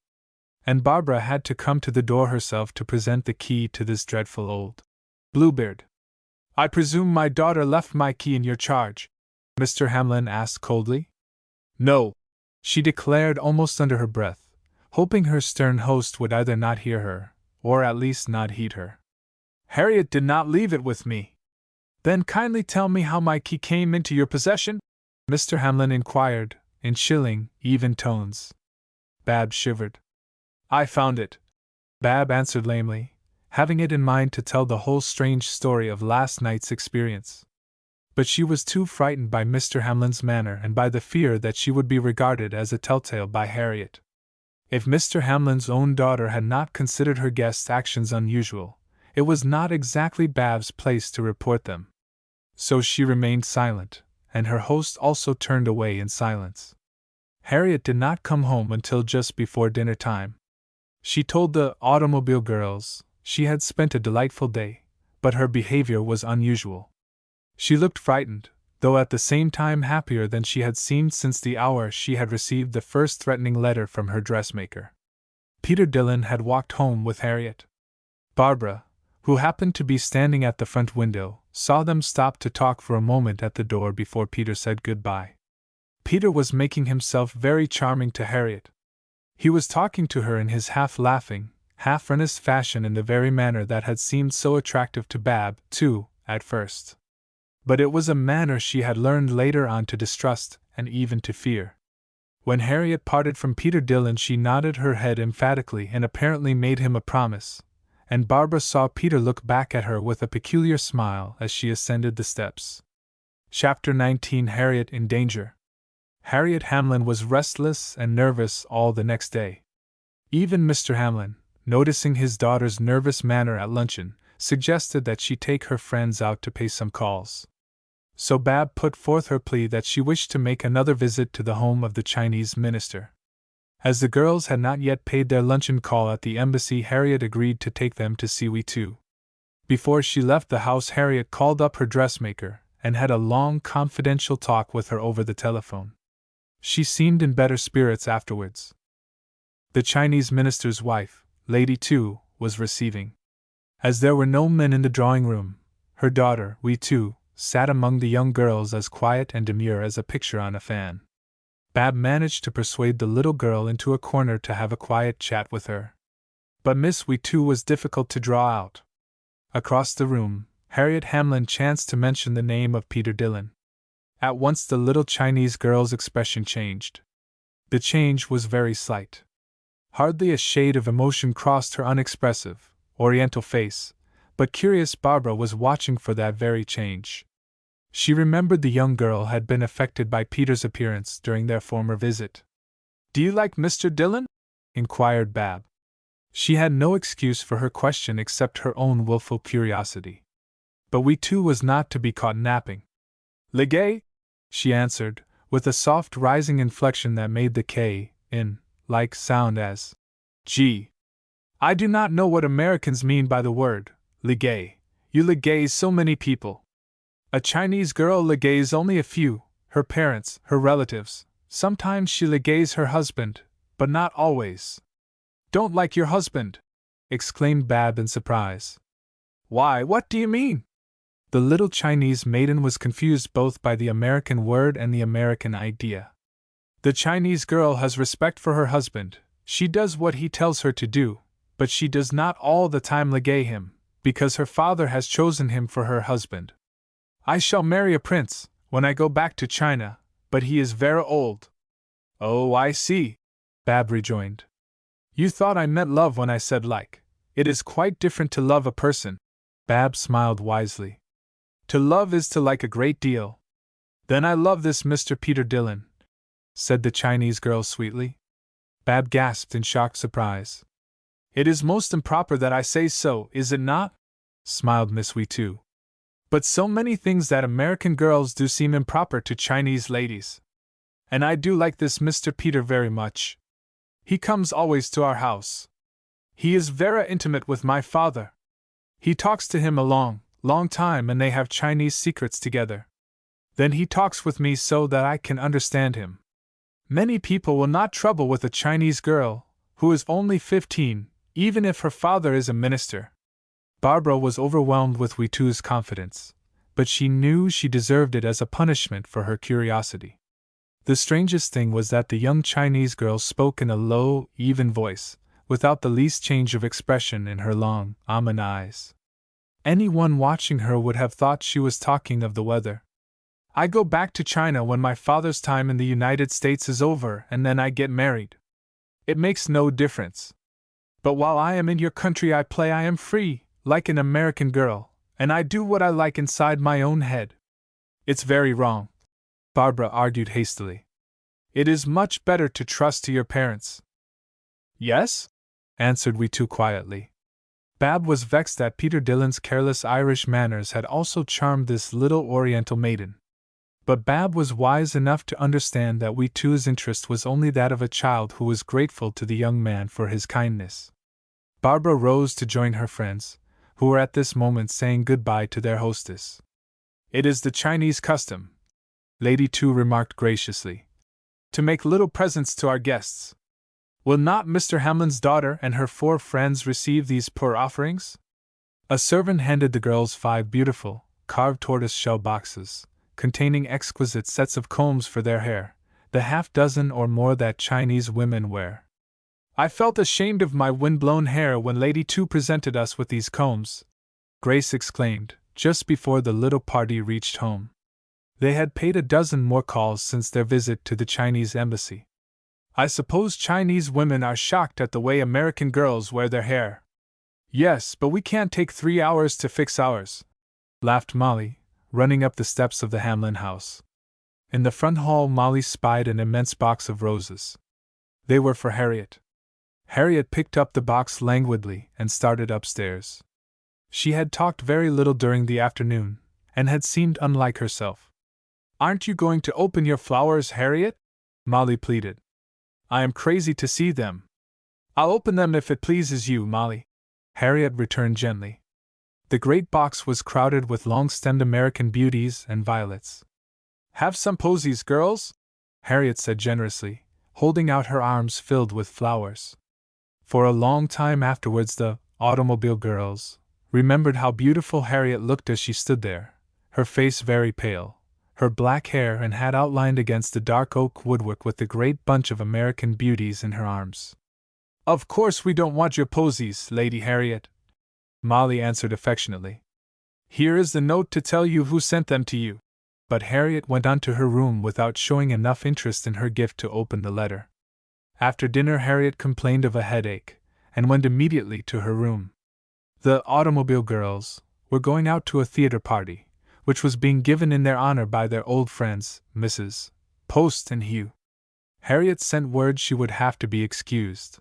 And Barbara had to come to the door herself to present the key to this dreadful old Bluebeard. "I presume my daughter left my key in your charge?" Mr. Hamlin asked coldly. "No," she declared almost under her breath, hoping her stern host would either not hear her, or at least not heed her. "Harriet did not leave it with me." "Then kindly tell me how my key came into your possession?" Mr. Hamlin inquired, in chilling, even tones. Bab shivered. "I found it," Bab answered lamely, having it in mind to tell the whole strange story of last night's experience. But she was too frightened by Mr. Hamlin's manner and by the fear that she would be regarded as a telltale by Harriet. If Mr. Hamlin's own daughter had not considered her guest's actions unusual, it was not exactly Bab's place to report them. So she remained silent, and her host also turned away in silence. Harriet did not come home until just before dinner time. She told the automobile girls she had spent a delightful day, but her behavior was unusual. She looked frightened, though at the same time happier than she had seemed since the hour she had received the first threatening letter from her dressmaker. Peter Dillon had walked home with Harriet. Barbara, who happened to be standing at the front window, saw them stop to talk for a moment at the door before Peter said goodbye. Peter was making himself very charming to Harriet. He was talking to her in his half-laughing, half-earnest fashion in the very manner that had seemed so attractive to Bab, too, at first. But it was a manner she had learned later on to distrust, and even to fear. When Harriet parted from Peter Dillon, she nodded her head emphatically and apparently made him a promise, and Barbara saw Peter look back at her with a peculiar smile as she ascended the steps. Chapter 19: Harriet in Danger. Harriet Hamlin was restless and nervous all the next day. Even Mr. Hamlin, noticing his daughter's nervous manner at luncheon, suggested that she take her friends out to pay some calls. So Bab put forth her plea that she wished to make another visit to the home of the Chinese minister. As the girls had not yet paid their luncheon call at the embassy, Harriet agreed to take them to see we too. Before she left the house, Harriet called up her dressmaker and had a long confidential talk with her over the telephone. She seemed in better spirits afterwards. The Chinese minister's wife, Lady Tu, was receiving. As there were no men in the drawing room, her daughter, Wee Tu, sat among the young girls as quiet and demure as a picture on a fan. Bab managed to persuade the little girl into a corner to have a quiet chat with her. But Miss Wee Tu was difficult to draw out. Across the room, Harriet Hamlin chanced to mention the name of Peter Dillon. At once the little Chinese girl's expression changed. The change was very slight. Hardly a shade of emotion crossed her unexpressive, oriental face, but curious Barbara was watching for that very change. She remembered the young girl had been affected by Peter's appearance during their former visit. "Do you like Mr. Dillon?" inquired Bab. She had no excuse for her question except her own willful curiosity. But Wee Tu was not to be caught napping. "Legay," she answered, with a soft rising inflection that made the K, in, like sound as G. "I do not know what Americans mean by the word, legay. You legays so many people. A Chinese girl legays only a few, her parents, her relatives. Sometimes she legays her husband, but not always." Don't like your husband? Exclaimed Bab in surprise. Why, what do you mean? The little Chinese maiden was confused both by the American word and the American idea. The Chinese girl has respect for her husband, she does what he tells her to do, but she does not all the time legay him, because her father has chosen him for her husband. I shall marry a prince, when I go back to China, but he is very old. Oh, I see, Bab rejoined. You thought I meant love when I said like. It is quite different to love a person. Bab smiled wisely. To love is to like a great deal. Then I love this Mr. Peter Dillon, said the Chinese girl sweetly. Bab gasped in shocked surprise. It is most improper that I say so, is it not? Smiled Miss Wee too. But so many things that American girls do seem improper to Chinese ladies. And I do like this Mr. Peter very much. He comes always to our house. He is very intimate with my father. He talks to him a long time and they have Chinese secrets together. Then he talks with me so that I can understand him. Many people will not trouble with a Chinese girl, who is only 15, even if her father is a minister. Barbara was overwhelmed with Weetu's confidence, but she knew she deserved it as a punishment for her curiosity. The strangest thing was that the young Chinese girl spoke in a low, even voice, without the least change of expression in her long, almond eyes. Anyone watching her would have thought she was talking of the weather. I go back to China when my father's time in the United States is over and then I get married. It makes no difference. But while I am in your country I am free, like an American girl, and I do what I like inside my own head. It's very wrong, Barbara argued hastily. It is much better to trust to your parents. Yes? Answered Weetu quietly. Bab was vexed that Peter Dillon's careless Irish manners had also charmed this little Oriental maiden. But Bab was wise enough to understand that Weetu's interest was only that of a child who was grateful to the young man for his kindness. Barbara rose to join her friends, who were at this moment saying goodbye to their hostess. It is the Chinese custom, Lady Tu remarked graciously, to make little presents to our guests. Will not Mr. Hamlin's daughter and her 4 friends receive these poor offerings? A servant handed the girls 5 beautiful, carved tortoise-shell boxes, containing exquisite sets of combs for their hair, the half-dozen or more that Chinese women wear. I felt ashamed of my wind-blown hair when Lady Tu presented us with these combs, Grace exclaimed, just before the little party reached home. They had paid a dozen more calls since their visit to the Chinese embassy. I suppose Chinese women are shocked at the way American girls wear their hair. Yes, but we can't take 3 hours to fix ours, laughed Molly, running up the steps of the Hamlin house. In the front hall Molly spied an immense box of roses. They were for Harriet. Harriet picked up the box languidly and started upstairs. She had talked very little during the afternoon, and had seemed unlike herself. Aren't you going to open your flowers, Harriet? Molly pleaded. I am crazy to see them. I'll open them if it pleases you, Molly, Harriet returned gently. The great box was crowded with long-stemmed American beauties and violets. Have some posies, girls, Harriet said generously, holding out her arms filled with flowers. For a long time afterwards the automobile girls remembered how beautiful Harriet looked as she stood there, her face very pale, her black hair and hat outlined against the dark oak woodwork with the great bunch of American beauties in her arms. Of course we don't want your posies, Lady Harriet, Molly answered affectionately. Here is the note to tell you who sent them to you. But Harriet went on to her room without showing enough interest in her gift to open the letter. After dinner Harriet complained of a headache, and went immediately to her room. The automobile girls were going out to a theater party, which was being given in their honor by their old friends, Mrs. Post and Hugh. Harriet sent word she would have to be excused.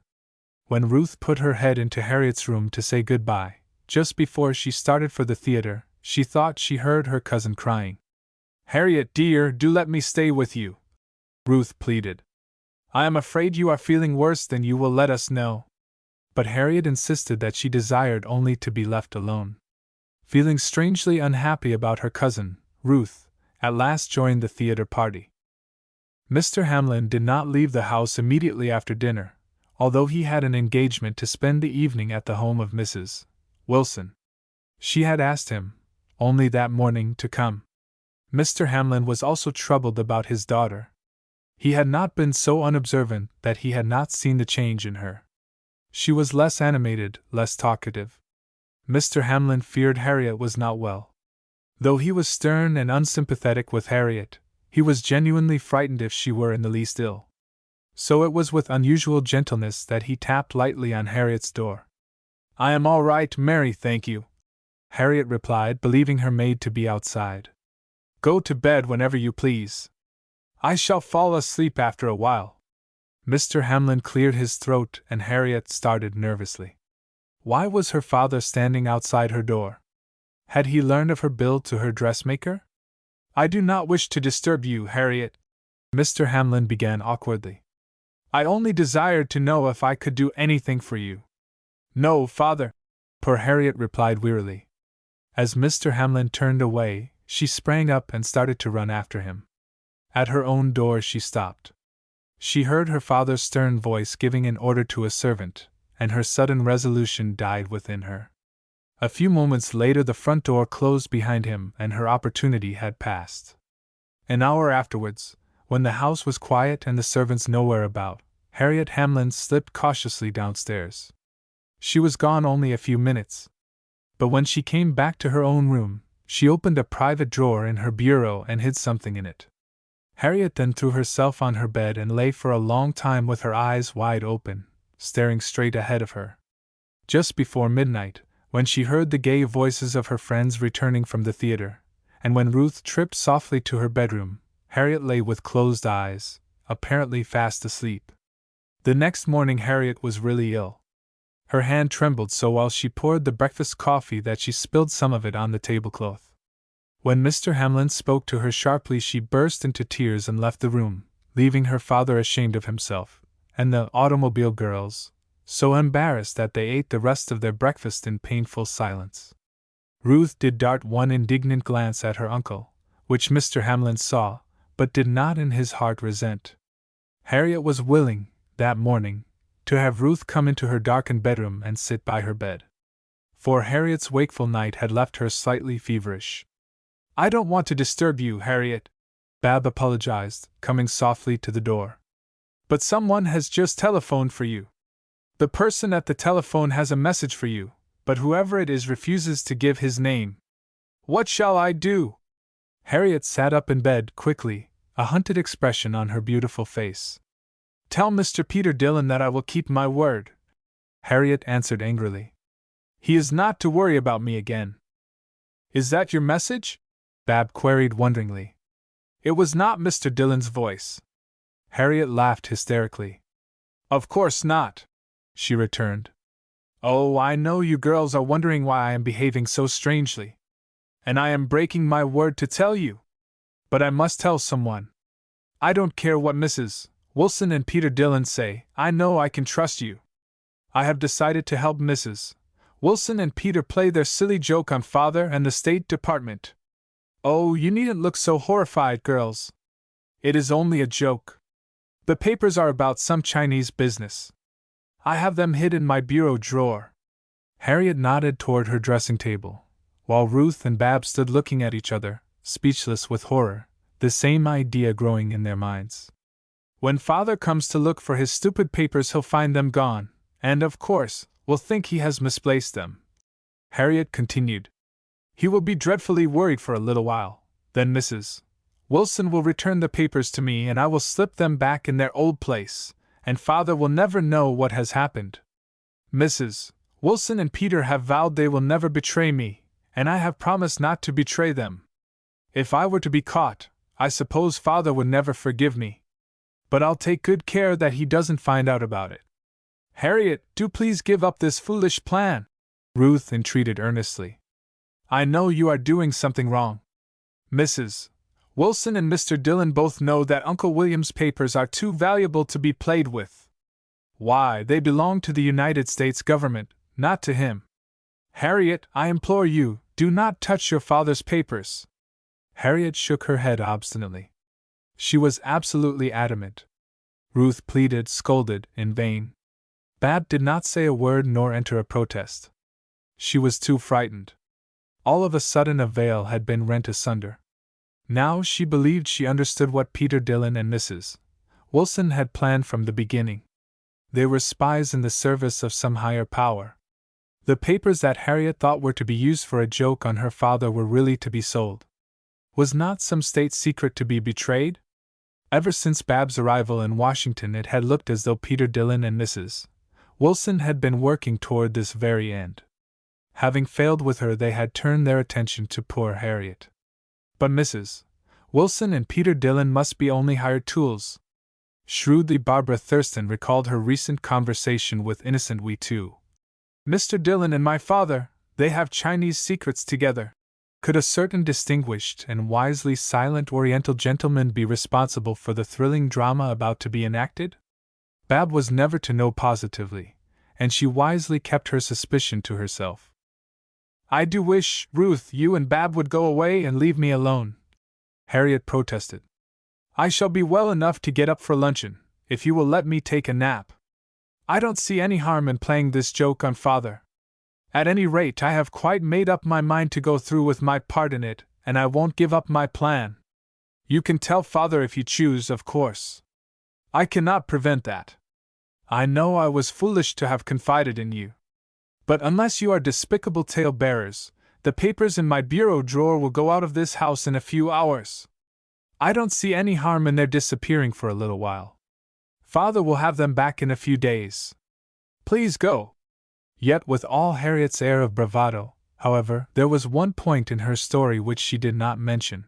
When Ruth put her head into Harriet's room to say goodbye, just before she started for the theater, she thought she heard her cousin crying. Harriet, dear, do let me stay with you, Ruth pleaded. I am afraid you are feeling worse than you will let us know. But Harriet insisted that she desired only to be left alone. Feeling strangely unhappy about her cousin, Ruth at last joined the theater party. Mr. Hamlin did not leave the house immediately after dinner, although he had an engagement to spend the evening at the home of Mrs. Wilson. She had asked him, only that morning, to come. Mr. Hamlin was also troubled about his daughter. He had not been so unobservant that he had not seen the change in her. She was less animated, less talkative. Mr. Hamlin feared Harriet was not well. Though he was stern and unsympathetic with Harriet, he was genuinely frightened if she were in the least ill. So it was with unusual gentleness that he tapped lightly on Harriet's door. "I am all right, Mary, thank you," Harriet replied, believing her maid to be outside. "Go to bed whenever you please. I shall fall asleep after a while." Mr. Hamlin cleared his throat and Harriet started nervously. Why was her father standing outside her door? Had he learned of her bill to her dressmaker? "I do not wish to disturb you, Harriet," Mr. Hamlin began awkwardly. "I only desired to know if I could do anything for you." "No, father," poor Harriet replied wearily. As Mr. Hamlin turned away, she sprang up and started to run after him. At her own door she stopped. She heard her father's stern voice giving an order to a servant, and her sudden resolution died within her. A few moments later the front door closed behind him and her opportunity had passed. An hour afterwards, when the house was quiet and the servants nowhere about, Harriet Hamlin slipped cautiously downstairs. She was gone only a few minutes. But when she came back to her own room, she opened a private drawer in her bureau and hid something in it. Harriet then threw herself on her bed and lay for a long time with her eyes wide open, staring straight ahead of her. Just before midnight, when she heard the gay voices of her friends returning from the theater, and when Ruth tripped softly to her bedroom, Harriet lay with closed eyes, apparently fast asleep. The next morning Harriet was really ill. Her hand trembled so while she poured the breakfast coffee that she spilled some of it on the tablecloth. When Mr. Hamlin spoke to her sharply she burst into tears and left the room, leaving her father ashamed of himself, and the automobile girls so embarrassed that they ate the rest of their breakfast in painful silence. Ruth did dart one indignant glance at her uncle, which Mr. Hamlin saw, but did not in his heart resent. Harriet was willing, that morning, to have Ruth come into her darkened bedroom and sit by her bed. For Harriet's wakeful night had left her slightly feverish. "I don't want to disturb you, Harriet," Bab apologized, coming softly to the door. "But someone has just telephoned for you. The person at the telephone has a message for you, but whoever it is refuses to give his name. What shall I do?" Harriet sat up in bed quickly, a hunted expression on her beautiful face. "Tell Mr. Peter Dillon that I will keep my word," Harriet answered angrily. "He is not to worry about me again." "Is that your message?" Bab queried wonderingly. It was not Mr. Dillon's voice. Harriet laughed hysterically. "Of course not," she returned. "Oh, I know you girls are wondering why I am behaving so strangely. And I am breaking my word to tell you. But I must tell someone. I don't care what Mrs. Wilson and Peter Dillon say, I know I can trust you. I have decided to help Mrs. Wilson and Peter play their silly joke on Father and the State Department. Oh, you needn't look so horrified, girls. It is only a joke. The papers are about some Chinese business. I have them hid in my bureau drawer." Harriet nodded toward her dressing table, while Ruth and Bab stood looking at each other, speechless with horror, the same idea growing in their minds. "When Father comes to look for his stupid papers he'll find them gone, and of course, will think he has misplaced them," Harriet continued. "He will be dreadfully worried for a little while, then Mrs. Wilson will return the papers to me and I will slip them back in their old place, and Father will never know what has happened. Mrs. Wilson and Peter have vowed they will never betray me, and I have promised not to betray them. If I were to be caught, I suppose Father would never forgive me. But I'll take good care that he doesn't find out about it. Harriet, do please give up this foolish plan," Ruth entreated earnestly. "I know you are doing something wrong. Mrs. Wilson and Mr. Dillon both know that Uncle William's papers are too valuable to be played with. Why, they belong to the United States government, not to him. Harriet, I implore you, do not touch your father's papers." Harriet shook her head obstinately. She was absolutely adamant. Ruth pleaded, scolded, in vain. Bab did not say a word nor enter a protest. She was too frightened. All of a sudden a veil had been rent asunder. Now she believed she understood what Peter Dillon and Mrs. Wilson had planned from the beginning. They were spies in the service of some higher power. The papers that Harriet thought were to be used for a joke on her father were really to be sold. Was not some state secret to be betrayed? Ever since Bab's arrival in Washington, it had looked as though Peter Dillon and Mrs. Wilson had been working toward this very end. Having failed with her, they had turned their attention to poor Harriet. But Mrs. Wilson and Peter Dillon must be only hired tools. Shrewdly, Barbara Thurston recalled her recent conversation with innocent We Two. Mr. Dillon and my father, they have Chinese secrets together. Could a certain distinguished and wisely silent Oriental gentleman be responsible for the thrilling drama about to be enacted? Bab was never to know positively, and she wisely kept her suspicion to herself. I do wish, Ruth, you and Bab would go away and leave me alone, Harriet protested. I shall be well enough to get up for luncheon, if you will let me take a nap. I don't see any harm in playing this joke on Father. At any rate, I have quite made up my mind to go through with my part in it, and I won't give up my plan. You can tell Father if you choose, of course. I cannot prevent that. I know I was foolish to have confided in you. But unless you are despicable tale-bearers, the papers in my bureau drawer will go out of this house in a few hours. I don't see any harm in their disappearing for a little while. Father will have them back in a few days. Please go. Yet with all Harriet's air of bravado, however, there was one point in her story which she did not mention.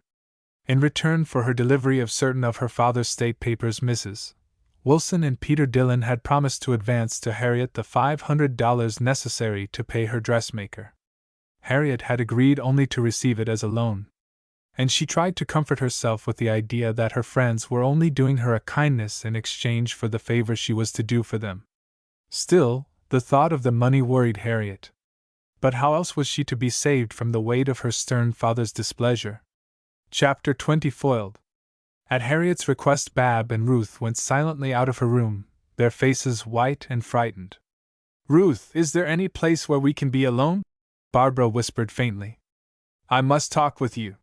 In return for her delivery of certain of her father's state papers, Mrs. Wilson and Peter Dillon had promised to advance to Harriet the $500 necessary to pay her dressmaker. Harriet had agreed only to receive it as a loan, and she tried to comfort herself with the idea that her friends were only doing her a kindness in exchange for the favor she was to do for them. Still, the thought of the money worried Harriet. But how else was she to be saved from the weight of her stern father's displeasure? Chapter 20 Foiled. At Harriet's request, Bab and Ruth went silently out of her room, their faces white and frightened. Ruth, is there any place where we can be alone? Barbara whispered faintly. I must talk with you.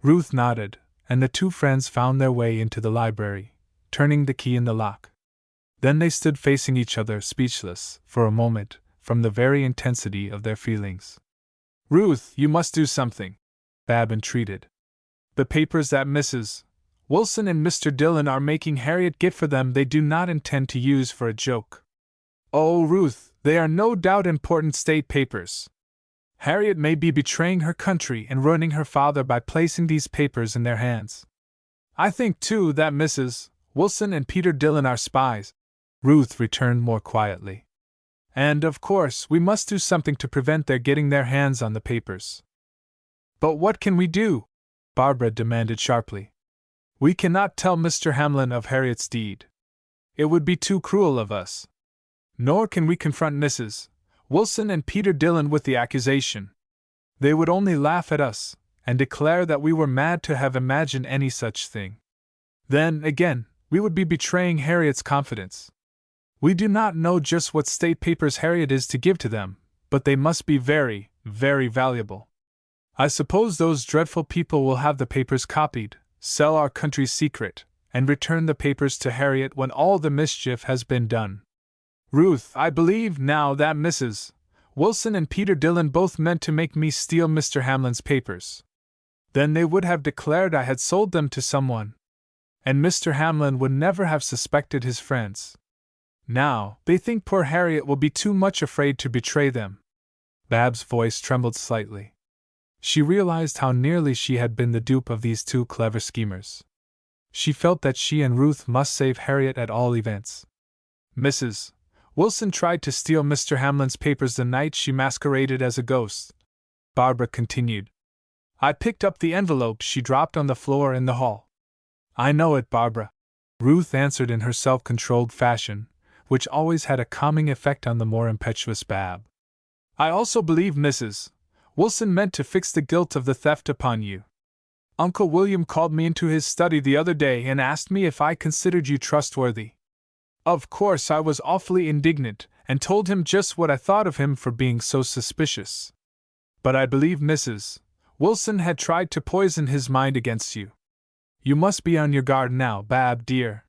Ruth nodded, and the two friends found their way into the library, turning the key in the lock. Then they stood facing each other, speechless, for a moment, from the very intensity of their feelings. Ruth, you must do something, Bab entreated. The papers that Mrs. Wilson and Mr. Dillon are making Harriet get for them they do not intend to use for a joke. Oh, Ruth, they are no doubt important state papers. Harriet may be betraying her country and ruining her father by placing these papers in their hands. I think, too, that Mrs. Wilson and Peter Dillon are spies, Ruth returned more quietly. And, of course, we must do something to prevent their getting their hands on the papers. But what can we do? Barbara demanded sharply. We cannot tell Mr. Hamlin of Harriet's deed. It would be too cruel of us. Nor can we confront Mrs. Wilson and Peter Dillon with the accusation. They would only laugh at us, and declare that we were mad to have imagined any such thing. Then, again, we would be betraying Harriet's confidence. We do not know just what state papers Harriet is to give to them, but they must be very, very valuable. I suppose those dreadful people will have the papers copied, sell our country's secret, and return the papers to Harriet when all the mischief has been done. Ruth, I believe now that Mrs. Wilson and Peter Dillon both meant to make me steal Mr. Hamlin's papers. Then they would have declared I had sold them to someone, and Mr. Hamlin would never have suspected his friends. Now, they think poor Harriet will be too much afraid to betray them. Bab's voice trembled slightly. She realized how nearly she had been the dupe of these two clever schemers. She felt that she and Ruth must save Harriet at all events. Mrs. Wilson tried to steal Mr. Hamlin's papers the night she masqueraded as a ghost, Barbara continued. I picked up the envelope she dropped on the floor in the hall. I know it, Barbara, Ruth answered in her self-controlled fashion, which always had a calming effect on the more impetuous Bab. I also believe Mrs. Wilson meant to fix the guilt of the theft upon you. Uncle William called me into his study the other day and asked me if I considered you trustworthy. Of course I was awfully indignant, and told him just what I thought of him for being so suspicious. But I believe Mrs. Wilson had tried to poison his mind against you. You must be on your guard now, Bab, dear.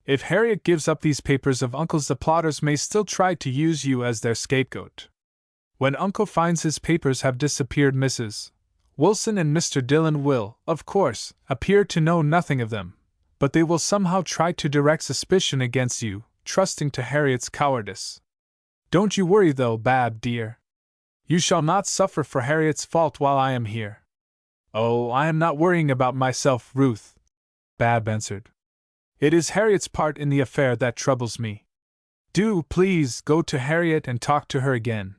If Harriet gives up these papers of Uncle's, the plotters may still try to use you as their scapegoat. When Uncle finds his papers have disappeared, Mrs. Wilson and Mr. Dillon will, of course, appear to know nothing of them, but they will somehow try to direct suspicion against you, trusting to Harriet's cowardice. Don't you worry though, Bab, dear. You shall not suffer for Harriet's fault while I am here. Oh, I am not worrying about myself, Ruth, Bab answered. It is Harriet's part in the affair that troubles me. Do, please, go to Harriet and talk to her again.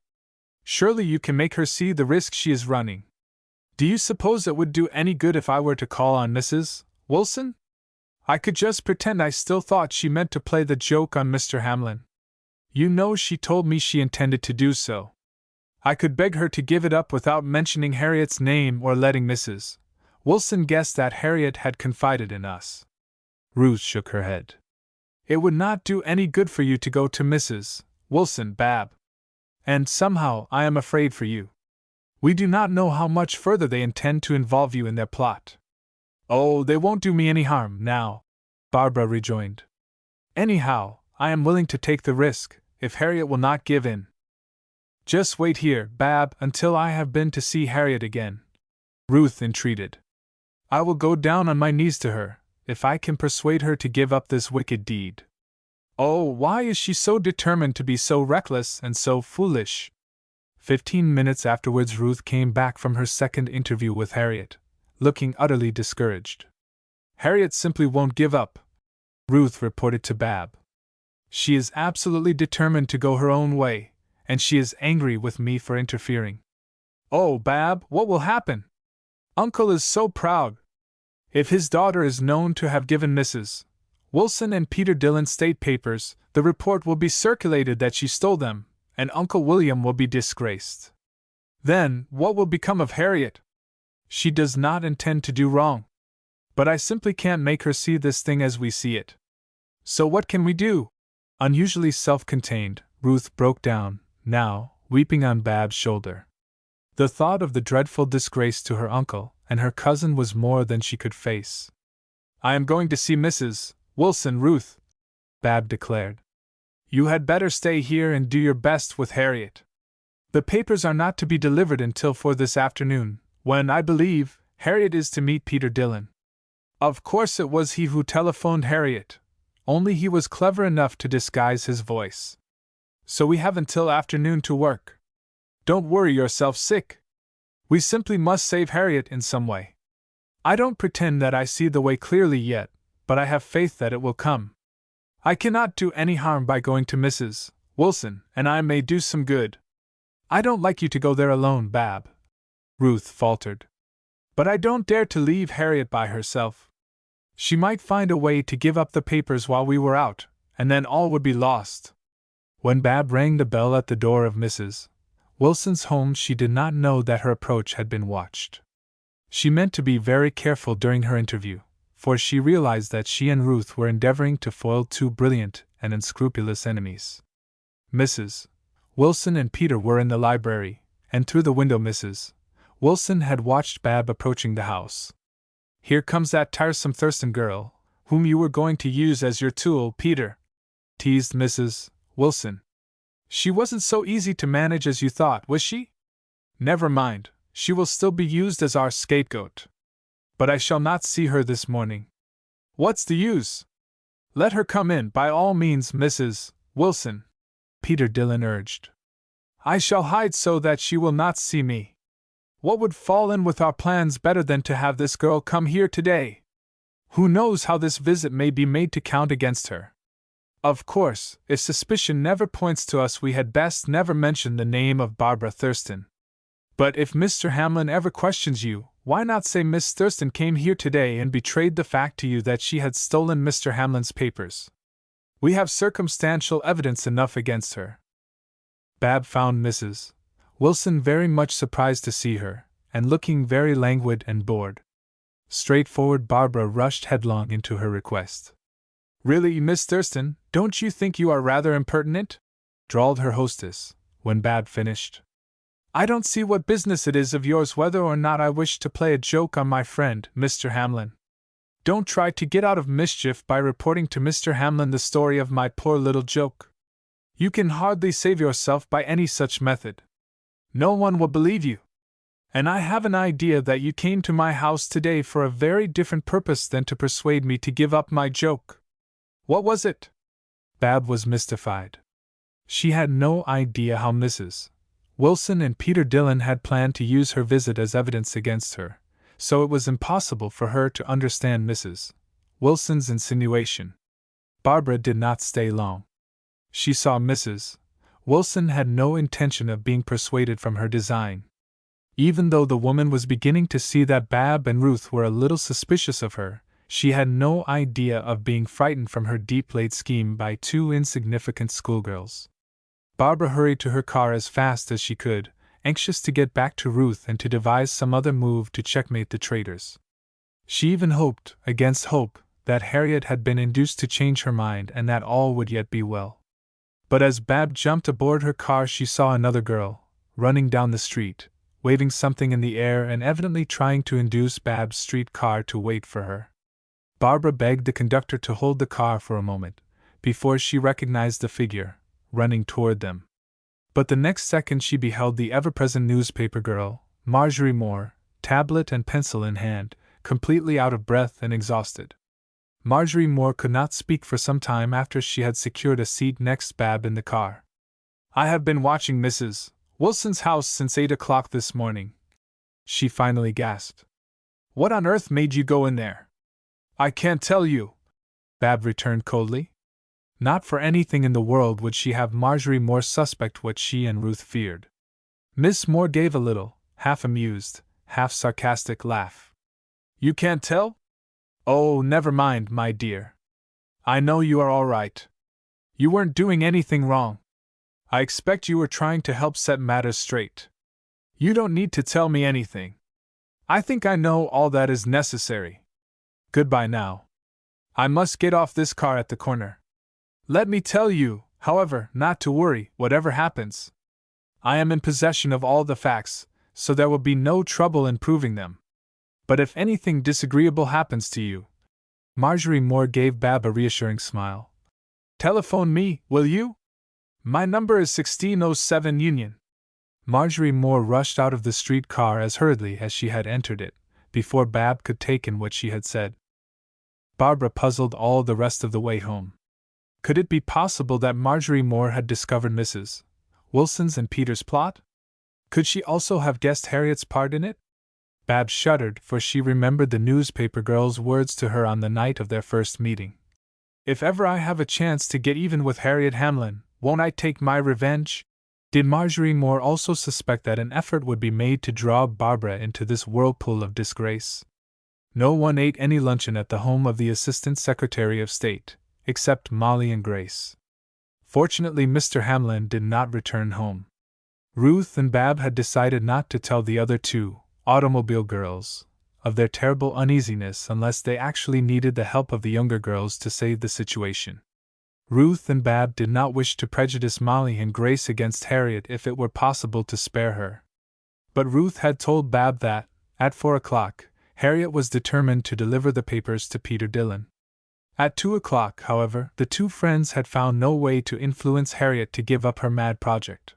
Surely you can make her see the risk she is running. Do you suppose it would do any good if I were to call on Mrs. Wilson? I could just pretend I still thought she meant to play the joke on Mr. Hamlin. You know she told me she intended to do so. I could beg her to give it up without mentioning Harriet's name or letting Mrs. Wilson guess that Harriet had confided in us. Ruth shook her head. It would not do any good for you to go to Mrs. Wilson, Bab. And somehow I am afraid for you. We do not know how much further they intend to involve you in their plot. Oh, they won't do me any harm now, Barbara rejoined. Anyhow, I am willing to take the risk, if Harriet will not give in. Just wait here, Bab, until I have been to see Harriet again, Ruth entreated. I will go down on my knees to her, if I can persuade her to give up this wicked deed. Oh, why is she so determined to be so reckless and so foolish? 15 minutes afterwards Ruth came back from her second interview with Harriet, looking utterly discouraged. Harriet simply won't give up, Ruth reported to Bab. She is absolutely determined to go her own way, and she is angry with me for interfering. Oh, Bab, what will happen? Uncle is so proud. If his daughter is known to have given Mrs. Wilson and Peter Dillon state papers, the report will be circulated that she stole them, and Uncle William will be disgraced. Then, what will become of Harriet? She does not intend to do wrong. But I simply can't make her see this thing as we see it. So what can we do? Unusually self-contained, Ruth broke down, now, weeping on Bab's shoulder. The thought of the dreadful disgrace to her uncle and her cousin was more than she could face. I am going to see Mrs. Wilson, Ruth, Bab declared. You had better stay here and do your best with Harriet. The papers are not to be delivered until for this afternoon, when, I believe, Harriet is to meet Peter Dillon. Of course it was he who telephoned Harriet, only he was clever enough to disguise his voice. So we have until afternoon to work. Don't worry yourself sick. We simply must save Harriet in some way. I don't pretend that I see the way clearly yet, but I have faith that it will come. I cannot do any harm by going to Mrs. Wilson, and I may do some good. I don't like you to go there alone, Bab, Ruth faltered. But I don't dare to leave Harriet by herself. She might find a way to give up the papers while we were out, and then all would be lost. When Bab rang the bell at the door of Mrs. Wilson's home, she did not know that her approach had been watched. She meant to be very careful during her interview, for she realized that she and Ruth were endeavoring to foil two brilliant and unscrupulous enemies. Mrs. Wilson and Peter were in the library, and through the window Mrs. Wilson had watched Bab approaching the house. Here comes that tiresome Thurston girl, whom you were going to use as your tool, Peter, teased Mrs. Wilson. She wasn't so easy to manage as you thought, was she? Never mind, she will still be used as our scapegoat. But I shall not see her this morning. What's the use? Let her come in by all means, Mrs. Wilson, Peter Dillon urged. I shall hide so that she will not see me. What would fall in with our plans better than to have this girl come here today? Who knows how this visit may be made to count against her? Of course, if suspicion never points to us, we had best never mention the name of Barbara Thurston. But if Mr. Hamlin ever questions you, why not say Miss Thurston came here today and betrayed the fact to you that she had stolen Mr. Hamlin's papers? We have circumstantial evidence enough against her. Bab found Mrs. Wilson very much surprised to see her, and looking very languid and bored. Straightforward Barbara rushed headlong into her request. Really, Miss Thurston, don't you think you are rather impertinent? drawled her hostess, when Bab finished. I don't see what business it is of yours whether or not I wish to play a joke on my friend, Mr. Hamlin. Don't try to get out of mischief by reporting to Mr. Hamlin the story of my poor little joke. You can hardly save yourself by any such method. No one will believe you. And I have an idea that you came to my house today for a very different purpose than to persuade me to give up my joke. What was it? Bab was mystified. She had no idea how Mrs. Wilson and Peter Dillon had planned to use her visit as evidence against her, so it was impossible for her to understand Mrs. Wilson's insinuation. Barbara did not stay long. She saw Mrs. Wilson had no intention of being persuaded from her design. Even though the woman was beginning to see that Bab and Ruth were a little suspicious of her, she had no idea of being frightened from her deep-laid scheme by two insignificant schoolgirls. Barbara hurried to her car as fast as she could, anxious to get back to Ruth and to devise some other move to checkmate the traitors. She even hoped, against hope, that Harriet had been induced to change her mind and that all would yet be well. But as Bab jumped aboard her car, she saw another girl, running down the street, waving something in the air and evidently trying to induce Bab's street car to wait for her. Barbara begged the conductor to hold the car for a moment, before she recognized the figure, running toward them. But the next second she beheld the ever-present newspaper girl, Marjorie Moore, tablet and pencil in hand, completely out of breath and exhausted. Marjorie Moore could not speak for some time after she had secured a seat next Bab in the car. I have been watching Mrs. Wilson's house since 8 o'clock this morning, she finally gasped. What on earth made you go in there? I can't tell you, Bab returned coldly. Not for anything in the world would she have Marjorie Moore suspect what she and Ruth feared. Miss Moore gave a little, half-amused, half-sarcastic laugh. You can't tell? Oh, never mind, my dear. I know you are all right. You weren't doing anything wrong. I expect you were trying to help set matters straight. You don't need to tell me anything. I think I know all that is necessary. Goodbye now. I must get off this car at the corner. Let me tell you, however, not to worry, whatever happens. I am in possession of all the facts, so there will be no trouble in proving them. But if anything disagreeable happens to you, Marjorie Moore gave Bab a reassuring smile. Telephone me, will you? My number is 1607 Union. Marjorie Moore rushed out of the streetcar as hurriedly as she had entered it, before Bab could take in what she had said. Barbara puzzled all the rest of the way home. Could it be possible that Marjorie Moore had discovered Mrs. Wilson's and Peter's plot? Could she also have guessed Harriet's part in it? Bab shuddered, for she remembered the newspaper girl's words to her on the night of their first meeting. If ever I have a chance to get even with Harriet Hamlin, won't I take my revenge? Did Marjorie Moore also suspect that an effort would be made to draw Barbara into this whirlpool of disgrace? No one ate any luncheon at the home of the Assistant Secretary of State, except Molly and Grace. Fortunately, Mr. Hamlin did not return home. Ruth and Bab had decided not to tell the other two automobile girls of their terrible uneasiness unless they actually needed the help of the younger girls to save the situation. Ruth and Bab did not wish to prejudice Molly and Grace against Harriet if it were possible to spare her. But Ruth had told Bab that, at 4 o'clock, Harriet was determined to deliver the papers to Peter Dillon. At 2 o'clock, however, the two friends had found no way to influence Harriet to give up her mad project.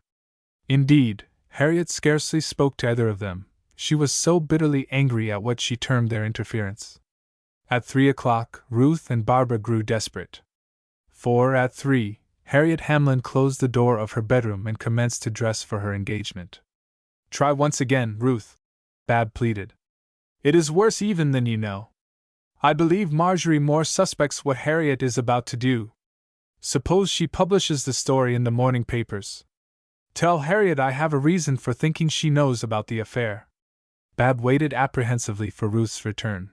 Indeed, Harriet scarcely spoke to either of them. She was so bitterly angry at what she termed their interference. At 3 o'clock, Ruth and Barbara grew desperate. For at 3, Harriet Hamlin closed the door of her bedroom and commenced to dress for her engagement. Try once again, Ruth, Bab pleaded. It is worse even than you know. I believe Marjorie Moore suspects what Harriet is about to do. Suppose she publishes the story in the morning papers. Tell Harriet I have a reason for thinking she knows about the affair. Bab waited apprehensively for Ruth's return.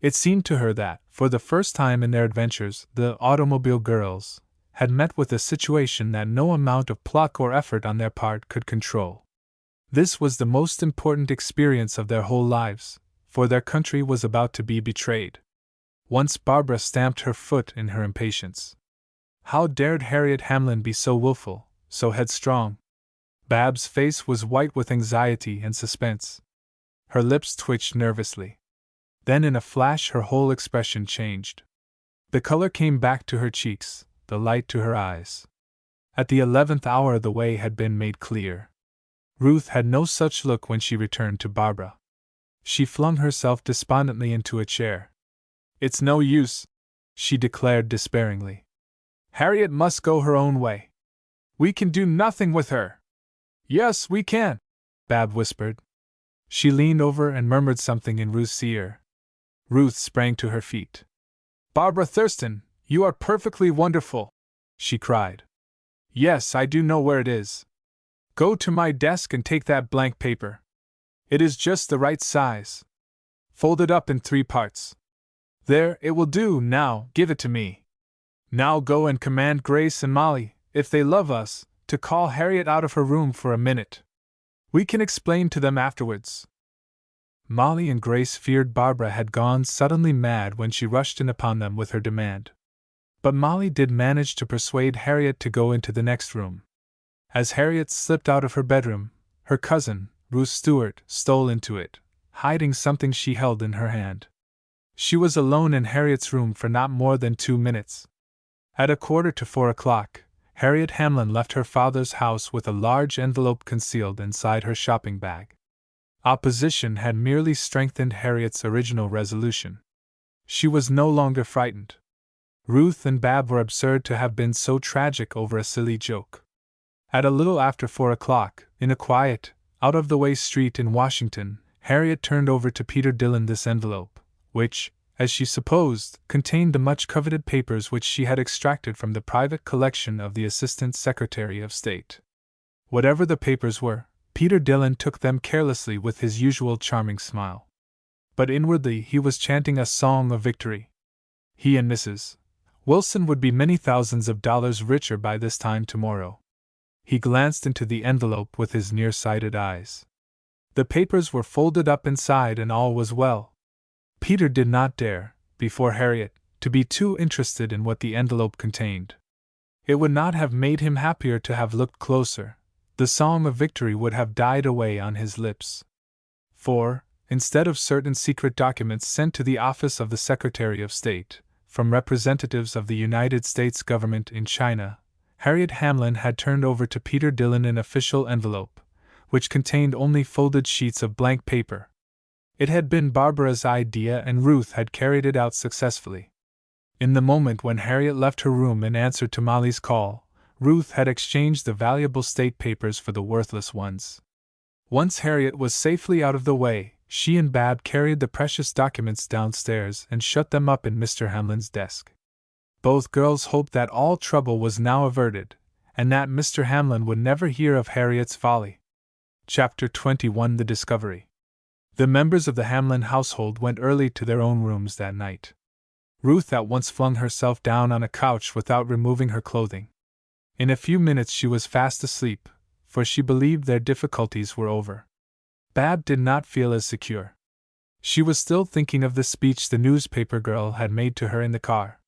It seemed to her that, for the first time in their adventures, the automobile girls had met with a situation that no amount of pluck or effort on their part could control. This was the most important experience of their whole lives, for their country was about to be betrayed. Once Barbara stamped her foot in her impatience. How dared Harriet Hamlin be so willful, so headstrong. Bab's face was white with anxiety and suspense. Her lips twitched nervously. Then in a flash her whole expression changed. The color came back to her cheeks, the light to her eyes. At the 11th hour the way had been made clear. Ruth had no such look when she returned to Barbara. She flung herself despondently into a chair. "It's no use," she declared despairingly. "Harriet must go her own way. We can do nothing with her." "Yes, we can," Bab whispered. She leaned over and murmured something in Ruth's ear. Ruth sprang to her feet. "Barbara Thurston, you are perfectly wonderful," she cried. "Yes, I do know where it is. Go to my desk and take that blank paper. It is just the right size. Fold it up in 3 parts. There, it will do. Now, give it to me. Now go and command Grace and Molly, if they love us, to call Harriet out of her room for a minute. We can explain to them afterwards." Molly and Grace feared Barbara had gone suddenly mad when she rushed in upon them with her demand. But Molly did manage to persuade Harriet to go into the next room. As Harriet slipped out of her bedroom, her cousin, Ruth Stewart, stole into it, hiding something she held in her hand. She was alone in Harriet's room for not more than 2 minutes. At 3:45, Harriet Hamlin left her father's house with a large envelope concealed inside her shopping bag. Opposition had merely strengthened Harriet's original resolution. She was no longer frightened. Ruth and Bab were absurd to have been so tragic over a silly joke. At a little after 4:00, in a quiet, out-of-the-way street in Washington, Harriet turned over to Peter Dillon this envelope, which, as she supposed, contained the much-coveted papers which she had extracted from the private collection of the Assistant Secretary of State. Whatever the papers were, Peter Dillon took them carelessly with his usual charming smile. But inwardly he was chanting a song of victory. He and Mrs. Wilson would be many thousands of dollars richer by this time tomorrow. He glanced into the envelope with his nearsighted eyes. The papers were folded up inside and all was well. Peter did not dare, before Harriet, to be too interested in what the envelope contained. It would not have made him happier to have looked closer. The song of victory would have died away on his lips. For, instead of certain secret documents sent to the office of the Secretary of State, from representatives of the United States government in China, Harriet Hamlin had turned over to Peter Dillon an official envelope, which contained only folded sheets of blank paper. It had been Barbara's idea and Ruth had carried it out successfully. In the moment when Harriet left her room in answer to Molly's call, Ruth had exchanged the valuable state papers for the worthless ones. Once Harriet was safely out of the way, she and Bab carried the precious documents downstairs and shut them up in Mr. Hamlin's desk. Both girls hoped that all trouble was now averted, and that Mr. Hamlin would never hear of Harriet's folly. Chapter 21: The Discovery. The members of the Hamlin household went early to their own rooms that night. Ruth at once flung herself down on a couch without removing her clothing. In a few minutes she was fast asleep, for she believed their difficulties were over. Bab did not feel as secure. She was still thinking of the speech the newspaper girl had made to her in the car.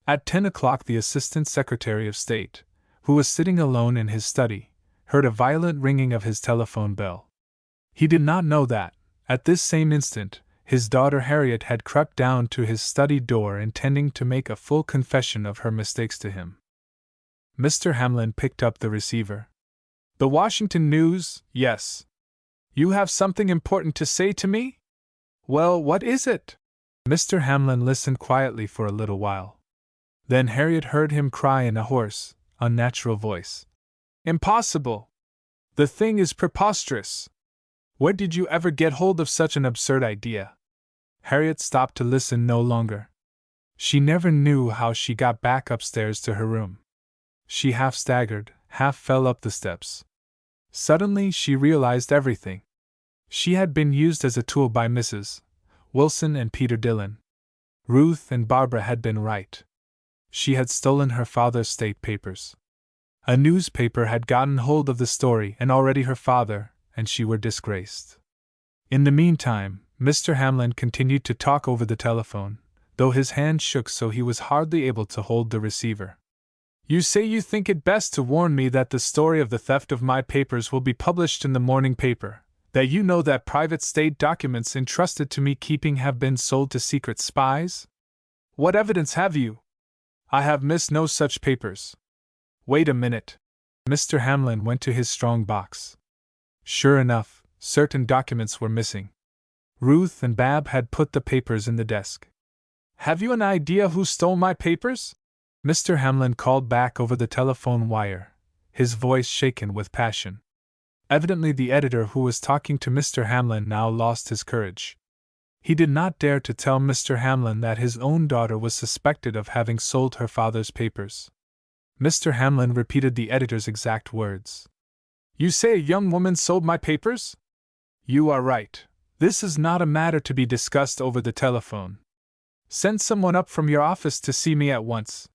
At 10:00 the Assistant Secretary of State, who was sitting alone in his study, heard a violent ringing of his telephone bell. He did not know that, at this same instant, his daughter Harriet had crept down to his study door intending to make a full confession of her mistakes to him. Mr. Hamlin picked up the receiver. "The Washington News, yes. You have something important to say to me? Well, what is it?" Mr. Hamlin listened quietly for a little while. Then Harriet heard him cry in a hoarse, unnatural voice. "Impossible! The thing is preposterous! Where did you ever get hold of such an absurd idea?" Harriet stopped to listen no longer. She never knew how she got back upstairs to her room. She half staggered, half fell up the steps. Suddenly she realized everything. She had been used as a tool by Mrs. Wilson and Peter Dillon. Ruth and Barbara had been right. She had stolen her father's state papers. A newspaper had gotten hold of the story, and already her father and she were disgraced. In the meantime, Mr. Hamlin continued to talk over the telephone, though his hand shook so he was hardly able to hold the receiver. You say you think it best to warn me that the story of the theft of my papers will be published in the morning paper, that you know that private state documents entrusted to me keeping have been sold to secret spies? What evidence have you? I have missed no such papers. Wait a minute. Mr. Hamlin went to his strong box. Sure enough, certain documents were missing. Ruth and Bab had put the papers in the desk. Have you an idea who stole my papers? Mr. Hamlin called back over the telephone wire, his voice shaken with passion. Evidently the editor who was talking to Mr. Hamlin now lost his courage. He did not dare to tell Mr. Hamlin that his own daughter was suspected of having sold her father's papers. Mr. Hamlin repeated the editor's exact words. You say a young woman sold my papers? You are right. This is not a matter to be discussed over the telephone. Send someone up from your office to see me at once.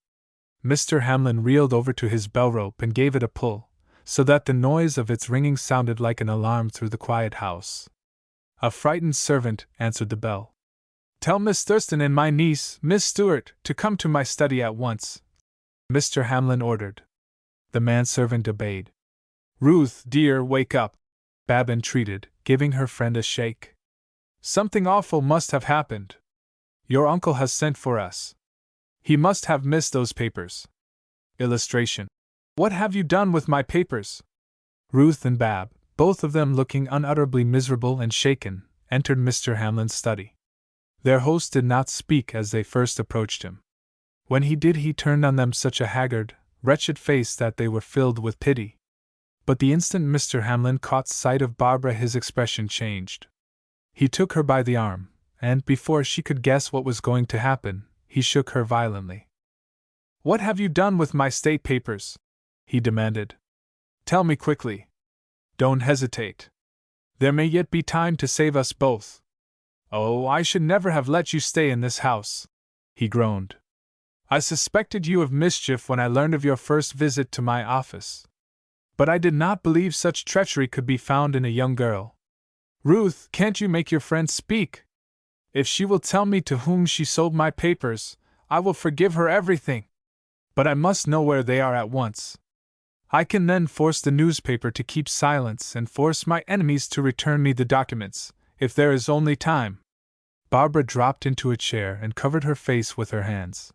Mr. Hamlin reeled over to his bell rope and gave it a pull, so that the noise of its ringing sounded like an alarm through the quiet house. A frightened servant answered the bell. Tell Miss Thurston and my niece, Miss Stewart, to come to my study at once, Mr. Hamlin ordered. The manservant obeyed. Ruth, dear, wake up, Bab entreated, giving her friend a shake. Something awful must have happened. Your uncle has sent for us. He must have missed those papers. Illustration. What have you done with my papers? Ruth and Bab, both of them looking unutterably miserable and shaken, entered Mr. Hamlin's study. Their host did not speak as they first approached him. When he did, he turned on them such a haggard, wretched face that they were filled with pity. But the instant Mr. Hamlin caught sight of Barbara, his expression changed. He took her by the arm, and before she could guess what was going to happen, he shook her violently. What have you done with my state papers? He demanded. Tell me quickly. Don't hesitate. There may yet be time to save us both. Oh, I should never have let you stay in this house, he groaned. I suspected you of mischief when I learned of your first visit to my office. But I did not believe such treachery could be found in a young girl. Ruth, can't you make your friend speak? If she will tell me to whom she sold my papers, I will forgive her everything. But I must know where they are at once. I can then force the newspaper to keep silence and force my enemies to return me the documents, if there is only time. Barbara dropped into a chair and covered her face with her hands.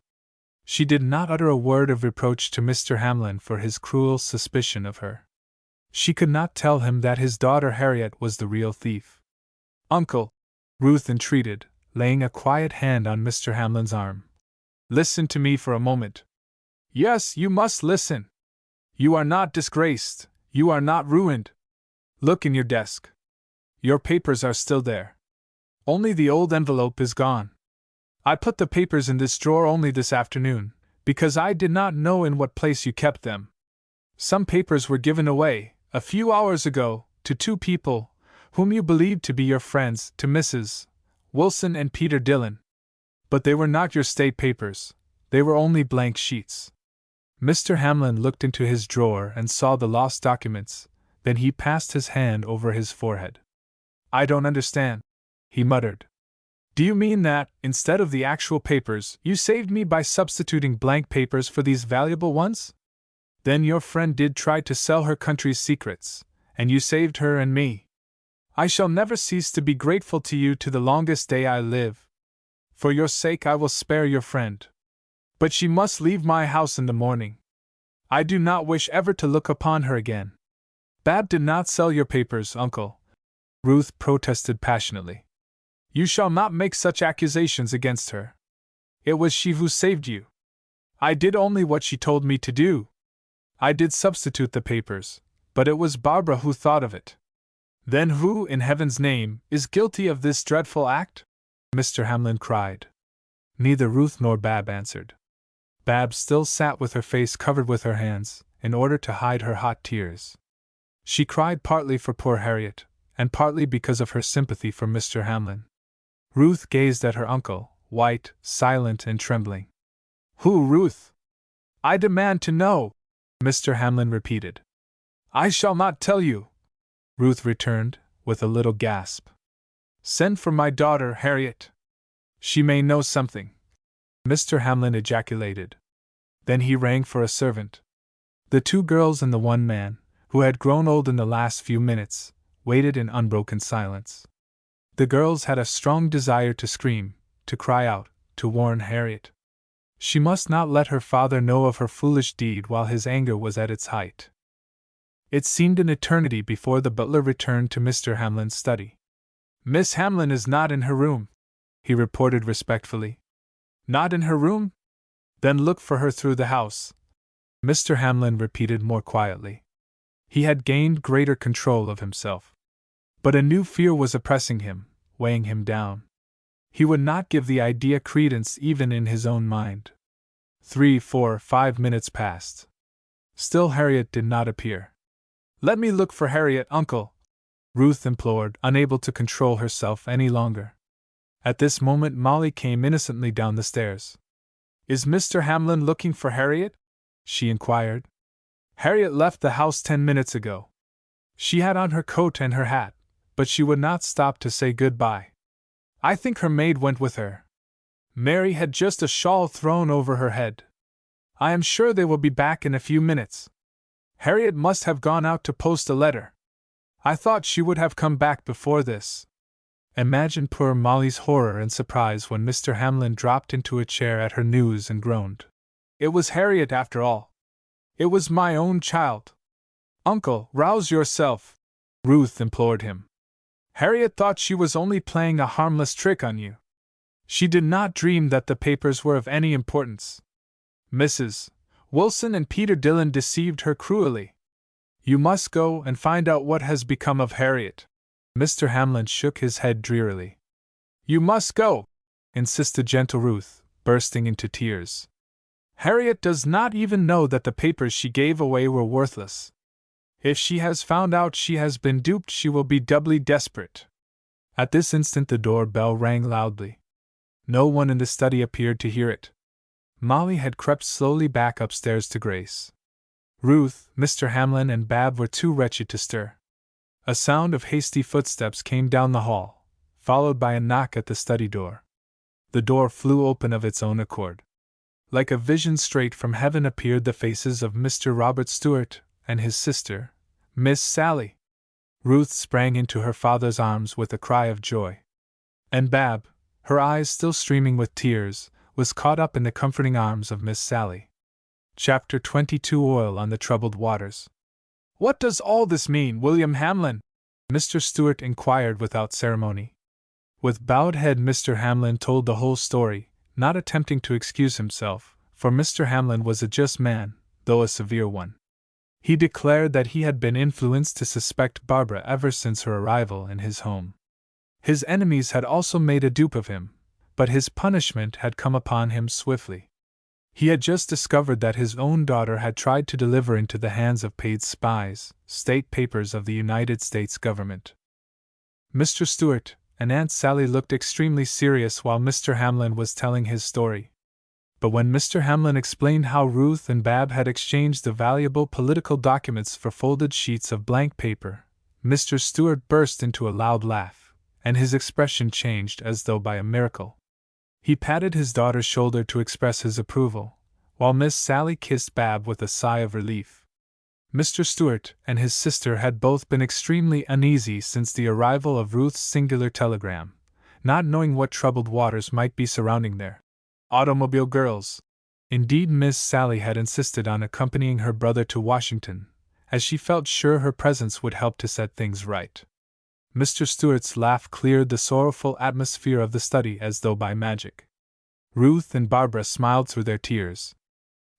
She did not utter a word of reproach to Mr. Hamlin for his cruel suspicion of her. She could not tell him that his daughter Harriet was the real thief. Uncle, Ruth entreated, laying a quiet hand on Mr. Hamlin's arm. Listen to me for a moment. Yes, you must listen. You are not disgraced, you are not ruined. Look in your desk. Your papers are still there. Only the old envelope is gone. I put the papers in this drawer only this afternoon, because I did not know in what place you kept them. Some papers were given away, a few hours ago, to two people, whom you believed to be your friends, to Mrs. Wilson and Peter Dillon. But they were not your state papers, they were only blank sheets. Mr. Hamlin looked into his drawer and saw the lost documents, then he passed his hand over his forehead. I don't understand, he muttered. Do you mean that, instead of the actual papers, you saved me by substituting blank papers for these valuable ones? Then your friend did try to sell her country's secrets, and you saved her and me. I shall never cease to be grateful to you to the longest day I live. For your sake I will spare your friend. But she must leave my house in the morning. I do not wish ever to look upon her again. Bab did not sell your papers, Uncle, Ruth protested passionately. You shall not make such accusations against her. It was she who saved you. I did only what she told me to do. I did substitute the papers, but it was Barbara who thought of it. Then who, in heaven's name, is guilty of this dreadful act? Mr. Hamlin cried. Neither Ruth nor Bab answered. Bab still sat with her face covered with her hands, in order to hide her hot tears. She cried partly for poor Harriet, and partly because of her sympathy for Mr. Hamlin. Ruth gazed at her uncle, white, silent, and trembling. Who, Ruth? I demand to know, Mr. Hamlin repeated. I shall not tell you, Ruth returned, with a little gasp. Send for my daughter, Harriet. She may know something, Mr. Hamlin ejaculated. Then he rang for a servant. The 2 girls and the 1 man, who had grown old in the last few minutes, waited in unbroken silence. The girls had a strong desire to scream, to cry out, to warn Harriet. She must not let her father know of her foolish deed while his anger was at its height. It seemed an eternity before the butler returned to Mr. Hamlin's study. "Miss Hamlin is not in her room," he reported respectfully. "Not in her room? Then look for her through the house," Mr. Hamlin repeated more quietly. He had gained greater control of himself. But a new fear was oppressing him, weighing him down. He would not give the idea credence even in his own mind. 3, 4, 5 minutes passed. Still Harriet did not appear. "Let me look for Harriet, Uncle," Ruth implored, unable to control herself any longer. At this moment Molly came innocently down the stairs. "Is Mr. Hamlin looking for Harriet?" she inquired. "Harriet left the house 10 minutes ago. She had on her coat and her hat, but she would not stop to say good-bye. I think her maid went with her. Mary had just a shawl thrown over her head. I am sure they will be back in a few minutes. Harriet must have gone out to post a letter. I thought she would have come back before this." Imagine poor Molly's horror and surprise when Mr. Hamlin dropped into a chair at her news and groaned. "It was Harriet after all. It was my own child." "Uncle, rouse yourself," Ruth implored him. "Harriet thought she was only playing a harmless trick on you. She did not dream that the papers were of any importance. Mrs. Wilson and Peter Dillon deceived her cruelly. You must go and find out what has become of Harriet." Mr. Hamlin shook his head drearily. "You must go," insisted gentle Ruth, bursting into tears. "Harriet does not even know that the papers she gave away were worthless. If she has found out she has been duped, she will be doubly desperate." At this instant the door bell rang loudly. No one in the study appeared to hear it. Molly had crept slowly back upstairs to Grace. Ruth, Mr. Hamlin, and Bab were too wretched to stir. A sound of hasty footsteps came down the hall, followed by a knock at the study door. The door flew open of its own accord. Like a vision straight from heaven appeared the faces of Mr. Robert Stewart and his sister, Miss Sally. Ruth sprang into her father's arms with a cry of joy. And Bab, her eyes still streaming with tears, was caught up in the comforting arms of Miss Sally. Chapter 22 Oil on the Troubled Waters. "What does all this mean, William Hamlin?" Mr. Stewart inquired without ceremony. With bowed head Mr. Hamlin told the whole story, not attempting to excuse himself, for Mr. Hamlin was a just man, though a severe one. He declared that he had been influenced to suspect Barbara ever since her arrival in his home. His enemies had also made a dupe of him, but his punishment had come upon him swiftly. He had just discovered that his own daughter had tried to deliver into the hands of paid spies state papers of the United States government. Mr. Stewart and Aunt Sally looked extremely serious while Mr. Hamlin was telling his story. But when Mr. Hamlin explained how Ruth and Bab had exchanged the valuable political documents for folded sheets of blank paper, Mr. Stewart burst into a loud laugh, and his expression changed as though by a miracle. He patted his daughter's shoulder to express his approval, while Miss Sally kissed Bab with a sigh of relief. Mr. Stewart and his sister had both been extremely uneasy since the arrival of Ruth's singular telegram, not knowing what troubled waters might be surrounding their automobile girls. Indeed, Miss Sally had insisted on accompanying her brother to Washington, as she felt sure her presence would help to set things right. Mr. Stewart's laugh cleared the sorrowful atmosphere of the study as though by magic. Ruth and Barbara smiled through their tears.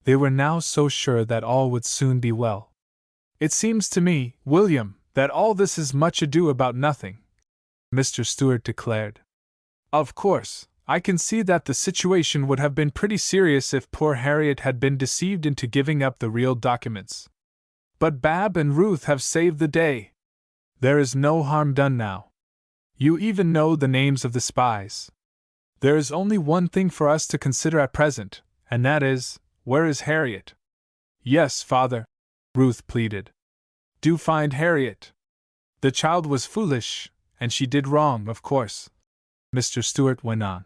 They were now so sure that all would soon be well. "It seems to me, William, that all this is much ado about nothing," Mr. Stewart declared. "Of course, I can see that the situation would have been pretty serious if poor Harriet had been deceived into giving up the real documents. But Bab and Ruth have saved the day. There is no harm done now. You even know the names of the spies. There is only one thing for us to consider at present, and that is, where is Harriet?" "Yes, father," Ruth pleaded. "Do find Harriet. The child was foolish, and she did wrong, of course," Mr. Stewart went on.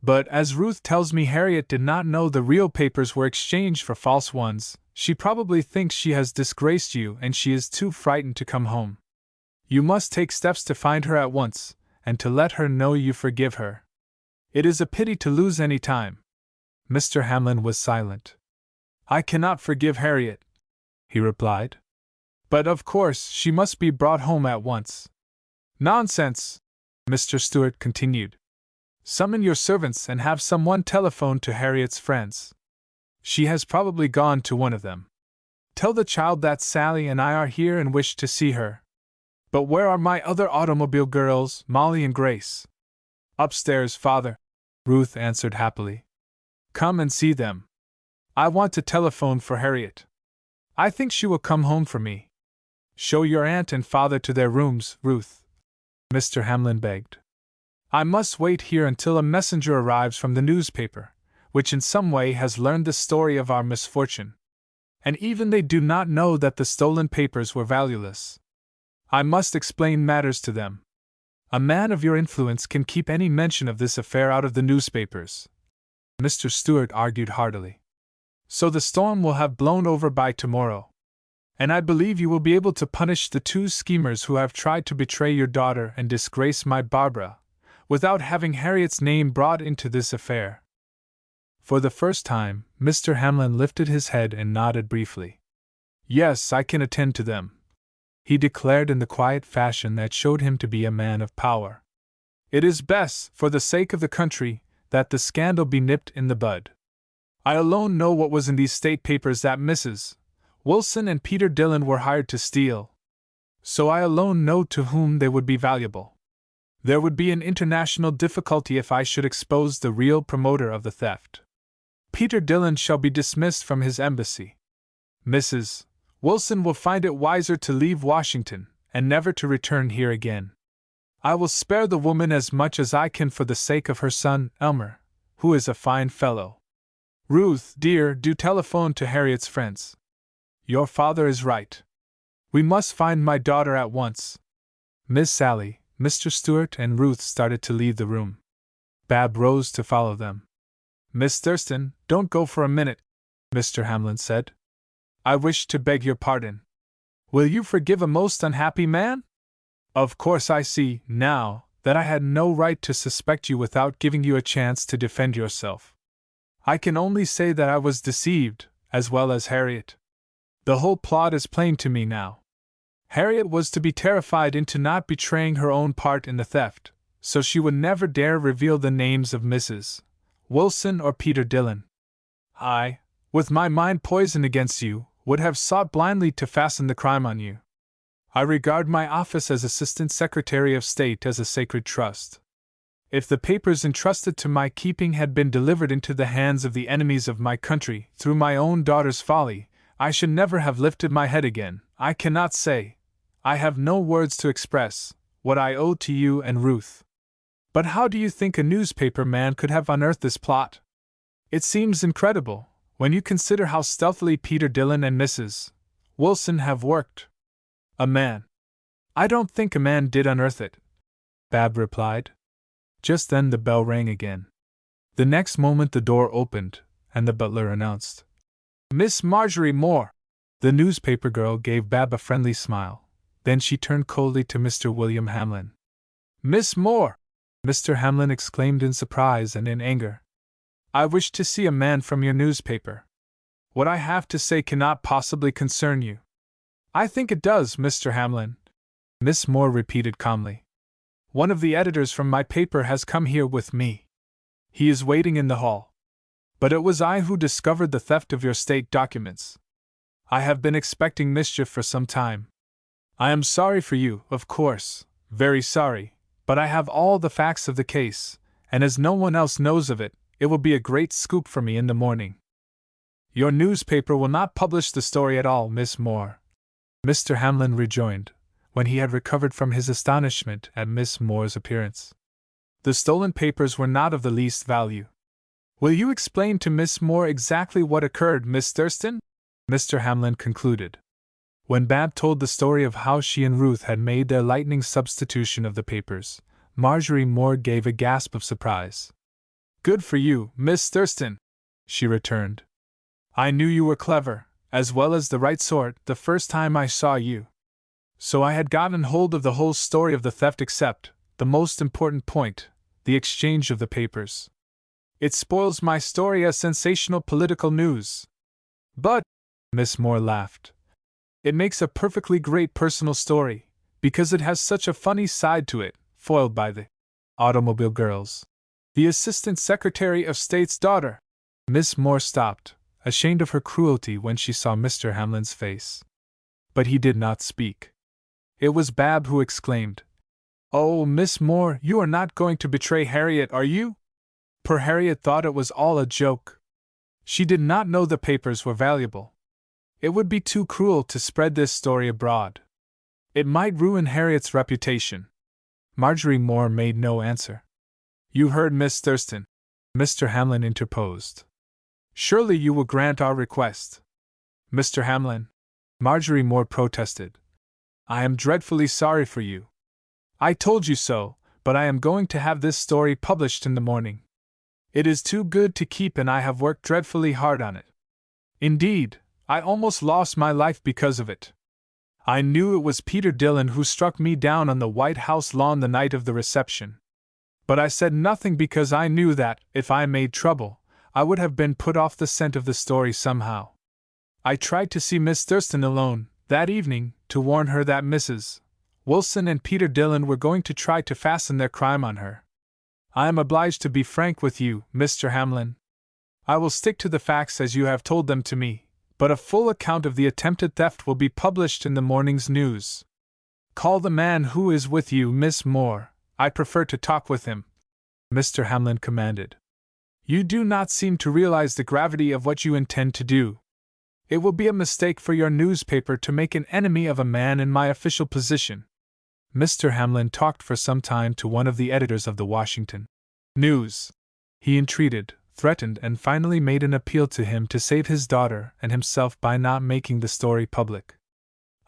But as Ruth tells me, Harriet did not know the real papers were exchanged for false ones. She probably thinks she has disgraced you and she is too frightened to come home. You must take steps to find her at once, and to let her know you forgive her. It is a pity to lose any time." Mr. Hamlin was silent. "I cannot forgive Harriet," he replied. "But of course she must be brought home at once." "Nonsense," Mr. Stewart continued. "Summon your servants and have someone telephone to Harriet's friends. She has probably gone to one of them. Tell the child that Sally and I are here and wish to see her." "But where are my other automobile girls, Molly and Grace?" "Upstairs, father," Ruth answered happily. "Come and see them. I want to telephone for Harriet. I think she will come home for me." "Show your aunt and father to their rooms, Ruth," Mr. Hamlin begged. "I must wait here until a messenger arrives from the newspaper, which in some way has learned the story of our misfortune. And even they do not know that the stolen papers were valueless. I must explain matters to them. A man of your influence can keep any mention of this affair out of the newspapers," Mr. Stewart argued heartily. "So the storm will have blown over by tomorrow. And I believe you will be able to punish the two schemers who have tried to betray your daughter and disgrace my Barbara, without having Harriet's name brought into this affair." For the first time, Mr. Hamlin lifted his head and nodded briefly. "Yes, I can attend to them," he declared in the quiet fashion that showed him to be a man of power. "It is best, for the sake of the country, that the scandal be nipped in the bud. I alone know what was in these state papers that Mrs. Wilson and Peter Dillon were hired to steal. So I alone know to whom they would be valuable. There would be an international difficulty if I should expose the real promoter of the theft. Peter Dillon shall be dismissed from his embassy. Mrs. Wilson will find it wiser to leave Washington, and never to return here again. I will spare the woman as much as I can for the sake of her son, Elmer, who is a fine fellow. Ruth, dear, do telephone to Harriet's friends. Your father is right. We must find my daughter at once." Miss Sally, Mr. Stewart, and Ruth started to leave the room. Bab rose to follow them. "Miss Thurston, don't go for a minute," Mr. Hamlin said. "I wish to beg your pardon. Will you forgive a most unhappy man? Of course I see, now, that I had no right to suspect you without giving you a chance to defend yourself. I can only say that I was deceived, as well as Harriet. The whole plot is plain to me now. Harriet was to be terrified into not betraying her own part in the theft, so she would never dare reveal the names of Mrs. Wilson or Peter Dillon. I, with my mind poisoned against you, would have sought blindly to fasten the crime on you. I regard my office as Assistant Secretary of State as a sacred trust. If the papers entrusted to my keeping had been delivered into the hands of the enemies of my country through my own daughter's folly, I should never have lifted my head again. I cannot say, I have no words to express, what I owe to you and Ruth. But how do you think a newspaper man could have unearthed this plot? It seems incredible, when you consider how stealthily Peter Dillon and Mrs. Wilson have worked. A man. I don't think a man did unearth it, Bab replied. Just then the bell rang again. The next moment the door opened, and the butler announced, "Miss Marjorie Moore." The newspaper girl gave Bab a friendly smile. Then she turned coldly to Mr. William Hamlin. "Miss Moore!" Mr. Hamlin exclaimed in surprise and in anger. "I wish to see a man from your newspaper. What I have to say cannot possibly concern you." "I think it does, Mr. Hamlin," Miss Moore repeated calmly. "One of the editors from my paper has come here with me. He is waiting in the hall. But it was I who discovered the theft of your state documents. I have been expecting mischief for some time. I am sorry for you, of course, very sorry, but I have all the facts of the case, and as no one else knows of it, it will be a great scoop for me in the morning." "Your newspaper will not publish the story at all, Miss Moore," Mr. Hamlin rejoined, when he had recovered from his astonishment at Miss Moore's appearance. "The stolen papers were not of the least value. Will you explain to Miss Moore exactly what occurred, Miss Thurston?" Mr. Hamlin concluded. When Bab told the story of how she and Ruth had made their lightning substitution of the papers, Marjorie Moore gave a gasp of surprise. Good for you, Miss Thurston, she returned. I knew you were clever, as well as the right sort, the first time I saw you. So I had gotten hold of the whole story of the theft except the most important point, the exchange of the papers. It spoils my story as sensational political news. But, Miss Moore laughed, it makes a perfectly great personal story, because it has such a funny side to it, foiled by the automobile girls. The Assistant Secretary of State's daughter. Miss Moore stopped, ashamed of her cruelty when she saw Mr. Hamlin's face. But he did not speak. It was Bab who exclaimed, "Oh, Miss Moore, you are not going to betray Harriet, are you?" Poor Harriet thought it was all a joke. She did not know the papers were valuable. It would be too cruel to spread this story abroad. It might ruin Harriet's reputation. Marjorie Moore made no answer. You heard Miss Thurston, Mr. Hamlin interposed. Surely you will grant our request. Mr. Hamlin, Marjorie Moore protested. I am dreadfully sorry for you. I told you so, but I am going to have this story published in the morning. It is too good to keep and I have worked dreadfully hard on it. Indeed, I almost lost my life because of it. I knew it was Peter Dillon who struck me down on the White House lawn the night of the reception. But I said nothing because I knew that, if I made trouble, I would have been put off the scent of the story somehow. I tried to see Miss Thurston alone, that evening, to warn her that Mrs. Wilson and Peter Dillon were going to try to fasten their crime on her. I am obliged to be frank with you, Mr. Hamlin. I will stick to the facts as you have told them to me, but a full account of the attempted theft will be published in the morning's news. Call the man who is with you, Miss Moore. I prefer to talk with him, Mr. Hamlin commanded. You do not seem to realize the gravity of what you intend to do. It will be a mistake for your newspaper to make an enemy of a man in my official position. Mr. Hamlin talked for some time to one of the editors of the Washington News. He entreated, threatened, and finally made an appeal to him to save his daughter and himself by not making the story public.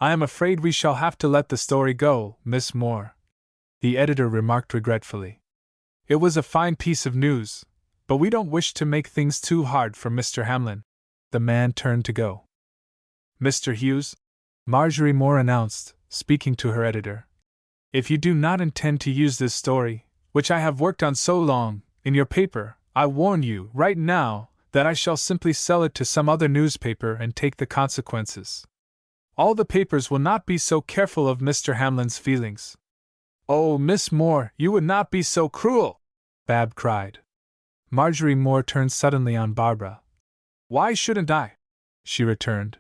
I am afraid we shall have to let the story go, Miss Moore, the editor remarked regretfully. It was a fine piece of news, but we don't wish to make things too hard for Mr. Hamlin. The man turned to go. Mr. Hughes, Marjorie Moore announced, speaking to her editor. If you do not intend to use this story, which I have worked on so long, in your paper, I warn you, right now, that I shall simply sell it to some other newspaper and take the consequences. All the papers will not be so careful of Mr. Hamlin's feelings. Oh, Miss Moore, you would not be so cruel, Bab cried. Marjorie Moore turned suddenly on Barbara. Why shouldn't I? She returned.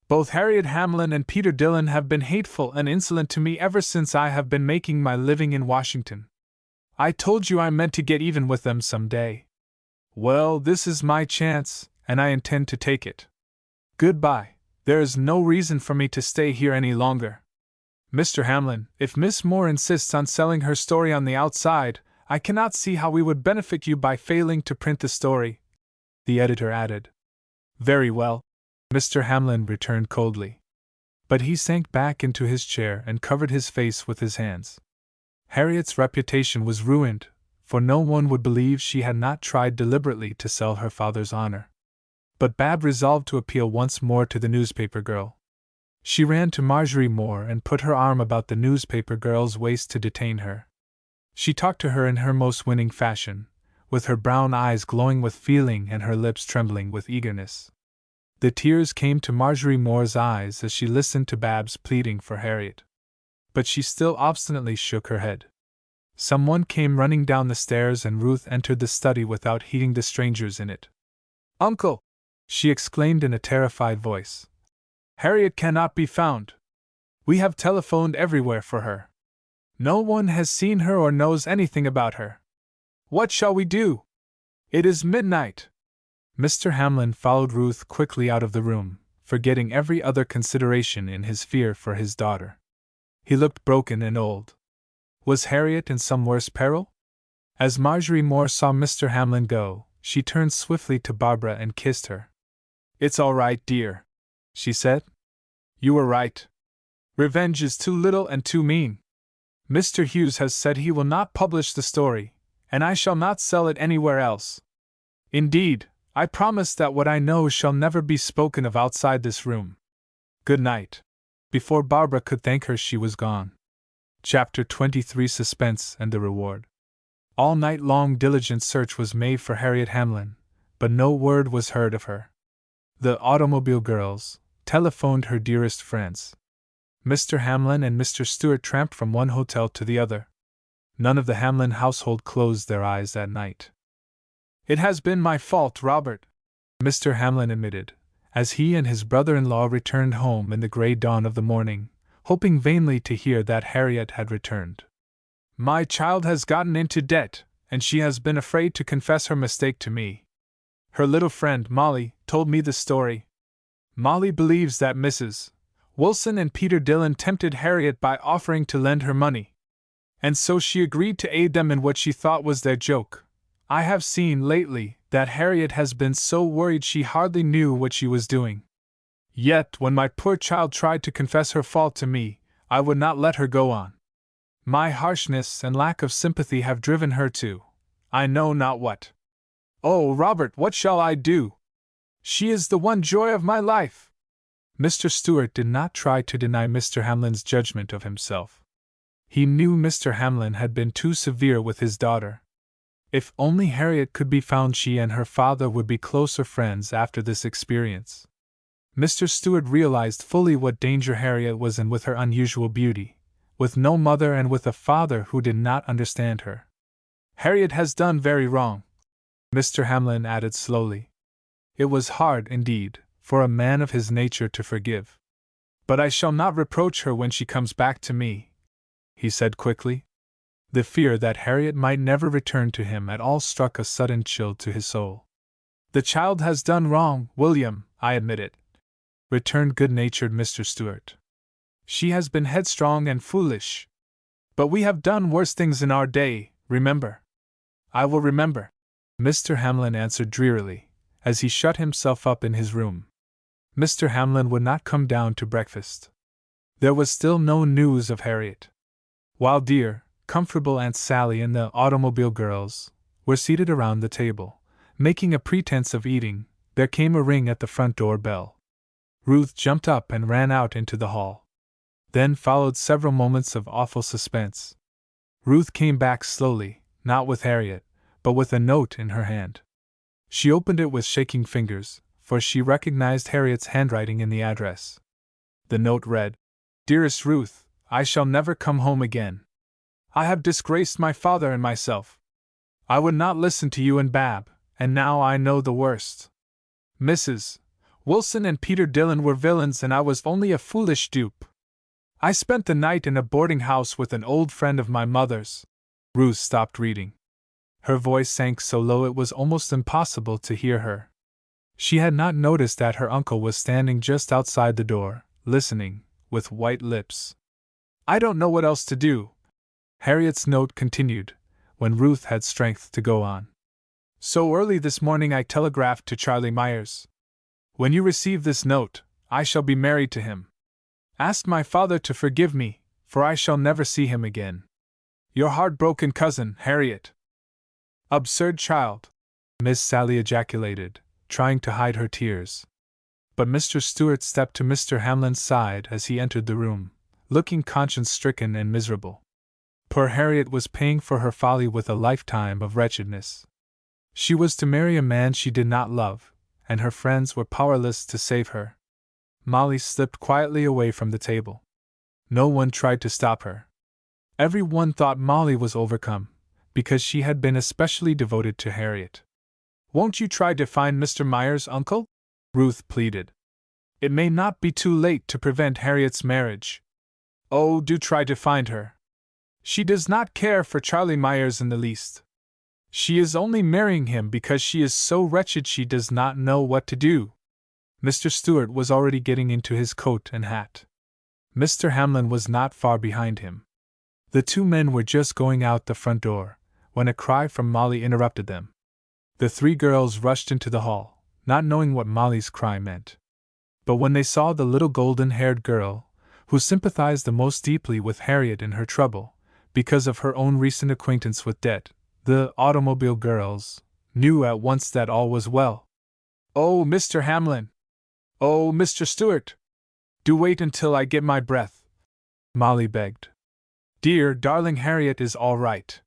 Both Harriet Hamlin and Peter Dillon have been hateful and insolent to me ever since I have been making my living in Washington. I told you I meant to get even with them some day. Well, this is my chance, and I intend to take it. Goodbye. There is no reason for me to stay here any longer. Mr. Hamlin, if Miss Moore insists on selling her story on the outside, I cannot see how we would benefit you by failing to print the story, the editor added. Very well, Mr. Hamlin returned coldly. But he sank back into his chair and covered his face with his hands. Harriet's reputation was ruined, for no one would believe she had not tried deliberately to sell her father's honor. But Bab resolved to appeal once more to the newspaper girl. She ran to Marjorie Moore and put her arm about the newspaper girl's waist to detain her. She talked to her in her most winning fashion, with her brown eyes glowing with feeling and her lips trembling with eagerness. The tears came to Marjorie Moore's eyes as she listened to Bab's pleading for Harriet. But she still obstinately shook her head. Someone came running down the stairs and Ruth entered the study without heeding the strangers in it. Uncle! She exclaimed in a terrified voice. Harriet cannot be found. We have telephoned everywhere for her. No one has seen her or knows anything about her. What shall we do? It is midnight. Mr. Hamlin followed Ruth quickly out of the room, forgetting every other consideration in his fear for his daughter. He looked broken and old. Was Harriet in some worse peril? As Marjorie Moore saw Mr. Hamlin go, she turned swiftly to Barbara and kissed her. It's all right, dear, she said. You were right. Revenge is too little and too mean. Mr. Hughes has said he will not publish the story, and I shall not sell it anywhere else. Indeed, I promise that what I know shall never be spoken of outside this room. Good night." Before Barbara could thank her, she was gone. Chapter 23: Suspense and the Reward. All night long diligent search was made for Harriet Hamlin, but no word was heard of her. The automobile girls telephoned her dearest friends. Mr. Hamlin and Mr. Stewart tramped from one hotel to the other. None of the Hamlin household closed their eyes that night. "It has been my fault, Robert," Mr. Hamlin admitted, as he and his brother-in-law returned home in the gray dawn of the morning, hoping vainly to hear that Harriet had returned. "My child has gotten into debt, and she has been afraid to confess her mistake to me. Her little friend, Molly, told me the story. Molly believes that Mrs. Wilson and Peter Dillon tempted Harriet by offering to lend her money. And so she agreed to aid them in what she thought was their joke. I have seen, lately, that Harriet has been so worried she hardly knew what she was doing. Yet, when my poor child tried to confess her fault to me, I would not let her go on. My harshness and lack of sympathy have driven her to I know not what. Oh, Robert, what shall I do? She is the one joy of my life." Mr. Stewart did not try to deny Mr. Hamlin's judgment of himself. He knew Mr. Hamlin had been too severe with his daughter. If only Harriet could be found, she and her father would be closer friends after this experience. Mr. Stewart realized fully what danger Harriet was in with her unusual beauty, with no mother and with a father who did not understand her. "Harriet has done very wrong," Mr. Hamlin added slowly. "It was hard, indeed, for a man of his nature to forgive. But I shall not reproach her when she comes back to me," he said quickly. The fear that Harriet might never return to him at all struck a sudden chill to his soul. "The child has done wrong, William, I admit it," returned good-natured Mr. Stewart. "She has been headstrong and foolish. But we have done worse things in our day, remember." "I will remember," Mr. Hamlin answered drearily, as he shut himself up in his room. Mr. Hamlin would not come down to breakfast. There was still no news of Harriet. While dear, comfortable Aunt Sally and the automobile girls were seated around the table, making a pretense of eating, there came a ring at the front door bell. Ruth jumped up and ran out into the hall. Then followed several moments of awful suspense. Ruth came back slowly, not with Harriet, but with a note in her hand. She opened it with shaking fingers, for she recognized Harriet's handwriting in the address. The note read, "Dearest Ruth, I shall never come home again. I have disgraced my father and myself. I would not listen to you and Bab, and now I know the worst. Mrs. Wilson and Peter Dillon were villains and I was only a foolish dupe. I spent the night in a boarding house with an old friend of my mother's." Ruth stopped reading. Her voice sank so low it was almost impossible to hear her. She had not noticed that her uncle was standing just outside the door, listening, with white lips. "I don't know what else to do," Harriet's note continued, when Ruth had strength to go on. "So early this morning I telegraphed to Charlie Myers. When you receive this note, I shall be married to him. Ask my father to forgive me, for I shall never see him again. Your heartbroken cousin, Harriet." "Absurd child!" Miss Sally ejaculated, trying to hide her tears. But Mr. Stewart stepped to Mr. Hamlin's side as he entered the room, looking conscience-stricken and miserable. Poor Harriet was paying for her folly with a lifetime of wretchedness. She was to marry a man she did not love, and her friends were powerless to save her. Molly slipped quietly away from the table. No one tried to stop her. Every one thought Molly was overcome, because she had been especially devoted to Harriet. "Won't you try to find Mr. Myers, uncle?" Ruth pleaded. "It may not be too late to prevent Harriet's marriage. Oh, do try to find her. She does not care for Charlie Myers in the least. She is only marrying him because she is so wretched she does not know what to do." Mr. Stewart was already getting into his coat and hat. Mr. Hamlin was not far behind him. The two men were just going out the front door, when a cry from Molly interrupted them. The three girls rushed into the hall, not knowing what Molly's cry meant. But when they saw the little golden-haired girl, who sympathized the most deeply with Harriet in her trouble, because of her own recent acquaintance with debt, The automobile girls knew at once that all was well. "Oh, Mr. Hamlin! Oh, Mr. Stewart! Do wait until I get my breath," Molly begged. "Dear, darling Harriet is all right.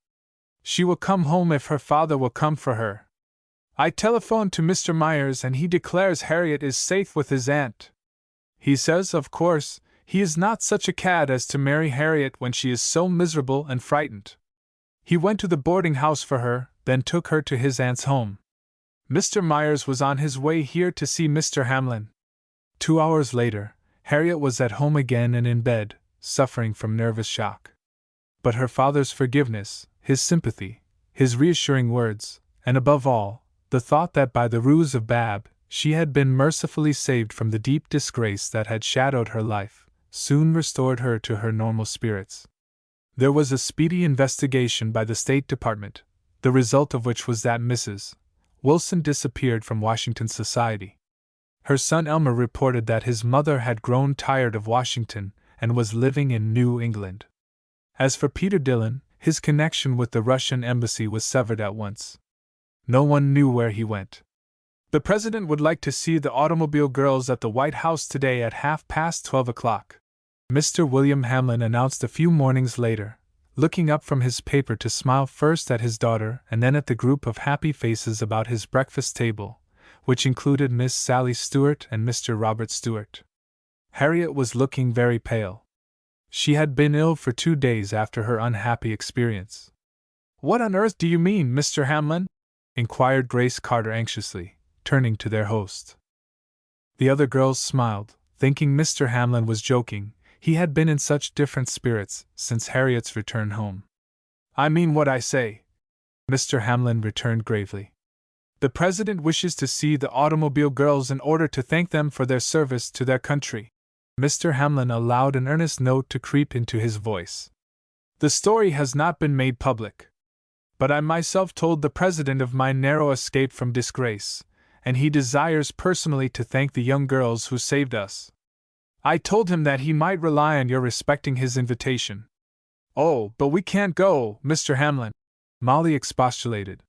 She will come home if her father will come for her. I telephoned to Mr. Myers and he declares Harriet is safe with his aunt. He says, of course, he is not such a cad as to marry Harriet when she is so miserable and frightened. He went to the boarding house for her, then took her to his aunt's home. Mr. Myers was on his way here to see Mr. Hamlin." 2 hours later, Harriet was at home again and in bed, suffering from nervous shock. But her father's forgiveness, his sympathy, his reassuring words, and above all, the thought that by the ruse of Bab, she had been mercifully saved from the deep disgrace that had shadowed her life, soon restored her to her normal spirits. There was a speedy investigation by the State Department, the result of which was that Mrs. Wilson disappeared from Washington society. Her son Elmer reported that his mother had grown tired of Washington and was living in New England. As for Peter Dillon, his connection with the Russian embassy was severed at once. No one knew where he went. "The President would like to see the automobile girls at the White House today at 12:30. Mr. William Hamlin announced a few mornings later, looking up from his paper to smile first at his daughter and then at the group of happy faces about his breakfast table, which included Miss Sally Stewart and Mr. Robert Stewart. Harriet was looking very pale. She had been ill for 2 days after her unhappy experience. "What on earth do you mean, Mr. Hamlin?" inquired Grace Carter anxiously, turning to their host. The other girls smiled, thinking Mr. Hamlin was joking. He had been in such different spirits since Harriet's return home. "I mean what I say," Mr. Hamlin returned gravely. "The President wishes to see the automobile girls in order to thank them for their service to their country." Mr. Hamlin allowed an earnest note to creep into his voice. "The story has not been made public. But I myself told the President of my narrow escape from disgrace, and he desires personally to thank the young girls who saved us. I told him that he might rely on your respecting his invitation." "Oh, but we can't go, Mr. Hamlin," Molly expostulated.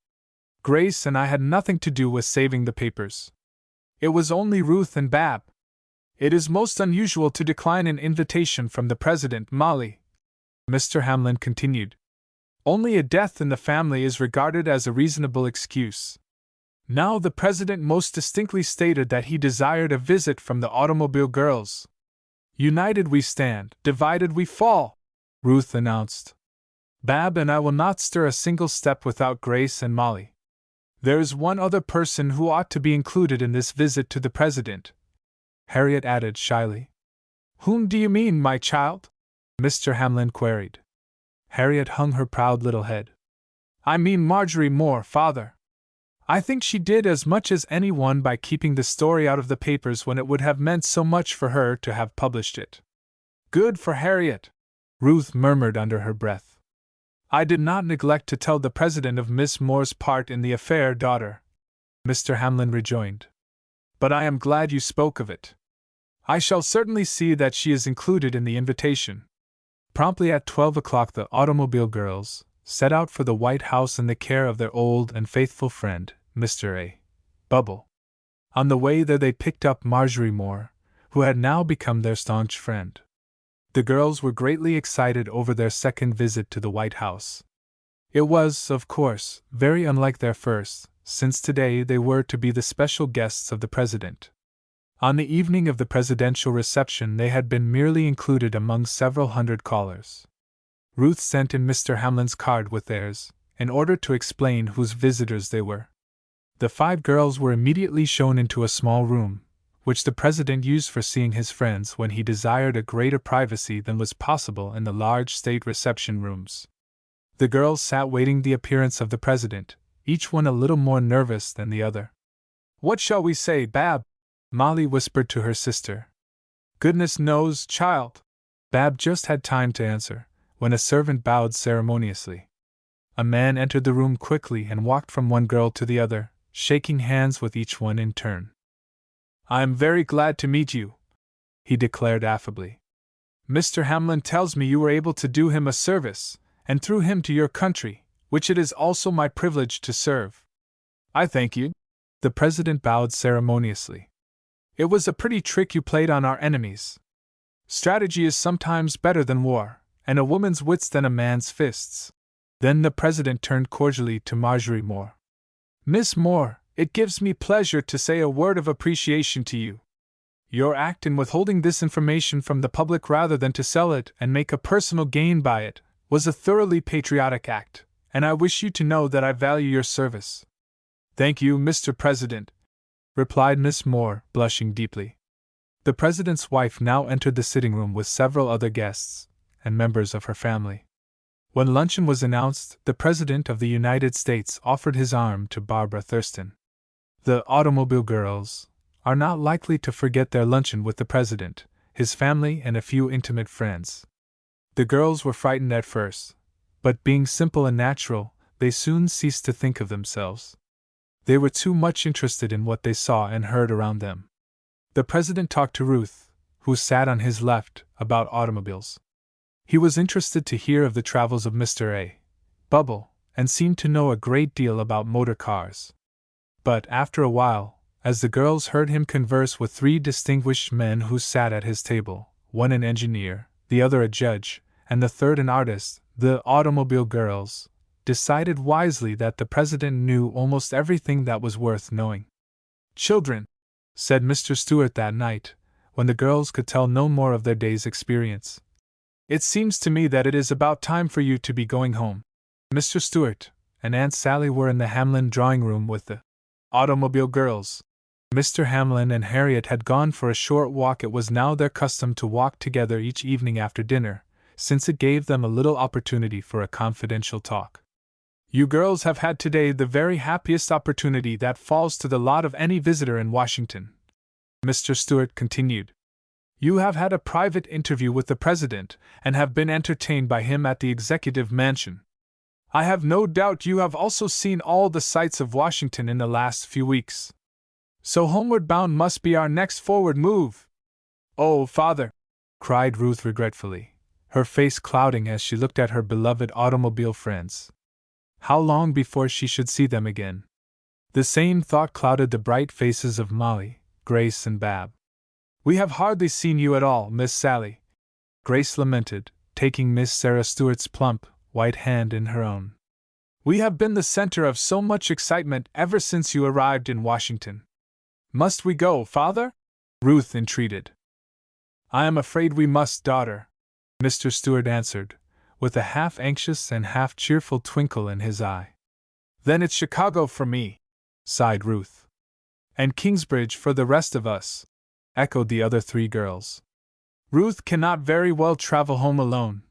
"Grace and I had nothing to do with saving the papers. It was only Ruth and Bab. It is most unusual to decline an invitation from the President, Molly," Mr. Hamlin continued. "Only a death in the family is regarded as a reasonable excuse. Now the President most distinctly stated that he desired a visit from the automobile girls. United we stand, divided we fall," Ruth announced. "Bab and I will not stir a single step without Grace and Molly. There is one other person who ought to be included in this visit to the President," Harriet added shyly. "Whom do you mean, my child?" Mr. Hamlin queried. Harriet hung her proud little head. "I mean Marjorie Moore, father. I think she did as much as anyone by keeping the story out of the papers when it would have meant so much for her to have published it." "Good for Harriet," Ruth murmured under her breath. "I did not neglect to tell the President of Miss Moore's part in the affair, daughter," Mr. Hamlin rejoined. "But I am glad you spoke of it. I shall certainly see that she is included in the invitation." Promptly at 12:00 the automobile girls set out for the White House in the care of their old and faithful friend, Mr. A. Bubble. On the way there they picked up Marjorie Moore, who had now become their staunch friend. The girls were greatly excited over their second visit to the White House. It was, of course, very unlike their first, since today they were to be the special guests of the President. On the evening of the presidential reception they had been merely included among several hundred callers. Ruth sent in Mr. Hamlin's card with theirs, in order to explain whose visitors they were. The 5 girls were immediately shown into a small room, which the President used for seeing his friends when he desired a greater privacy than was possible in the large state reception rooms. The girls sat waiting the appearance of the President, each one a little more nervous than the other. "What shall we say, Bab?" Molly whispered to her sister. "Goodness knows, child." Bab just had time to answer, when a servant bowed ceremoniously. A man entered the room quickly and walked from one girl to the other, shaking hands with each one in turn. "I am very glad to meet you," he declared affably. "Mr. Hamlin tells me you were able to do him a service, and through him to your country, which it is also my privilege to serve. I thank you. The president bowed ceremoniously. It was a pretty trick you played on our enemies. Strategy is sometimes better than war, and a woman's wits than a man's fists. Then the president turned cordially to Marjorie Moore. Miss Moore, it gives me pleasure to say a word of appreciation to you. Your act in withholding this information from the public rather than to sell it and make a personal gain by it was a thoroughly patriotic act, and I wish you to know that I value your service. Thank you, Mr. President, replied Miss Moore, blushing deeply. The president's wife now entered the sitting room with several other guests and members of her family. When luncheon was announced, the President of the United States offered his arm to Barbara Thurston. The Automobile girls are not likely to forget their luncheon with the President, his family, and a few intimate friends. The girls were frightened at first, but being simple and natural, they soon ceased to think of themselves. They were too much interested in what they saw and heard around them. The President talked to Ruth, who sat on his left, about automobiles. He was interested to hear of the travels of Mr. A. Bubble, and seemed to know a great deal about motor cars. But after a while, as the girls heard him converse with three distinguished men who sat at his table, one an engineer, the other a judge, and the third an artist, the automobile girls decided wisely that the president knew almost everything that was worth knowing. Children, said Mr. Stewart that night, when the girls could tell no more of their day's experience, it seems to me that it is about time for you to be going home. Mr. Stewart and Aunt Sally were in the Hamlin drawing room with the automobile girls. Mr. Hamlin and Harriet had gone for a short walk. It was now their custom to walk together each evening after dinner, since it gave them a little opportunity for a confidential talk. You girls have had today the very happiest opportunity that falls to the lot of any visitor in Washington, Mr. Stewart continued. You have had a private interview with the President and have been entertained by him at the Executive Mansion. I have no doubt you have also seen all the sights of Washington in the last few weeks. So homeward bound must be our next forward move. Oh, Father, cried Ruth regretfully, her face clouding as she looked at her beloved automobile friends. How long before she should see them again? The same thought clouded the bright faces of Molly, Grace, and Bab. We have hardly seen you at all, Miss Sally, Grace lamented, taking Miss Sarah Stewart's plump, white hand in her own. We have been the center of so much excitement ever since you arrived in Washington. Must we go, Father? Ruth entreated. I am afraid we must, daughter, Mr. Stewart answered, with a half-anxious and half-cheerful twinkle in his eye. Then it's Chicago for me, sighed Ruth. And Kingsbridge for the rest of us, echoed the other three girls. Ruth cannot very well travel home alone,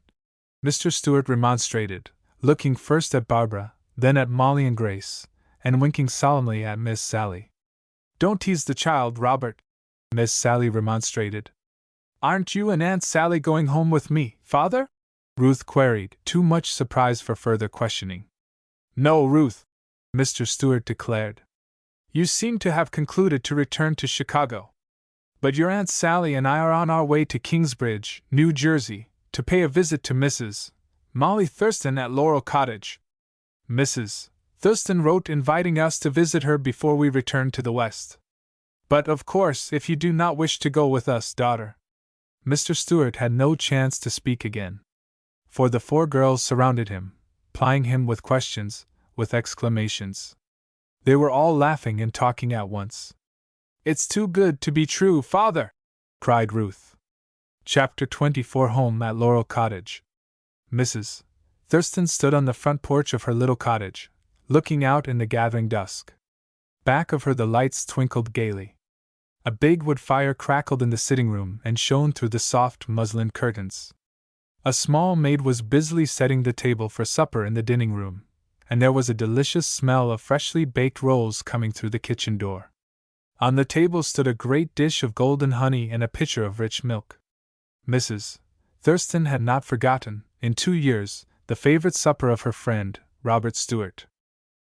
Mr. Stewart remonstrated, looking first at Barbara, then at Molly and Grace, and winking solemnly at Miss Sally. Don't tease the child, Robert, Miss Sally remonstrated. Aren't you and Aunt Sally going home with me, Father? Ruth queried, too much surprised for further questioning. No, Ruth, Mr. Stewart declared. You seem to have concluded to return to Chicago. But your Aunt Sally and I are on our way to Kingsbridge, New Jersey, to pay a visit to Mrs. Molly Thurston at Laurel Cottage. Mrs. Thurston wrote inviting us to visit her before we return to the West. But of course, if you do not wish to go with us, daughter. Mr. Stewart had no chance to speak again. For the four girls surrounded him, plying him with questions, with exclamations. They were all laughing and talking at once. It's too good to be true, Father, cried Ruth. Chapter 24. Home at Laurel Cottage. Mrs. Thurston stood on the front porch of her little cottage, looking out in the gathering dusk. Back of her the lights twinkled gaily. A big wood fire crackled in the sitting room and shone through the soft muslin curtains. A small maid was busily setting the table for supper in the dining room, and there was a delicious smell of freshly baked rolls coming through the kitchen door. On the table stood a great dish of golden honey and a pitcher of rich milk. Mrs. Thurston had not forgotten, in 2 years, the favorite supper of her friend, Robert Stewart.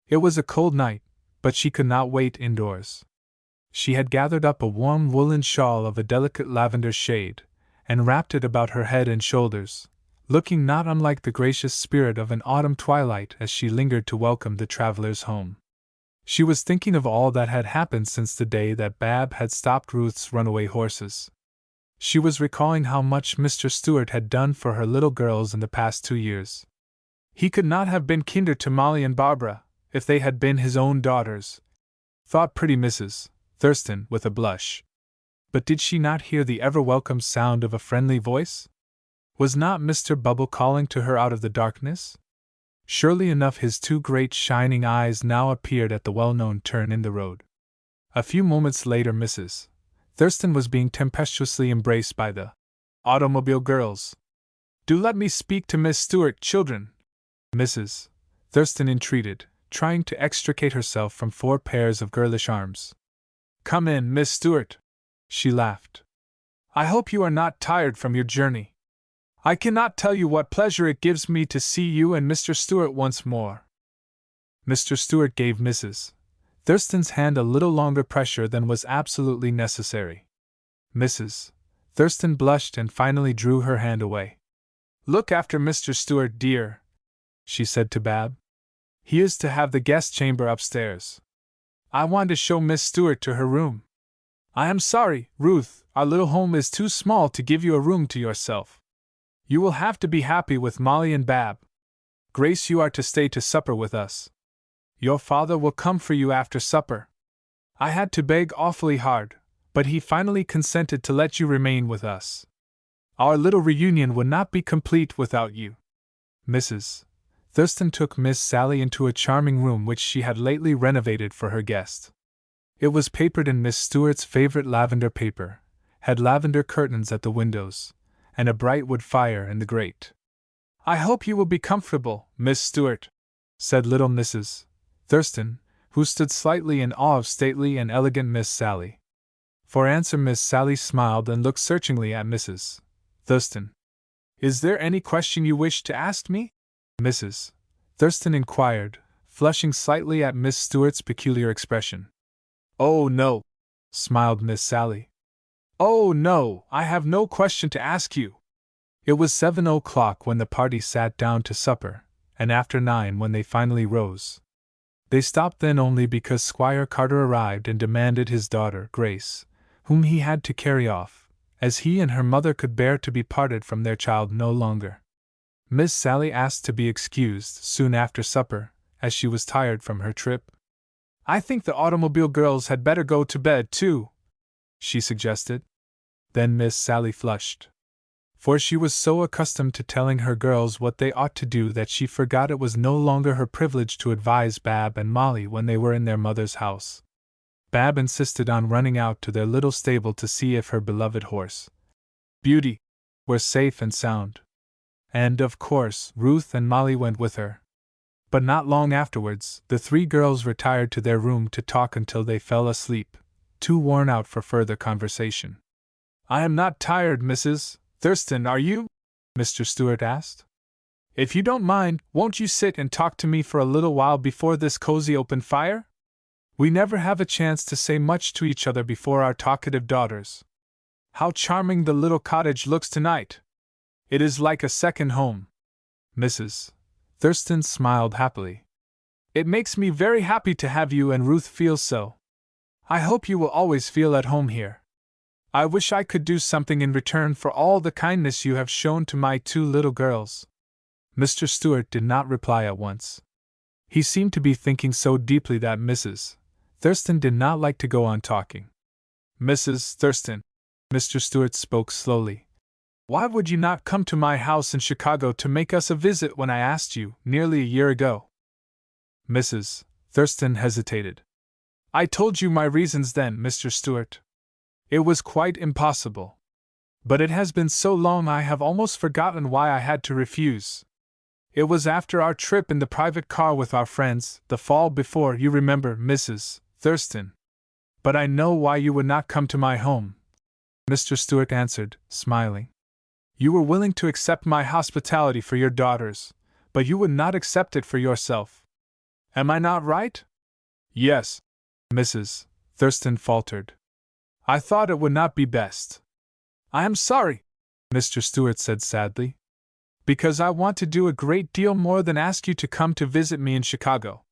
It was a cold night, but she could not wait indoors. She had gathered up a warm woolen shawl of a delicate lavender shade, and wrapped it about her head and shoulders, looking not unlike the gracious spirit of an autumn twilight as she lingered to welcome the travelers home. She was thinking of all that had happened since the day that Bab had stopped Ruth's runaway horses. She was recalling how much Mr. Stewart had done for her little girls in the past 2 years. He could not have been kinder to Molly and Barbara, if they had been his own daughters, thought pretty Mrs. Thurston with a blush. But did she not hear the ever-welcome sound of a friendly voice? Was not Mr. Bubble calling to her out of the darkness? Surely enough his 2 great shining eyes now appeared at the well-known turn in the road. A few moments later Mrs. Thurston was being tempestuously embraced by the automobile girls. "Do let me speak to Miss Stewart, children," Mrs. Thurston entreated, trying to extricate herself from 4 pairs of girlish arms. "Come in, Miss Stewart," she laughed. "I hope you are not tired from your journey. I cannot tell you what pleasure it gives me to see you and Mr. Stewart once more." Mr. Stewart gave Mrs. Thurston's hand a little longer pressure than was absolutely necessary. Mrs. Thurston blushed and finally drew her hand away. "Look after Mr. Stewart, dear," she said to Bab. "He is to have the guest chamber upstairs. I want to show Miss Stewart to her room. I am sorry, Ruth, our little home is too small to give you a room to yourself. You will have to be happy with Molly and Bab. Grace, you are to stay to supper with us. Your father will come for you after supper. I had to beg awfully hard, but he finally consented to let you remain with us. Our little reunion would not be complete without you." Mrs. Thurston took Miss Sally into a charming room which she had lately renovated for her guest. It was papered in Miss Stewart's favorite lavender paper, had lavender curtains at the windows, and a bright wood fire in the grate. "I hope you will be comfortable, Miss Stewart," said little Mrs. Thurston, who stood slightly in awe of stately and elegant Miss Sally. For answer Miss Sally smiled and looked searchingly at Mrs. Thurston. "Is there any question you wish to ask me?" Mrs. Thurston inquired, flushing slightly at Miss Stewart's peculiar expression. "Oh, no," smiled Miss Sally. "Oh, no, I have no question to ask you." It was 7 o'clock when the party sat down to supper, and after 9 when they finally rose. They stopped then only because Squire Carter arrived and demanded his daughter, Grace, whom he had to carry off, as he and her mother could bear to be parted from their child no longer. Miss Sally asked to be excused soon after supper, as she was tired from her trip. "I think the automobile girls had better go to bed, too," she suggested. Then Miss Sally flushed. For she was so accustomed to telling her girls what they ought to do that she forgot it was no longer her privilege to advise Bab and Molly when they were in their mother's house. Bab insisted on running out to their little stable to see if her beloved horse, Beauty, were safe and sound. And, of course, Ruth and Molly went with her. But not long afterwards, the 3 girls retired to their room to talk until they fell asleep, too worn out for further conversation. "I am not tired, Mrs. Thurston, are you?" Mr. Stewart asked. "If you don't mind, won't you sit and talk to me for a little while before this cozy open fire? We never have a chance to say much to each other before our talkative daughters. How charming the little cottage looks tonight! It is like a second home." Mrs. Thurston smiled happily. "It makes me very happy to have you and Ruth feel so. I hope you will always feel at home here. I wish I could do something in return for all the kindness you have shown to my 2 little girls." Mr. Stewart did not reply at once. He seemed to be thinking so deeply that Mrs. Thurston did not like to go on talking. "Mrs. Thurston," Mr. Stewart spoke slowly, "why would you not come to my house in Chicago to make us a visit when I asked you, nearly a year ago?" Mrs. Thurston hesitated. "I told you my reasons then, Mr. Stewart. It was quite impossible. But it has been so long I have almost forgotten why I had to refuse. It was after our trip in the private car with our friends, the fall before, you remember, Mrs. Thurston. But I know why you would not come to my home," Mr. Stewart answered, smiling. "You were willing to accept my hospitality for your daughters, but you would not accept it for yourself. Am I not right?" "Yes," Mrs. Thurston faltered. "I thought it would not be best." "I am sorry," Mr. Stewart said sadly. Because I want to do a great deal more than ask you to come to visit me in Chicago.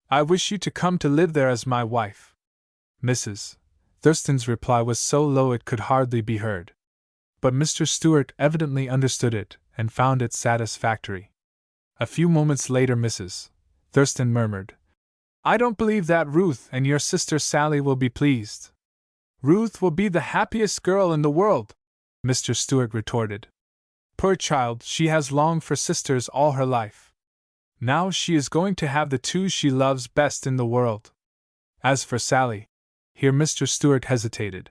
I wish you to come to live there as my wife. Mrs. Thurston's reply was so low it could hardly be heard. But Mr. Stewart evidently understood it and found it satisfactory. A few moments later Mrs. Thurston murmured, I don't believe that Ruth and your sister Sally will be pleased. Ruth will be the happiest girl in the world, Mr. Stewart retorted. Poor child, she has longed for sisters all her life. Now she is going to have the two she loves best in the world. As for Sally, here Mr. Stewart hesitated.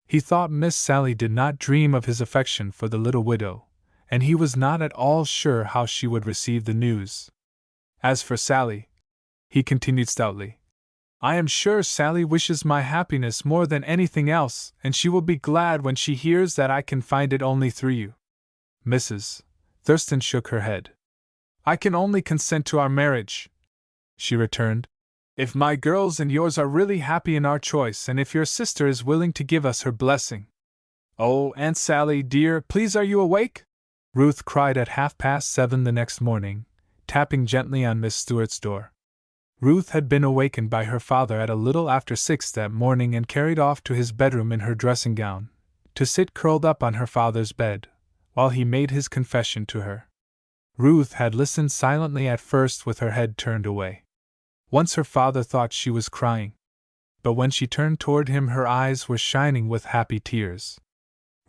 He thought Miss Sally did not dream of his affection for the little widow, and he was not at all sure how she would receive the news. As for Sally, he continued stoutly, I am sure Sally wishes my happiness more than anything else, and she will be glad when she hears that I can find it only through you. Mrs. Thurston shook her head. I can only consent to our marriage, she returned, if my girls and yours are really happy in our choice and if your sister is willing to give us her blessing. Oh, Aunt Sally, dear, please are you awake? Ruth cried at 7:30 the next morning, tapping gently on Miss Stewart's door. Ruth had been awakened by her father at a little after 6 that morning and carried off to his bedroom in her dressing gown, to sit curled up on her father's bed, while he made his confession to her. Ruth had listened silently at first with her head turned away. Once her father thought she was crying, but when she turned toward him her eyes were shining with happy tears.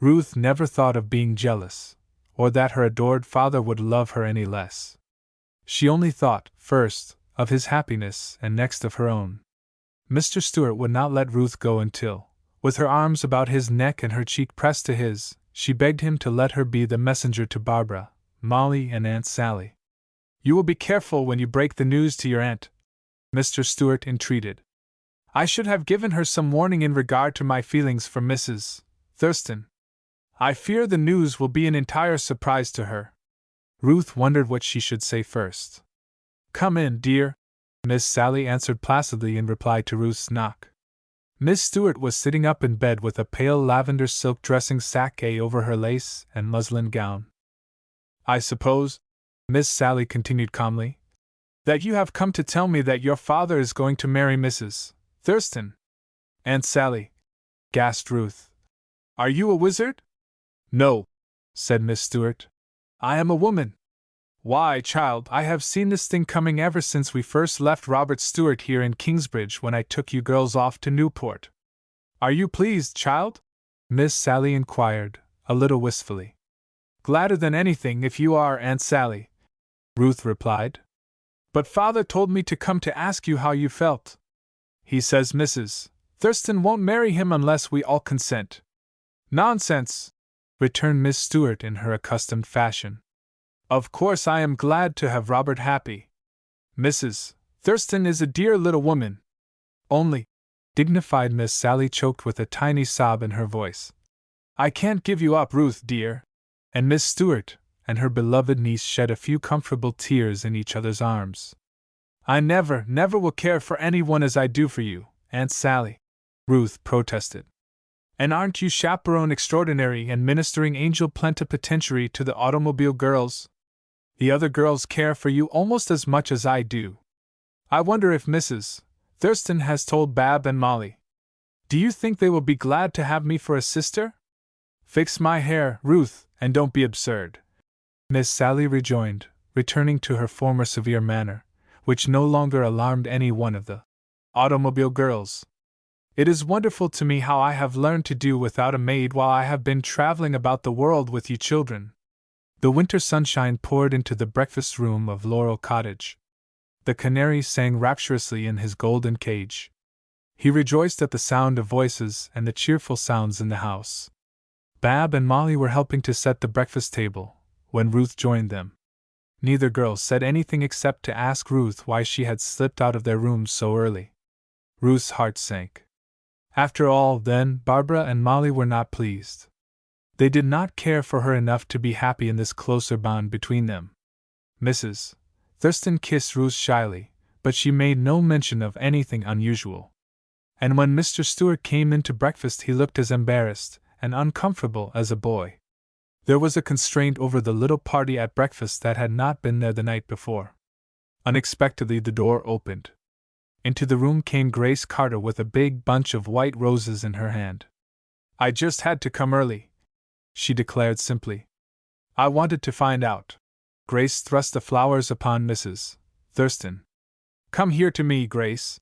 Ruth never thought of being jealous, or that her adored father would love her any less. She only thought, first, of his happiness and next of her own. Mr. Stewart would not let Ruth go until, with her arms about his neck and her cheek pressed to his, she begged him to let her be the messenger to Barbara, Molly, and Aunt Sally. You will be careful when you break the news to your aunt, Mr. Stewart entreated. I should have given her some warning in regard to my feelings for Mrs. Thurston. I fear the news will be an entire surprise to her. Ruth wondered what she should say first. Come in, dear, Miss Sally answered placidly in reply to Ruth's knock. Miss Stewart was sitting up in bed with a pale lavender silk dressing sacque over her lace and muslin gown. I suppose, Miss Sally continued calmly, that you have come to tell me that your father is going to marry Mrs. Thurston. Aunt Sally, gasped Ruth. Are you a wizard? No, said Miss Stewart. I am a woman. Why, child, I have seen this thing coming ever since we first left Robert Stewart here in Kingsbridge when I took you girls off to Newport. Are you pleased, child? Miss Sally inquired, a little wistfully. Gladder than anything if you are, Aunt Sally, Ruth replied. But father told me to come to ask you how you felt. He says Mrs. Thurston won't marry him unless we all consent. Nonsense, returned Miss Stewart in her accustomed fashion. Of course I am glad to have Robert happy. Mrs. Thurston is a dear little woman. Only, dignified Miss Sally choked with a tiny sob in her voice, I can't give you up, Ruth dear. And Miss Stewart and her beloved niece shed a few comfortable tears in each other's arms. I never will care for anyone as I do for you, Aunt Sally, Ruth protested. And aren't you chaperone extraordinary and ministering angel plenipotentiary to the automobile girls? The other girls care for you almost as much as I do. I wonder if Mrs. Thurston has told Bab and Molly. Do you think they will be glad to have me for a sister? Fix my hair, Ruth, and don't be absurd, Miss Sally rejoined, returning to her former severe manner, which no longer alarmed any one of the automobile girls. It is wonderful to me how I have learned to do without a maid while I have been traveling about the world with you children. The winter sunshine poured into the breakfast room of Laurel Cottage. The canary sang rapturously in his golden cage. He rejoiced at the sound of voices and the cheerful sounds in the house. Bab and Molly were helping to set the breakfast table when Ruth joined them. Neither girl said anything except to ask Ruth why she had slipped out of their rooms so early. Ruth's heart sank. After all, then, Barbara and Molly were not pleased. They did not care for her enough to be happy in this closer bond between them. Mrs. Thurston kissed Ruth shyly, but she made no mention of anything unusual. And when Mr. Stewart came in to breakfast he looked as embarrassed and uncomfortable as a boy. There was a constraint over the little party at breakfast that had not been there the night before. Unexpectedly, the door opened. Into the room came Grace Carter with a big bunch of white roses in her hand. "I just had to come early," she declared simply. "I wanted to find out." Grace thrust the flowers upon Mrs. Thurston. "Come here to me, Grace,"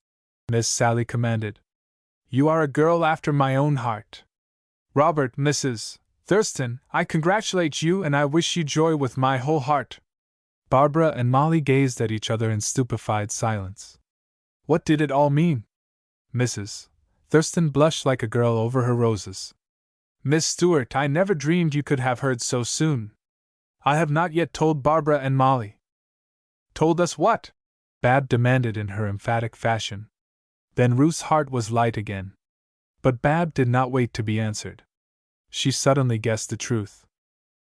Miss Sally commanded. "You are a girl after my own heart. Robert, Mrs. Thurston, I congratulate you and I wish you joy with my whole heart." Barbara and Molly gazed at each other in stupefied silence. What did it all mean? Mrs. Thurston blushed like a girl over her roses. "Miss Stewart, I never dreamed you could have heard so soon. I have not yet told Barbara and Molly." "Told us what?" Bab demanded in her emphatic fashion. Then Ruth's heart was light again. But Bab did not wait to be answered. She suddenly guessed the truth.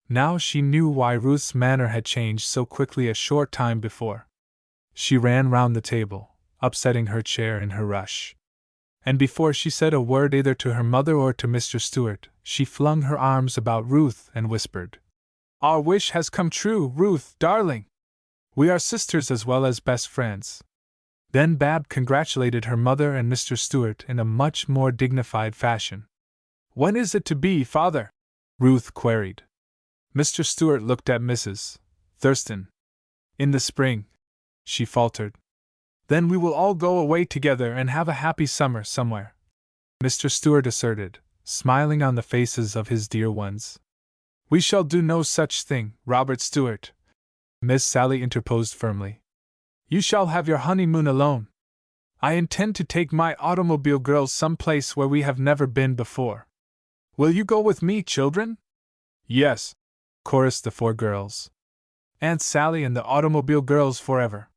Now she knew why Ruth's manner had changed so quickly a short time before. She ran round the table, upsetting her chair in her rush. And before she said a word either to her mother or to Mr. Stewart, she flung her arms about Ruth and whispered, "Our wish has come true, Ruth, darling! We are sisters as well as best friends." Then Bab congratulated her mother and Mr. Stewart in a much more dignified fashion. "When is it to be, Father?" Ruth queried. Mr. Stewart looked at Mrs. Thurston. "In the spring," she faltered. "Then we will all go away together and have a happy summer somewhere," Mr. Stewart asserted, smiling on the faces of his dear ones. "We shall do no such thing, Robert Stewart," Miss Sally interposed firmly. "You shall have your honeymoon alone. I intend to take my automobile girls some place where we have never been before. Will you go with me, children?" "Yes," chorused the 4 girls. "Aunt Sally and the automobile girls forever."